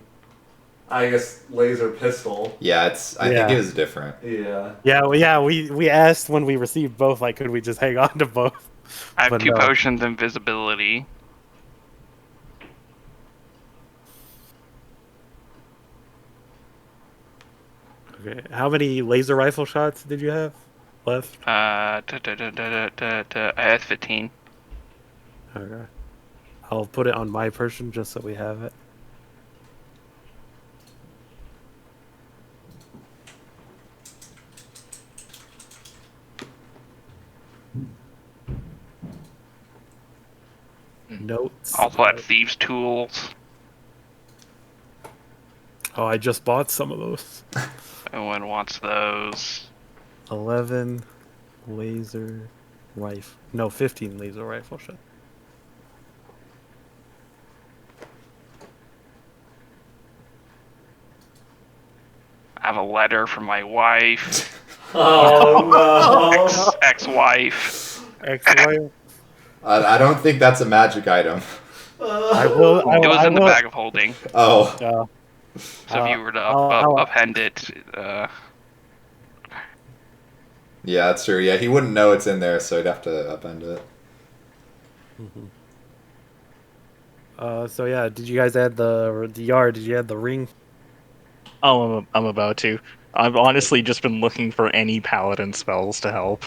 I guess, laser pistol. Yeah, I think Yeah. it is different. Yeah. we asked when we received both, like, could we just hang on to both? I have But 2 no. potions invisibility. Okay, how many laser rifle shots did you have left? I had 15. Okay, I'll put it on my person just so we have it. Notes. Also had thieves' tools. Oh, I just bought some of those. Everyone wants those. 11 laser rifle. No, 15 laser rifle shot. I have a letter from my wife, Oh no! ex-wife. Excellent. I don't think that's a magic item. I will. It was I in the will- bag of holding. Oh. So if you were to I'll- append it, Yeah, that's true. Yeah, he wouldn't know it's in there, so he'd have to upend it. So yeah, did you guys add the yard? Did you add the ring? Oh, I'm about to. I've honestly just been looking for any paladin spells to help.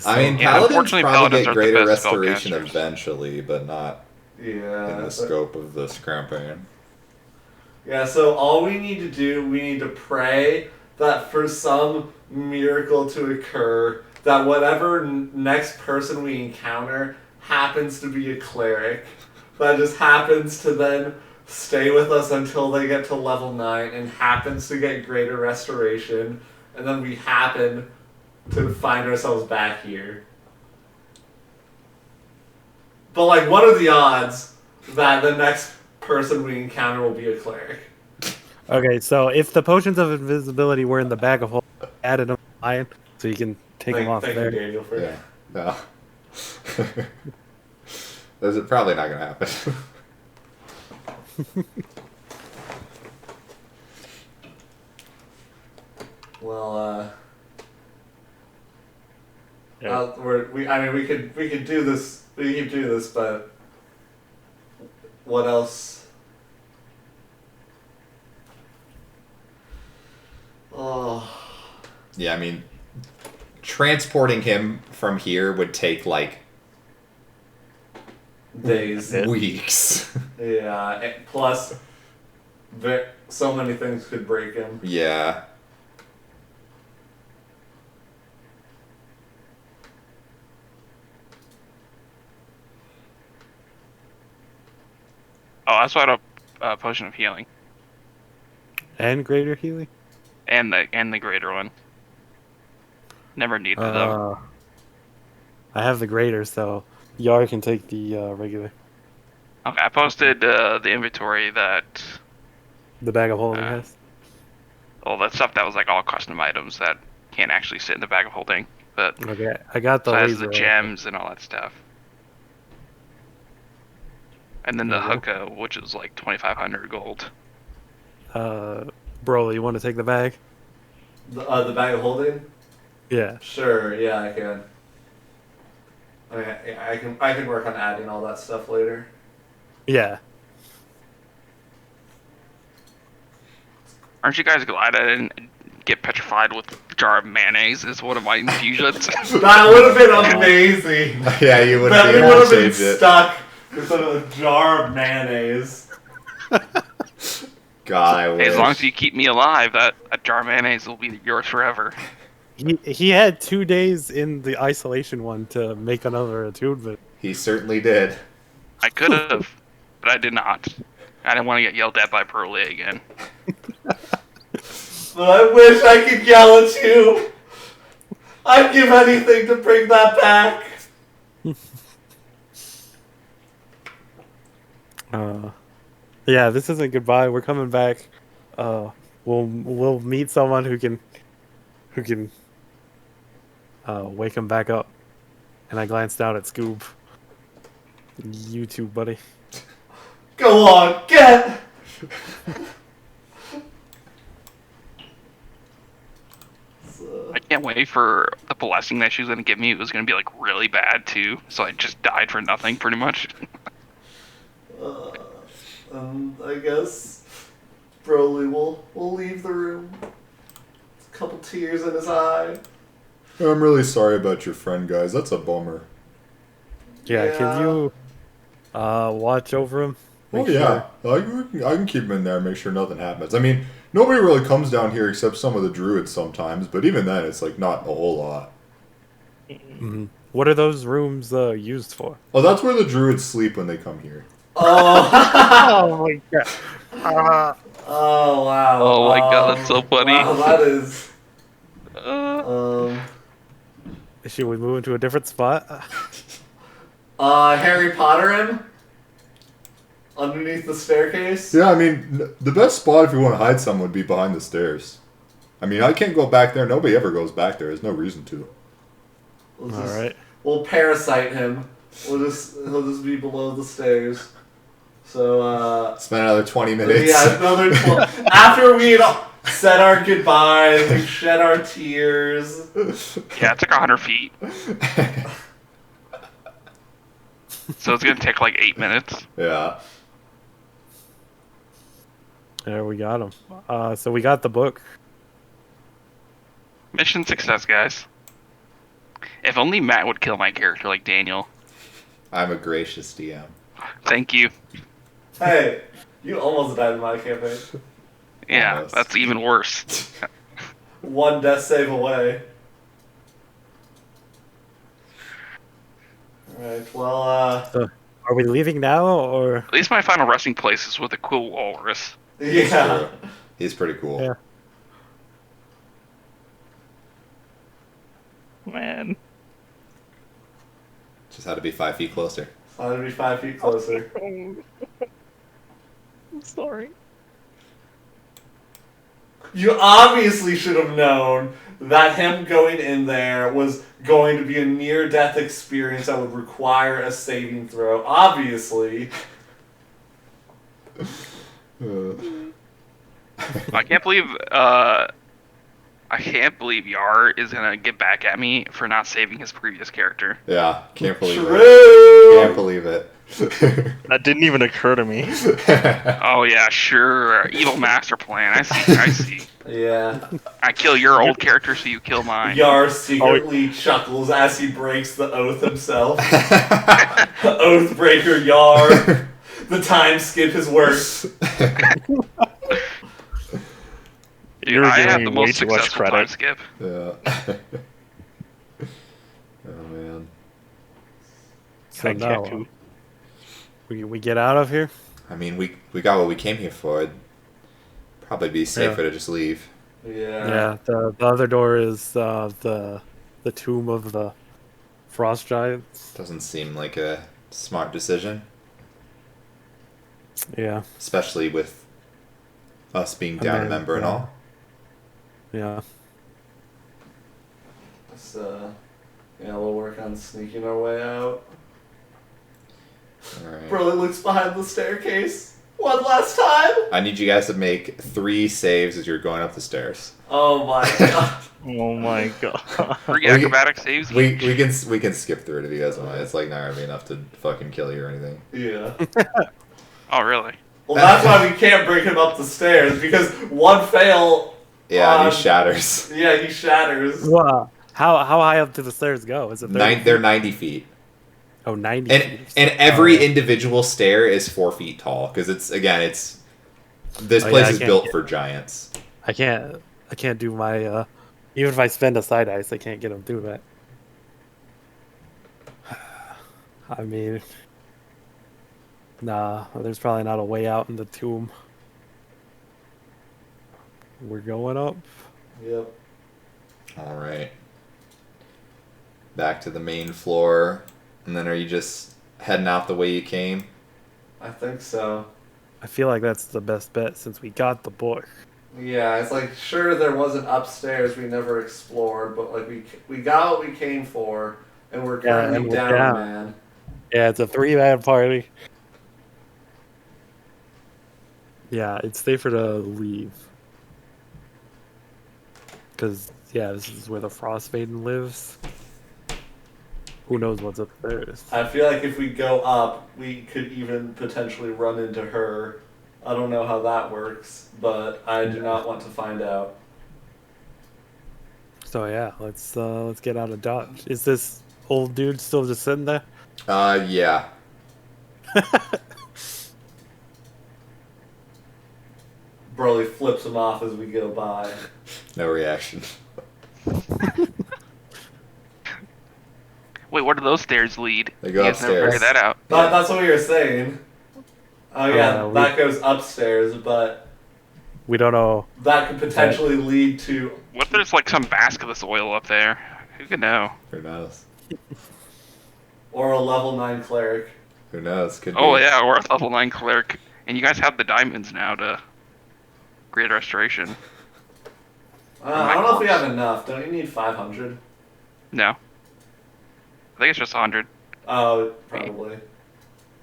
I mean, Yeah, paladins unfortunately, probably paladins get aren't the greater best restoration spellcasters. eventually, but not Yeah. in the scope of this campaign. Yeah, so all we need to do, we need to pray that for some miracle to occur that whatever next person we encounter happens to be a cleric that just happens to then stay with us until they get to level 9 and happens to get greater restoration, and then we happen to find ourselves back here. But, like, what are the odds that the next person we encounter will be a cleric? Okay, so if the potions of invisibility were in the bag of holding, added them to iron, so you can take them off Thank there. you, Daniel, for Yeah. No. This is probably not gonna happen. Well, Yeah. we could do this. We can do this, but what else? Oh, Yeah, I mean, transporting him from here would take like days. Yeah. weeks. Yeah. Plus, so many things could break him. Yeah. Oh, that's why I have a potion of healing And greater healing? and the greater one. Never needed them. I have the greater, so Yar can take the regular. Okay, I posted the inventory that The bag of holding Uh, has. all that stuff that was like all custom items that can't actually sit in the bag of holding, but Okay, I got the so it has laser. the gems and all that stuff. And then the There you hookah, which is like 2,500 gold. Broly, you want to take the bag? The bag of holding. Yeah. Sure. Yeah, I can. I mean, I can work on adding all that stuff later. Yeah. Aren't you guys glad I didn't get petrified with a jar of mayonnaise as one of my infusions? That would have been amazing. Yeah, you would That be we able would to have been change it. stuck with a jar of mayonnaise. God, I wish. As long as you keep me alive, that jar of mayonnaise will be yours forever. He had 2 days in the isolation one to make another attunement. He certainly did. I could have, but I did not. I didn't want to get yelled at by Pearly again. But I wish I could yell at you. I'd give anything to bring that back. Yeah, this isn't goodbye. We're coming back. We'll meet someone who can wake him back up. And I glanced down at Scoob. You too, buddy. Go on, get. I can't wait for the blessing that she was going to give me. It was going to be like really bad too, so I just died for nothing pretty much. I guess Broly will leave the room. A couple tears in his eye. I'm really sorry about your friend, guys. That's a bummer. Yeah, can you watch over him? Oh, Make yeah. sure- I can keep him in there, make sure nothing happens. I mean, nobody really comes down here except some of the druids sometimes, but even then, it's like not a whole lot. Mhm. What are those rooms used for? Oh, that's where the druids sleep when they come here. Oh, Oh my god. oh wow. Oh my God, that's so funny. Wow, that is. Uh, Should we move into a different spot? Harry Potter him underneath the staircase. Yeah, I mean, the best spot if you want to hide someone would be behind the stairs. I mean, I can't go back there. Nobody ever goes back there. There's no reason to. We'll All right. We'll parasite him. He'll just be below the stairs. So Spend another 20 minutes. yeah, another after we said our goodbyes, we shed our tears. yeah, it's like 100 feet, so it's going to take like 8 minutes. Yeah. There we got him. So we got the book. Mission success, guys. If only Matt would kill my character like Daniel. I'm a gracious DM. Thank you. Hey, you almost died in my campaign. Yeah, Almost. that's even worse. one death save away. Alright, well, Are we leaving now, or? At least my final resting place is with a cool walrus. It's yeah. true. He's pretty cool. Yeah. Man. Just had to be 5 feet closer. So I'm gonna be 5 feet closer. I'm sorry. You obviously should have known that him going in there was going to be a near-death experience that would require a saving throw. Obviously. I can't believe Yar is gonna get back at me for not saving his previous character. Yeah, can't believe it. True! Can't believe it. That didn't even occur to me. Oh yeah, sure. Evil master plan. I see. Yeah. I kill your old character, so you kill mine. Yar secretly chuckles as he breaks the oath himself. Oathbreaker Yar. The time skip is worse. You're I giving have me the way most too much successful time credit. skip. Yeah. Oh man. So now, Kakeku. we get out of here. I mean, we got what we came here for. It'd probably be safer to just leave. Yeah. The other door is the tomb of the frost giants. Doesn't seem like a smart decision, Yeah. especially with us being And down a then, member and all. Yeah. So, yeah, we'll work on sneaking our way out. All right. Broly looks behind the staircase. One last time. I need you guys to make 3 saves as you're going up the stairs. Oh my god. Oh my god. 3 acrobatic saves. We can skip through it if you guys want. It's like not gonna be enough to fucking kill you or anything. Yeah. Oh really? Well, that's why we can't bring him up the stairs, because one fail. Yeah, and he shatters. Yeah, he shatters. Wow. How high up do the stairs go? Is it 30 They're feet? 90 feet. Oh, 90 And feet. and every Oh. individual stair is 4 feet tall because it's this Oh, place yeah, I is can't built get- for giants. I can't do my even if I spend a side ice, I can't get him through that. I mean, nah, there's probably not a way out in the tomb. We're going up. Yep. All right. Back to the main floor, and then are you just heading out the way you came? I think so. I feel like that's the best bet since we got the book. Yeah, it's like, sure, there was an upstairs we never explored, but like we got what we came for, and we're Yeah, currently and we're down, down. man. Yeah, it's a 3-man party. Yeah, it's safer to leave. Because, yeah, this is where the Frostmaiden lives. Who knows what's upstairs? I feel like if we go up, we could even potentially run into her. I don't know how that works, but I do not want to find out. So yeah, let's get out of Dodge. Is this old dude still just sitting there? Yeah. Broly flips him off as we go by. No reaction. Wait, where do those stairs lead? They go You guys never upstairs. figured that out. That's what we were saying. Oh yeah, we- that goes upstairs, but We don't know. that could potentially lead to. What if there's like some basilisk oil up there? Who could know? Who knows? Or a level 9 cleric. Who knows? Could Oh be. yeah, or a level 9 cleric. And you guys have the diamonds now to Great Restoration. I don't know if we have enough. Don't you need 500? No. I think it's just 100. Oh, probably.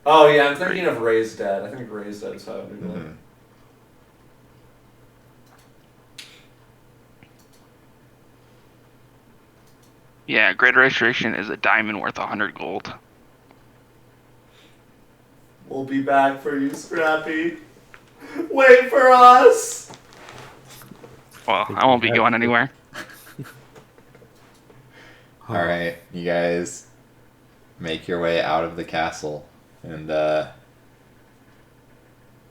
Oh yeah, I'm thinking of Raised Dead. I think Raised Dead is 500. Mhm. Yeah, Great Restoration is a diamond worth 100 gold. We'll be back for you, Scrappy. Wait for us! Well, I won't be going anywhere. All right, you guys make your way out of the castle, and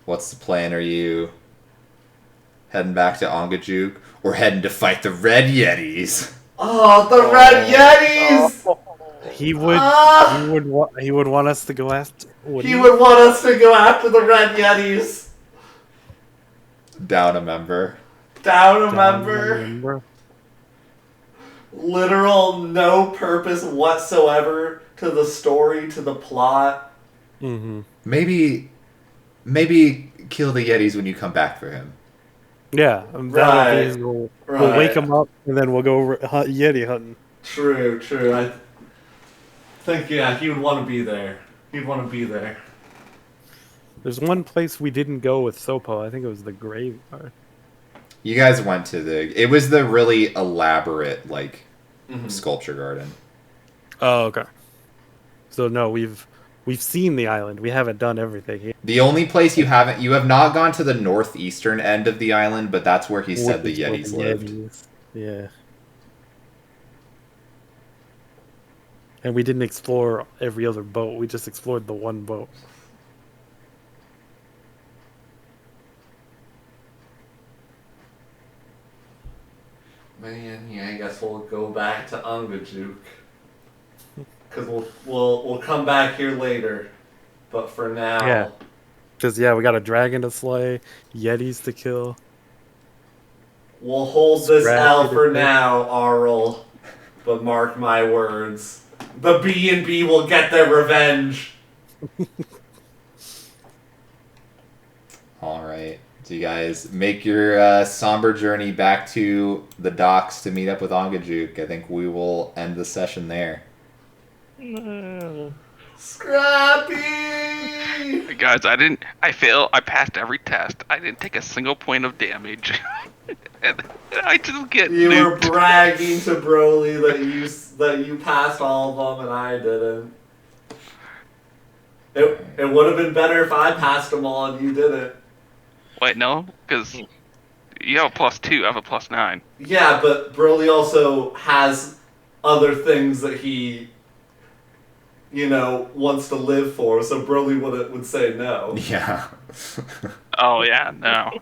what's the plan? Are you heading back to Ongajuk, or heading to fight the Red Yetis? Oh, the Red Yetis! He would. Ah! He would want us to go after. He would want us to go after the Red Yetis. Down a member. Down a member. Literal no purpose whatsoever to the story, to the plot. Mm-hmm. Maybe kill the Yetis when you come back for him. Yeah, Right. we'll Right. wake him up and then we'll go Yeti hunting. True. I think, yeah, he would want to be there. He'd want to be there. There's one place we didn't go with Sopo. I think it was the graveyard. You guys went to it was the really elaborate, like, sculpture garden. Oh, okay. So no, we've seen the island. We haven't done everything here. The only place you have not gone to the northeastern end of the island, but that's where he said the Which is where Yetis the lived. Yetis- Yeah. And we didn't explore every other boat. We just explored the one boat. Man, yeah, I guess we'll go back to Ongajuk. Because we'll come back here later. But for now... Yeah. Because, we got a dragon to slay, Yetis to kill. We'll hold this Scrappy L to for take. now, Arl. But mark my words. The B&B will get their revenge. All right. So you guys make your somber journey back to the docks to meet up with Ongajuk. I think we will end the session there. Scrappy! Guys, I passed every test. I didn't take a single point of damage. And I just get You were nuked. bragging to Broly that you passed all of them and I didn't. It would have been better if I passed them all and you didn't. Wait, no? Because you have a +2, I have a +9. Yeah, but Broly also has other things that he, wants to live for, so Broly would say no. Yeah. Oh, yeah, no.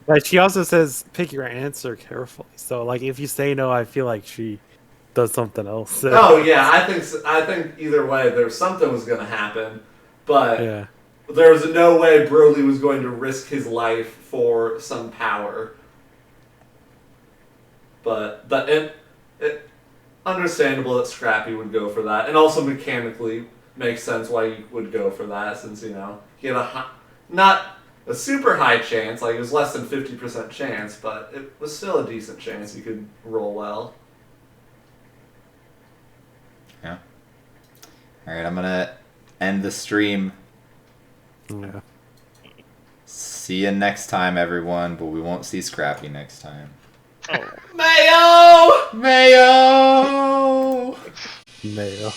But she also says, pick your answer carefully. So, like, if you say no, I feel like she does something else. Oh yeah, I think either way, there's something was gonna happen, but Yeah. there was no way Broly was going to risk his life for some power. But it understandable that Scrappy would go for that, and also mechanically makes sense why you would go for that, since he had not a super high chance, like it was less than 50% chance, but it was still a decent chance you could roll well. Yeah. All right, I'm gonna end the stream. Yeah. See you next time, everyone, but we won't see Scrappy next time. Mayo! Mayo! Mayo.